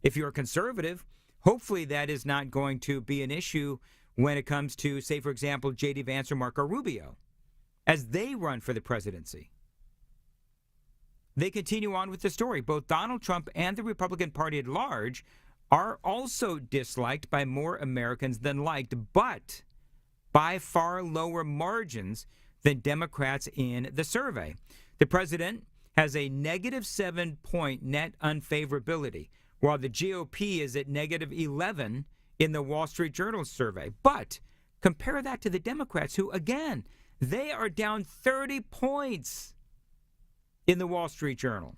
if you're a conservative, hopefully that is not going to be an issue when it comes to, say, for example, J.D. Vance or Marco Rubio, as they run for the presidency. They continue on with the story. Both Donald Trump and the Republican Party at large are also disliked by more Americans than liked, but by far lower margins than Democrats in the survey. The president has a negative 7-point net unfavorability, while the GOP is at negative 11 in the Wall Street Journal survey. But compare that to the Democrats, who, again, they are down 30 points in the Wall Street Journal.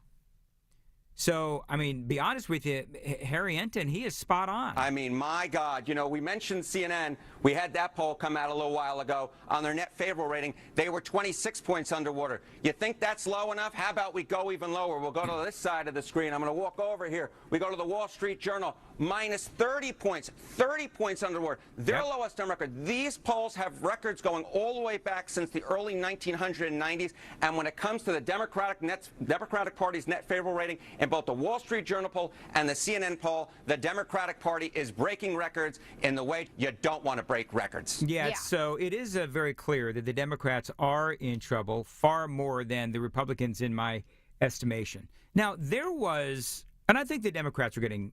So, be honest with you, Harry Enten, he is spot on. My God, we mentioned CNN. We had that poll come out a little while ago on their net favorable rating. They were 26 points underwater. You think that's low enough? How about we go even lower? We'll go to this side of the screen. I'm going to walk over here. We go to the Wall Street Journal, minus 30 points. 30 points underwater. Their lowest on record. These polls have records going all the way back since the early 1990s. And when it comes to the Democratic Party's net favorable rating in both the Wall Street Journal poll and the CNN poll, the Democratic Party is breaking records in the way you don't want to break records. Yeah, so it is very clear that the Democrats are in trouble far more than the Republicans in my estimation. Now, there was, and I think the Democrats are getting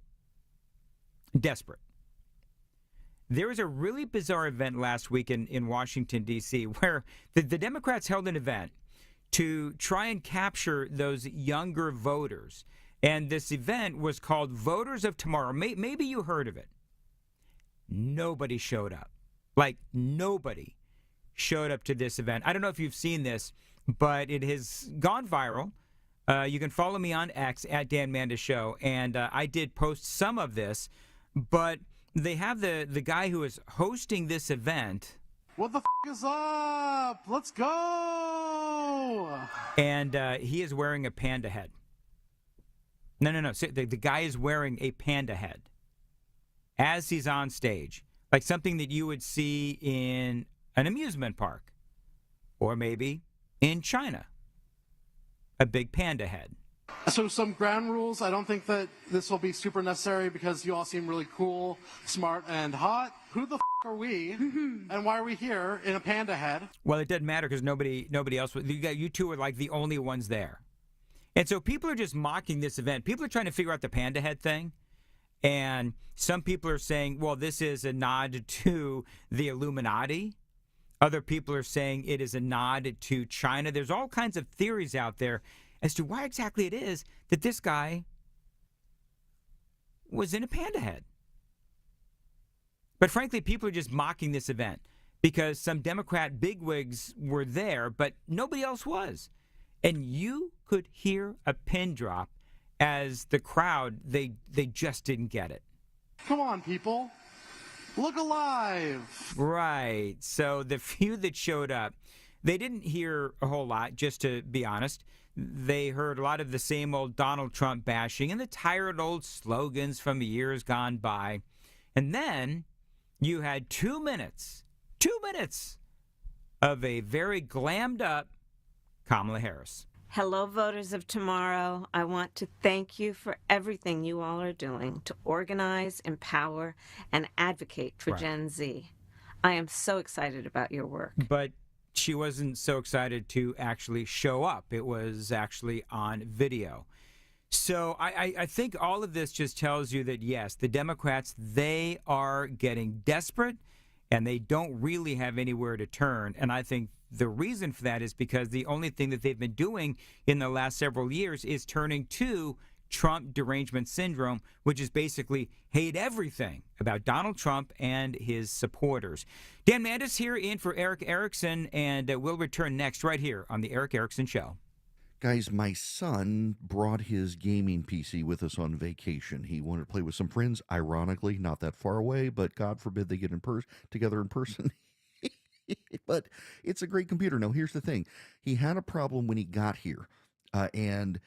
desperate. There was a really bizarre event last week in Washington, D.C., where the Democrats held an event to try and capture those younger voters. And this event was called Voters of Tomorrow. Maybe you heard of it. Nobody showed up. Like, nobody showed up to this event. I don't know if you've seen this, but it has gone viral. You can follow me on X at Dan Mandis Show, and I did post some of this, but they have the guy who is hosting this event. What the is up? Let's go! And he is wearing a panda head. No. So the guy is wearing a panda head as he's on stage, like something that you would see in an amusement park or maybe in China. A big panda head. So some ground rules. I don't think that this will be super necessary because you all seem really cool, smart, and hot. Who the are we? And why are we here in a panda head? Well, it doesn't matter because nobody else. You two are like the only ones there. And so people are just mocking this event. People are trying to figure out the panda head thing. And some people are saying, well, this is a nod to the Illuminati. Other people are saying it is a nod to China. There's all kinds of theories out there as to why exactly it is that this guy was in a panda head. But frankly, people are just mocking this event because some Democrat bigwigs were there, but nobody else was. And you could hear a pin drop as the crowd, they just didn't get it. Come on, people. Look alive. Right. So the few that showed up, they didn't hear a whole lot, just to be honest. They heard a lot of the same old Donald Trump bashing and the tired old slogans from years gone by. And then you had 2 minutes of a very glammed up Kamala Harris. Hello, voters of tomorrow. I want to thank you for everything you all are doing to organize, empower, and advocate for Gen Z. I am so excited about your work. But she wasn't so excited to actually show up. It was actually on video. So I think all of this just tells you that, yes, the Democrats, they are getting desperate, and they don't really have anywhere to turn. And I think the reason for that is because the only thing that they've been doing in the last several years is turning to Trump derangement syndrome, which is basically hate everything about Donald Trump and his supporters. Dan Mandis here in for Eric Erickson, and we'll return next right here on The Eric Erickson Show. Guys, my son brought his gaming PC with us on vacation. He wanted to play with some friends, ironically, not that far away, but God forbid they get together in person. But it's a great computer. Now, here's the thing. He had a problem when he got here, and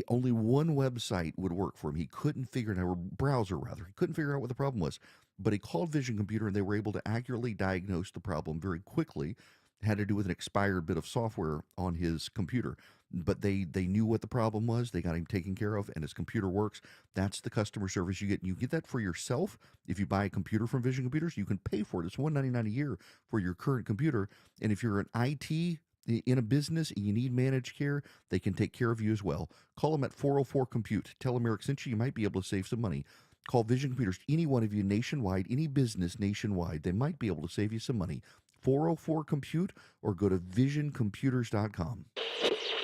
only one website would work for him. He couldn't figure it out, or browser rather. He couldn't figure out what the problem was. But he called Vision Computer, and they were able to accurately diagnose the problem very quickly. It had to do with an expired bit of software on his computer. But they knew what the problem was. They got him taken care of, and his computer works. That's the customer service you get. You get that for yourself. If you buy a computer from Vision Computers, you can pay for it. It's $199 a year for your current computer. And if you're an IT in a business and you need managed care, they can take care of you as well. Call them at 404-COMPUTE. Tell them Eric sent you. You might be able to save some money. Call Vision Computers, any one of you nationwide, any business nationwide. They might be able to save you some money. 404-COMPUTE, or go to visioncomputers.com.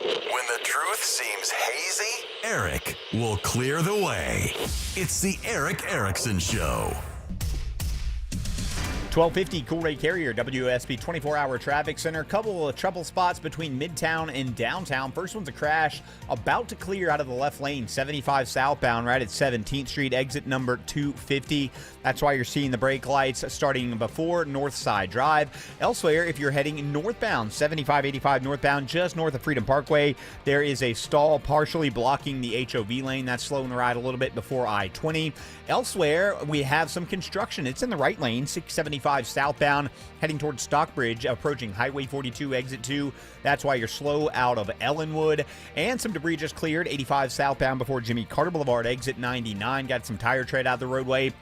When the truth seems hazy, Eric will clear the way. It's the Eric Erickson Show. 1250 Cool-Ray Carrier, WSB 24-hour traffic center. Couple of trouble spots between Midtown and downtown. First one's a crash about to clear out of the left lane, 75 southbound, right at 17th Street, exit number 250. That's why you're seeing the brake lights starting before Northside Drive. Elsewhere, if you're heading northbound, 7585 northbound, just north of Freedom Parkway, there is a stall partially blocking the HOV lane. That's slowing the ride a little bit before I-20. Elsewhere, we have some construction. It's in the right lane, 675 southbound, heading towards Stockbridge, approaching Highway 42, exit 2. That's why you're slow out of Ellenwood. And some debris just cleared, 85 southbound before Jimmy Carter Boulevard, exit 99. Got some tire tread out of the roadway.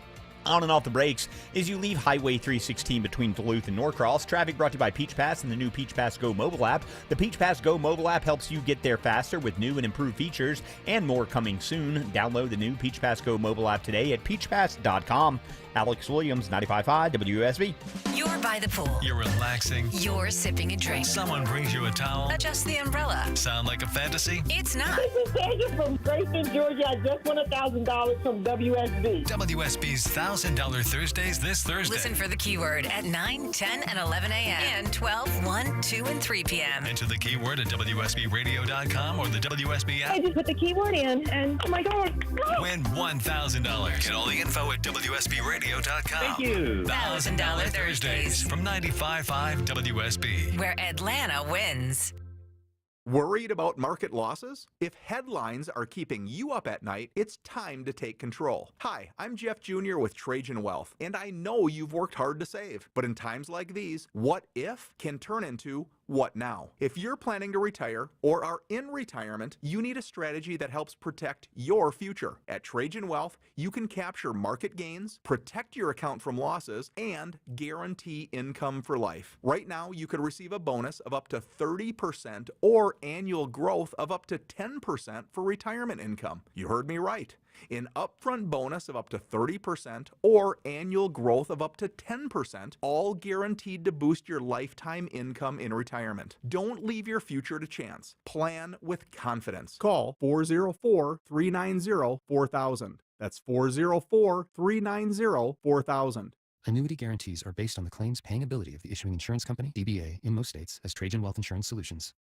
On and off the brakes as you leave Highway 316 between Duluth and Norcross. Traffic brought to you by Peach Pass and the new Peach Pass Go mobile app. The Peach Pass Go mobile app helps you get there faster with new and improved features and more coming soon. Download the new Peach Pass Go mobile app today at peachpass.com. Alex Williams, 95.5 WSB. You're by the pool. You're relaxing. You're sipping a drink. Someone brings you a towel. Adjust the umbrella. Sound like a fantasy? It's not. This is Sandra from Grayson, Georgia. I just won $1,000 from WSB. WSB's $1,000 Thursdays this Thursday. Listen for the keyword at 9, 10, and 11 a.m. and 12, 1, 2, and 3 p.m. Enter the keyword at WSBradio.com or the WSB app. I just put the keyword in, and oh my God. Win $1,000. Get all the info at WSBradio.com. Thank you. $1,000 Thursdays from 95.5 WSB. where Atlanta wins. Worried about market losses? If headlines are keeping you up at night, it's time to take control. Hi, I'm Jeff Jr. with Trajan Wealth, and I know you've worked hard to save. But in times like these, what if can turn into what now? If you're planning to retire or are in retirement, you need a strategy that helps protect your future. At Trajan Wealth, you can capture market gains, protect your account from losses, and guarantee income for life. Right now, you could receive a bonus of up to 30% or annual growth of up to 10% for retirement income. You heard me right. An upfront bonus of up to 30% or annual growth of up to 10%, all guaranteed to boost your lifetime income in retirement. Don't leave your future to chance. Plan with confidence. Call 404-390-4000. That's 404-390-4000. Annuity guarantees are based on the claims paying ability of the issuing insurance company, DBA, in most states as Trajan Wealth Insurance Solutions.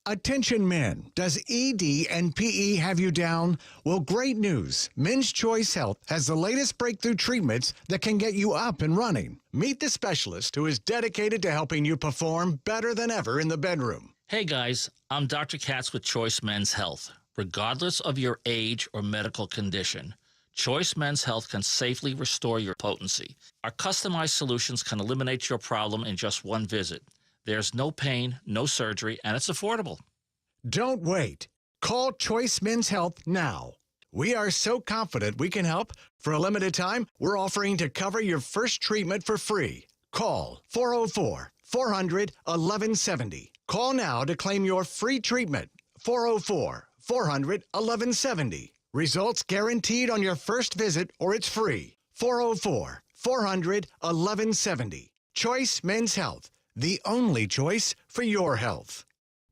Attention men, does ED and PE have you down? Well, great news. Men's Choice Health has the latest breakthrough treatments that can get you up and running. Meet the specialist who is dedicated to helping you perform better than ever in the bedroom. Hey guys, I'm Dr. Katz with Choice Men's Health. Regardless of your age or medical condition, Choice Men's Health can safely restore your potency. Our customized solutions can eliminate your problem in just one visit. There's no pain, no surgery, and it's affordable. Don't wait. Call Choice Men's Health now. We are so confident we can help. For a limited time, we're offering to cover your first treatment for free. Call 404-400-1170. Call now to claim your free treatment. 404-400-1170. Results guaranteed on your first visit or it's free. 404-400-1170. Choice Men's Health. The only choice for your health.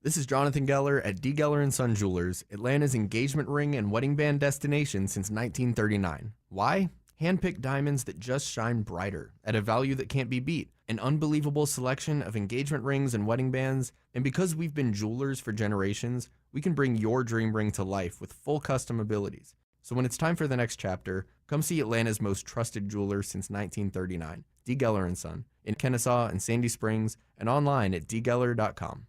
This is Jonathan Geller at D. Geller & Son Jewelers, Atlanta's engagement ring and wedding band destination since 1939. Why? Hand-picked diamonds that just shine brighter at a value that can't be beat. An unbelievable selection of engagement rings and wedding bands. And because we've been jewelers for generations, we can bring your dream ring to life with full custom abilities. So when it's time for the next chapter, come see Atlanta's most trusted jeweler since 1939, D. Geller & Son, in Kennesaw and Sandy Springs, and online at dgeller.com.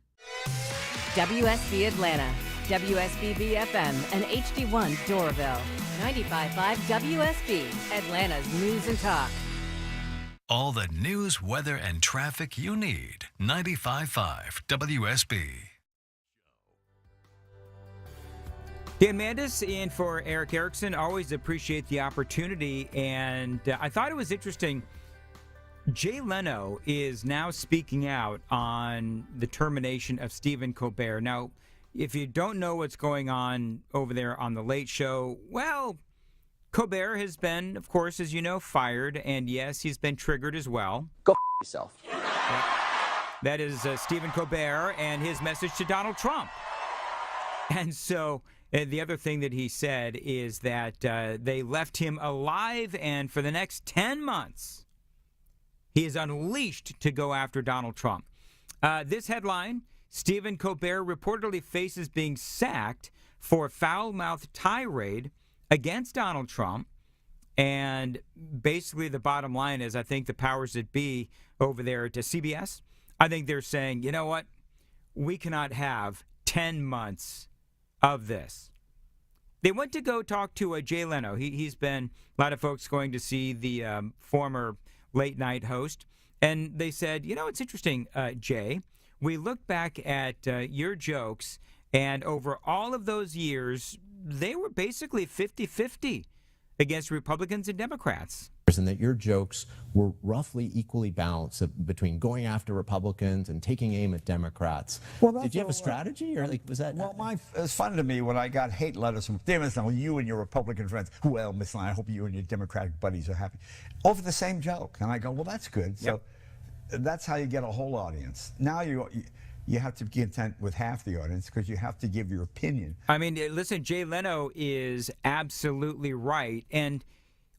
WSB Atlanta, WSB BFM, and HD1 Doraville. 95.5 WSB, Atlanta's news and talk. All the news, weather, and traffic you need. 95.5 WSB. Dan Mandis in for Eric Erickson. Always appreciate the opportunity. And I thought it was interesting. Jay Leno is now speaking out on the termination of Stephen Colbert. Now, if you don't know what's going on over there on The Late Show, well, Colbert has been, of course, as you know, fired. And yes, he's been triggered as well. Go yourself. That is Stephen Colbert and his message to Donald Trump. And so the other thing that he said is that they left him alive, and for the next 10 months, He is unleashed to go after Donald Trump. This headline, Stephen Colbert reportedly faces being sacked for foul-mouthed tirade against Donald Trump. And basically the bottom line is I think the powers that be over there at CBS, I think they're saying, you know what? We cannot have 10 months of this. They went to go talk to Jay Leno. He's been, a lot of folks going to see the former late night host. And they said, you know, it's interesting, Jay. We look back at your jokes, and over all of those years, they were basically 50-50 against Republicans and Democrats. And that your jokes were roughly equally balanced between going after Republicans and taking aim at Democrats. Well, did you have a strategy, or like was that? Well, it's funny to me when I got hate letters from you and your Republican friends. Well, Miss Line, I hope you and your Democratic buddies are happy over the same joke. And I go, well, that's good. So that's how you get a whole audience. Now you have to be content with half the audience because you have to give your opinion. I mean, listen, Jay Leno is absolutely right. And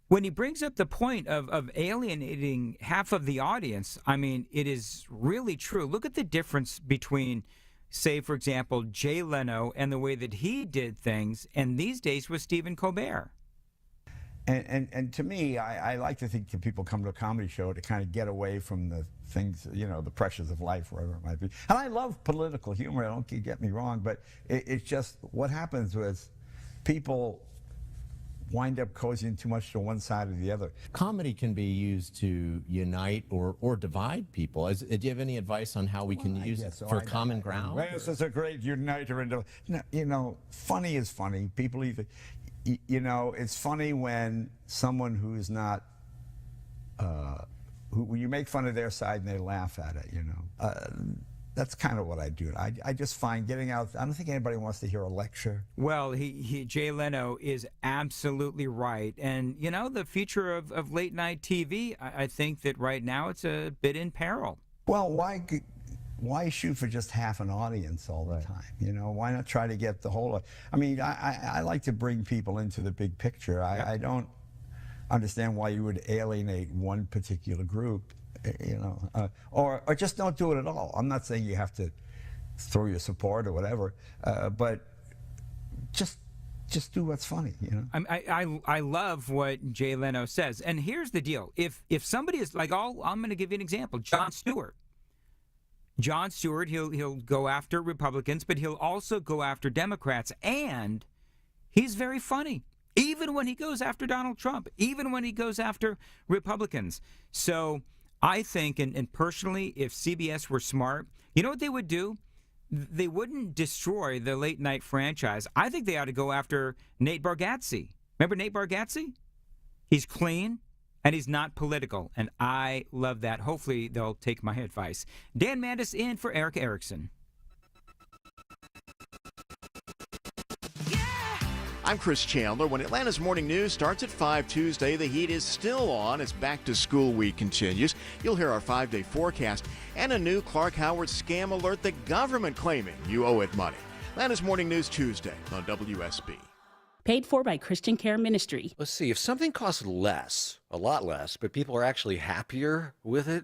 when he brings up the point of alienating half of the audience, I mean, it is really true. Look at the difference between, say, for example, Jay Leno and the way that he did things, and these days with Stephen Colbert. And to me, I like to think that people come to a comedy show to kind of get away from the things, you know, the pressures of life, wherever it might be. And I love political humor, don't get me wrong, but it's just what happens was people wind up cozying too much to one side or the other. Comedy can be used to unite or divide people. Do you have any advice on how we can use it for common ground? Well, this is a great uniter. You know, funny is funny. People either, you know, it's funny when someone who's not, who you make fun of their side and they laugh at it, you know. That's kind of what I do. I just find getting out, I don't think anybody wants to hear a lecture. Well, Jay Leno is absolutely right. And, you know, the future of late night TV, I think that right now it's a bit in peril. Well, why shoot for just half an audience all the time? You know, why not try to get the whole, I mean, I like to bring people into the big picture. I don't understand why you would alienate one particular group. You know, or just don't do it at all. I'm not saying you have to throw your support or whatever, but just do what's funny. You know. I love what Jay Leno says, and here's the deal: if somebody is like, I'm going to give you an example. Jon Stewart, he'll go after Republicans, but he'll also go after Democrats, and he's very funny. Even when he goes after Donald Trump, even when he goes after Republicans. So I think, and personally, if CBS were smart, you know what they would do? They wouldn't destroy the late night franchise. I think they ought to go after Nate Bargatze. Remember Nate Bargatze? He's clean and he's not political, and I love that. Hopefully they'll take my advice. Dan Mandis in for Eric Erickson. I'm Chris Chandler. When Atlanta's Morning News starts at 5 Tuesday, the heat is still on as back-to-school week continues. You'll hear our 5-day forecast and a new Clark Howard scam alert, the government claiming you owe it money. Atlanta's Morning News Tuesday on WSB. Paid for by Christian Care Ministry. Let's see, if something costs less, a lot less, but people are actually happier with it,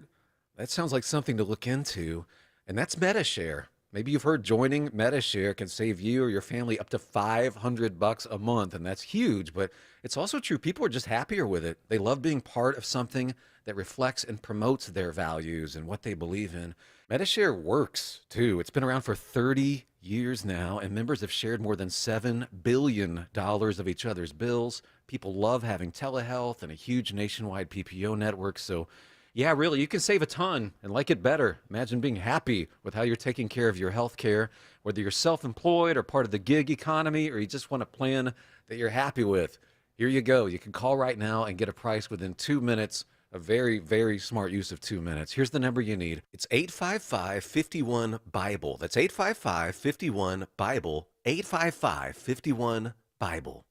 that sounds like something to look into, and that's MediShare. Maybe you've heard joining MediShare can save you or your family up to $500 a month, and that's huge, but it's also true. People are just happier with it. They love being part of something that reflects and promotes their values and what they believe in. MediShare works, too. It's been around for 30 years now, and members have shared more than $7 billion of each other's bills. People love having telehealth and a huge nationwide PPO network, so yeah, really, you can save a ton and like it better. Imagine being happy with how you're taking care of your health care, whether you're self-employed or part of the gig economy, or you just want a plan that you're happy with. Here you go. You can call right now and get a price within 2 minutes. A very, very smart use of 2 minutes. Here's the number you need. It's 855-51-BIBLE. That's 855-51-BIBLE. 855-51-BIBLE.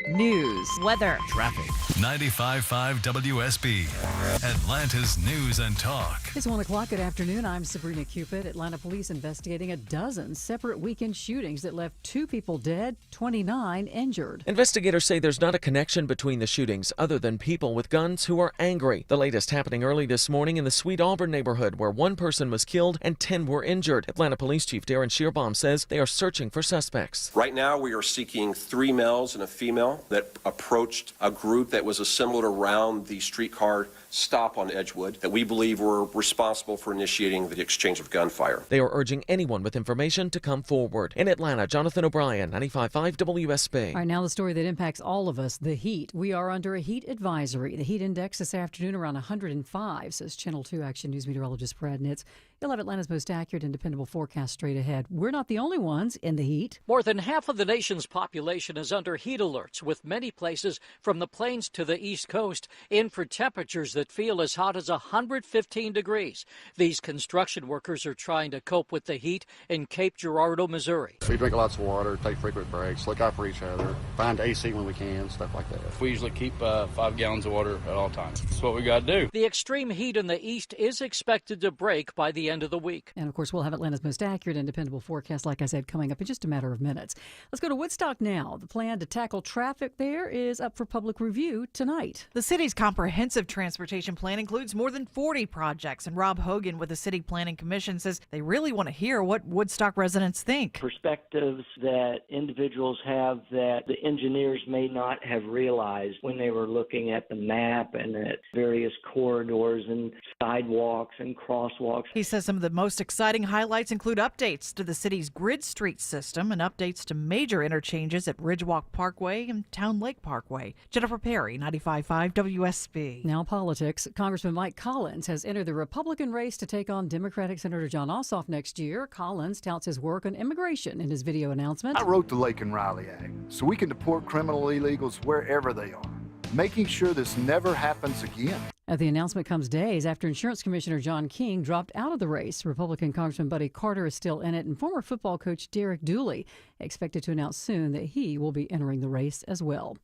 News, weather, traffic. 95.5 WSB, Atlanta's News and Talk. It's 1 o'clock. Good afternoon. I'm Sabrina Cupid. Atlanta police investigating a dozen separate weekend shootings that left 2 people dead, 29 injured. Investigators say there's not a connection between the shootings other than people with guns who are angry. The latest happening early this morning in the Sweet Auburn neighborhood, where 1 person was killed and 10 were injured. Atlanta Police Chief Darren Shearbaum says they are searching for suspects. Right now, we are seeking 3 males and a female that approached a group that was assembled around the streetcar stop on Edgewood that we believe were responsible for initiating the exchange of gunfire. They are urging anyone with information to come forward. In Atlanta, Jonathan O'Brien, 95.5 WSB. All right, now the story that impacts all of us, the heat. We are under a heat advisory. The heat index this afternoon around 105, says Channel 2 Action News meteorologist Brad Nitz. You'll have Atlanta's most accurate and dependable forecast straight ahead. We're not the only ones in the heat. More than half of the nation's population is under heat alerts, with many places from the plains to the East Coast in for temperatures that feel as hot as 115 degrees. These construction workers are trying to cope with the heat in Cape Girardeau, Missouri. We drink lots of water, take frequent breaks, look out for each other, find AC when we can, stuff like that. We usually keep 5 gallons of water at all times. That's what we got to do. The extreme heat in the east is expected to break by the end of the week. And of course, we'll have Atlanta's most accurate and dependable forecast, like I said, coming up in just a matter of minutes. Let's go to Woodstock now. The plan to tackle traffic there is up for public review tonight. The city's comprehensive transportation plan includes more than 40 projects, and Rob Hogan with the City Planning Commission says they really want to hear what Woodstock residents think. Perspectives that individuals have that the engineers may not have realized when they were looking at the map and at various corridors and sidewalks and crosswalks. He says some of the most exciting highlights include updates to the city's grid street system and updates to major interchanges at Ridgewalk Parkway and Town Lake Parkway. Jennifer Perry, 95.5 WSB. Now politics. Congressman Mike Collins has entered the Republican race to take on Democratic Senator John Ossoff next year. Collins touts his work on immigration in his video announcement. I wrote the Laken Riley Act so we can deport criminal illegals wherever they are, making sure this never happens again. The announcement comes days after Insurance Commissioner John King dropped out of the race. Republican Congressman Buddy Carter is still in it, and former football coach Derek Dooley expected to announce soon that he will be entering the race as well.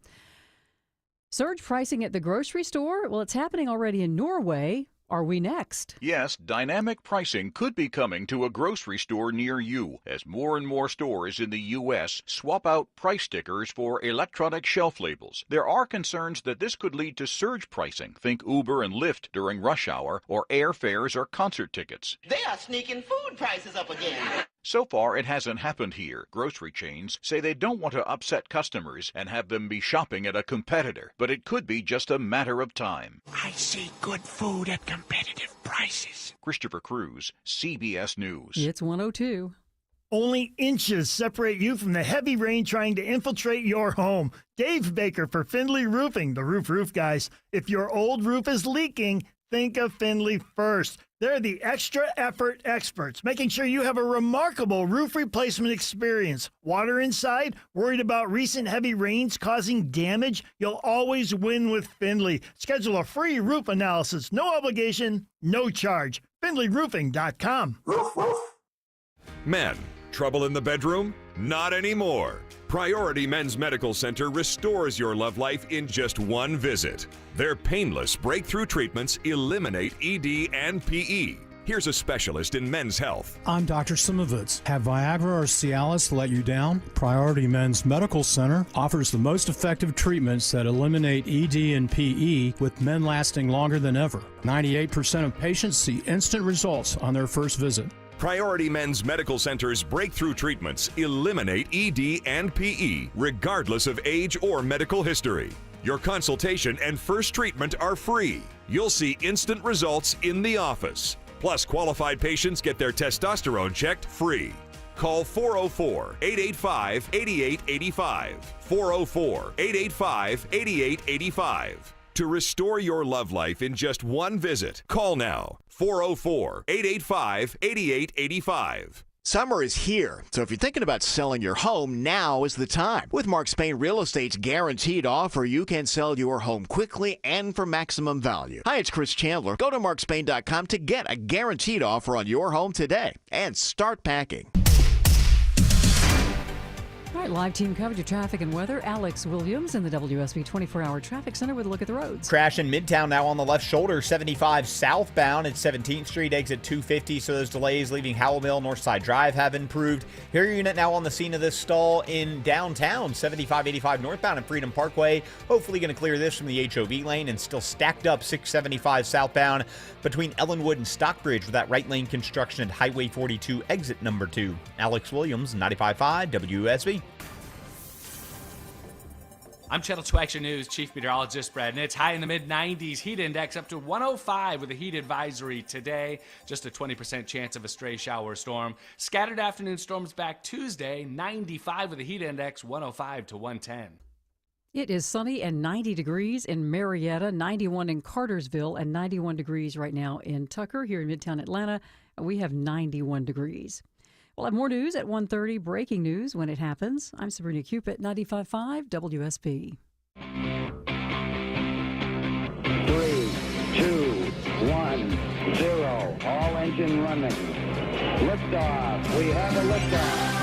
Surge pricing at the grocery store? Well, it's happening already in Norway. Are we next? Yes, dynamic pricing could be coming to a grocery store near you as more and more stores in the U.S. swap out price stickers for electronic shelf labels. There are concerns that this could lead to surge pricing. Think Uber and Lyft during rush hour or airfares or concert tickets. They are sneaking food prices up again. So far, it hasn't happened here. Grocery chains say they don't want to upset customers and have them be shopping at a competitor, but it could be just a matter of time. I see good food at competitive prices. Christopher Cruz, CBS News. It's 102. Only inches separate you from the heavy rain trying to infiltrate your home. Dave Baker for Findlay Roofing, the roof guys. If your old roof is leaking, think of Findlay first. They're the extra effort experts, making sure you have a remarkable roof replacement experience. Water inside? Worried about recent heavy rains causing damage? You'll always win with Findlay. Schedule a free roof analysis. No obligation, no charge. FindlayRoofing.com. Roof, roof. Men, trouble in the bedroom? Not anymore. Priority Men's Medical Center restores your love life in just one visit. Their painless breakthrough treatments eliminate ED and PE. Here's a specialist in men's health. I'm Dr. Simovitz. Have Viagra or Cialis let you down? Priority Men's Medical Center offers the most effective treatments that eliminate ED and PE, with men lasting longer than ever. 98% of patients see instant results on their first visit. Priority Men's Medical Center's breakthrough treatments eliminate ED and PE, regardless of age or medical history. Your consultation and first treatment are free. You'll see instant results in the office. Plus, qualified patients get their testosterone checked free. Call 404-885-8885. 404-885-8885. To restore your love life in just one visit, call now. 404-885-8885. Summer is here, so if you're thinking about selling your home, now is the time. With Mark Spain Real Estate's guaranteed offer, you can sell your home quickly and for maximum value. Hi, it's Chris Chandler. Go to markspain.com to get a guaranteed offer on your home today and start packing. All All right, live team coverage of traffic and weather. Alex Williams in the WSB 24-hour traffic center with a look at the roads. Crash in Midtown now on the left shoulder, 75 southbound at 17th Street, exit 250. So those delays leaving Howell Mill, Northside Drive have improved. Here your unit now on the scene of this stall in downtown, 7585 northbound and Freedom Parkway. Hopefully going to clear this from the HOV lane, and still stacked up 675 southbound between Ellenwood and Stockbridge with that right lane construction at Highway 42 exit number 2. Alex Williams, 95.5 WSB. I'm Channel 2 Action News Chief Meteorologist Brad Nitz. High in the mid-90s, heat index up to 105 with a heat advisory today. Just a 20% chance of a stray shower or storm. Scattered afternoon storms back Tuesday, 95 with a heat index 105 to 110. It is sunny and 90 degrees in Marietta, 91 in Cartersville, and 91 degrees right now in Tucker. Here in Midtown Atlanta, we have 91 degrees. We'll have more news at 1:30, breaking news when it happens. I'm Sabrina Cupid, 95.5 WSB. 3, 2, 1, 0. All engine running. Liftoff. We have a liftoff.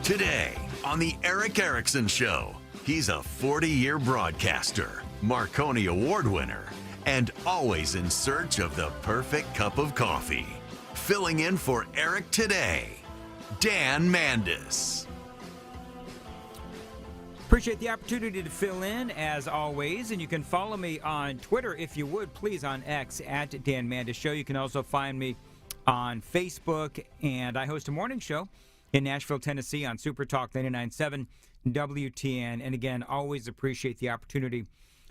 Today on The Eric Erickson Show, he's a 40-year broadcaster, Marconi Award winner, and always in search of the perfect cup of coffee. Filling in for Eric today, Dan Mandis. Appreciate the opportunity to fill in as always, and you can follow me on Twitter if you would, please, on X at Dan Mandis Show. You can also find me on Facebook, and I host a morning show in Nashville, Tennessee on Super Talk 99.7 WTN. And again, always appreciate the opportunity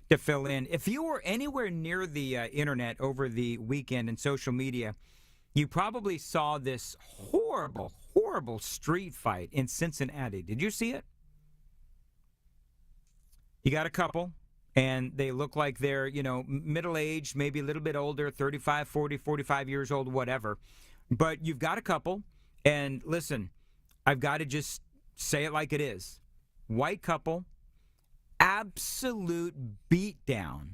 to fill in. If you were anywhere near the internet over the weekend and social media, you probably saw this horrible, horrible street fight in Cincinnati. Did you see it? You got a couple, and they look like they're, middle-aged, maybe a little bit older, 35, 40, 45 years old, whatever. But you've got a couple, and listen, I've got to just say it like it is. White couple, absolute beatdown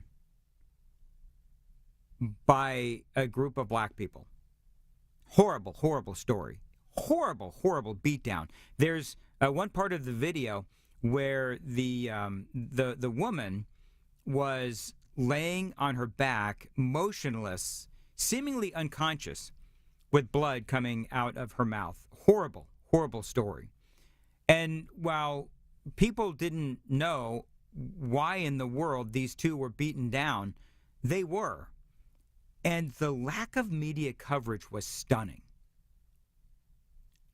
by a group of black people. Horrible, horrible story. Horrible, horrible beatdown. There's one part of the video where the woman was laying on her back, motionless, seemingly unconscious, with blood coming out of her mouth. Horrible. Horrible story. And while people didn't know why in the world these two were beaten down, they were. And the lack of media coverage was stunning.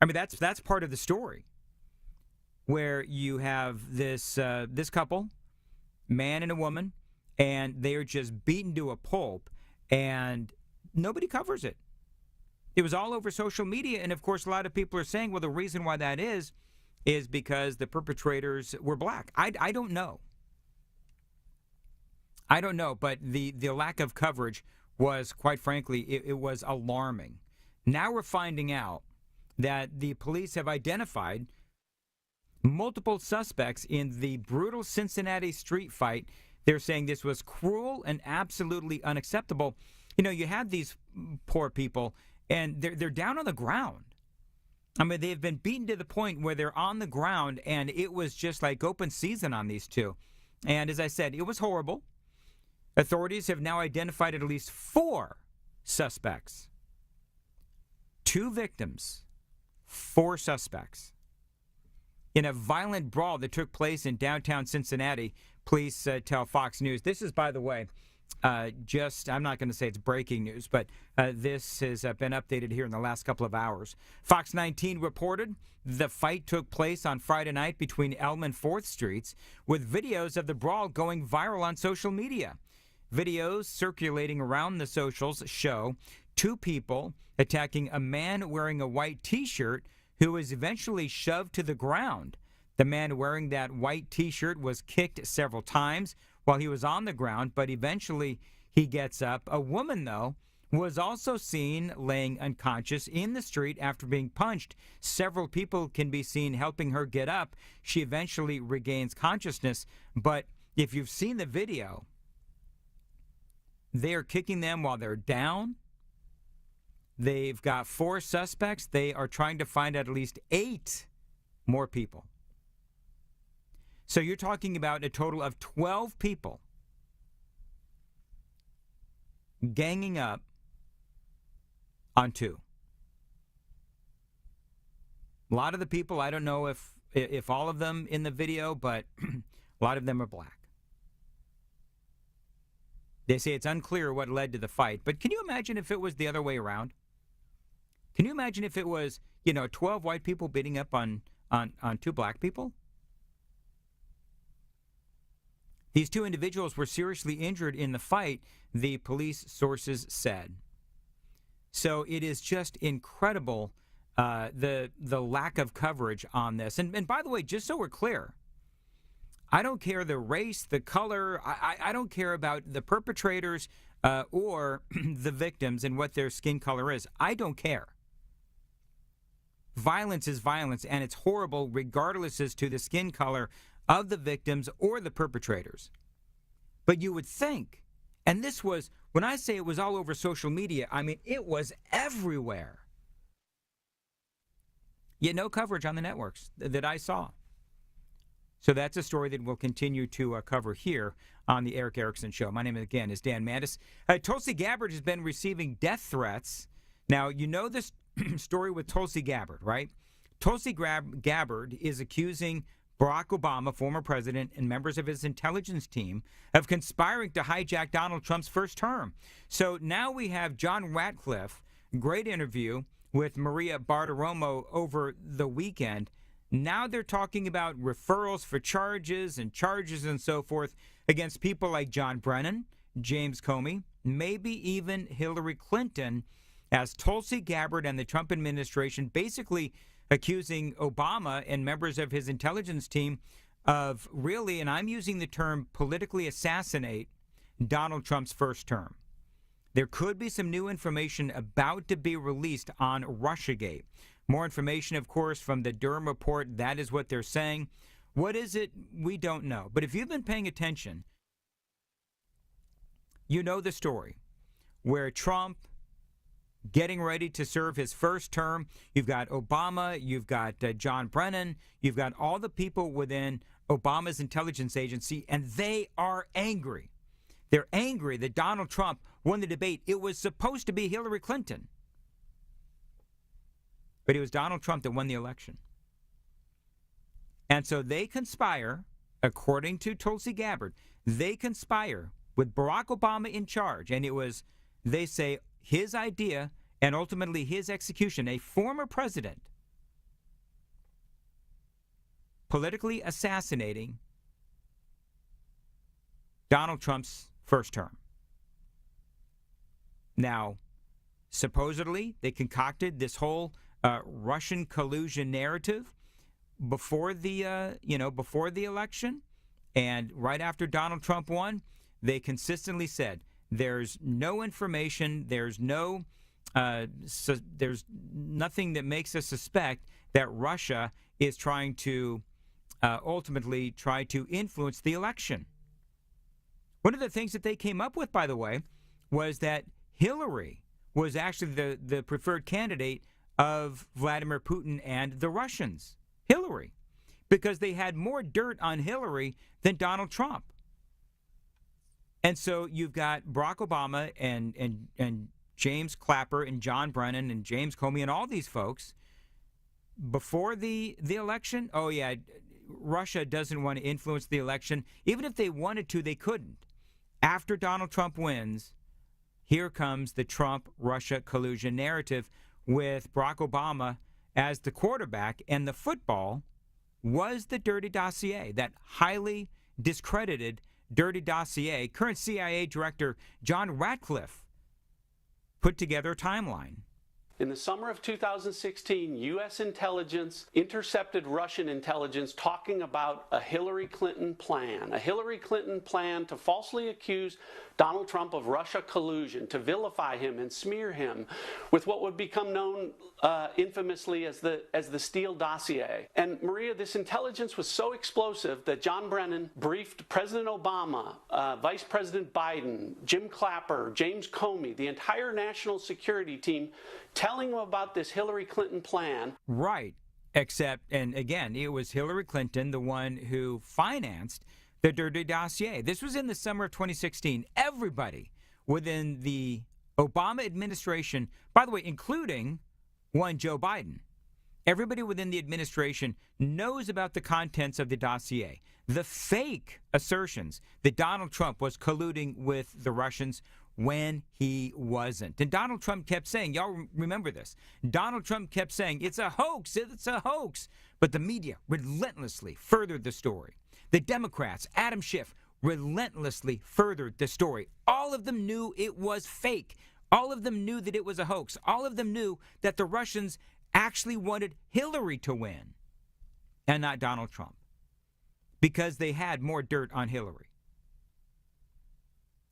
I mean, that's part of the story, where you have this couple, man and a woman, and they're just beaten to a pulp, and nobody covers it. It was all over social media, and of course, a lot of people are saying, well, the reason why that is because the perpetrators were black. I don't know. I don't know, but the lack of coverage was, quite frankly, it was alarming. Now we're finding out that the police have identified multiple suspects in the brutal Cincinnati street fight. They're saying this was cruel and absolutely unacceptable. You had these poor people, and they're down on the ground. I mean, they've been beaten to the point where they're on the ground, and it was just like open season on these two. And as I said, it was horrible. Authorities have now identified at least 4 suspects. 2 victims, 4 suspects. In a violent brawl that took place in downtown Cincinnati, police tell Fox News. This is, by the way, I'm not going to say it's breaking news, but this has been updated here in the last couple of hours. Fox 19 reported the fight took place on Friday night between Elm and 4th Streets, with videos of the brawl going viral on social media. Videos circulating around the socials show 2 people attacking a man wearing a white T-shirt who was eventually shoved to the ground. The man wearing that white T-shirt was kicked several times while he was on the ground, but eventually he gets up. A woman, though, was also seen laying unconscious in the street after being punched. Several people can be seen helping her get up. She eventually regains consciousness, but if you've seen the video, they are kicking them while they're down. They've got 4 suspects. They are trying to find at least 8 more people. So you're talking about a total of 12 people ganging up on 2. A lot of the people, I don't know if all of them in the video, but a lot of them are black. They say it's unclear what led to the fight, but can you imagine if it was the other way around? Can you imagine if it was, 12 white people beating up on 2 black people? These 2 individuals were seriously injured in the fight, the police sources said. So it is just incredible, the lack of coverage on this. And by the way, just so we're clear, I don't care the race, the color. I don't care about the perpetrators or the victims and what their skin color is. I don't care. Violence is violence, and it's horrible regardless as to the skin color of the victims or the perpetrators. But you would think, and this was, when I say it was all over social media, I mean it was everywhere. Yet no coverage on the networks that I saw. So that's a story that we'll continue to cover here on the Erick Erickson Show. My name, again, is Dan Mandis. Tulsi Gabbard has been receiving death threats. Now, you know this story with Tulsi Gabbard, right? Tulsi Gabbard is accusing Barack Obama, former president, and members of his intelligence team of conspiring to hijack Donald Trump's first term. So now we have John Ratcliffe, great interview with Maria Bartiromo over the weekend. Now they're talking about referrals for charges and so forth against people like John Brennan, James Comey, maybe even Hillary Clinton, as Tulsi Gabbard and the Trump administration basically accusing Obama and members of his intelligence team of really, and I'm using the term politically assassinate Donald Trump's first term. There could be some new information about to be released on Russiagate. More information, of course, from the Durham report. That is what they're saying. What is it? We don't know. But if you've been paying attention, you know the story where Trump getting ready to serve his first term. You've got Obama, you've got John Brennan, you've got all the people within Obama's intelligence agency, and they are angry. They're angry that Donald Trump won the debate. It was supposed to be Hillary Clinton, but it was Donald Trump that won the election. And so they conspire, according to Tulsi Gabbard, they conspire with Barack Obama in charge, and it was, they say, his idea and ultimately his execution, a former president politically assassinating Donald Trump's first term. Now, supposedly, they concocted this whole Russian collusion narrative before the election, and right after Donald Trump won, they consistently said there's no information, there's nothing that makes us suspect that Russia is trying to ultimately try to influence the election. One of the things that they came up with, by the way, was that Hillary was actually the preferred candidate of Vladimir Putin and the Russians. Hillary, because they had more dirt on Hillary than Donald Trump. And so you've got Barack Obama and James Clapper and John Brennan and James Comey and all these folks before the election. Oh, yeah, Russia doesn't want to influence the election. Even if they wanted to, they couldn't. After Donald Trump wins, here comes the Trump-Russia collusion narrative with Barack Obama as the quarterback, and the football was the dirty dossier, that highly discredited dirty dossier. Current CIA Director John Ratcliffe put together a timeline In the summer of 2016, U.S. intelligence intercepted Russian intelligence talking about a Hillary Clinton plan to falsely accuse Donald Trump of Russia collusion, to vilify him and smear him with what would become known infamously as the Steele dossier. And Maria, this intelligence was so explosive that John Brennan briefed President Obama, Vice President Biden, Jim Clapper, James Comey, the entire national security team, telling them about this Hillary Clinton plan. Right. Except, and again, it was Hillary Clinton, the one who financed the dirty dossier. This was in the summer of 2016. Everybody within the Obama administration, by the way, including one Joe Biden, everybody within the administration knows about the contents of the dossier. The fake assertions that Donald Trump was colluding with the Russians when he wasn't. And Donald Trump kept saying, y'all remember this, Donald Trump kept saying, it's a hoax, it's a hoax. But the media relentlessly furthered the story. The Democrats, Adam Schiff, relentlessly furthered the story. All of them knew it was fake. All of them knew that it was a hoax. All of them knew that the Russians actually wanted Hillary to win and not Donald Trump because they had more dirt on Hillary.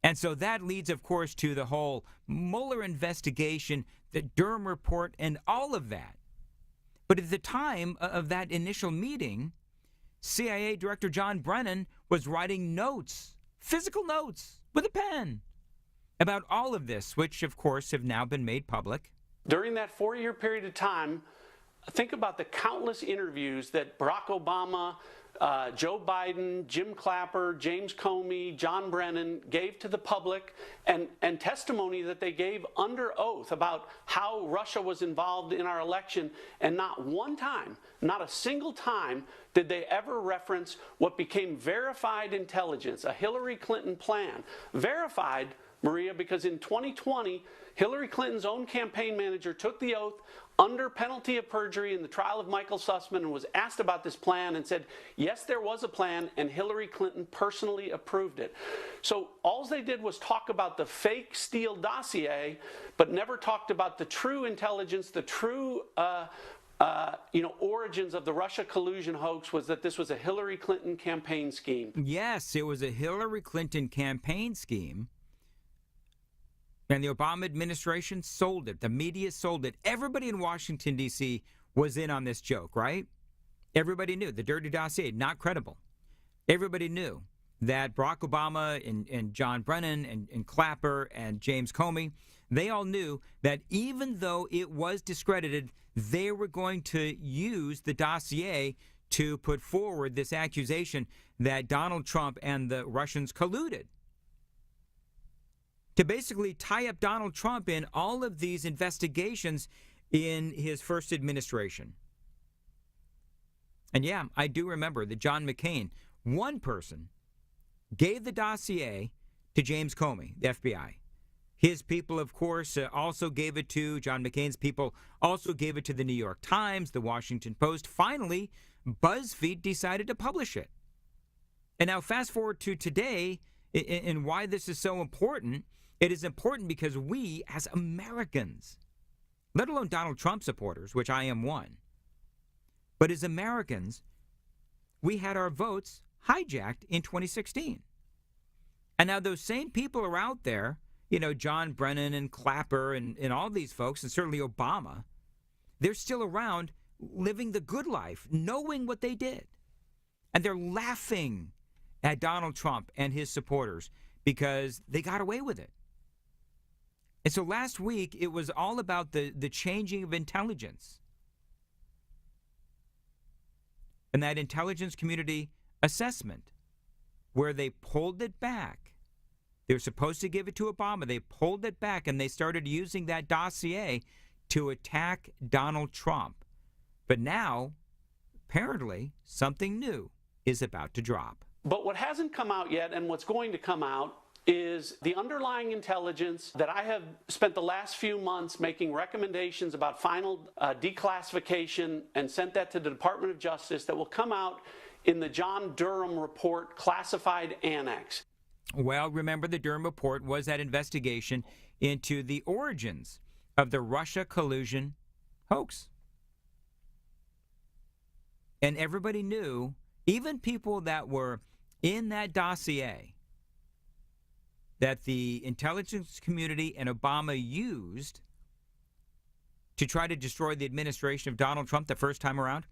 And so that leads, of course, to the whole Mueller investigation, the Durham report, and all of that. But at the time of that initial meeting, CIA Director John Brennan was writing notes, physical notes, with a pen, about all of this, which, of course, have now been made public. During that 4-year period of time, think about the countless interviews that Barack Obama, Joe Biden, Jim Clapper, James Comey, John Brennan gave to the public, and testimony that they gave under oath about how Russia was involved in our election. And not one time, not a single time, did they ever reference what became verified intelligence, a Hillary Clinton plan. Verified, Maria, because in 2020, Hillary Clinton's own campaign manager took the oath under penalty of perjury in the trial of Michael Sussman and was asked about this plan and said, yes, there was a plan, and Hillary Clinton personally approved it. So all they did was talk about the fake Steele dossier, but never talked about the true intelligence, the true origins of the Russia collusion hoax was that this was a Hillary Clinton campaign scheme. Yes, it was a Hillary Clinton campaign scheme. And the Obama administration sold it. The media sold it. Everybody in Washington, D.C. was in on this joke, right? Everybody knew the dirty dossier, not credible. Everybody knew that Barack Obama and John Brennan and Clapper and James Comey, they all knew that even though it was discredited, they were going to use the dossier to put forward this accusation that Donald Trump and the Russians colluded, to basically tie up Donald Trump in all of these investigations in his first administration. And yeah, I do remember that John McCain, one person, gave the dossier to James Comey, the FBI. His people, of course, also gave it to, John McCain's people also gave it to the New York Times, the Washington Post. Finally, BuzzFeed decided to publish it. And now fast forward to today, and why this is so important. It is important because we, as Americans, let alone Donald Trump supporters, which I am one, but as Americans, we had our votes hijacked in 2016. And now those same people are out there, John Brennan and Clapper and all these folks, and certainly Obama, they're still around living the good life, knowing what they did. And they're laughing at Donald Trump and his supporters because they got away with it. And so last week, it was all about the changing of intelligence. And that intelligence community assessment, where they pulled it back. They were supposed to give it to Obama. They pulled it back, and they started using that dossier to attack Donald Trump. But now, apparently, something new is about to drop. But what hasn't come out yet, and what's going to come out, is the underlying intelligence that I have spent the last few months making recommendations about final declassification and sent that to the Department of Justice that will come out in the John Durham report classified annex. Well, remember the Durham report was that investigation into the origins of the Russia collusion hoax. And everybody knew, even people that were in that dossier, that the intelligence community and Obama used to try to destroy the administration of Donald Trump the first time around,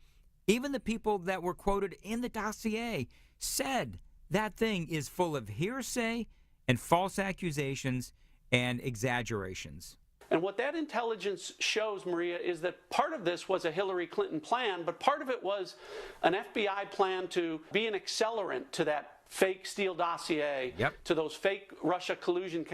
even the people that were quoted in the dossier said that thing is full of hearsay and false accusations and exaggerations. And what that intelligence shows, Maria, is that part of this was a Hillary Clinton plan, but part of it was an FBI plan to be an accelerant to that fake Steele dossier, to those fake Russia collusion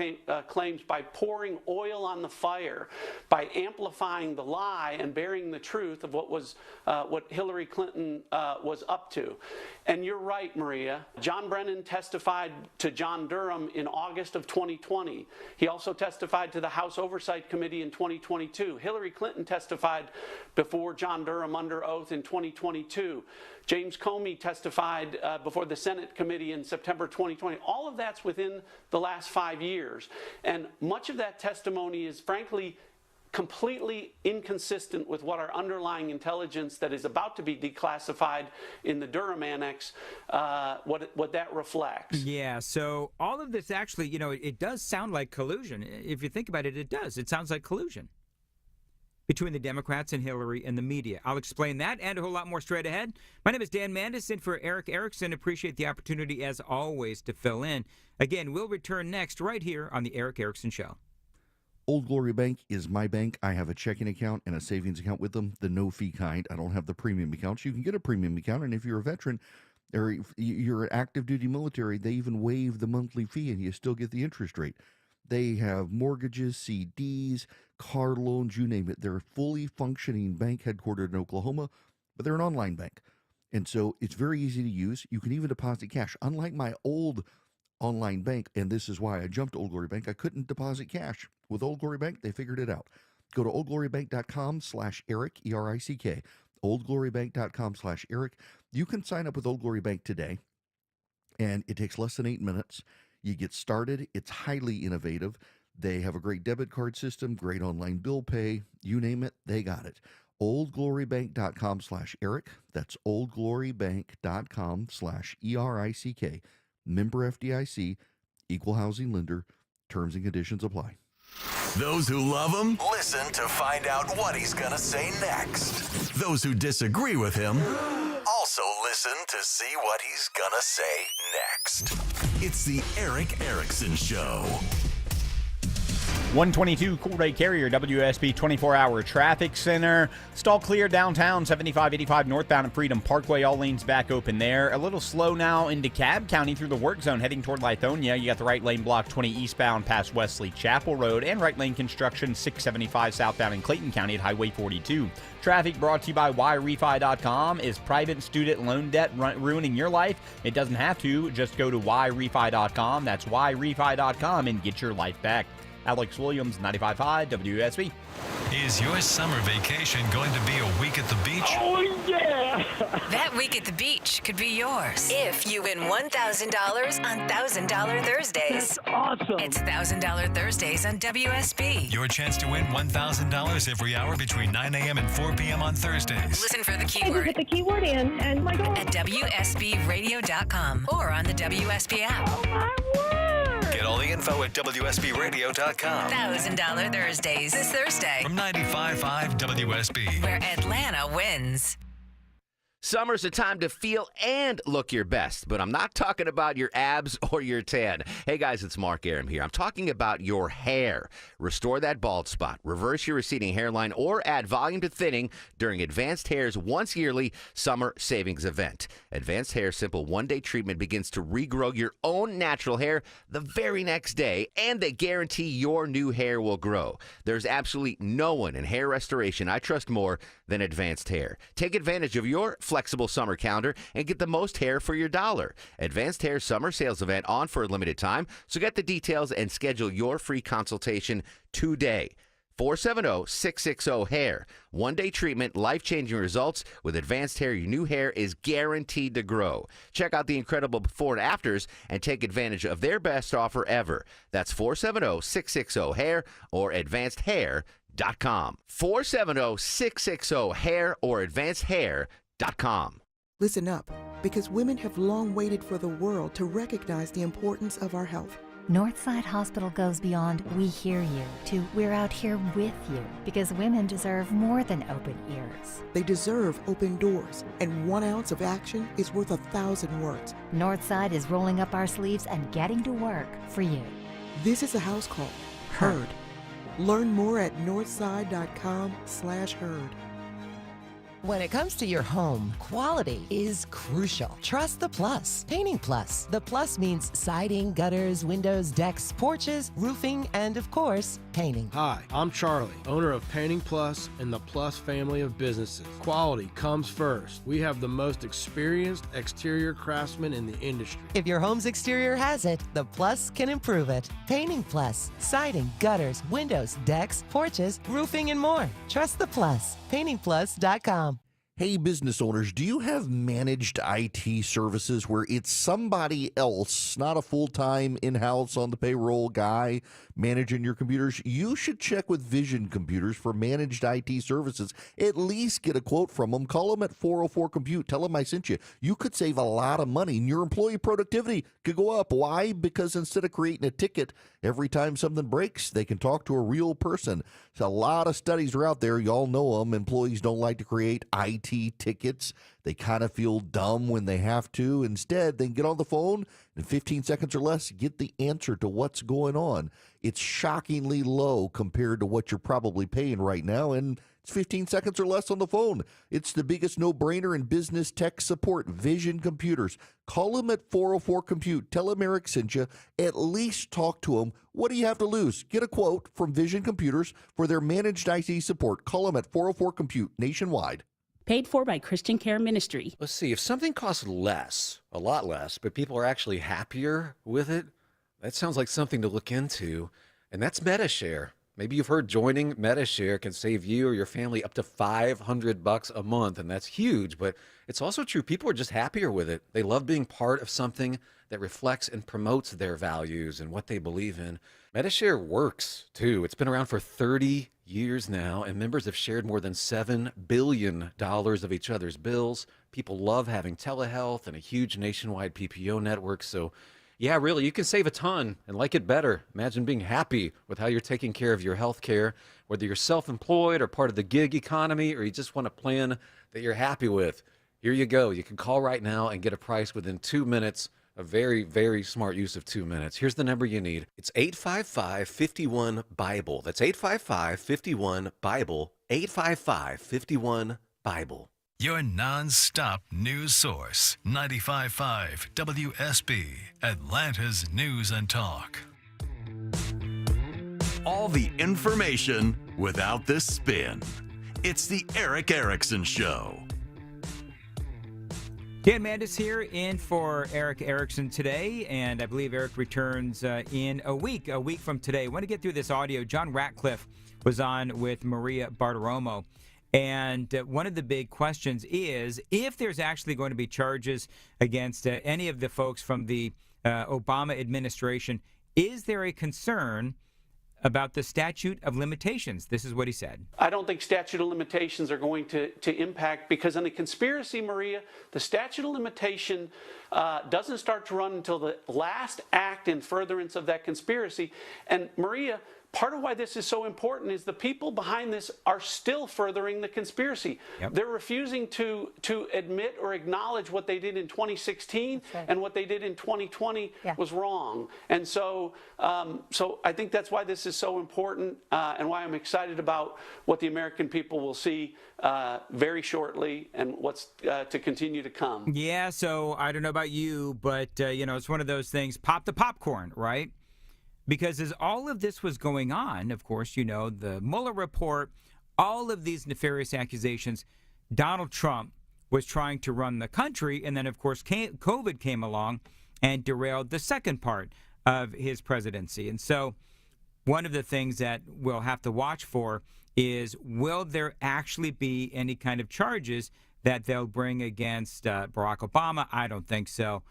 claims by pouring oil on the fire, by amplifying the lie and burying the truth of what Hillary Clinton was up to. And you're right, Maria. John Brennan testified to John Durham in August of 2020. He also testified to the House Oversight Committee in 2022. Hillary Clinton testified before John Durham under oath in 2022. James Comey testified before the Senate committee in September 2020. All of that's within the last 5 years. And much of that testimony is, frankly, completely inconsistent with what our underlying intelligence that is about to be declassified in the Durham Annex, what that reflects. Yeah, so all of this actually, it does sound like collusion. If you think about it, it does. It sounds like collusion between the Democrats and Hillary and the media. I'll explain that and a whole lot more straight ahead. My name is Dan Mandis, in for Eric Erickson. Appreciate the opportunity, as always, to fill in. Again, we'll return next right here on the Eric Erickson Show. Old Glory Bank is my bank. I have a checking account and a savings account with them, the no-fee kind. I don't have the premium accounts. You can get a premium account, and if you're a veteran or you're an active-duty military, they even waive the monthly fee, and you still get the interest rate. They have mortgages, CDs, car loans, you name it. They're a fully functioning bank headquartered in Oklahoma, but they're an online bank. And so it's very easy to use. You can even deposit cash. Unlike my old online bank, and this is why I jumped to Old Glory Bank, I couldn't deposit cash. With Old Glory Bank, they figured it out. Go to oldglorybank.com/Eric, ERICK, oldglorybank.com/Eric. You can sign up with Old Glory Bank today, and it takes less than 8 minutes. You get started. It's highly innovative. They have a great debit card system, great online bill pay. You name it, they got it. oldglorybank.com/Eric. That's oldglorybank.com/ERICK. Member FDIC, equal housing lender. Terms and conditions apply. Those who love him, listen to find out what he's going to say next. Those who disagree with him, also listen to see what he's going to say next. It's the Eric Erickson Show. 122 Coolray Carrier, WSB 24-hour traffic center. Stall clear downtown, 75-85 northbound and Freedom Parkway. All lanes back open there. A little slow now in DeKalb County through the work zone heading toward Lithonia. You got the right lane blocked 20 eastbound past Wesley Chapel Road, and right lane construction 675 southbound in Clayton County at Highway 42. Traffic brought to you by YRefi.com. Is private student loan debt ruining your life? It doesn't have to. Just go to YRefi.com. That's YRefi.com and get your life back. Alex Williams, 95.5 WSB. Is your summer vacation going to be a week at the beach? Oh, yeah! That week at the beach could be yours if you win $1,000 on $1,000 Thursdays. That's awesome! It's $1,000 Thursdays on WSB. Your chance to win $1,000 every hour between 9 a.m. and 4 p.m. on Thursdays. Listen for the keyword. Put the keyword in, and my God. At WSBradio.com or on the WSB app. Oh, my word! Get all the info at WSBradio.com. $1,000 Thursdays this Thursday. From 95.5 WSB. Where Atlanta wins. Summer's a time to feel and look your best, but I'm not talking about your abs or your tan. Hey guys, it's Mark Arum here. I'm talking about your hair. Restore that bald spot, reverse your receding hairline, or add volume to thinning during Advanced Hair's once-yearly summer savings event. Advanced Hair's simple one-day treatment begins to regrow your own natural hair the very next day, and they guarantee your new hair will grow. There's absolutely no one in hair restoration I trust more than Advanced Hair. Take advantage of your flexible summer calendar and get the most hair for your dollar. Advanced Hair summer sales event on for a limited time, so get the details and schedule your free consultation today. 470-660-HAIR. One-day treatment, life-changing results. With Advanced Hair, your new hair is guaranteed to grow. Check out the incredible before and afters and take advantage of their best offer ever. That's 470-660-HAIR or advancedhair.com. hair.com. 470-660-HAIR or advancedhair.com. Listen up, because women have long waited for the world to recognize the importance of our health. Northside Hospital goes beyond "we hear you" to "we're out here with you," because women deserve more than open ears. They deserve open doors, and 1 ounce of action is worth 1,000 words. Northside is rolling up our sleeves and getting to work for you. This is a house call. Heard. Learn more at northside.com/heard. When it comes to your home, quality is crucial. Trust the Plus. Painting Plus. The Plus means siding, gutters, windows, decks, porches, roofing, and of course, painting. Hi, I'm Charlie, owner of Painting Plus and the Plus family of businesses. Quality comes first. We have the most experienced exterior craftsmen in the industry. If your home's exterior has it, the Plus can improve it. Painting Plus. Siding, gutters, windows, decks, porches, roofing, and more. Trust the Plus. PaintingPlus.com. Hey, business owners, do you have managed IT services where it's somebody else, not a full-time in-house on the payroll guy managing your computers? You should check with Vision Computers for managed IT services. At least get a quote from them. Call them at 404-COMPUTE. Tell them I sent you. You could save a lot of money, and your employee productivity could go up. Why? Because instead of creating a ticket every time something breaks, they can talk to a real person. So a lot of studies are out there. Y'all know them. Employees don't like to create IT tickets. They kind of feel dumb when they have to. Instead, they can get on the phone in 15 seconds or less, get the answer to what's going on. It's shockingly low compared to what you're probably paying right now, and it's 15 seconds or less on the phone. It's the biggest no-brainer in business tech support. Vision Computers. Call them at 404-COMPUTE. Tell them Eric sent you. At least talk to them. What do you have to lose? Get a quote from Vision Computers for their managed IT support. Call them at 404-COMPUTE nationwide. Paid for by Christian Care Ministry. Let's see, if something costs less, a lot less, but people are actually happier with it, that sounds like something to look into, and that's MediShare. Maybe you've heard joining MediShare can save you or your family up to $500 a month, and that's huge, but it's also true. People are just happier with it. They love being part of something that reflects and promotes their values and what they believe in. MediShare works, too. It's been around for 30 years now, and members have shared more than $7 billion of each other's bills. People love having telehealth and a huge nationwide PPO network, so yeah, really, you can save a ton and like it better. Imagine being happy with how you're taking care of your health care, whether you're self-employed or part of the gig economy, or you just want a plan that you're happy with. Here you go. You can call right now and get a price within 2 minutes. A very, very smart use of 2 minutes. Here's the number you need. It's 855-51-BIBLE. That's 855-51-BIBLE. 855-51-BIBLE. Your non-stop news source. 95.5 WSB, Atlanta's News and Talk. All the information without the spin. It's the Eric Erickson Show. Dan Mandis here in for Eric Erickson today, and I believe Eric returns in a week from today. I want to get through this audio. John Ratcliffe was on with Maria Bartiromo, and one of the big questions is if there's actually going to be charges against any of the folks from the Obama administration, is there a concern about the statute of limitations? This is what he said. I don't think statute of limitations are going to impact, because on the conspiracy, Maria, the statute of limitation doesn't start to run until the last act in furtherance of that conspiracy. And Maria, part of why this is so important is the people behind this are still furthering the conspiracy. Yep. They're refusing to admit or acknowledge what they did in 2016 and what they did in 2020 was wrong. And so I think that's why this is so important and why I'm excited about what the American people will see very shortly and what's to continue to come. Yeah, so I don't know about you, but it's one of those things, pop the popcorn, right? Because as all of this was going on, of course, the Mueller report, all of these nefarious accusations, Donald Trump was trying to run the country. And then, of course, COVID came along and derailed the second part of his presidency. And so one of the things that we'll have to watch for is, will there actually be any kind of charges that they'll bring against Barack Obama? I don't think so.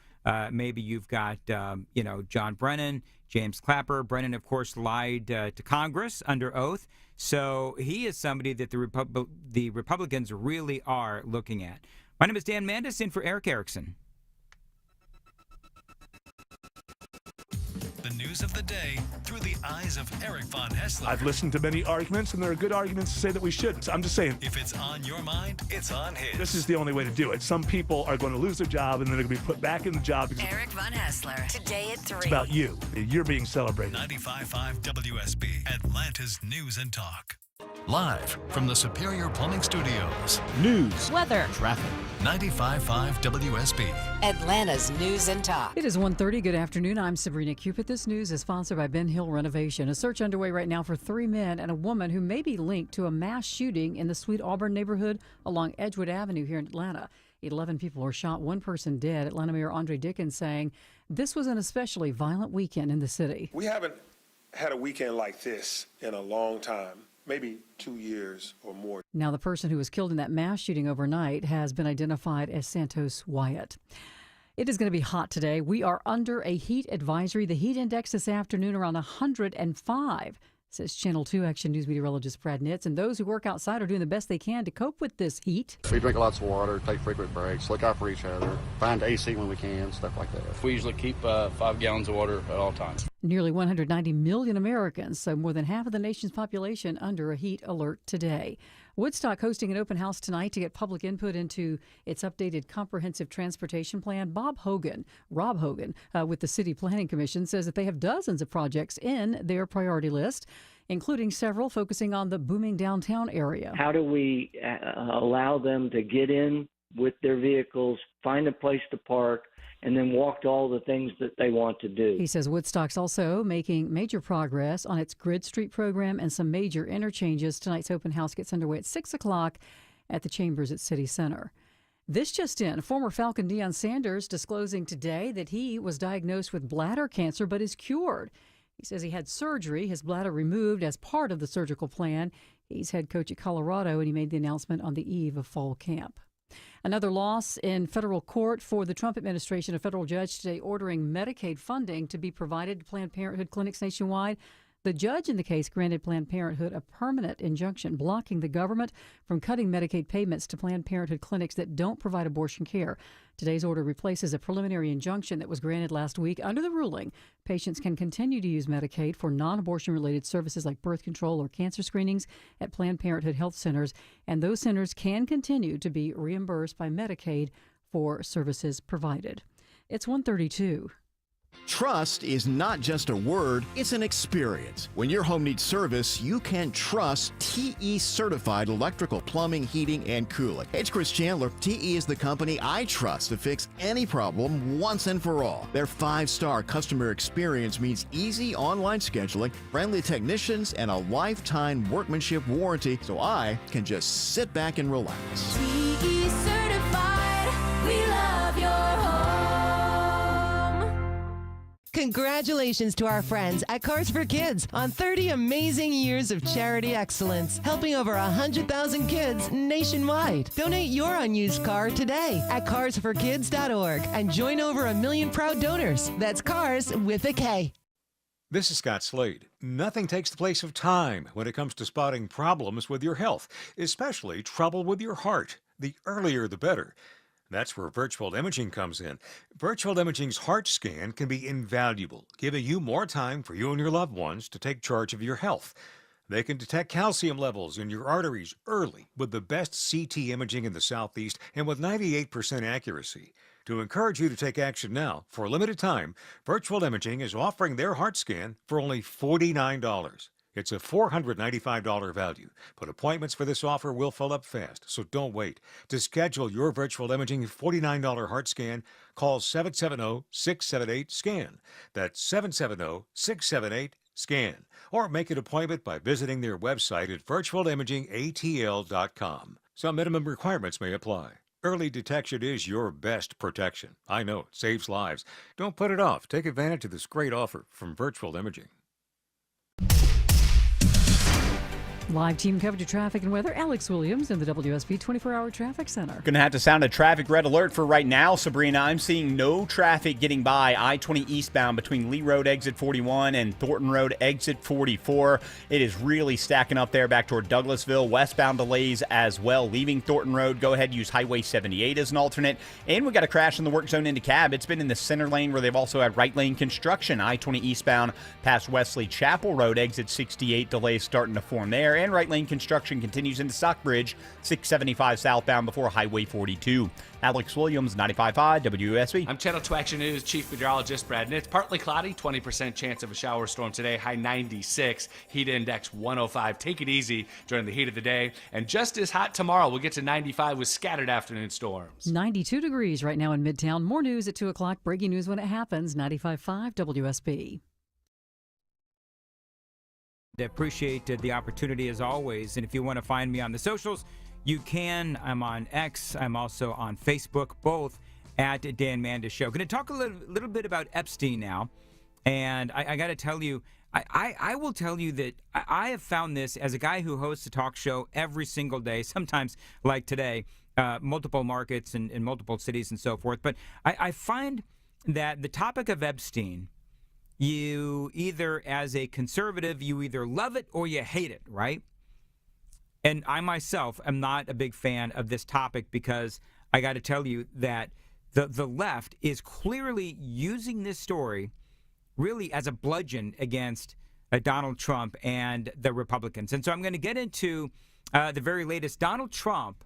Maybe you've got, John Brennan, James Clapper. Brennan, of course, lied to Congress under oath. So he is somebody that the Republicans really are looking at. My name is Dan Mandis, in for Eric Erickson. The news of the day through the eyes of Eric Von Hessler. I've listened to many arguments, and there are good arguments to say that we shouldn't. I'm just saying. If it's on your mind, it's on his. This is the only way to do it. Some people are going to lose their job, and then they're going to be put back in the job. Eric Von Hessler, today at 3. It's about you. You're being celebrated. 95.5 WSB, Atlanta's News and Talk. Live from the Superior Plumbing Studios. News, weather, traffic. 95.5 WSB. Atlanta's News and Talk. It is 1:30. Good afternoon. I'm Sabrina Cupid. This news is sponsored by Ben Hill Renovation. A search underway right now for 3 men and a woman who may be linked to a mass shooting in the Sweet Auburn neighborhood along Edgewood Avenue here in Atlanta. 11 people were shot, 1 person dead. Atlanta Mayor Andre Dickens saying this was an especially violent weekend in the city. We haven't had a weekend like this in a long time. Maybe 2 years or more. Now, the person who was killed in that mass shooting overnight has been identified as Santos Wyatt. It is going to be hot today. We are under a heat advisory. The heat index this afternoon around 105, says Channel 2 Action News meteorologist Brad Nitz. And those who work outside are doing the best they can to cope with this heat. We drink lots of water, take frequent breaks, look out for each other, find AC when we can, stuff like that. We usually keep 5 gallons of water at all times. Nearly 190 million Americans, so more than half of the nation's population, under a heat alert today. Woodstock hosting an open house tonight to get public input into its updated comprehensive transportation plan. Rob Hogan, with the City Planning Commission, says that they have dozens of projects in their priority list, including several focusing on the booming downtown area. How do we allow them to get in with their vehicles, find a place to park, and then walk to all the things that they want to do? He says Woodstock's also making major progress on its Grid Street program and some major interchanges. Tonight's open house gets underway at 6 o'clock at the Chambers at City Center. This just in, former Falcon Deion Sanders disclosing today that he was diagnosed with bladder cancer but is cured. He says he had surgery, his bladder removed as part of the surgical plan. He's head coach at Colorado, and he made the announcement on the eve of fall camp. Another loss in federal court for the Trump administration. A federal judge today ordering Medicaid funding to be provided to Planned Parenthood clinics nationwide. The judge in the case granted Planned Parenthood a permanent injunction blocking the government from cutting Medicaid payments to Planned Parenthood clinics that don't provide abortion care. Today's order replaces a preliminary injunction that was granted last week. Under the ruling, patients can continue to use Medicaid for non-abortion related services like birth control or cancer screenings at Planned Parenthood health centers, and those centers can continue to be reimbursed by Medicaid for services provided. It's 1:32. Trust is not just a word, it's an experience. When your home needs service, you can trust TE certified electrical, plumbing, heating, and cooling. Hey, it's Chris Chandler. TE is the company I trust to fix any problem once and for all. Their 5-star customer experience means easy online scheduling, friendly technicians, and a lifetime workmanship warranty, so I can just sit back and relax. TE certified, we love your home. Congratulations to our friends at Cars for Kids on 30 amazing years of charity excellence, helping over 100,000 kids nationwide. Donate your unused car today at carsforkids.org and join over 1 million proud donors. That's Cars with a K. This is Scott Slade. Nothing takes the place of time when it comes to spotting problems with your health, especially trouble with your heart. The earlier, the better. That's where virtual imaging comes in. Virtual imaging's heart scan can be invaluable, giving you more time for you and your loved ones to take charge of your health. They can detect calcium levels in your arteries early with the best CT imaging in the Southeast and with 98% accuracy. To encourage you to take action now, for a limited time, Virtual Imaging is offering their heart scan for only $49. It's a $495 value, but appointments for this offer will fill up fast, so don't wait. To schedule your virtual imaging $49 heart scan, call 770-678-SCAN. That's 770-678-SCAN. Or make an appointment by visiting their website at virtualimagingatl.com. Some minimum requirements may apply. Early detection is your best protection. I know, it saves lives. Don't put it off. Take advantage of this great offer from Virtual Imaging. Live team coverage of traffic and weather. Alex Williams in the WSB 24-hour traffic center. Going to have to sound a traffic red alert for right now, Sabrina. I'm seeing no traffic getting by I-20 eastbound between Lee Road exit 41 and Thornton Road exit 44. It is really stacking up there back toward Douglasville. Westbound delays as well. Leaving Thornton Road, go ahead and use Highway 78 as an alternate. And we got a crash in the work zone into Cab. It's been in the center lane where they've also had right lane construction. I-20 eastbound past Wesley Chapel Road exit 68. Delays starting to form there. And right lane construction continues into Stockbridge, 675 southbound before Highway 42. Alex Williams, 95.5 WSB. I'm Channel 2 Action News Chief Meteorologist Brad, and it's partly cloudy, 20% chance of a shower storm today, high 96, heat index 105. Take it easy during the heat of the day, and just as hot tomorrow. We'll get to 95 with scattered afternoon storms. 92 degrees right now in Midtown. More news at 2 o'clock. Breaking news when it happens. 95.5 WSB. Appreciate the opportunity as always. And if you want to find me on the socials, you can. I'm on X. I'm also on Facebook, both at Dan Mandis Show. Going to talk a little bit about Epstein now. And I got to tell you, I will tell you that I have found this as a guy who hosts a talk show every single day, sometimes like today, multiple markets and in multiple cities and so forth. But I find that the topic of Epstein, you either, as a conservative, you either love it or you hate it, right? And I myself am not a big fan of this topic because I got to tell you that the left is clearly using this story really as a bludgeon against Donald Trump and the Republicans. And so I'm going to get into the very latest. Donald Trump,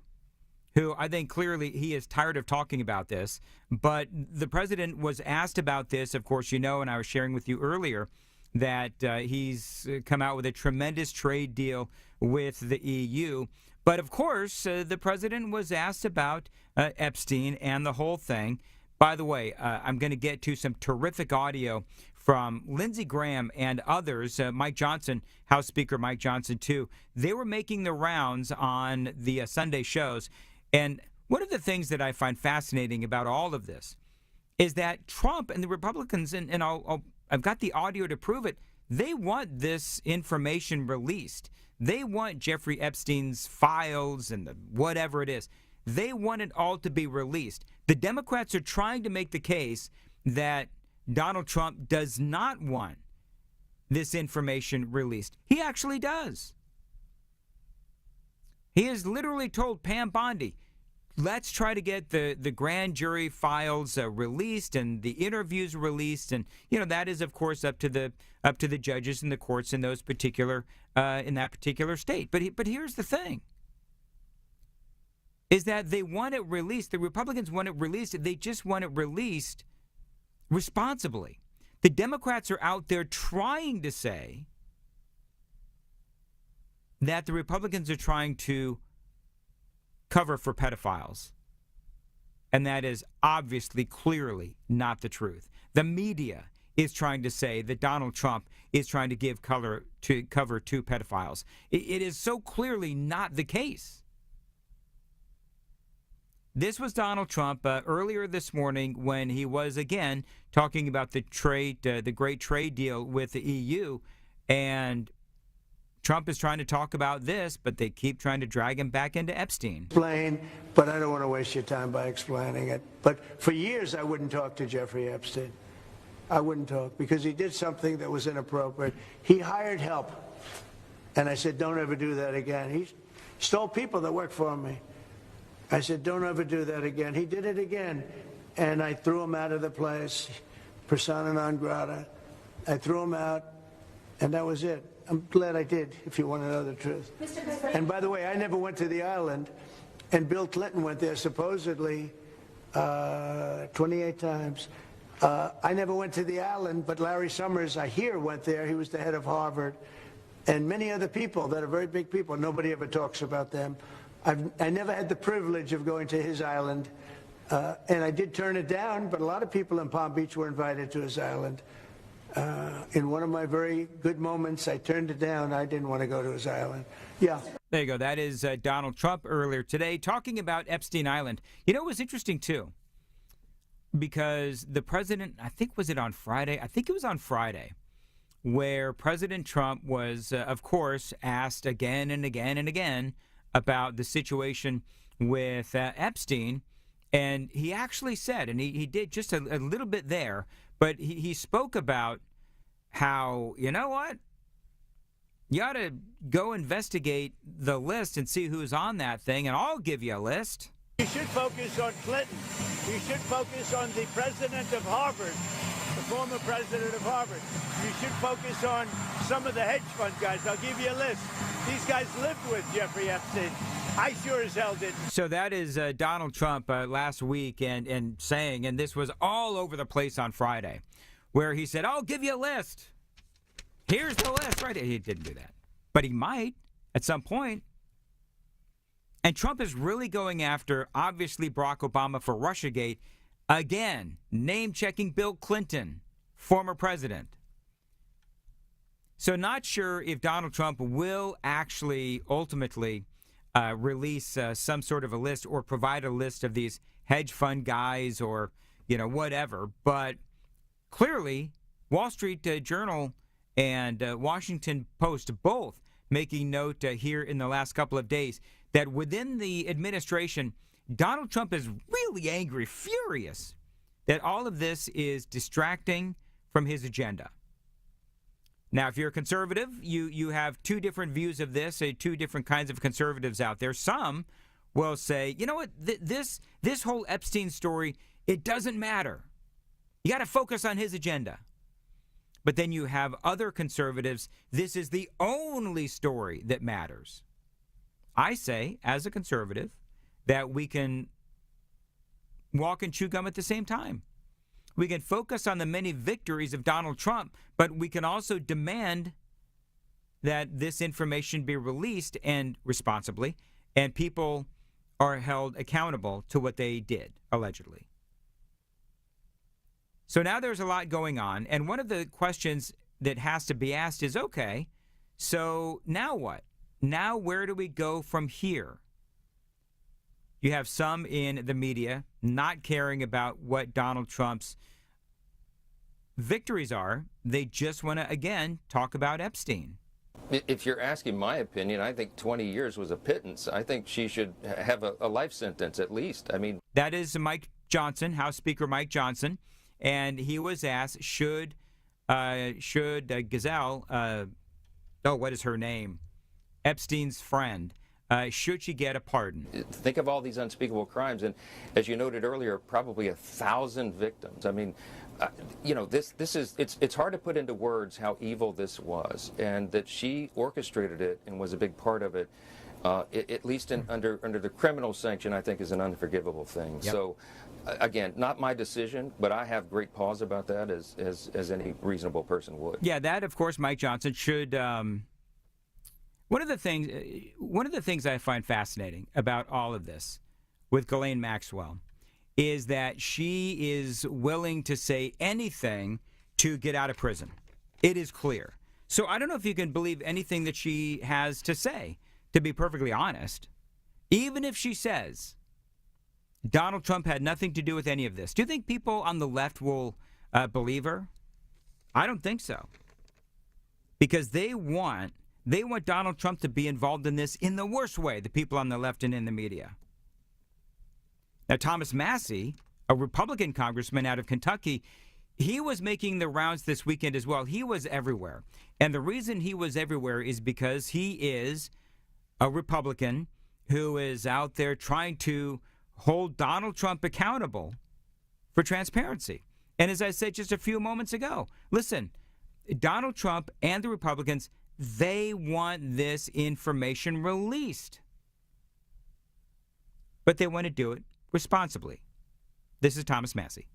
who I think clearly he is tired of talking about this, but the president was asked about this, of course, you know, and I was sharing with you earlier that he's come out with a tremendous trade deal with the EU. But, of course, the president was asked about Epstein and the whole thing. By the way, I'm going to get to some terrific audio from Lindsey Graham and others, Mike Johnson, House Speaker Mike Johnson, too. They were making the rounds on the Sunday shows. And one of the things that I find fascinating about all of this is that Trump and the Republicans, and I've got the audio to prove it, they want this information released. They want Jeffrey Epstein's files and whatever it is. They want it all to be released. The Democrats are trying to make the case that Donald Trump does not want this information released. He actually does. He has literally told Pam Bondi, let's try to get the grand jury files released and the interviews released, and that is of course up to the judges and the courts in those particular in that particular state. But here's the thing: is that they want it released. The Republicans want it released. They just want it released responsibly. The Democrats are out there trying to say that the Republicans are trying to cover for pedophiles. And that is obviously, clearly not the truth. The media is trying to say that Donald Trump is trying to give cover to pedophiles. It is so clearly not the case. This was Donald Trump earlier this morning when he was again talking about the great trade deal with the EU, and Trump is trying to talk about this, but they keep trying to drag him back into Epstein. Explain, but I don't want to waste your time by explaining it. But for years, I wouldn't talk to Jeffrey Epstein. I wouldn't talk because he did something that was inappropriate. He hired help, and I said, don't ever do that again. He stole people that worked for me. I said, don't ever do that again. He did it again, and I threw him out of the place, persona non grata. I threw him out, and that was it. I'm glad I did, if you want to know the truth. And by the way, I never went to the island, and Bill Clinton went there supposedly 28 times. I never went to the island, but Larry Summers, I hear, went there. He was the head of Harvard. And many other people that are very big people. Nobody ever talks about them. I never had the privilege of going to his island, and I did turn it down, but a lot of people in Palm Beach were invited to his island. In one of my very good moments, I turned it down. I didn't want to go to his island. Yeah. There you go. That is Donald Trump earlier today talking about Epstein Island. You know, it was interesting, too, because the president, I think, was it on Friday? I think it was on Friday, where President Trump was, of course, asked again and again and again about the situation with Epstein. And he actually said, and he did just a little bit there, but he spoke about how, you know what? You ought to go investigate the list and see who's on that thing, and I'll give you a list. You should focus on Clinton. You should focus on the president of Harvard, the former president of Harvard. You should focus on some of the hedge fund guys. I'll give you a list. These guys lived with Jeffrey Epstein. I sure as hell didn't. So that is Donald Trump last week and saying, and this was all over the place on Friday, where he said, I'll give you a list. Here's the list right here. He didn't do that, but he might at some point. And Trump is really going after, obviously, Barack Obama for Russiagate. Again, name-checking Bill Clinton, former president. So not sure if Donald Trump will actually ultimately release some sort of a list or provide a list of these hedge fund guys or, whatever. But clearly, Wall Street Journal and Washington Post both making note here in the last couple of days that within the administration, Donald Trump is really angry, furious that all of this is distracting from his agenda. Now, if you're a conservative, you have two different views of this, two different kinds of conservatives out there. Some will say, you know what, this whole Epstein story, it doesn't matter. You got to focus on his agenda. But then you have other conservatives, this is the only story that matters. I say, as a conservative, that we can walk and chew gum at the same time. We can focus on the many victories of Donald Trump, but we can also demand that this information be released and responsibly, and people are held accountable to what they did, allegedly. So now there's a lot going on, and one of the questions that has to be asked is, okay, so now what? Now where do we go from here? You have some in the media not caring about what Donald Trump's victories are. They just want to, again, talk about Epstein. If you're asking my opinion, I think 20 years was a pittance. I think she should have a life sentence at least. I mean, that is Mike Johnson, House Speaker Mike Johnson, and he was asked, should Gazelle, what is her name? Epstein's friend, should she get a pardon? Think of all these unspeakable crimes, and as you noted earlier, probably 1,000 victims. I mean, it's hard to put into words how evil this was, and that she orchestrated it and was a big part of it. At least under the criminal sanction, I think is an unforgivable thing. Yep. So, again, not my decision, but I have great pause about that, as any reasonable person would. Yeah, that of course, Mike Johnson should. One of the things I find fascinating about all of this with Ghislaine Maxwell is that she is willing to say anything to get out of prison. It is clear. So I don't know if you can believe anything that she has to say, to be perfectly honest. Even if she says Donald Trump had nothing to do with any of this, do you think people on the left will believe her? I don't think so. Because they want Donald Trump to be involved in this in the worst way, the people on the left and in the media. Now, Thomas Massie, a Republican congressman out of Kentucky, he was making the rounds this weekend as well. He was everywhere. And the reason he was everywhere is because he is a Republican who is out there trying to hold Donald Trump accountable for transparency. And as I said just a few moments ago, listen, Donald Trump and the Republicans, they want this information released. But they want to do it responsibly. This is Thomas Massie.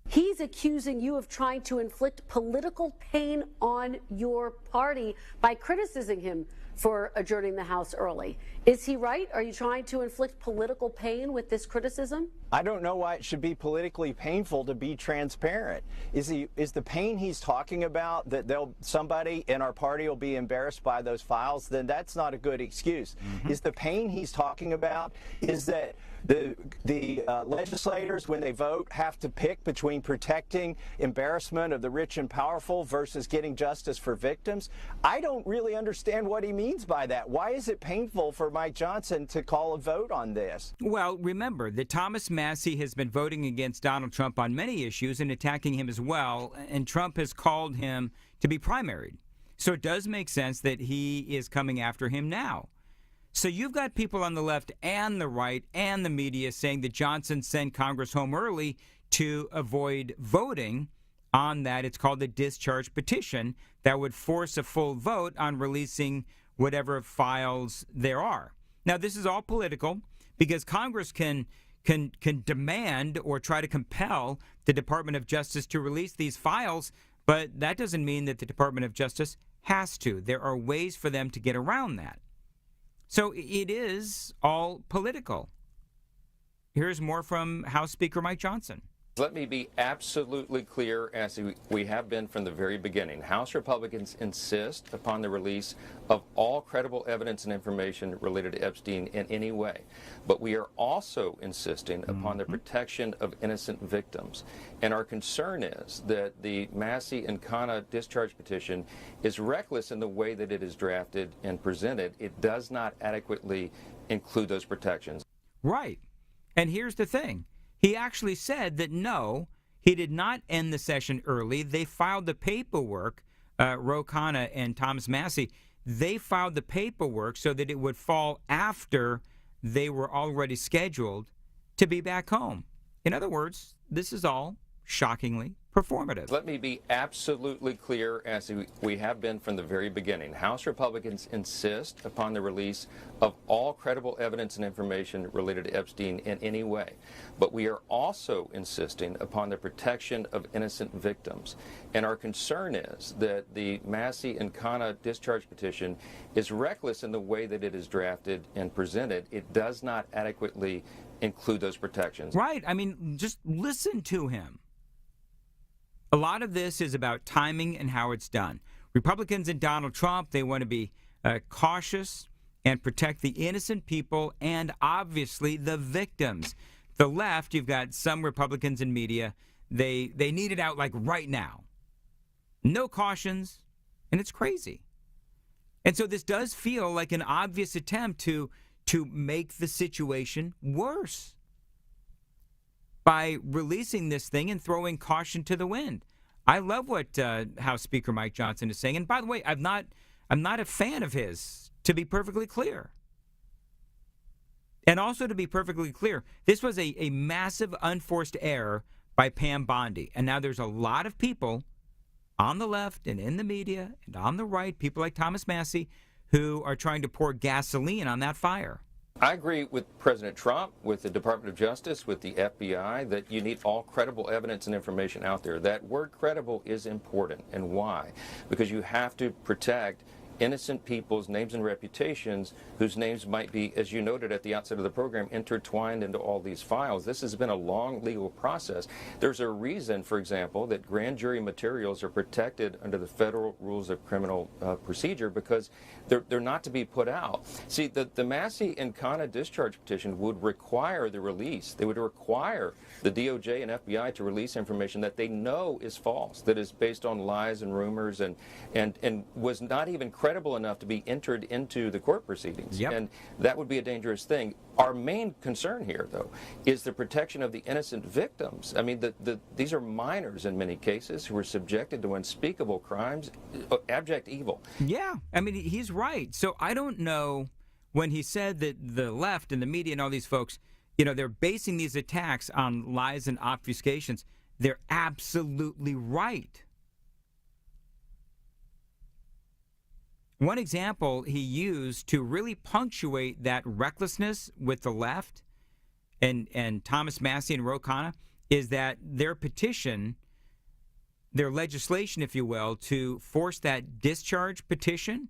He's accusing you of trying to inflict political pain on your party by criticizing him for adjourning the House early. Is he right? Are you trying to inflict political pain with this criticism? I don't know why it should be politically painful to be transparent. Is the pain he's talking about that somebody in our party will be embarrassed by those files? Then that's not a good excuse. Is the pain he's talking about is that the legislators, when they vote, have to pick between protecting embarrassment of the rich and powerful versus getting justice for victims? I don't really understand what he means by that. Why is it painful for Mike Johnson to call a vote on this? Well, remember that Thomas Massie has been voting against Donald Trump on many issues and attacking him as well, and Trump has called him to be primaried. So it does make sense that he is coming after him now. So you've got people on the left and the right and the media saying that Johnson sent Congress home early to avoid voting on that. It's called the discharge petition that would force a full vote on releasing whatever files there are. Now, this is all political because Congress can demand or try to compel the Department of Justice to release these files, but that doesn't mean that the Department of Justice has to. There are ways for them to get around that. So it is all political. Here's more from House Speaker Mike Johnson. Let me be absolutely clear, as we have been from the very beginning. House Republicans insist upon the release of all credible evidence and information related to Epstein in any way. But we are also insisting upon the protection of innocent victims. And our concern is that the Massie and Khanna discharge petition is reckless in the way that it is drafted and presented. It does not adequately include those protections. Right. And here's the thing. He actually said that no, he did not end the session early. They filed the paperwork, Ro Khanna and Thomas Massie, they filed the paperwork so that it would fall after they were already scheduled to be back home. In other words, this is all shockingly performative. Let me be absolutely clear, as we have been from the very beginning. House Republicans insist upon the release of all credible evidence and information related to Epstein in any way. But we are also insisting upon the protection of innocent victims. And our concern is that the Massie and Khanna discharge petition is reckless in the way that it is drafted and presented. It does not adequately include those protections. Right. I mean, just listen to him. A lot of this is about timing and how it's done. Republicans and Donald Trump, they want to be cautious and protect the innocent people and obviously the victims. The left, you've got some Republicans in media, they need it out like right now. No cautions, and it's crazy. And so this does feel like an obvious attempt to make the situation worse by releasing this thing and throwing caution to the wind. I love what House Speaker Mike Johnson is saying. And by the way, I'm not a fan of his, to be perfectly clear. And also to be perfectly clear, this was a massive unforced error by Pam Bondi. And now there's a lot of people on the left and in the media and on the right, people like Thomas Massie, who are trying to pour gasoline on that fire. I agree with President Trump, with the Department of Justice, with the FBI, that you need all credible evidence and information out there. That word credible is important. And why? Because you have to protect innocent people's names and reputations whose names might be, as you noted at the outset of the program, intertwined into all these files. This has been a long legal process. There's a reason, for example, that grand jury materials are protected under the federal rules of criminal procedure, because they're not to be put out. See, the Massie and Khanna discharge petition would require the release. They would require the DOJ and FBI to release information that they know is false, that is based on lies and rumors, and was not even credible enough to be entered into the court proceedings. Yep. And that would be a dangerous thing. Our main concern here, though, is the protection of the innocent victims. I mean, these are minors in many cases who were subjected to unspeakable crimes, abject evil. Yeah, I mean, he's right. So I don't know, when he said that the left and the media and all these folks, they're basing these attacks on lies and obfuscations. They're absolutely right. One example he used to really punctuate that recklessness with the left and Thomas Massie and Ro Khanna is that their petition, their legislation, if you will, to force that discharge petition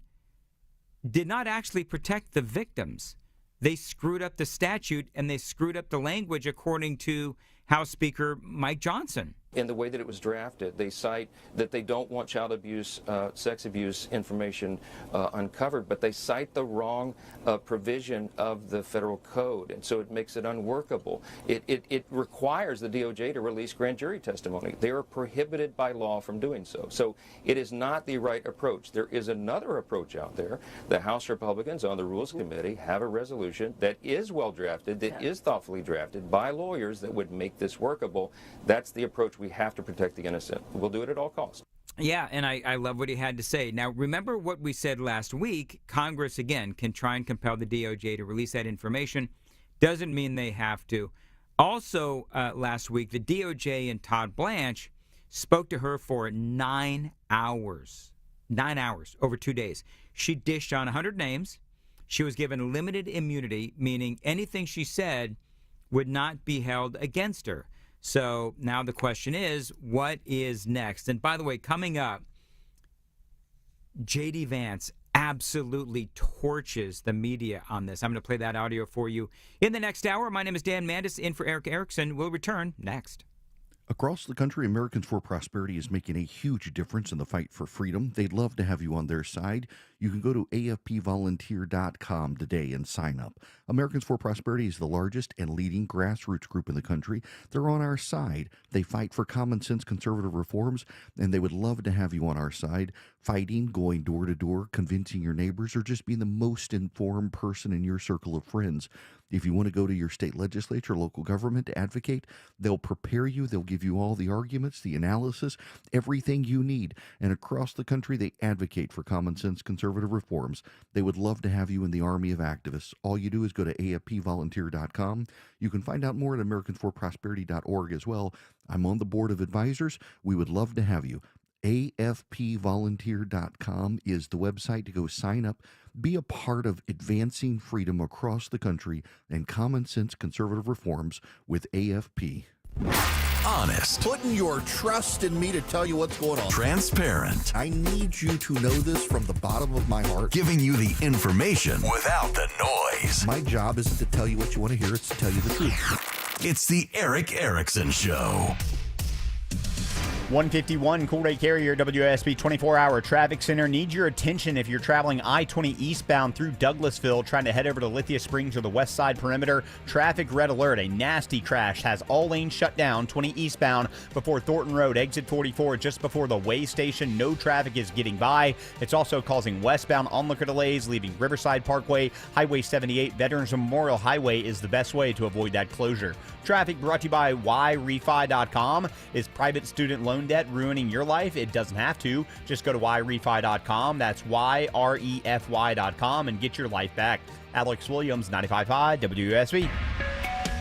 did not actually protect the victims. they screwed up the statute and they screwed up the language, according to House Speaker Mike Johnson. In the way that it was drafted, they cite that they don't want child abuse, sex abuse information uncovered, but they cite the wrong provision of the federal code, and so it makes it unworkable. It requires the DOJ to release grand jury testimony. They are prohibited by law from doing so. So it is not the right approach. There is another approach out there. The House Republicans on the Rules Committee have a resolution that is well drafted, that is thoughtfully drafted by lawyers that would make this workable. That's the approach we have to protect the innocent. We'll do it at all costs. Yeah, and I love what he had to say. Now, remember what we said last week. Congress, again, can try and compel the DOJ to release that information. Doesn't mean they have to. Also, last week, the DOJ and Todd Blanche spoke to her for 9 hours. 9 hours over 2 days. She dished on 100 names. She was given limited immunity, meaning anything she said would not be held against her. So now the question is, what is next? And by the way, coming up, J.D. Vance absolutely torches the media on this. I'm going to play that audio for you in the next hour. My name is Dan Mandis, in for Eric Erickson. We'll return next. Across the country, Americans for Prosperity is making a huge difference in the fight for freedom. They'd love to have you on their side. You can go to afpvolunteer.com today and sign up. Americans for Prosperity is the largest and leading grassroots group in the country. They're on our side. They fight for common sense conservative reforms, and they would love to have you on our side, fighting, going door to door, convincing your neighbors, or just being the most informed person in your circle of friends. If you want to go to your state legislature, local government to advocate, they'll prepare you. They'll give you all the arguments, the analysis, everything you need. And across the country, they advocate for common sense conservative reforms. They would love to have you in the army of activists. All you do is go to afpvolunteer.com. You can find out more at americansforprosperity.org as well. I'm on the board of advisors. We would love to have you. afpvolunteer.com is the website to go sign up. Be a part of advancing freedom across the country and common sense conservative reforms with AFP. Honest. Putting your trust in me to tell you what's going on. Transparent. I need you to know this from the bottom of my heart. Giving you the information without the noise. My job isn't to tell you what you want to hear, it's to tell you the truth. It's the Eric Erickson Show. 151 Cool Ray Carrier WSB 24-hour traffic center needs your attention if you're traveling I-20 eastbound through Douglasville, trying to head over to Lithia Springs or the west side perimeter. Traffic red alert. A nasty crash has all lanes shut down 20 eastbound before Thornton Road, exit 44, just before the way station. No traffic is getting by. It's also causing westbound onlooker delays, leaving Riverside Parkway. Highway 78 Veterans Memorial Highway is the best way to avoid that closure. Traffic brought to you by YRefi.com. Is private student loan debt ruining your life? It doesn't have to. Just go to YRefi.com. That's YREFY.com and get your life back. Alex Williams, 95.5 WSB.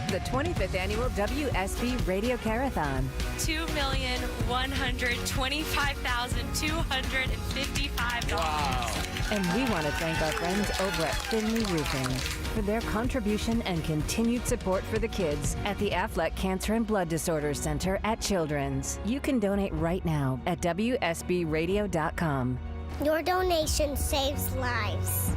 The 25th annual WSB Radio Carathon. 2,125,255. Wow. And we want to thank our friends over at Finley Roofing for their contribution and continued support for the kids at the Affleck Cancer and Blood Disorders Center at Children's. You can donate right now at WSBradio.com. Your donation saves lives.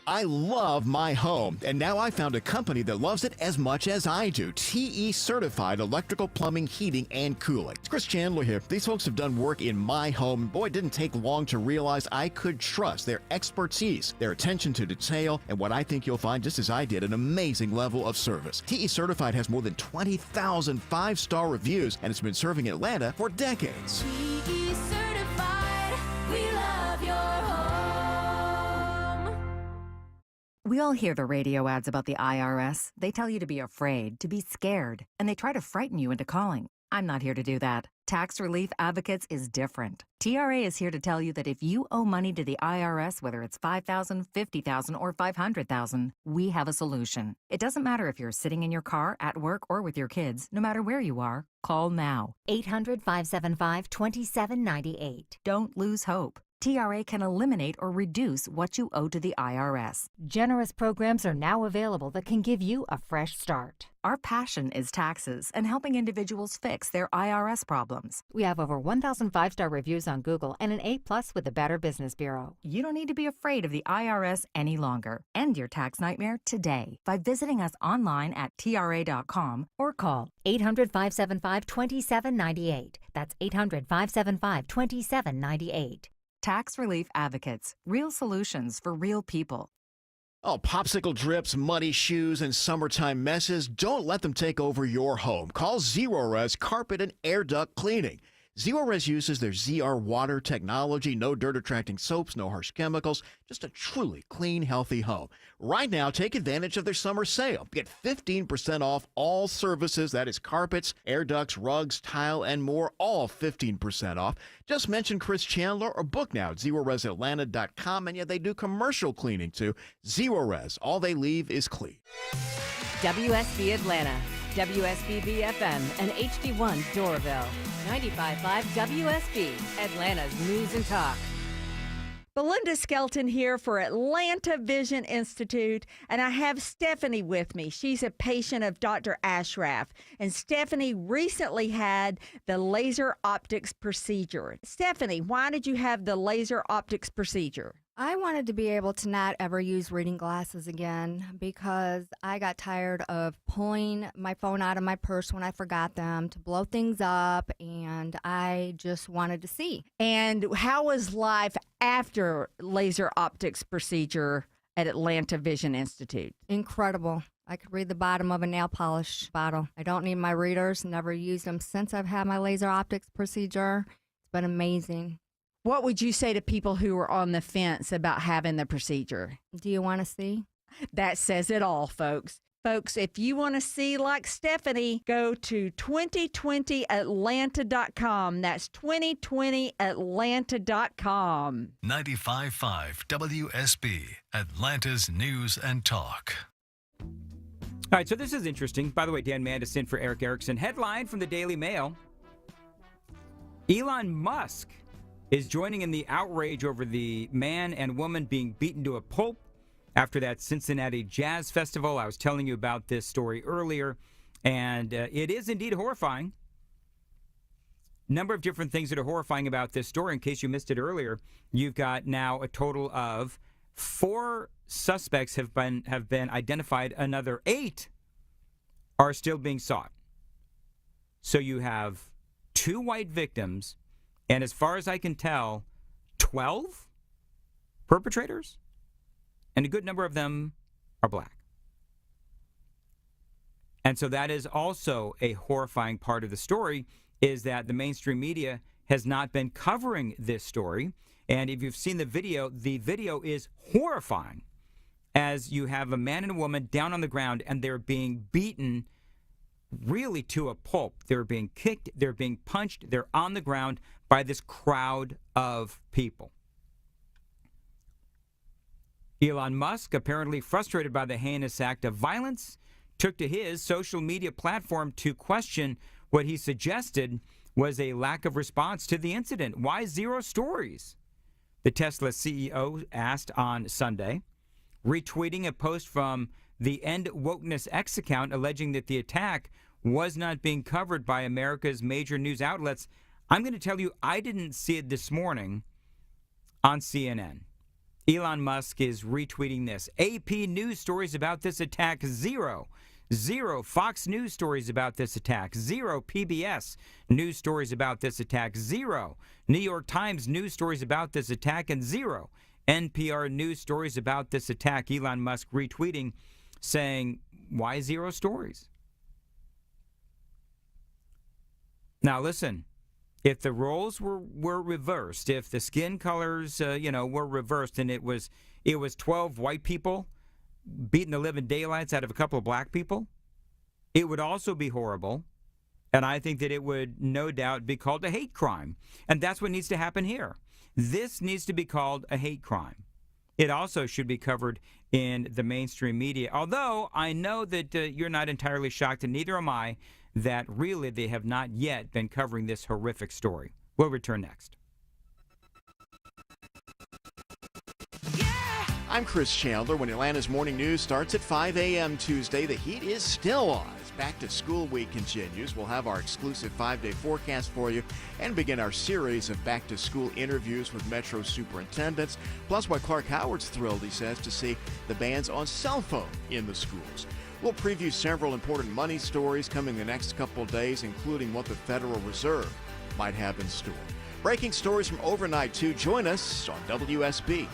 I love my home, and now I found a company that loves it as much as I do. TE Certified Electrical Plumbing, Heating, and Cooling. It's Chris Chandler here. These folks have done work in my home. Boy, it didn't take long to realize I could trust their expertise, their attention to detail, and what I think you'll find, just as I did, an amazing level of service. TE Certified has more than 20,000 five-star reviews, and it's been serving Atlanta for decades. TE Certified, we love your home. We all hear the radio ads about the IRS. They tell you to be afraid, to be scared, and they try to frighten you into calling. I'm not here to do that. Tax Relief Advocates is different. TRA is here to tell you that if you owe money to the IRS, whether it's $5,000, $50,000, or $500,000, we have a solution. It doesn't matter if you're sitting in your car, at work, or with your kids. No matter where you are, call now. 800-575-2798. Don't lose hope. TRA can eliminate or reduce what you owe to the IRS. Generous programs are now available that can give you a fresh start. Our passion is taxes and helping individuals fix their IRS problems. We have over 1,000 5-star reviews on Google and an A+ with the Better Business Bureau. You don't need to be afraid of the IRS any longer. End your tax nightmare today by visiting us online at TRA.com Or call 800-575-2798. That's 800-575-2798. Tax Relief Advocates. Real solutions for real people. Oh, popsicle drips, muddy shoes, and summertime messes, don't let them take over your home. Call Zerorez Carpet and Air Duct Cleaning. Zerorez uses their ZR water technology, no dirt-attracting soaps, no harsh chemicals, just a truly clean, healthy home. Right now, take advantage of their summer sale. Get 15% off all services, that is carpets, air ducts, rugs, tile, and more, all 15% off. Just mention Chris Chandler or book now at ZeroResAtlanta.com, and yeah, they do commercial cleaning too. Zerorez, all they leave is clean. WSB Atlanta, WSB BFM, and HD1 Doraville. 95.5 WSB, Atlanta's News and Talk. Belinda Skelton here for Atlanta Vision Institute, and I have Stephanie with me. She's a patient of Dr. Ashraf, and Stephanie recently had the laser optics procedure. Stephanie, why did you have the laser optics procedure? I wanted to be able to not ever use reading glasses again because I got tired of pulling my phone out of my purse when I forgot them to blow things up, and I just wanted to see. And how was life after laser optics procedure at Atlanta Vision Institute? Incredible. I could read the bottom of a nail polish bottle. I don't need my readers, never used them since I've had my laser optics procedure. It's been amazing. What would you say to people who are on the fence about having the procedure? Do you want to see? That says it all, folks. Folks, if you want to see like Stephanie, go to 2020atlanta.com. That's 2020atlanta.com. 95.5 WSB, Atlanta's News and Talk. All right, so this is interesting. By the way, Dan Mandis in for Eric Erickson. Headline from the Daily Mail. Elon Musk is joining in the outrage over the man and woman being beaten to a pulp after that Cincinnati Jazz Festival. I was telling you about this story earlier, and it is indeed horrifying. Number of different things that are horrifying about this story. In case you missed it earlier, you've got now a total of 4 suspects have been identified. Another 8 are still being sought. So you have 2 white victims, and as far as I can tell, 12 perpetrators, and a good number of them are black. And so that is also a horrifying part of the story, is that the mainstream media has not been covering this story. And if you've seen the video is horrifying, as you have a man and a woman down on the ground, and they're being beaten really to a pulp. They're being kicked, they're being punched, they're on the ground by this crowd of people. Elon Musk, apparently frustrated by the heinous act of violence, took to his social media platform to question what he suggested was a lack of response to the incident. Why 0 stories? The Tesla CEO asked on Sunday, retweeting a post from the End Wokeness X account alleging that the attack was not being covered by America's major news outlets. I'm going to tell you, I didn't see it this morning on CNN. Elon Musk is retweeting this. AP news stories about this attack, 0. 0 Fox News stories about this attack. 0 PBS news stories about this attack. 0 New York Times news stories about this attack. And 0 NPR news stories about this attack. Elon Musk retweeting, saying, why 0 stories? Now listen, if the roles were reversed, if the skin colors were reversed, and it was 12 white people beating the living daylights out of a couple of black people, it would also be horrible. And I think that it would no doubt be called a hate crime. And that's what needs to happen here. This needs to be called a hate crime. It also should be covered in the mainstream media. Although I know that you're not entirely shocked, and neither am I, that really they have not yet been covering this horrific story. We'll return next. I'm Chris Chandler. When Atlanta's morning news starts at 5 a.m. Tuesday, the heat is still on. As back to school week continues, we'll have our exclusive 5-day forecast for you and begin our series of back to school interviews with Metro superintendents. Plus, why Clark Howard's thrilled, he says, to see the bans on cell phone in the schools. We'll preview several important money stories coming the next couple of days, including what the Federal Reserve might have in store. Breaking stories from overnight, too. Join us on WSB.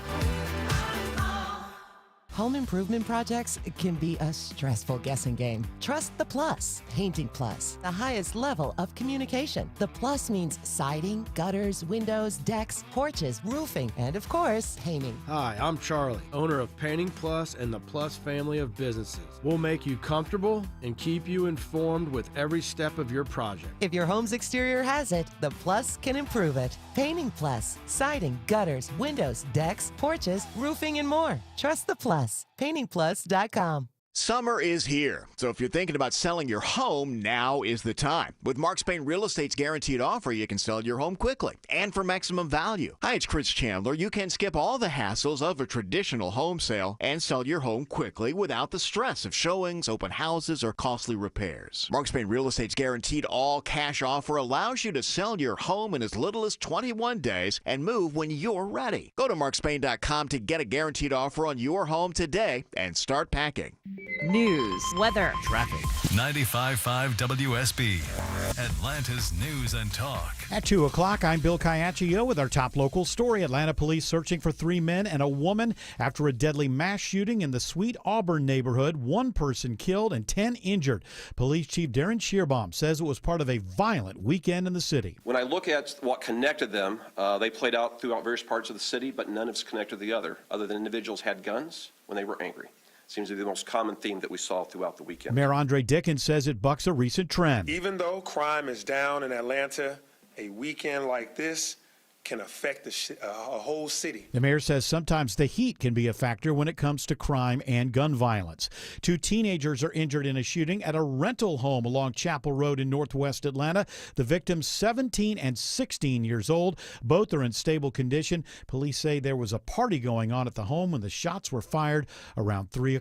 Home improvement projects can be a stressful guessing game. Trust the Plus. Painting Plus, the highest level of communication. The Plus means siding, gutters, windows, decks, porches, roofing, and of course, painting. Hi, I'm Charlie, owner of Painting Plus and the Plus family of businesses. We'll make you comfortable and keep you informed with every step of your project. If your home's exterior has it, the Plus can improve it. Painting Plus, siding, gutters, windows, decks, porches, roofing, and more. Trust the Plus. PaintingPlus.com. Summer is here, so if you're thinking about selling your home, now is the time. With Mark Spain Real Estate's guaranteed offer, you can sell your home quickly and for maximum value. Hi, it's Chris Chandler. You can skip all the hassles of a traditional home sale and sell your home quickly without the stress of showings, open houses, or costly repairs. Mark Spain Real Estate's guaranteed all-cash offer allows you to sell your home in as little as 21 days and move when you're ready. Go to markspain.com to get a guaranteed offer on your home today and start packing. News, weather, traffic. 95.5 WSB, Atlanta's news and talk. At 2 o'clock, I'm Bill Caiaccio with our top local story. Atlanta police searching for 3 men and a woman after a deadly mass shooting in the Sweet Auburn neighborhood. 1 person killed and 10 injured. Police Chief Darren Shearbaum says it was part of a violent weekend in the city. When I look at what connected them, they played out throughout various parts of the city, but none of us connected the other than individuals had guns when they were angry. Seems to be the most common theme that we saw throughout the weekend. Mayor Andre Dickens says it bucks a recent trend. Even though crime is down in Atlanta, a weekend like this can affect a whole city. The mayor says sometimes the heat can be a factor when it comes to crime and gun violence. 2 teenagers are injured in a shooting at a rental home along Chapel Road in northwest Atlanta. The victims, 17 and 16 years old. Both are in stable condition. Police say there was a party going on at the home when the shots were fired around 3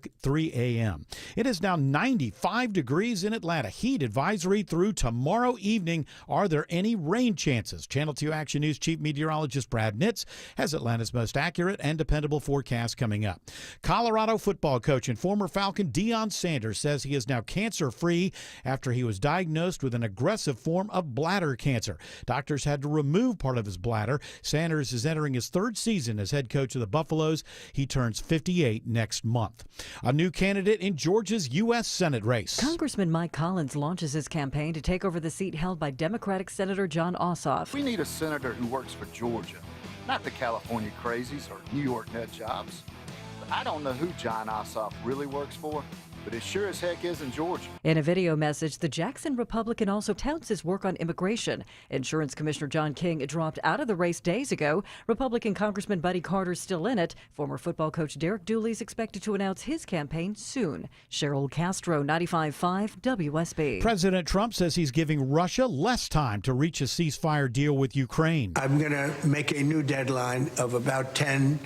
a.m. It is now 95 degrees in Atlanta. Heat advisory through tomorrow evening. Are there any rain chances? Channel 2 Action News Chief Meteorologist Brad Nitz has Atlanta's most accurate and dependable forecast coming up. Colorado football coach and former Falcon Deion Sanders says he is now cancer-free after he was diagnosed with an aggressive form of bladder cancer. Doctors had to remove part of his bladder. Sanders is entering his 3rd season as head coach of the Buffaloes. He turns 58 next month. A new candidate in Georgia's U.S. Senate race. Congressman Mike Collins launches his campaign to take over the seat held by Democratic Senator John Ossoff. We need a senator who works for Georgia, not the California crazies or New York nut jobs. I don't know who John Ossoff really works for, but it sure as heck is in Georgia. In a video message, the Jackson Republican also touts his work on immigration. Insurance Commissioner John King dropped out of the race days ago. Republican Congressman Buddy Carter's still in it. Former football coach Derek Dooley is expected to announce his campaign soon. Cheryl Castro, 95.5 WSB. President Trump says he's giving Russia less time to reach a ceasefire deal with Ukraine. I'm going to make a new deadline of about 10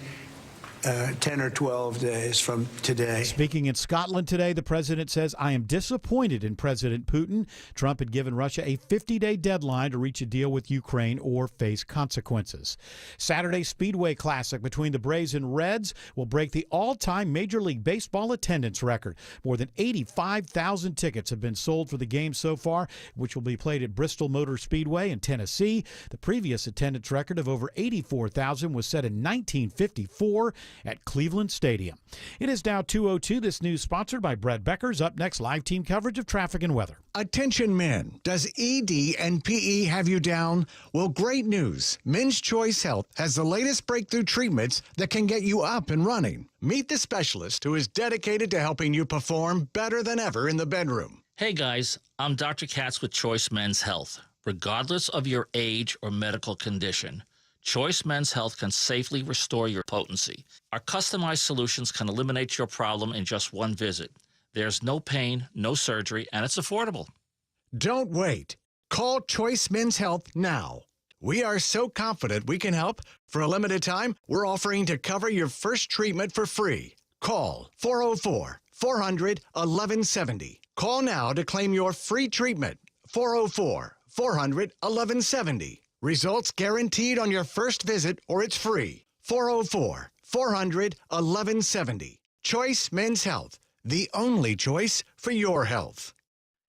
or 12 days from today. Speaking in Scotland today, the president says, I am disappointed in President Putin. Trump had given Russia a 50-day deadline to reach a deal with Ukraine or face consequences. Saturday's Speedway Classic between the Braves and Reds will break the all-time Major League Baseball attendance record. More than 85,000 tickets have been sold for the game so far, which will be played at Bristol Motor Speedway in Tennessee. The previous attendance record of over 84,000 was set in 1954 at Cleveland Stadium. It is now 2:02. This news sponsored by Brett Becker's. Up next, live team coverage of traffic and weather. Attention men, does ED and PE have you down? Well, great news. Men's Choice Health has the latest breakthrough treatments that can get you up and running. Meet the specialist who is dedicated to helping you perform better than ever in the bedroom. Hey guys, I'm Dr. Katz with Choice Men's Health. Regardless of your age or medical condition, Choice Men's Health can safely restore your potency. Our customized solutions can eliminate your problem in just one visit. There's no pain, no surgery, and it's affordable. Don't wait. Call Choice Men's Health now. We are so confident we can help. For a limited time, we're offering to cover your first treatment for free. Call 404-400-1170. Call now to claim your free treatment. 404-400-1170. Results guaranteed on your first visit or it's free. 404-400-1170. Choice Men's Health, the only choice for your health.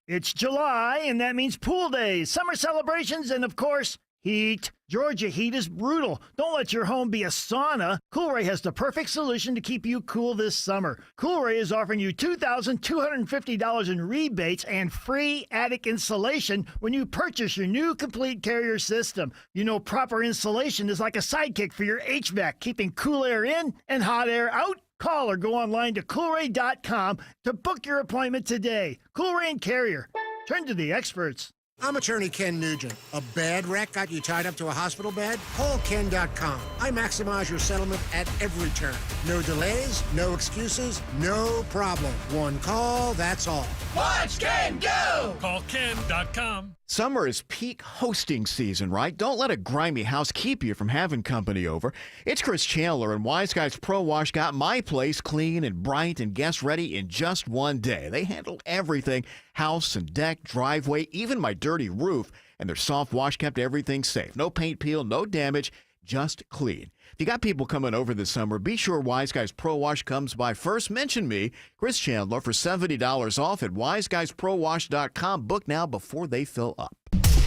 It's July, and that means pool days, summer celebrations, and of course, heat. Georgia heat is brutal. Don't let your home be a sauna. Coolray has the perfect solution to keep you cool this summer. Coolray is offering you $2,250 in rebates and free attic insulation when you purchase your new complete carrier system. You know, proper insulation is like a sidekick for your HVAC, keeping cool air in and hot air out. Call or go online to Coolray.com to book your appointment today. Coolray and Carrier. Turn to the experts. I'm attorney Ken Nugent. A bad wreck got you tied up to a hospital bed? Call Ken.com. I maximize your settlement at every turn. No delays, no excuses, no problem. One call, that's all. Watch Ken go! Call Ken.com. Summer is peak hosting season, right? Don't let a grimy house keep you from having company over. It's Chris Chandler, and Wise Guys Pro Wash got my place clean and bright and guest ready in just one day. They handled everything, house and deck, driveway, even my dirty roof, and their soft wash kept everything safe. No paint peel, no damage, just clean. If you got people coming over this summer, be sure Wise Guys Pro Wash comes by first. Mention me, Chris Chandler, for $70 off at wiseguysprowash.com. Book now before they fill up.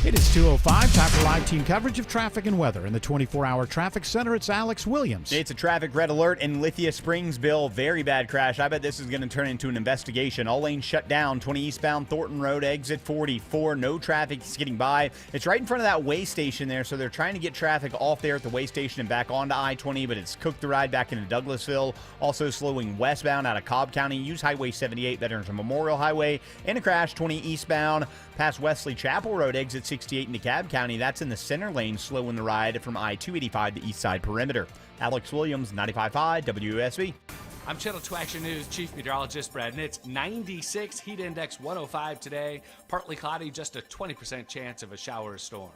It is 2:05, time for live team coverage of traffic and weather. In the 24-hour traffic center, it's Alex Williams. It's a traffic red alert in Lithia Springsville. Very bad crash. I bet this is going to turn into an investigation. All lanes shut down. 20 eastbound Thornton Road, exit 44. No traffic is getting by. It's right in front of that way station there, so they're trying to get traffic off there at the way station and back onto I-20, but it's cooked the ride back into Douglasville. Also slowing westbound out of Cobb County. Use Highway 78, Veterans Memorial Highway. In a crash, 20 eastbound past Wesley Chapel Road, exit 68 into DeKalb County. That's in the center lane, slowing the ride from I-285 to East Side Perimeter. Alex Williams, 95.5 WSB. I'm Channel 2 Action News Chief Meteorologist Brad Nitz. 96, heat index 105 today. Partly cloudy, just a 20% chance of a shower or storm.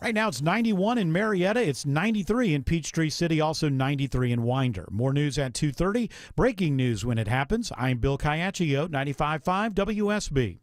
Right now it's 91 in Marietta. It's 93 in Peachtree City, also 93 in Winder. More news at 2:30. Breaking news when it happens. I'm Bill Caiaccio, 95.5 WSB.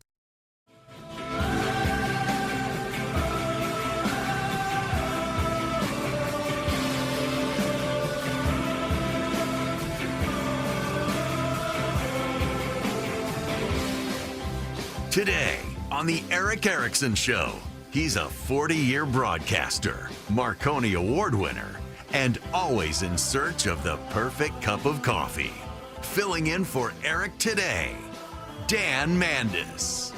Today on the Eric Erickson Show, he's a 40-year broadcaster, Marconi Award winner, and always in search of the perfect cup of coffee. Filling in for Eric today, Dan Mandis.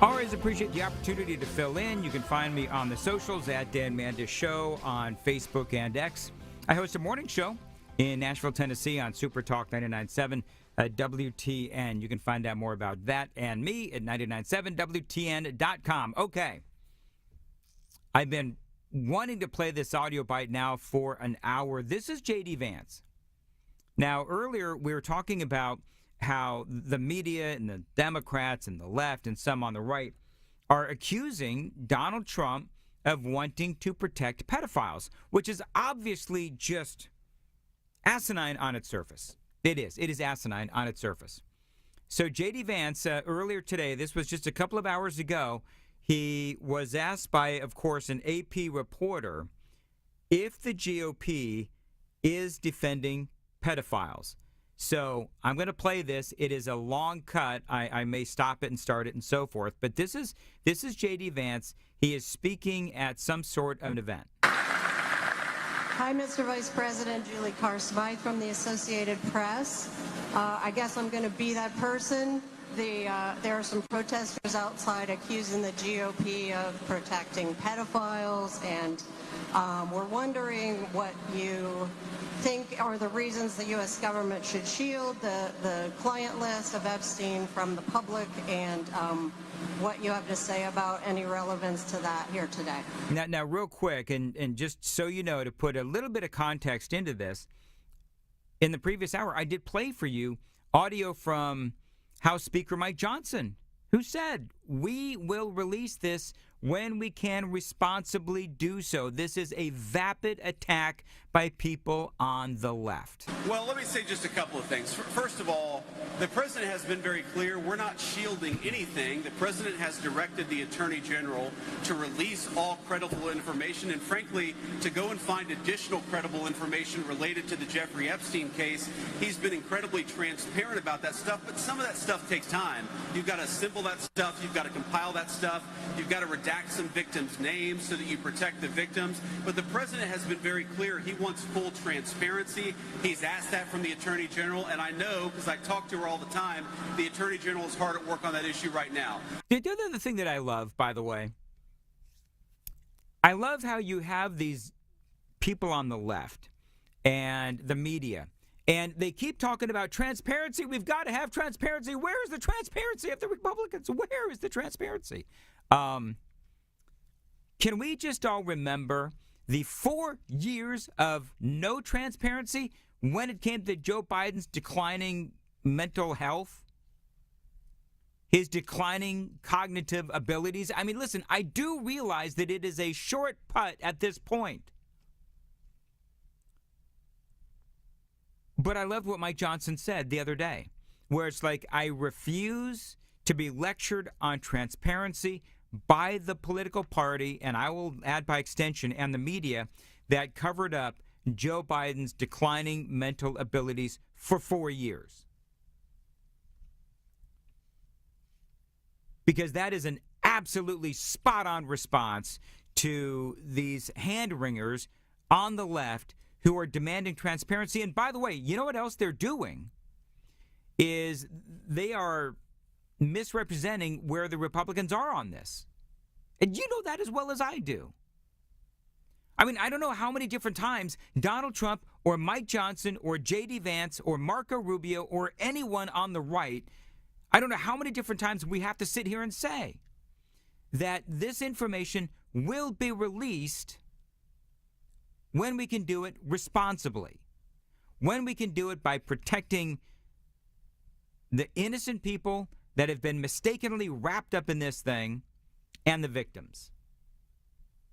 Always appreciate the opportunity to fill in. You can find me on the socials at Dan Mandis Show on Facebook and X. I host a morning show in Nashville, Tennessee on Super Talk 99.7 WTN. You can find out more about that and me at 997WTN.com. Okay. I've been wanting to play this audio bite now for an hour. This is J.D. Vance. Now, earlier we were talking about how the media and the Democrats and the left and some on the right are accusing Donald Trump of wanting to protect pedophiles, which is obviously just asinine on its surface. It is asinine on its surface. So J.D. Vance, earlier today, this was just a couple of hours ago, he was asked by, of course, an AP reporter if the GOP is defending pedophiles. So I'm going to play this. It is a long cut. I may stop it and start it and so forth. But this is J.D. Vance. He is speaking at some sort of an event. Hi, Mr. Vice President. Julie Carr-Smythe from the Associated Press. I guess I'm going to be that person. There are some protesters outside accusing the GOP of protecting pedophiles, and we're wondering what you think are the reasons the U.S. government should shield the client list of Epstein from the public, and what you have to say about any relevance to that here today. Now real quick, and just so you know, to put a little bit of context into this, in the previous hour, I did play for you audio from House Speaker Mike Johnson, who said, we will release this when we can responsibly do so. This is a vapid attack by people on the left. Well, let me say just a couple of things. First of all, the president has been very clear. We're not shielding anything. The president has directed the attorney general to release all credible information and, frankly, to go and find additional credible information related to the Jeffrey Epstein case. He's been incredibly transparent about that stuff, but some of that stuff takes time. You've got to assemble that stuff. You've got to compile that stuff. You've got to redact some victims' names so that you protect the victims. But the president has been very clear. He wants full transparency. He's asked that from the attorney general, and I know, because I talk to her all the time, the attorney general is hard at work on that issue right now. The other thing that I love, by the way, I love how you have these people on the left and the media, and they keep talking about transparency. We've got to have transparency. Where is the transparency of the Republicans? Where is the transparency? Can we just all remember the 4 years of no transparency when it came to Joe Biden's declining mental health, his declining cognitive abilities? I mean, listen, I do realize that it is a short putt at this point. But I loved what Mike Johnson said the other day, where it's like, I refuse to be lectured on transparency by the political party, and I will add by extension, and the media that covered up Joe Biden's declining mental abilities for 4 years. Because that is an absolutely spot-on response to these hand-wringers on the left who are demanding transparency. And by the way, you know what else they're doing? Is they are misrepresenting where the Republicans are on this. And you know that as well as I do. I mean, I don't know how many different times Donald Trump or Mike Johnson or J.D. Vance or Marco Rubio or anyone on the right, I don't know how many different times we have to sit here and say that this information will be released when we can do it responsibly, when we can do it by protecting the innocent people that have been mistakenly wrapped up in this thing and the victims.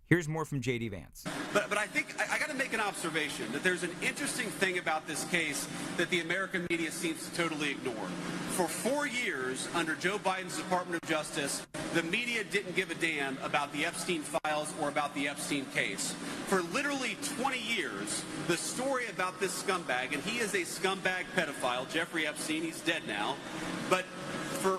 Here's more from J.D. Vance. But I think I got to make an observation that there's an interesting thing about this case that the American media seems to totally ignore. For 4 years, under Joe Biden's Department of Justice, the media didn't give a damn about the Epstein files or about the Epstein case. For literally 20 years, the story about this scumbag, and he is a scumbag pedophile, Jeffrey Epstein, he's dead now, but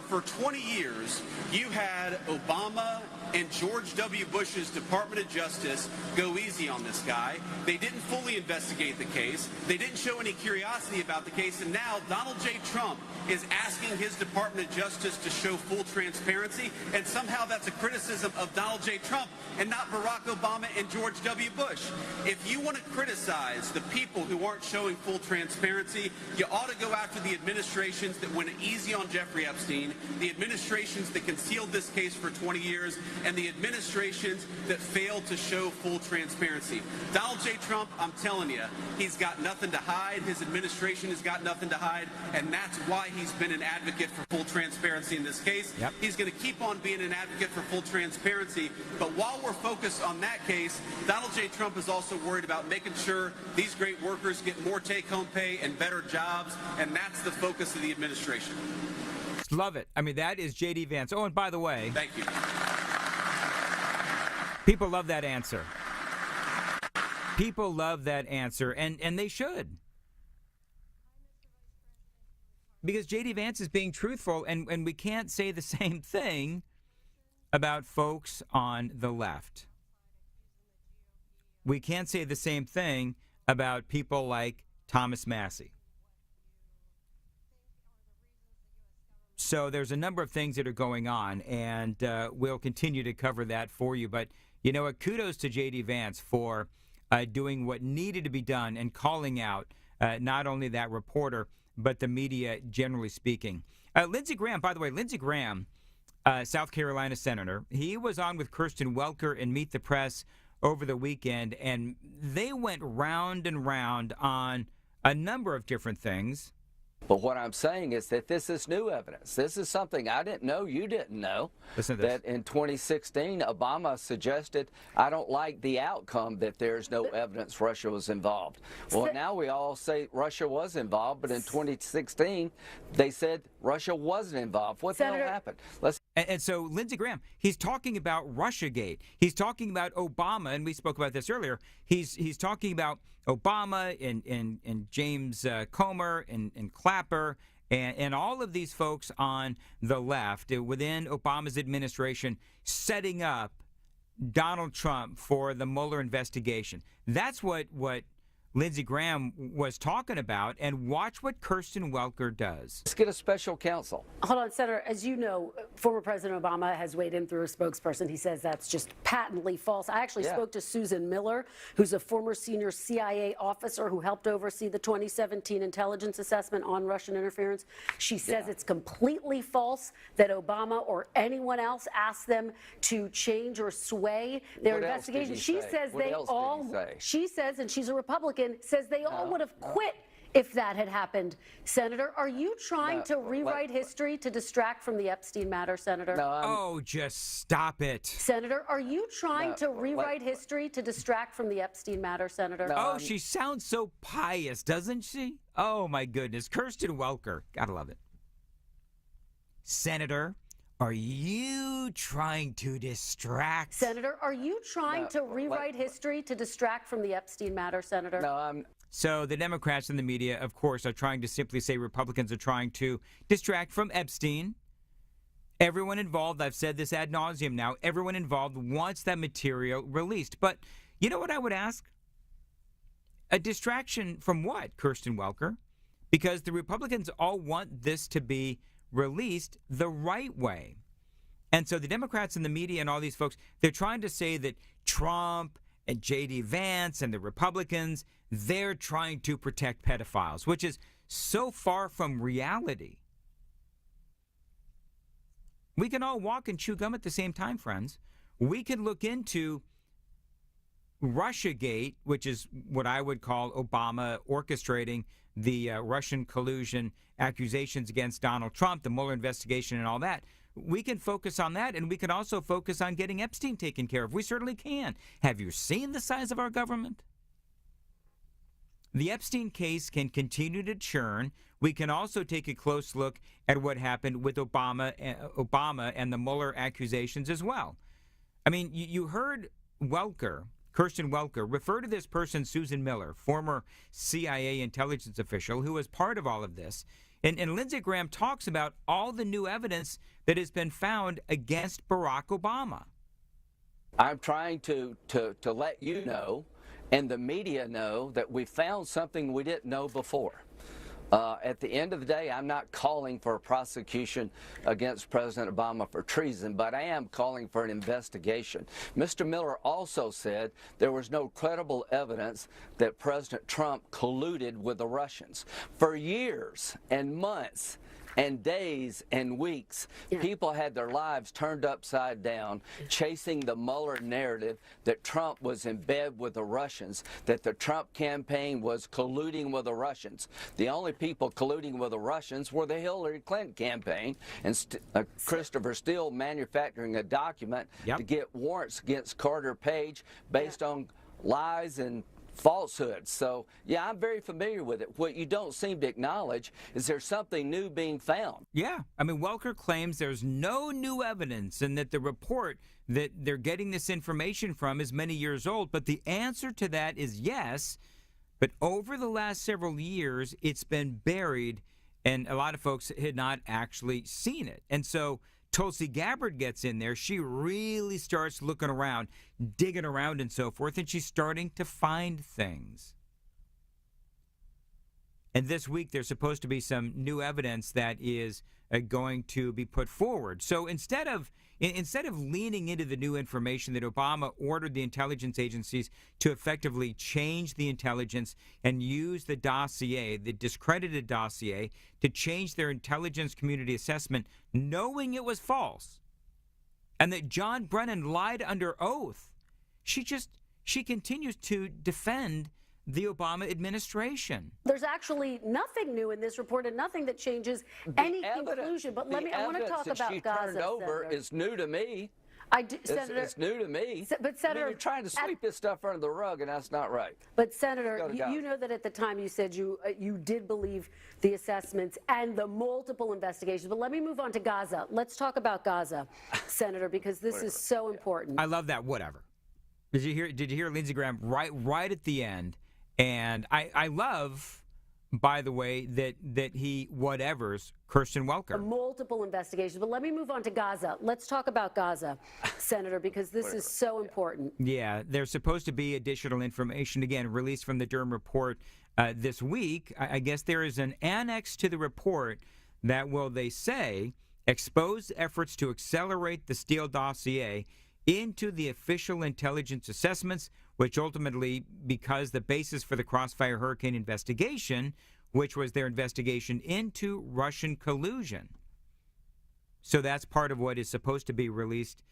for 20 years, you had Obama and George W. Bush's Department of Justice go easy on this guy. They didn't fully investigate the case. They didn't show any curiosity about the case. And now Donald J. Trump is asking his Department of Justice to show full transparency. And somehow that's a criticism of Donald J. Trump and not Barack Obama and George W. Bush. If you want to criticize the people who aren't showing full transparency, you ought to go after the administrations that went easy on Jeffrey Epstein, the administrations that concealed this case for 20 years, and the administrations that failed to show full transparency. Donald J. Trump, I'm telling you, he's got nothing to hide. His administration has got nothing to hide, and that's why he's been an advocate for full transparency in this case. Yep. He's going to keep on being an advocate for full transparency, but while we're focused on that case, Donald J. Trump is also worried about making sure these great workers get more take-home pay and better jobs, and that's the focus of the administration. Love it. I mean, that is J.D. Vance. Oh, and by the way, thank you. People love that answer. People love that answer, and they should. Because J.D. Vance is being truthful, and we can't say the same thing about folks on the left. We can't say the same thing about people like Thomas Massie. So there's a number of things that are going on, and we'll continue to cover that for you. But you know what? Kudos to J.D. Vance for doing what needed to be done and calling out not only that reporter, but the media generally speaking. Lindsey Graham, by the way, Lindsey Graham, South Carolina senator, he was on with Kirsten Welker and Meet the Press over the weekend, and they went round and round on a number of different things. But what I'm saying is that this is new evidence. This is something I didn't know, you didn't know. Listen to this. That in 2016, Obama suggested, I don't like the outcome that there's no evidence Russia was involved. Well, now we all say Russia was involved, but in 2016, they said Russia wasn't involved. What the hell happened? And so Lindsey Graham, he's talking about Russiagate. He's talking about Obama, and we spoke about this earlier. He's talking about Obama and James Comer and Clapper and all of these folks on the left within Obama's administration setting up Donald Trump for the Mueller investigation. That's what Lindsey Graham was talking about, and watch what Kirsten Welker does. Let's get a special counsel. Hold on, Senator. As you know, former President Obama has weighed in through a spokesperson. He says that's just patently false. I actually spoke to Susan Miller, who's a former senior CIA officer who helped oversee the 2017 intelligence assessment on Russian interference. She says it's completely false that Obama or anyone else asked them to change or sway their investigation. She says they all. She says, and she's a Republican, says they all would have quit if that had happened. Senator, are you trying to rewrite history to distract from the Epstein matter, Senator? Oh, just stop it. Senator, are you trying to rewrite history to distract from the Epstein matter, Senator? Oh, she sounds so pious, doesn't she? Oh, my goodness. Kirsten Welker. Gotta love it. Senator, are you trying to distract? Senator, are you trying to rewrite history to distract from the Epstein matter, Senator? No, I'm. So the Democrats and the media, of course, are trying to simply say Republicans are trying to distract from Epstein. Everyone involved, I've said this ad nauseum now, everyone involved wants that material released. But you know what I would ask? A distraction from what, Kirsten Welker? Because the Republicans all want this to be released the right way. And so the Democrats and the media and all these folks, they're trying to say that Trump and J.D. Vance and the Republicans, they're trying to protect pedophiles, which is so far from reality. We can all walk and chew gum at the same time, friends. We can look into Russiagate, which is what I would call Obama orchestrating the Russian collusion accusations against Donald Trump, the Mueller investigation and all that. We can focus on that, and we can also focus on getting Epstein taken care of. We certainly can. Have you seen the size of our government? The Epstein case can continue to churn. We can also take a close look at what happened with Obama and the Mueller accusations as well. I mean, you heard Kirsten Welker, refer to this person, Susan Miller, former CIA intelligence official who was part of all of this. And Lindsey Graham talks about all the new evidence that has been found against Barack Obama. I'm trying to let you know and the media know that we found something we didn't know before. At the end of the day, I'm not calling for a prosecution against President Obama for treason, but I am calling for an investigation. Mr. Miller also said there was no credible evidence that President Trump colluded with the Russians. For years and months and days and weeks, people had their lives turned upside down chasing the Mueller narrative that Trump was in bed with the Russians, that the Trump campaign was colluding with the Russians. The only people colluding with the Russians were the Hillary Clinton campaign and Christopher Steele manufacturing a document to get warrants against Carter Page based on lies and falsehoods. So, yeah, I'm very familiar with it. What you don't seem to acknowledge is there's something new being found. Yeah. I mean, Welker claims there's no new evidence and that the report that they're getting this information from is many years old. But the answer to that is yes. But over the last several years, it's been buried, and a lot of folks had not actually seen it. And so Tulsi Gabbard gets in there. She really starts looking around, digging around and so forth, and she's starting to find things. And this week, there's supposed to be some new evidence that is going to be put forward. So instead of leaning into the new information that Obama ordered the intelligence agencies to effectively change the intelligence and use the dossier, the discredited dossier, to change their intelligence community assessment, knowing it was false, and that John Brennan lied under oath, she continues to defend the Obama administration. There's actually nothing new in this report and nothing that changes any conclusion. But I want to talk about she Gaza. turned over Senator. is new to me. Senator, it's new to me. But Senator, you're trying to sweep this stuff under the rug, and that's not right. But Senator, Go to Gaza. you know that at the time you said you did believe the assessments and the multiple investigations. But let me move on to Gaza. Let's talk about Gaza, Senator, because this is so important. I love that. Whatever. Did you hear Lindsey Graham right at the end? And I love, by the way, that he whatevers Kirsten Welker. Multiple investigations. But let me move on to Gaza. Let's talk about Gaza, Senator, because this is so important. Yeah, there's supposed to be additional information, again, released from the Durham report this week. I guess there is an annex to the report that will, they say, expose efforts to accelerate the Steele dossier into the official intelligence assessments, which ultimately, because the basis for the Crossfire Hurricane investigation, which was their investigation into Russian collusion. So that's part of what is supposed to be released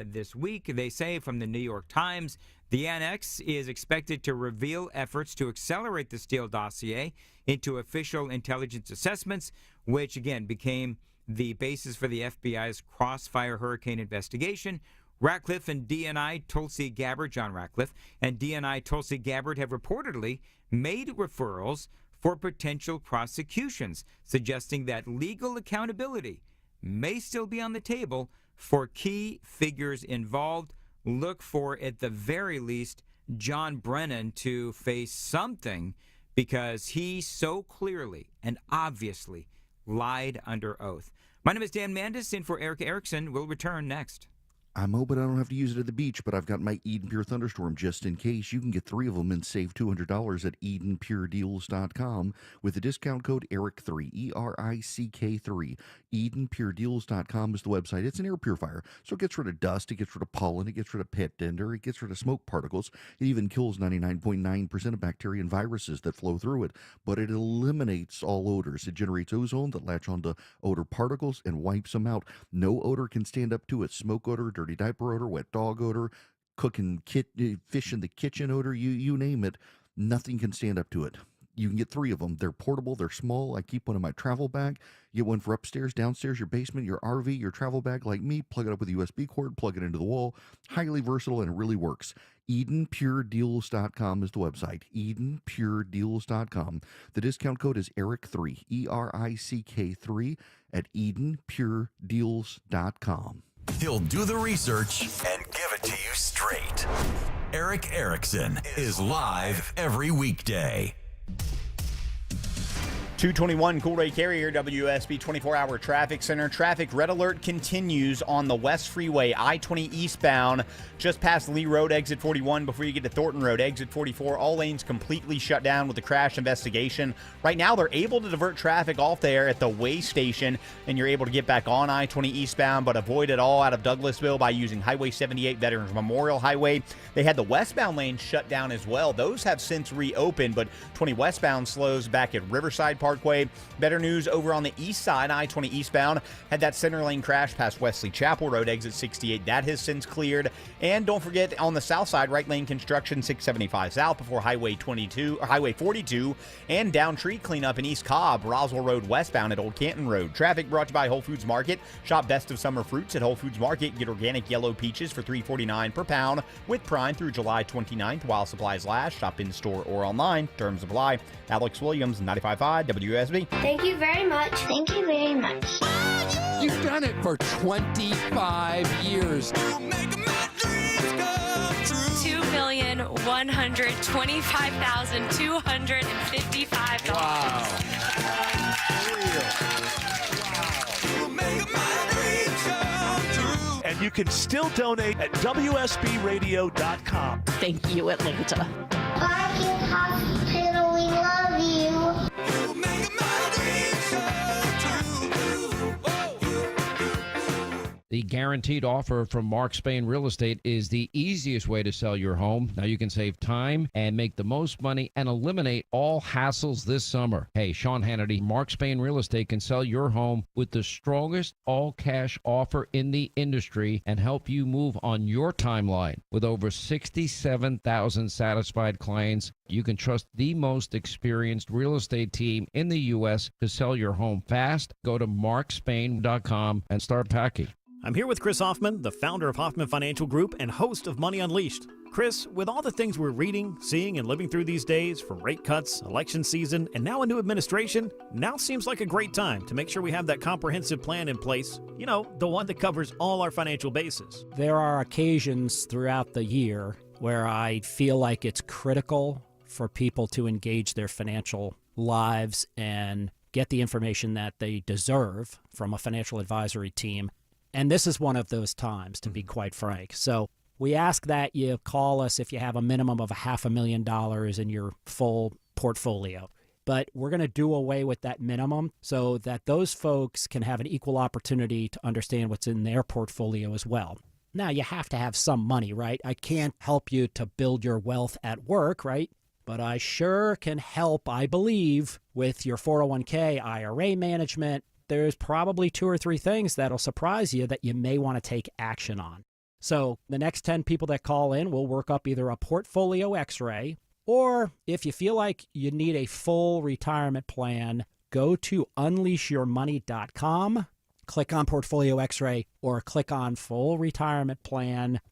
this week. They say from the New York Times, the annex is expected to reveal efforts to accelerate the Steele dossier into official intelligence assessments, which again became the basis for the FBI's Crossfire Hurricane investigation. Ratcliffe and DNI Tulsi Gabbard, John Ratcliffe, and DNI Tulsi Gabbard have reportedly made referrals for potential prosecutions, suggesting that legal accountability may still be on the table for key figures involved. Look for, at the very least, John Brennan to face something because he so clearly and obviously lied under oath. My name is Dan Mandis, in for Eric Erickson. We'll return next. I'm hoping I don't have to use it at the beach, but I've got my Eden Pure Thunderstorm just in case. You can get 3 of them and save $200 at EdenPureDeals.com with the discount code ERIC3, ERICK3. EdenPureDeals.com is the website. It's an air purifier, so it gets rid of dust, it gets rid of pollen, it gets rid of pet dander, it gets rid of smoke particles. It even kills 99.9% of bacteria and viruses that flow through it, but it eliminates all odors. It generates ozone that latch onto odor particles and wipes them out. No odor can stand up to it. Smoke odor, dirty diaper odor, wet dog odor, cooking fish in the kitchen odor, you name it, nothing can stand up to it. You can get 3 of them. They're portable, they're small. I keep one in my travel bag. You get one for upstairs, downstairs, your basement, your RV, your travel bag like me. Plug it up with a USB cord, plug it into the wall. Highly versatile, and it really works. EdenPureDeals.com is the website. EdenPureDeals.com. The discount code is ERIC3, ERICK3 at EdenPureDeals.com. He'll do the research and give it to you straight. Eric Erickson is live every weekday. 221 Coolray Carrier, WSB 24-hour traffic center. Traffic red alert continues on the West Freeway, I-20 eastbound, just past Lee Road, exit 41, before you get to Thornton Road, exit 44. All lanes completely shut down with the crash investigation. Right now, they're able to divert traffic off there at the way station, and you're able to get back on I-20 eastbound, but avoid it all out of Douglasville by using Highway 78, Veterans Memorial Highway. They had the westbound lanes shut down as well. Those have since reopened, but 20 westbound slows back at Riverside Parkway. Better news over on the east side, I-20 eastbound, had that center lane crash past Wesley Chapel Road, exit 68. That has since cleared. And don't forget, on the south side, right lane construction, 675 south before Highway 42, and down tree cleanup in East Cobb, Roswell Road westbound at Old Canton Road. Traffic brought to you by Whole Foods Market. Shop best of summer fruits at Whole Foods Market. Get organic yellow peaches for $3.49 per pound with Prime through July 29th while supplies last. Shop in store or online. Terms apply. Alex Williams, 95.5 WSB. Thank you very much. Thank you very much. You've done it for 25 years. 2,125,255. Wow. And you can still donate at WSBRadio.com. Thank you, Atlanta. Parking Hospital, we love you. The guaranteed offer from Mark Spain Real Estate is the easiest way to sell your home. Now you can save time and make the most money and eliminate all hassles this summer. Hey, Sean Hannity, Mark Spain Real Estate can sell your home with the strongest all-cash offer in the industry and help you move on your timeline. With over 67,000 satisfied clients, you can trust the most experienced real estate team in the U.S. to sell your home fast. Go to markspain.com and start packing. I'm here with Chris Hoffman, the founder of Hoffman Financial Group and host of Money Unleashed. Chris, with all the things we're reading, seeing, and living through these days, from rate cuts, election season, and now a new administration, now seems like a great time to make sure we have that comprehensive plan in place. You know, the one that covers all our financial bases. There are occasions throughout the year where I feel like it's critical for people to engage their financial lives and get the information that they deserve from a financial advisory team. And this is one of those times, to be quite frank. So we ask that you call us if you have a minimum of $500,000 in your full portfolio. But we're going to do away with that minimum so that those folks can have an equal opportunity to understand what's in their portfolio as well. Now, you have to have some money, right? I can't help you to build your wealth at work, right? But I sure can help, I believe, with your 401k, IRA management. There's probably 2 or 3 things that'll surprise you that you may want to take action on. So the next 10 people that call in, we'll work up either a portfolio x-ray, or if you feel like you need a full retirement plan, go to unleashyourmoney.com, click on portfolio x-ray, or click on full retirement plan.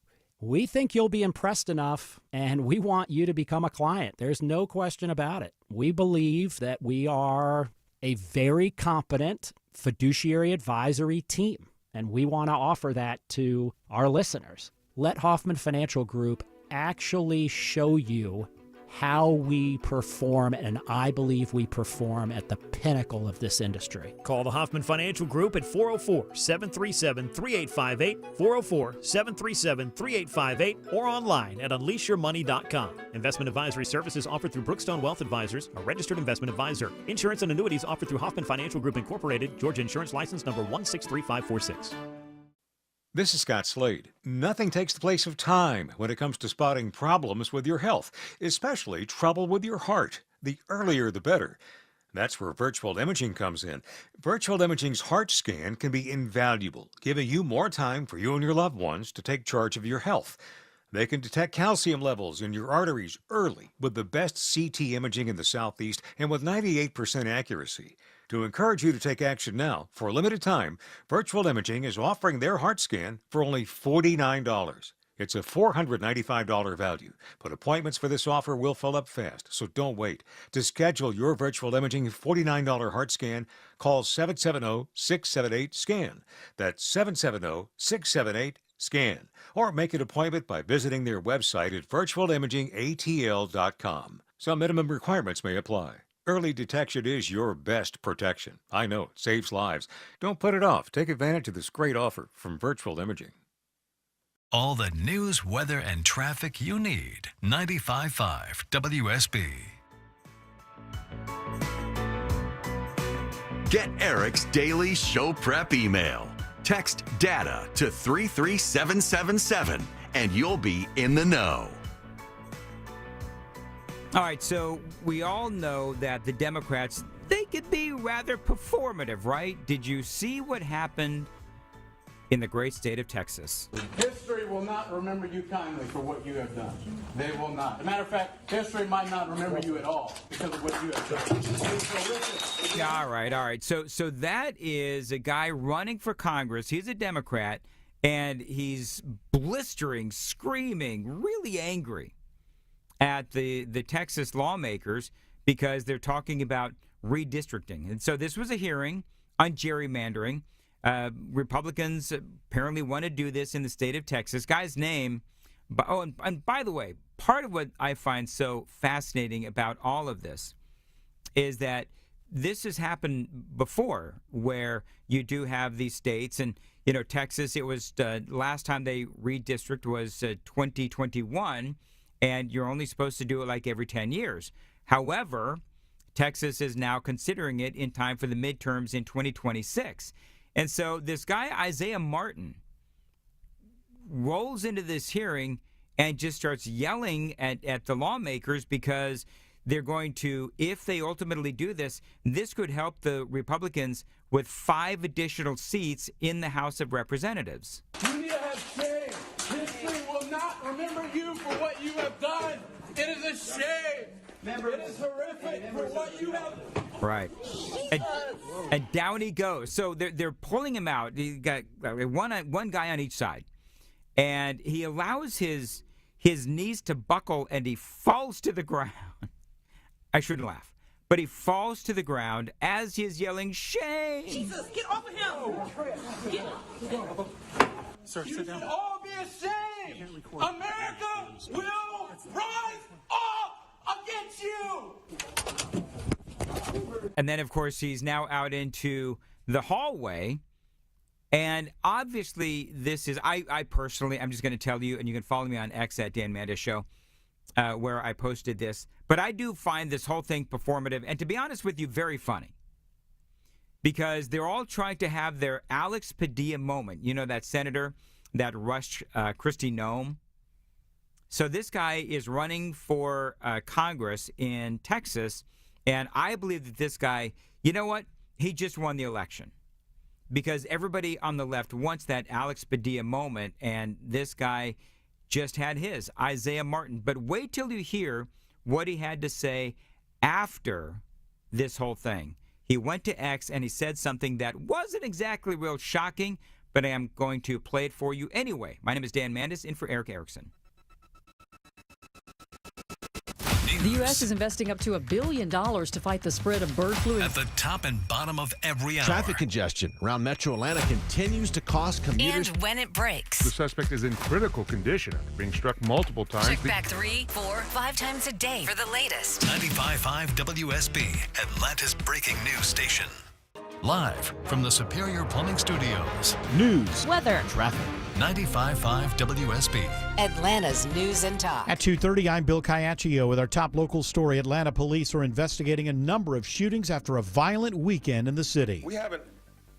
We think you'll be impressed enough, and we want you to become a client. There's no question about it. We believe that we are a very competent fiduciary advisory team, and we want to offer that to our listeners. Let Hoffman Financial Group actually show you how we perform, and I believe we perform at the pinnacle of this industry. Call the Hoffman Financial Group at 404-737-3858, 404-737-3858, or online at unleashyourmoney.com. Investment advisory services offered through Brookstone Wealth Advisors, a registered investment advisor. Insurance and annuities offered through Hoffman Financial Group Incorporated, Georgia Insurance License number 163546. This is Scott Slade. Nothing takes the place of time when it comes to spotting problems with your health, especially trouble with your heart. The earlier, the better. That's where virtual imaging comes in. Virtual imaging's heart scan can be invaluable, giving you more time for you and your loved ones to take charge of your health. They can detect calcium levels in your arteries early with the best CT imaging in the Southeast and with 98% accuracy. To encourage you to take action now, for a limited time, Virtual Imaging is offering their heart scan for only $49. It's a $495 value, but appointments for this offer will fill up fast, so don't wait. To schedule your Virtual Imaging $49 heart scan, call 770-678-SCAN. That's 770-678-SCAN. Or make an appointment by visiting their website at virtualimagingatl.com. Some minimum requirements may apply. Early detection is your best protection. I know, it saves lives. Don't put it off. Take advantage of this great offer from Virtual Imaging. All the news, weather, and traffic you need. 95.5 WSB. Get Eric's daily show prep email. Text DATA to 33777 and you'll be in the know. All right, so we all know that the Democrats, they could be rather performative, right? Did you see what happened in the great state of Texas? History will not remember you kindly for what you have done. They will not. As a matter of fact, history might not remember you at all because of what you have done. All right. So that is a guy running for Congress. He's a Democrat, and he's blistering, screaming, really angry at the Texas lawmakers because they're talking about redistricting. And so this was a hearing on gerrymandering. Republicans apparently want to do this in the state of Texas. Guy's name, and by the way, part of what I find so fascinating about all of this is that this has happened before where you do have these states, and Texas, it was last time they redistrict was 2021, and you're only supposed to do it like every 10 years. However, Texas is now considering it in time for the midterms in 2026. And so this guy, Isaiah Martin, rolls into this hearing and just starts yelling at the lawmakers because they're going to, if they ultimately do this, this could help the Republicans with 5 additional seats in the House of Representatives. You need to have shame. History will not remember you for what you have done. It is a shame. It is horrific for what you have. Right. And down he goes. So they're pulling him out. He got one guy on each side. And he allows his knees to buckle and he falls to the ground. I shouldn't laugh. But he falls to the ground as he is yelling, "Shame!" Jesus, get off of him! Sir, sit down. You should all be ashamed. America will rise up against you. And then, of course, he's now out into the hallway. And obviously, this is, I personally, I'm just going to tell you, and you can follow me on X at Dan Mandis Show, where I posted this. But I do find this whole thing performative, and to be honest with you, very funny. Because they're all trying to have their Alex Padilla moment. You know, that senator that rushed Kristi Noem? So this guy is running for Congress in Texas, and I believe that this guy, you know what? He just won the election. Because everybody on the left wants that Alex Padilla moment, and this guy just had his, Isaiah Martin. But wait till you hear what he had to say after this whole thing. He went to X and he said something that wasn't exactly real shocking, but I am going to play it for you anyway. My name is Dan Mandis, in for Eric Erickson. The U.S. is investing up to $1 billion to fight the spread of bird flu. At the top and bottom of every hour. Traffic congestion around Metro Atlanta continues to cost commuters. And when it breaks. The suspect is in critical condition after being struck multiple times. Check back 3, 4, 5 times a day for the latest. 95.5 WSB, Atlanta's breaking news station. Live from the Superior Plumbing Studios. News, weather, traffic. 95.5 WSB. Atlanta's news and talk. At 2:30, I'm Bill Caiaccio with our top local story. Atlanta police are investigating a number of shootings after a violent weekend in the city. We haven't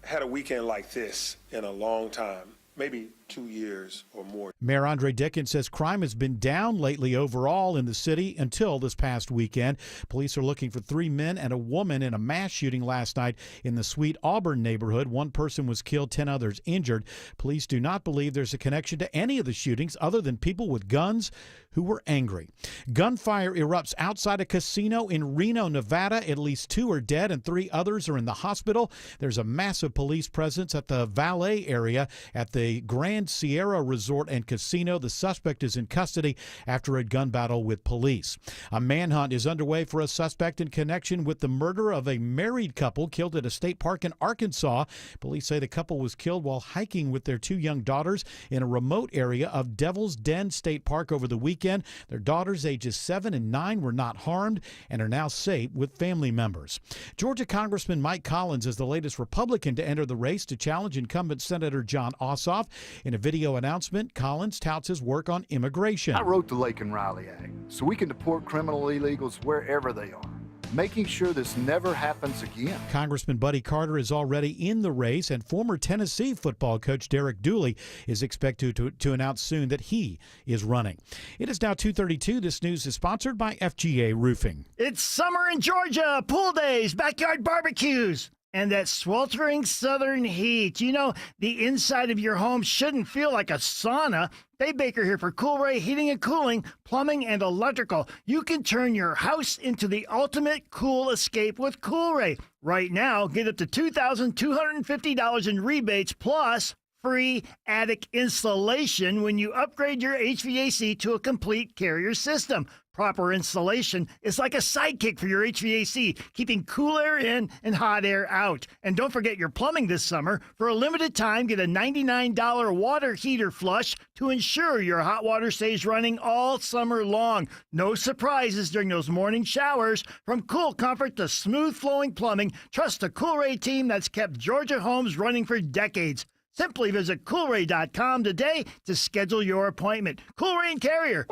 had a weekend like this in a long time, maybe 2 years or more. Mayor Andre Dickens says crime has been down lately overall in the city until this past weekend. Police are looking for 3 men and a woman in a mass shooting last night in the Sweet Auburn neighborhood. 1 person was killed, 10 others injured. Police do not believe there's a connection to any of the shootings other than people with guns who were angry. Gunfire erupts outside a casino in Reno, Nevada. At least 2 are dead and 3 others are in the hospital. There's a massive police presence at the valet area at the Grand Sierra Resort and Casino. The suspect is in custody after a gun battle with police. A manhunt is underway for a suspect in connection with the murder of a married couple killed at a state park in Arkansas. Police say the couple was killed while hiking with their 2 young daughters in a remote area of Devil's Den State Park over the weekend. Their daughters, ages 7 and 9, were not harmed and are now safe with family members. Georgia Congressman Mike Collins is the latest Republican to enter the race to challenge incumbent Senator Jon Ossoff. In a video announcement, Collins touts his work on immigration. I wrote the Laken Riley Act so we can deport criminal illegals wherever they are, making sure this never happens again. Congressman Buddy Carter is already in the race, and former Tennessee football coach Derek Dooley is expected to announce soon that he is running. It is now 2:32. This news is sponsored by FGA Roofing. It's summer in Georgia, pool days, backyard barbecues, and that sweltering southern heat. You know, the inside of your home shouldn't feel like a sauna. Dave Baker here for Coolray Heating and Cooling, Plumbing and Electrical. You can turn your house into the ultimate cool escape with Coolray. Right now, get up to $2,250 in rebates plus free attic installation when you upgrade your HVAC to a complete Carrier system. Proper installation is like a sidekick for your HVAC, keeping cool air in and hot air out. And don't forget your plumbing this summer. For a limited time, get a $99 water heater flush to ensure your hot water stays running all summer long. No surprises during those morning showers. From cool comfort to smooth flowing plumbing, trust the Coolray team that's kept Georgia homes running for decades. Simply visit Coolray.com today to schedule your appointment. Coolray and Carrier.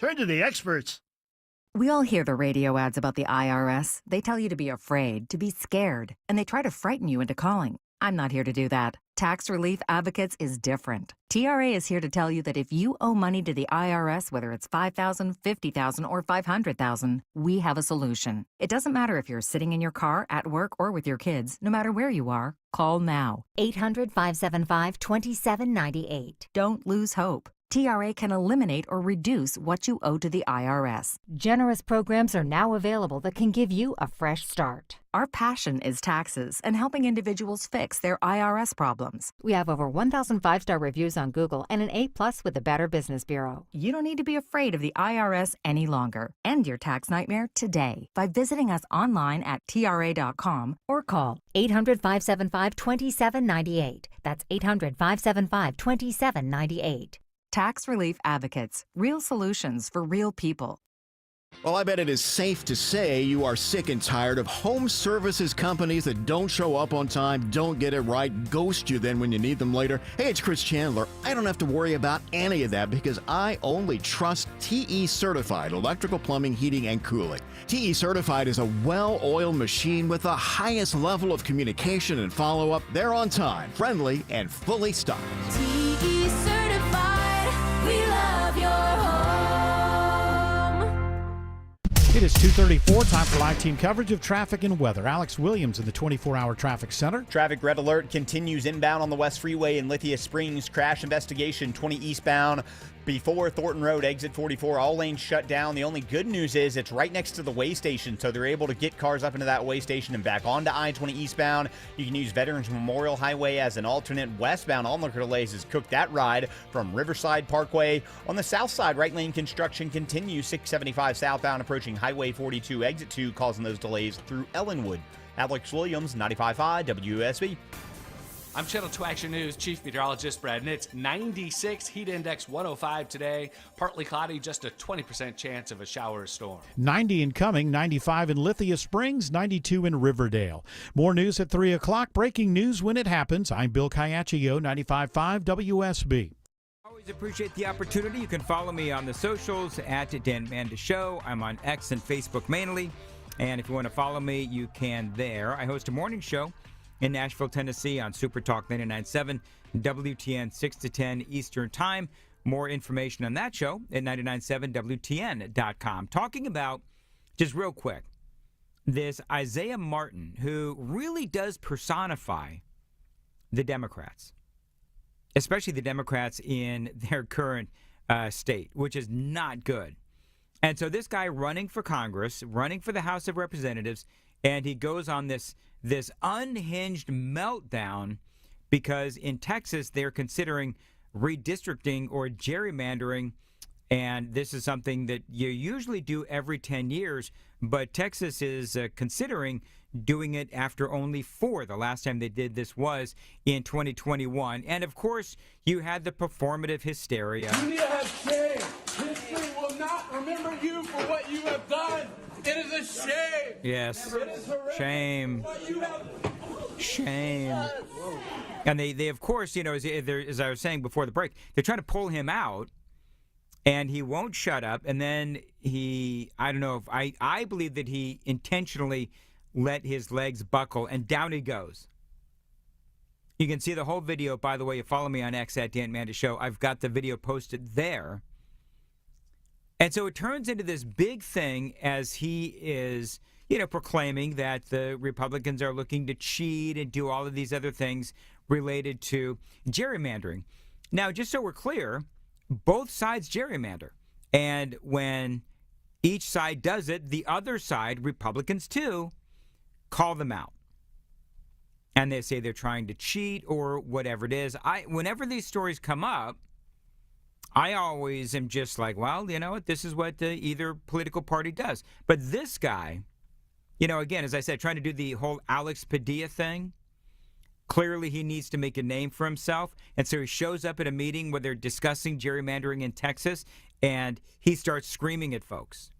Turn to the experts. We all hear the radio ads about the IRS. They tell you to be afraid, to be scared, and they try to frighten you into calling. I'm not here to do that. Tax Relief Advocates is different. TRA is here to tell you that if you owe money to the IRS, whether it's $5,000, $50,000, or $500,000, we have a solution. It doesn't matter if you're sitting in your car, at work, or with your kids. No matter where you are, call now. 800-575-2798. Don't lose hope. TRA can eliminate or reduce what you owe to the IRS. Generous programs are now available that can give you a fresh start. Our passion is taxes and helping individuals fix their IRS problems. We have over 1,000 5-star reviews on Google and an A+ with the Better Business Bureau. You don't need to be afraid of the IRS any longer. End your tax nightmare today by visiting us online at TRA.com or call 800-575-2798. That's 800-575-2798. Tax Relief Advocates. Real solutions for real people. Well, I bet it is safe to say you are sick and tired of home services companies that don't show up on time, don't get it right, ghost you then when you need them later. Hey, it's Chris Chandler. I don't have to worry about any of that because I only trust TE Certified Electrical, Plumbing, Heating, and Cooling. TE Certified is a well-oiled machine with the highest level of communication and follow-up. They're on time, friendly, and fully stocked. TE Certified, we love your home. It is 2:34, time for live team coverage of traffic and weather. Alex Williams in the 24-hour traffic center. Traffic red alert continues inbound on the West Freeway in Lithia Springs. Crash investigation 20 eastbound before Thornton Road, exit 44. All lanes shut down. The only good news is it's right next to the way station, so they're able to get cars up into that way station and back onto I-20 eastbound. You can use Veterans Memorial Highway as an alternate westbound. Onlooker delays has cooked that ride from Riverside Parkway. On the south side, right lane construction continues. 675 southbound approaching Highway 42, exit 2, causing those delays through Ellenwood. Alex Williams, 95.5 WSB. I'm Channel 2 Action News Chief Meteorologist Brad Nitz. 96, heat index 105 today. Partly cloudy, just a 20% chance of a shower or storm. 90 incoming, 95 in Lithia Springs, 92 in Riverdale. More news at 3 o'clock. Breaking news when it happens. I'm Bill Caiaccio, 95.5 WSB. Always appreciate the opportunity. You can follow me on the socials at Dan Mandis Show. I'm on X and Facebook mainly. And if you want to follow me, you can there. I host a morning show in Nashville, Tennessee on Super Talk 99.7, WTN 6 to 10 Eastern Time. More information on that show at 997WTN.com. Talking about, just real quick, this Isaiah Martin, who really does personify the Democrats, especially the Democrats in their current state, which is not good. And so this guy running for Congress, running for the House of Representatives, and he goes on this unhinged meltdown because in Texas they're considering redistricting or gerrymandering, and this is something that you usually do every 10 years, but Texas is considering doing it after only 4. The last time they did this was in 2021. And of course, you had the performative hysteria. You need to have shame. History will not remember you for what you have done. It is a shame. Yes. Shame. Shame. And they of course, as I was saying before the break, they're trying to pull him out, and he won't shut up. And then I don't know if I believe that he intentionally let his legs buckle, and down he goes. You can see the whole video, by the way. You follow me on X at Dan Mandis Show. I've got the video posted there. And so it turns into this big thing as he is, proclaiming that the Republicans are looking to cheat and do all of these other things related to gerrymandering. Now, just so we're clear, both sides gerrymander. And when each side does it, the other side, Republicans too, call them out. And they say they're trying to cheat or whatever it is. Whenever these stories come up, I always am just like, well, you know what? This is what either political party does. But this guy, again, as I said, trying to do the whole Alex Padilla thing. Clearly, he needs to make a name for himself. And so he shows up at a meeting where they're discussing gerrymandering in Texas, and he starts screaming at folks.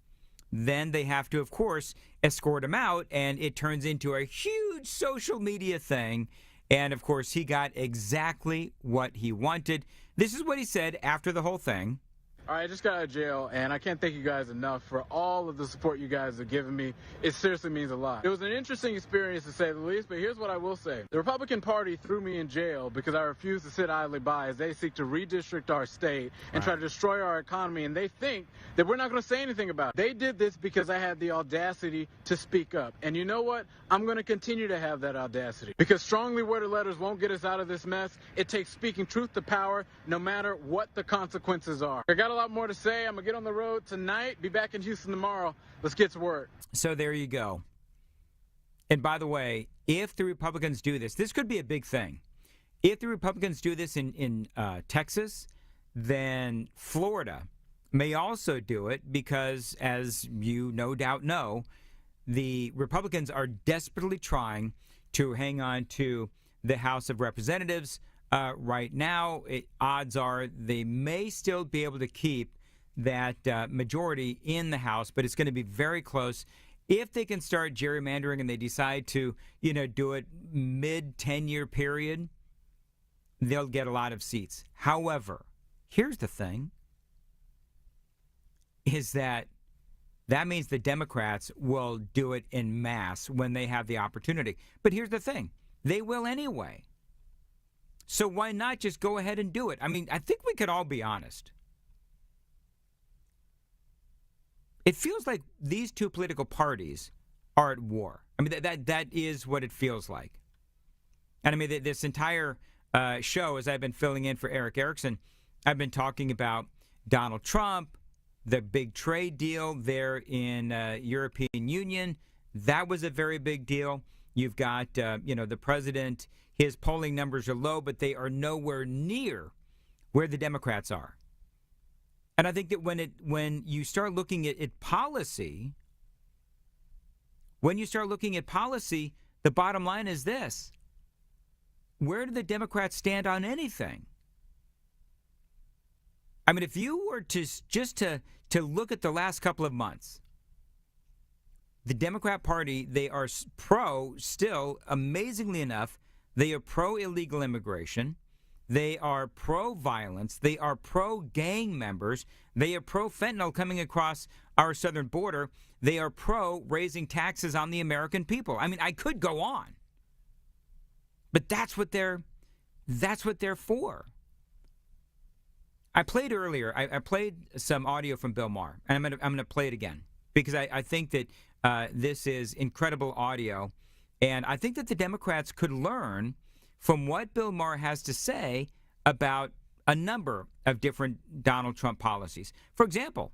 Then they have to, of course, escort him out, and it turns into a huge social media thing. And, of course, he got exactly what he wanted. This is what he said after the whole thing. All right, I just got out of jail, and I can't thank you guys enough for all of the support you guys have given me. It seriously means a lot. It was an interesting experience, to say the least, but here's what I will say. The Republican Party threw me in jail because I refused to sit idly by as they seek to redistrict our state and try to destroy our economy, and they think that we're not going to say anything about it. They did this because I had the audacity to speak up. And you know what? I'm going to continue to have that audacity, because strongly worded letters won't get us out of this mess. It takes speaking truth to power, no matter what the consequences are. I got a lot more to say. I'm going to get on the road tonight, be back in Houston tomorrow. Let's get to work. So there you go. And by the way, if the Republicans do this, this could be a big thing. If the Republicans do this in Texas, then Florida may also do it because, as you no doubt know, the Republicans are desperately trying to hang on to the House of Representatives. Right now, odds are they may still be able to keep that majority in the House, but it's going to be very close. If they can start gerrymandering and they decide to, do it mid-10-year period, they'll get a lot of seats. However, here's the thing, is that means the Democrats will do it en masse when they have the opportunity. But here's the thing, they will anyway. So why not just go ahead and do it? I mean, I think we could all be honest. It feels like these two political parties are at war. I mean, that is what it feels like. And I mean, this entire show, as I've been filling in for Eric Erickson, I've been talking about Donald Trump, the big trade deal there in European Union. That was a very big deal. You've got, the president, his polling numbers are low, but they are nowhere near where the Democrats are. And I think that when you start looking at policy, the bottom line is this. Where do the Democrats stand on anything? I mean, if you were to just to look at the last couple of months, the Democrat Party, they are still, amazingly enough, they are pro-illegal immigration. They are pro-violence. They are pro-gang members. They are pro-fentanyl coming across our southern border. They are pro-raising taxes on the American people. I mean, I could go on. But that's what they're for. I played earlier, I played some audio from Bill Maher, and I'm gonna play it again because I think that this is incredible audio, and I think that the Democrats could learn from what Bill Maher has to say about a number of different Donald Trump policies. For example,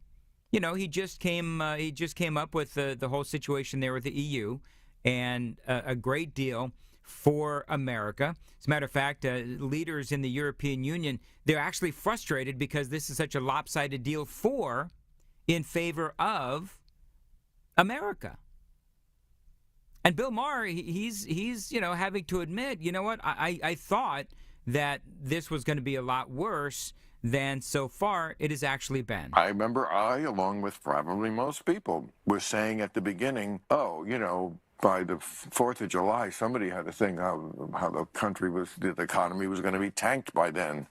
he just came up with the whole situation there with the EU, and a great deal for America. As a matter of fact, leaders in the European Union, they're actually frustrated because this is such a lopsided deal in favor of America. And Bill Maher, he's having to admit, you know what, I thought that this was going to be a lot worse than so far it has actually been. I remember along with probably most people, was saying at the beginning, by the 4th of July, somebody had to think how the economy was going to be tanked by then.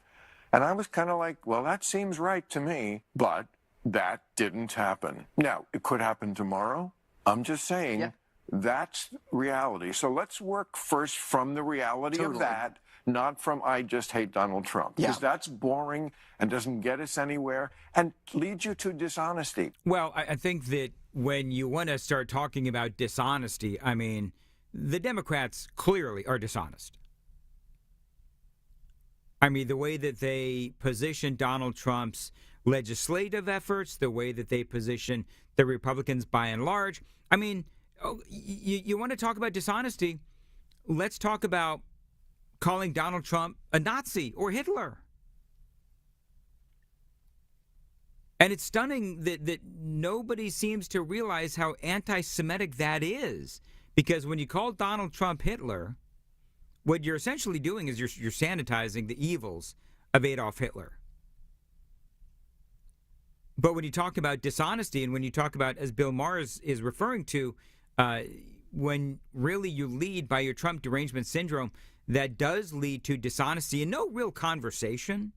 And I was kind of like, well, that seems right to me, but that didn't happen. Now, it could happen tomorrow. I'm just saying that's reality. So let's work first from the reality of that, not from I just hate Donald Trump. Because that's boring and doesn't get us anywhere and leads you to dishonesty. Well, I think that when you want to start talking about dishonesty, I mean, the Democrats clearly are dishonest. I mean, the way that they position Donald Trump's legislative efforts, the way that they position the Republicans by and large. I mean, you want to talk about dishonesty? Let's talk about calling Donald Trump a Nazi or Hitler. And it's stunning that nobody seems to realize how anti-Semitic that is. Because when you call Donald Trump Hitler, what you're essentially doing is you're sanitizing the evils of Adolf Hitler. But when you talk about dishonesty and when you talk about, as Bill Maher is referring to, when really you lead by your Trump derangement syndrome, that does lead to dishonesty and no real conversation.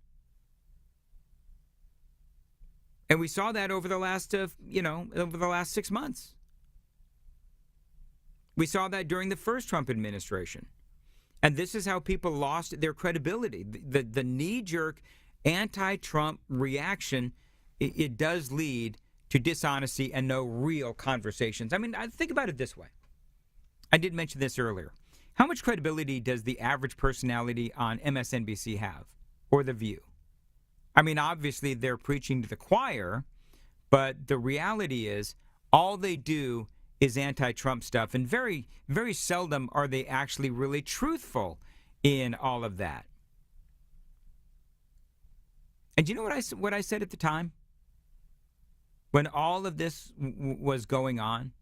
And we saw that over the last, over the last 6 months. We saw that during the first Trump administration. And this is how people lost their credibility. The knee-jerk anti-Trump reaction, it does lead to dishonesty and no real conversations. I mean, think about it this way. I did mention this earlier. How much credibility does the average personality on MSNBC have, or The View? I mean, obviously they're preaching to the choir, but the reality is all they do is anti-Trump stuff, and very, very seldom are they actually really truthful in all of that. And do you know what I said at the time? When all of this was going on,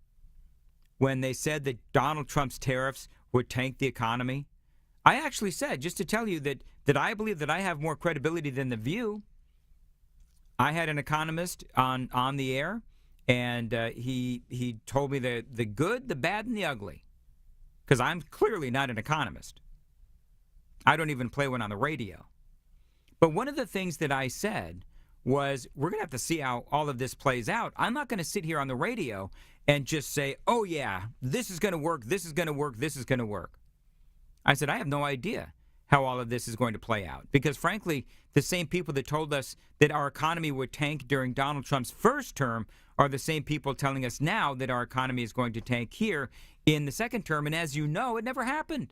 when they said that Donald Trump's tariffs would tank the economy, I actually said, just to tell you that I believe that I have more credibility than The View. I had an economist on the air, and he told me the good, the bad, and the ugly, because I'm clearly not an economist. I don't even play one on the radio. But one of the things that I said was, we're going to have to see how all of this plays out. I'm not going to sit here on the radio and just say, oh, yeah, this is going to work, this is going to work, this is going to work. I said, I have no idea how all of this is going to play out. Because, frankly, the same people that told us that our economy would tank during Donald Trump's first term are the same people telling us now that our economy is going to tank here in the second term. And as you know, it never happened.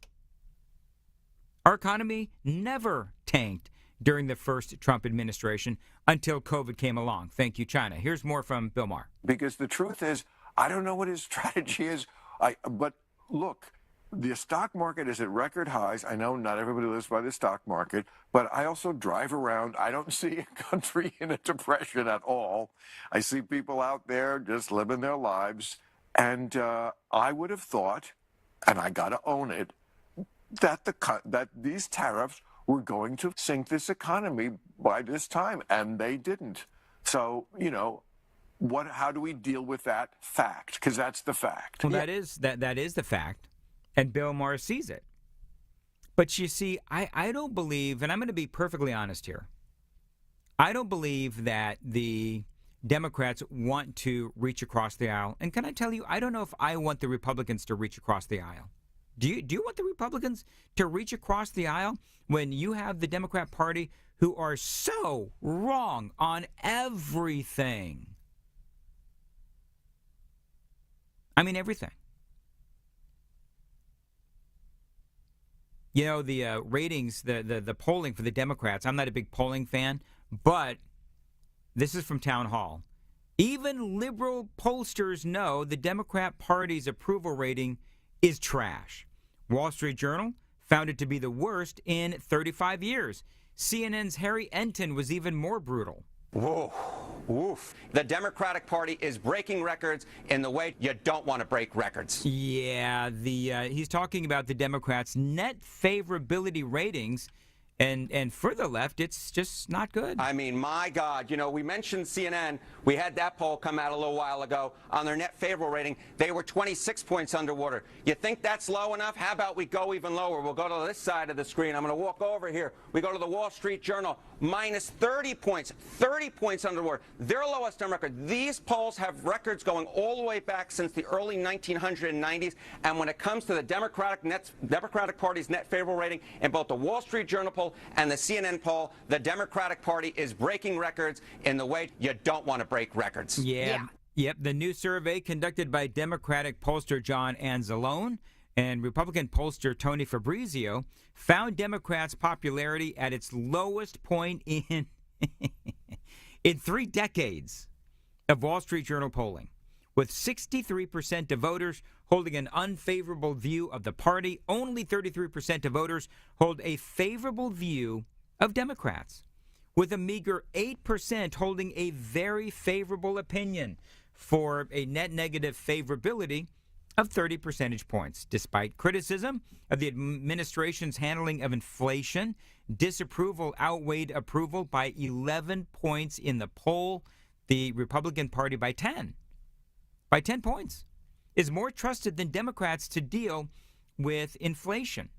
Our economy never tanked during the first Trump administration until COVID came along. Thank you, China. Here's more from Bill Maher. Because the truth is, I don't know what his strategy is. But look, the stock market is at record highs. I know not everybody lives by the stock market, but I also drive around. I don't see a country in a depression at all. I see people out there just living their lives. And I would have thought, and I got to own it, that these tariffs were going to sink this economy by this time, and they didn't. So, how do we deal with that fact? Because that's the fact. Well, that is the fact, and Bill Maher sees it. But you see, I don't believe, and I'm going to be perfectly honest here, I don't believe that the Democrats want to reach across the aisle. And can I tell you, I don't know if I want the Republicans to reach across the aisle. Do you want the Republicans to reach across the aisle when you have the Democrat Party who are so wrong on everything? I mean, everything. The ratings, the polling for the Democrats, I'm not a big polling fan, but this is from Town Hall. Even liberal pollsters know the Democrat Party's approval rating is trash. Wall Street Journal found it to be the worst in 35 years. CNN's Harry Enton was even more brutal. Whoa, woof. The Democratic Party is breaking records in the way you don't want to break records. Yeah, he's talking about the Democrats' net favorability ratings. And for the left, it's just not good. I mean, my God, we mentioned CNN. We had that poll come out a little while ago on their net favorable rating. They were 26 points underwater. You think that's low enough? How about we go even lower? We'll go to this side of the screen. I'm going to walk over here. We go to the Wall Street Journal, minus 30 points, 30 points underwater. Their lowest on record. These polls have records going all the way back since the early 1990s. And when it comes to the Democratic Party's net favorable rating in both the Wall Street Journal poll and the CNN poll, the Democratic Party is breaking records in the way you don't want to break records. Yeah. Yep. The new survey conducted by Democratic pollster John Anzalone and Republican pollster Tony Fabrizio found Democrats' popularity at its lowest point in 3 decades of Wall Street Journal polling, with 63% of voters holding an unfavorable view of the party. Only 33% of voters hold a favorable view of Democrats, with a meager 8% holding a very favorable opinion, for a net negative favorability of 30 percentage points. Despite criticism of the administration's handling of inflation, disapproval outweighed approval by 11 points in the poll. The Republican Party by 10 points, is more trusted than Democrats to deal with inflation.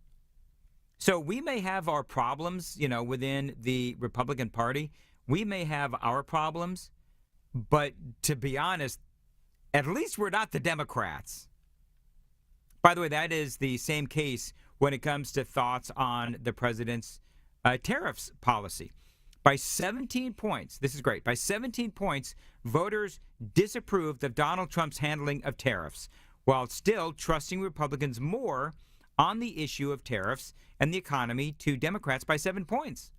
So we may have our problems, within the Republican Party. We may have our problems, But to be honest, at least we're not the Democrats. By the way, that is the same case when it comes to thoughts on the president's tariffs policy. By 17 points, this is great, by 17 points, voters disapproved of Donald Trump's handling of tariffs, while still trusting Republicans more on the issue of tariffs and the economy to Democrats by 7 points.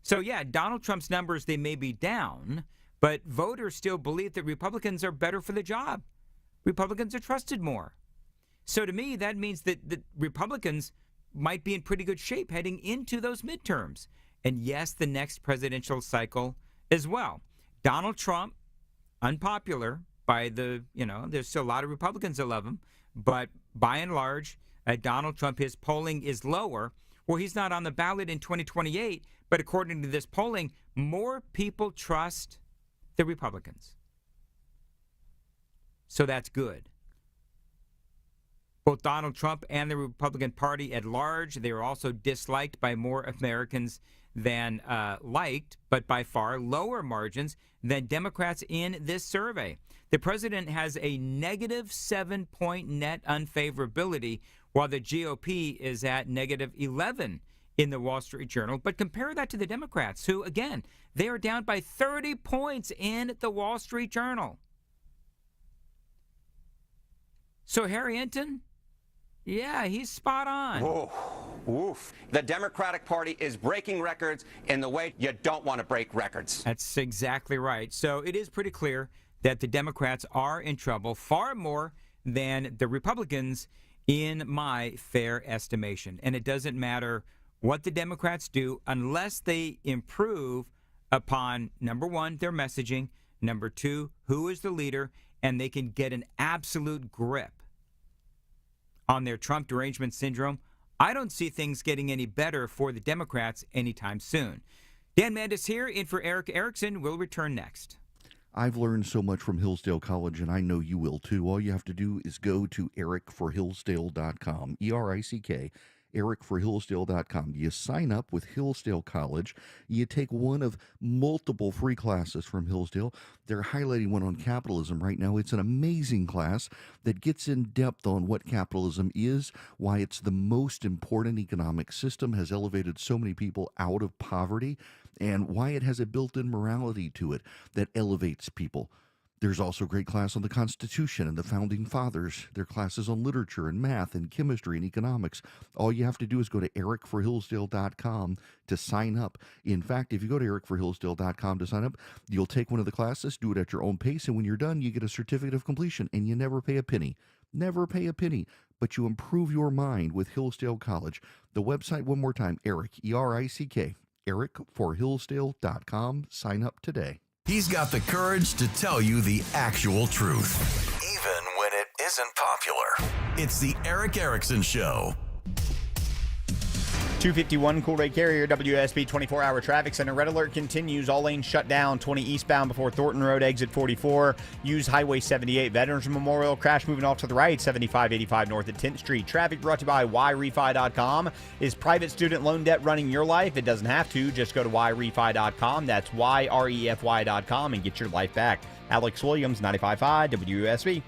So, yeah, Donald Trump's numbers, they may be down, but voters still believe that Republicans are better for the job. Republicans are trusted more. So to me, that means that the Republicans might be in pretty good shape heading into those midterms. And yes, the next presidential cycle as well. Donald Trump, unpopular by there's still a lot of Republicans that love him, but by and large, Donald Trump, his polling is lower. Well, he's not on the ballot in 2028, but according to this polling, more people trust the Republicans. So that's good. Both Donald Trump and the Republican Party at large, they are also disliked by more Americans than liked, but by far lower margins than Democrats in this survey. The president has a negative 7-point net unfavorability, while the GOP is at negative 11 in the Wall Street Journal. But compare that to the Democrats, who, again, they are down by 30 points in the Wall Street Journal. So Harry Enten, yeah, he's spot on. Whoa, woof. The Democratic Party is breaking records in the way you don't want to break records. That's exactly right. So it is pretty clear that the Democrats are in trouble far more than the Republicans in my fair estimation. And it doesn't matter what the Democrats do unless they improve upon, number one, their messaging, number two, who is the leader, and they can get an absolute grip on their Trump derangement syndrome. I don't see things getting any better for the Democrats anytime soon. Dan Mandis here, in for Eric Erickson. We'll return next. I've learned so much from Hillsdale College, and I know you will too. All you have to do is go to ericforhillsdale.com, ERICK, ericforhillsdale.com. You sign up with Hillsdale College. You take one of multiple free classes from Hillsdale. They're highlighting one on capitalism right now. It's an amazing class that gets in depth on what capitalism is, why it's the most important economic system, has elevated so many people out of poverty, and why it has a built-in morality to it that elevates people. There's also a great class on the Constitution and the Founding Fathers. There are classes on literature and math and chemistry and economics. All you have to do is go to ericforhillsdale.com to sign up. In fact, if you go to ericforhillsdale.com to sign up, you'll take one of the classes, do it at your own pace, and when you're done, you get a certificate of completion, and you never pay a penny. Never pay a penny, but you improve your mind with Hillsdale College. The website, one more time, Eric, ERICK, ericforhillsdale.com. Sign up today. He's got the courage to tell you the actual truth, even when it isn't popular. It's the Eric Erickson Show. 251 Cool Ray Carrier, WSB 24-hour traffic center. Red alert continues. All lanes shut down. 20 eastbound before Thornton Road, exit 44. Use Highway 78. Veterans Memorial. Crash moving off to the right. 7585 north at 10th Street. Traffic brought to you by YRefi.com. Is private student loan debt running your life? It doesn't have to. Just go to YRefi.com. That's YREFY.com and get your life back. Alex Williams, 95.5 WSB.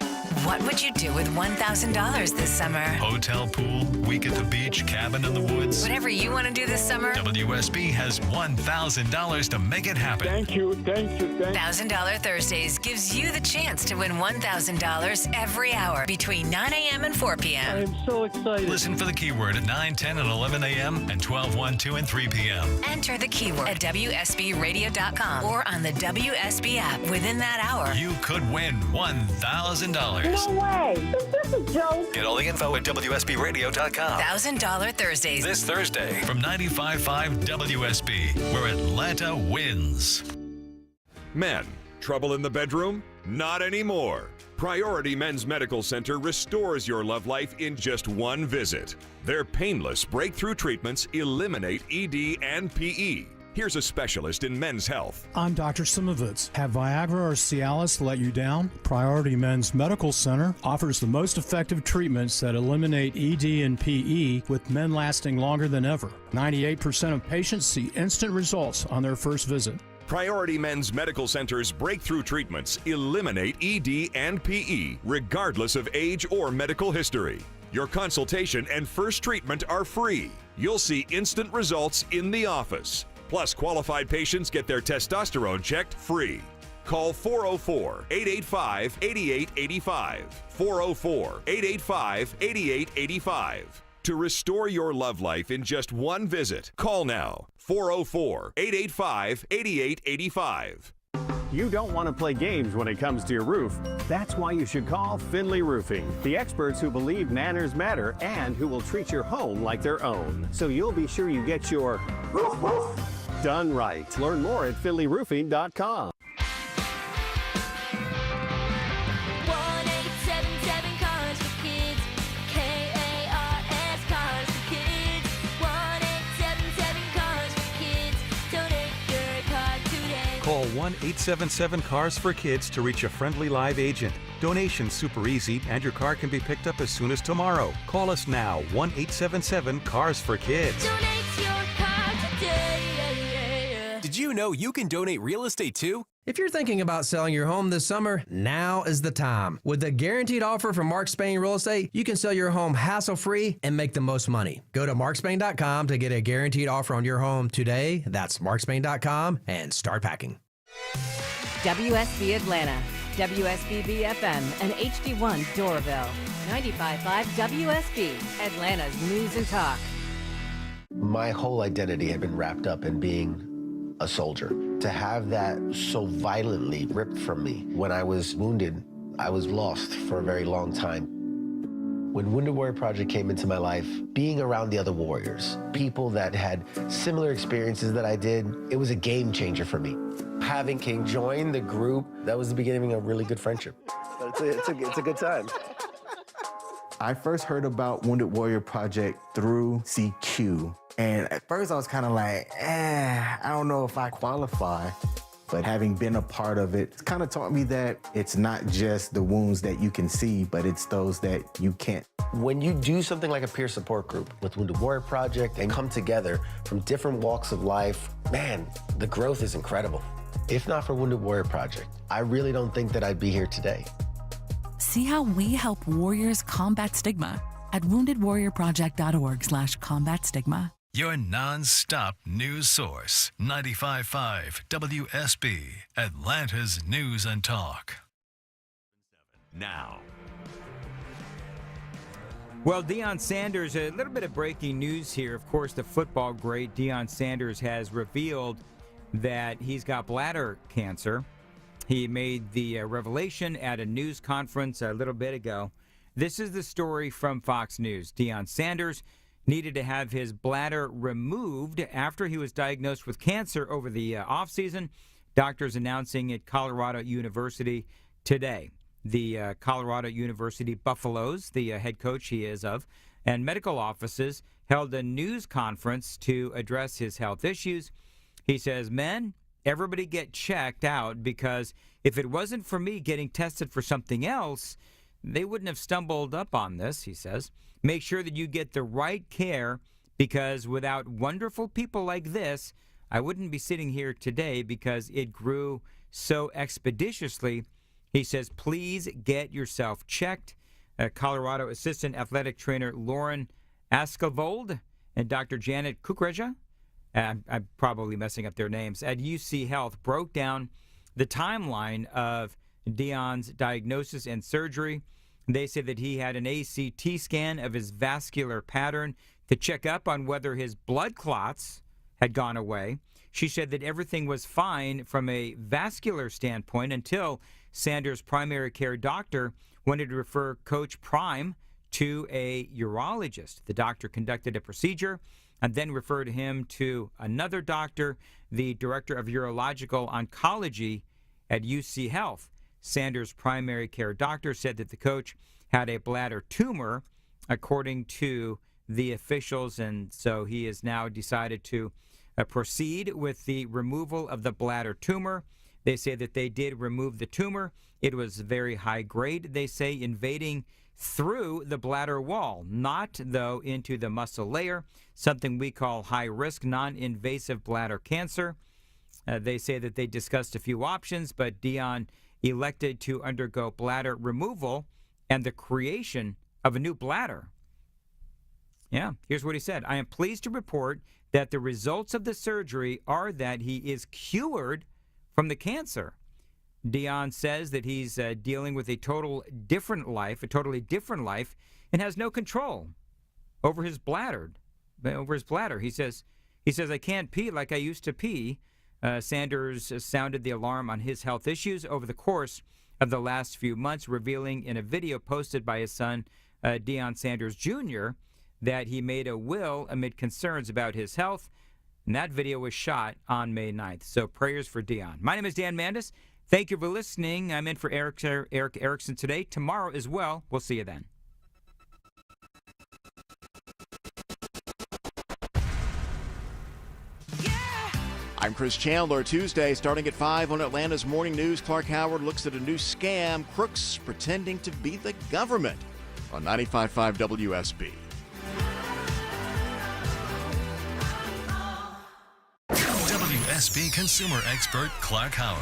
What would you do with $1,000 this summer? Hotel, pool, week at the beach, cabin in the woods. Whatever you want to do this summer. WSB has $1,000 to make it happen. Thank you. $1,000 Thursdays gives you the chance to win $1,000 every hour between 9 a.m. and 4 p.m. I am so excited. Listen for the keyword at 9, 10, and 11 a.m. and 12, 1, 2, and 3 p.m. Enter the keyword at WSBradio.com or on the WSB app. Within that hour, you could win $1,000. No way. Is this a joke? Get all the info at WSBradio.com. $1,000 Thursdays. This Thursday from 95.5 WSB, where Atlanta wins. Men, trouble in the bedroom? Not anymore. Priority Men's Medical Center restores your love life in just one visit. Their painless breakthrough treatments eliminate ED and PE. Here's a specialist in men's health. I'm Dr. Simovitz. Have Viagra or Cialis let you down? Priority Men's Medical Center offers the most effective treatments that eliminate ED and PE, with men lasting longer than ever. 98% of patients see instant results on their first visit. Priority Men's Medical Center's breakthrough treatments eliminate ED and PE, regardless of age or medical history. Your consultation and first treatment are free. You'll see instant results in the office. Plus, qualified patients get their testosterone checked free. Call 404-885-8885. 404-885-8885. To restore your love life in just one visit, call now. 404-885-8885. You don't want to play games when it comes to your roof. That's why you should call Finley Roofing, the experts who believe manners matter and who will treat your home like their own. So you'll be sure you get your roof done right. Learn more at finleyroofing.com. 1-877 Cars for Kids. K-A-R-S Cars for Kids. 1-877 Cars for Kids. Donate your car today. Call 1-877-CARS-FOR-KIDS to reach a friendly live agent. Donation's super easy, and your car can be picked up as soon as tomorrow. Call us now, 1-877-CARS-FOR-KIDS. Donate your car today. Did you know you can donate real estate too? If you're thinking about selling your home this summer, now is the time. With a guaranteed offer from Mark Spain Real Estate, you can sell your home hassle-free and make the most money. Go to markspain.com to get a guaranteed offer on your home today. That's markspain.com and start packing. WSB Atlanta, WSB BFM, and HD1 Doraville. 95.5 WSB, Atlanta's News and Talk. My whole identity had been wrapped up in being a soldier. To have that so violently ripped from me when I was wounded, I was lost for a very long time. When Wounded Warrior Project came into my life, being around the other warriors, people that had similar experiences that I did, it was a game changer for me. Having King join the group, that was the beginning of a really good friendship. It's a good time. I first heard about Wounded Warrior Project through CQ. And at first I was kind of like, I don't know if I qualify. But having been a part of it, it's kind of taught me that it's not just the wounds that you can see, but it's those that you can't. When you do something like a peer support group with Wounded Warrior Project and come together from different walks of life, man, the growth is incredible. If not for Wounded Warrior Project, I really don't think that I'd be here today. See how we help warriors combat stigma at woundedwarriorproject.org/combat stigma. Your non-stop news source, 95.5 WSB, Atlanta's News and Talk. Now. Well, Deion Sanders, a little bit of breaking news here. Of course, the football great Deion Sanders has revealed that he's got bladder cancer. He made the revelation at a news conference a little bit ago. This is the story from Fox News. Deion Sanders needed to have his bladder removed after he was diagnosed with cancer over the offseason. Doctors announcing at Colorado University today. The Colorado University Buffaloes, the head coach he is of, and medical offices held a news conference to address his health issues. He says, men, everybody get checked out, because if it wasn't for me getting tested for something else, they wouldn't have stumbled up on this, he says. Make sure that you get the right care, because without wonderful people like this, I wouldn't be sitting here today, because it grew so expeditiously. He says, please get yourself checked. Colorado Assistant Athletic Trainer Lauren Askevold and Dr. Janet Kukreja, I'm probably messing up their names, at UC Health broke down the timeline of Deion's diagnosis and surgery. They said that he had an ACT scan of his vascular pattern to check up on whether his blood clots had gone away. She said that everything was fine from a vascular standpoint until Sanders' primary care doctor wanted to refer Coach Prime to a urologist. The doctor conducted a procedure and then referred him to another doctor, the director of urological oncology at UC Health. Sanders' primary care doctor said that the coach had a bladder tumor, according to the officials, and so he has now decided to proceed with the removal of the bladder tumor. They say that they did remove the tumor. It was very high grade, they say, invading through the bladder wall, not, though, into the muscle layer, something we call high-risk, non-invasive bladder cancer. They say that they discussed a few options, but Deion elected to undergo bladder removal and the creation of a new bladder. Yeah, here's what he said. I am pleased to report that the results of the surgery are that he is cured from the cancer. Deion says that he's dealing with a totally different life, and has no control over his bladder. He says, I can't pee like I used to pee. Sanders sounded the alarm on his health issues over the course of the last few months, revealing in a video posted by his son, Deion Sanders Jr., that he made a will amid concerns about his health. And that video was shot on May 9th. So prayers for Deion. My name is Dan Mandis. Thank you for listening. I'm in for Eric Erickson today. Tomorrow as well. We'll see you then. I'm Chris Chandler. Tuesday, starting at 5 on Atlanta's Morning News, Clark Howard looks at a new scam, crooks pretending to be the government, on 95.5 WSB. WSB consumer expert Clark Howard.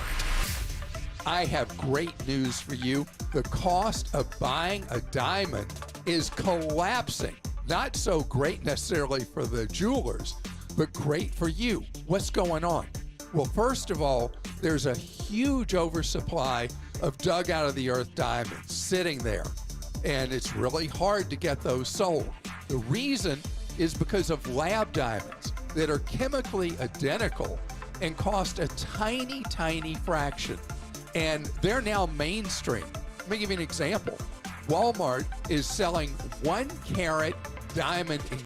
I have great news for you. The cost of buying a diamond is collapsing. Not so great necessarily for the jewelers, but great for you. What's going on? Well, first of all, there's a huge oversupply of dug out of the earth diamonds sitting there, and it's really hard to get those sold. The reason is because of lab diamonds that are chemically identical and cost a tiny, tiny fraction. And they're now mainstream. Let me give you an example. Walmart is selling 1 carat diamond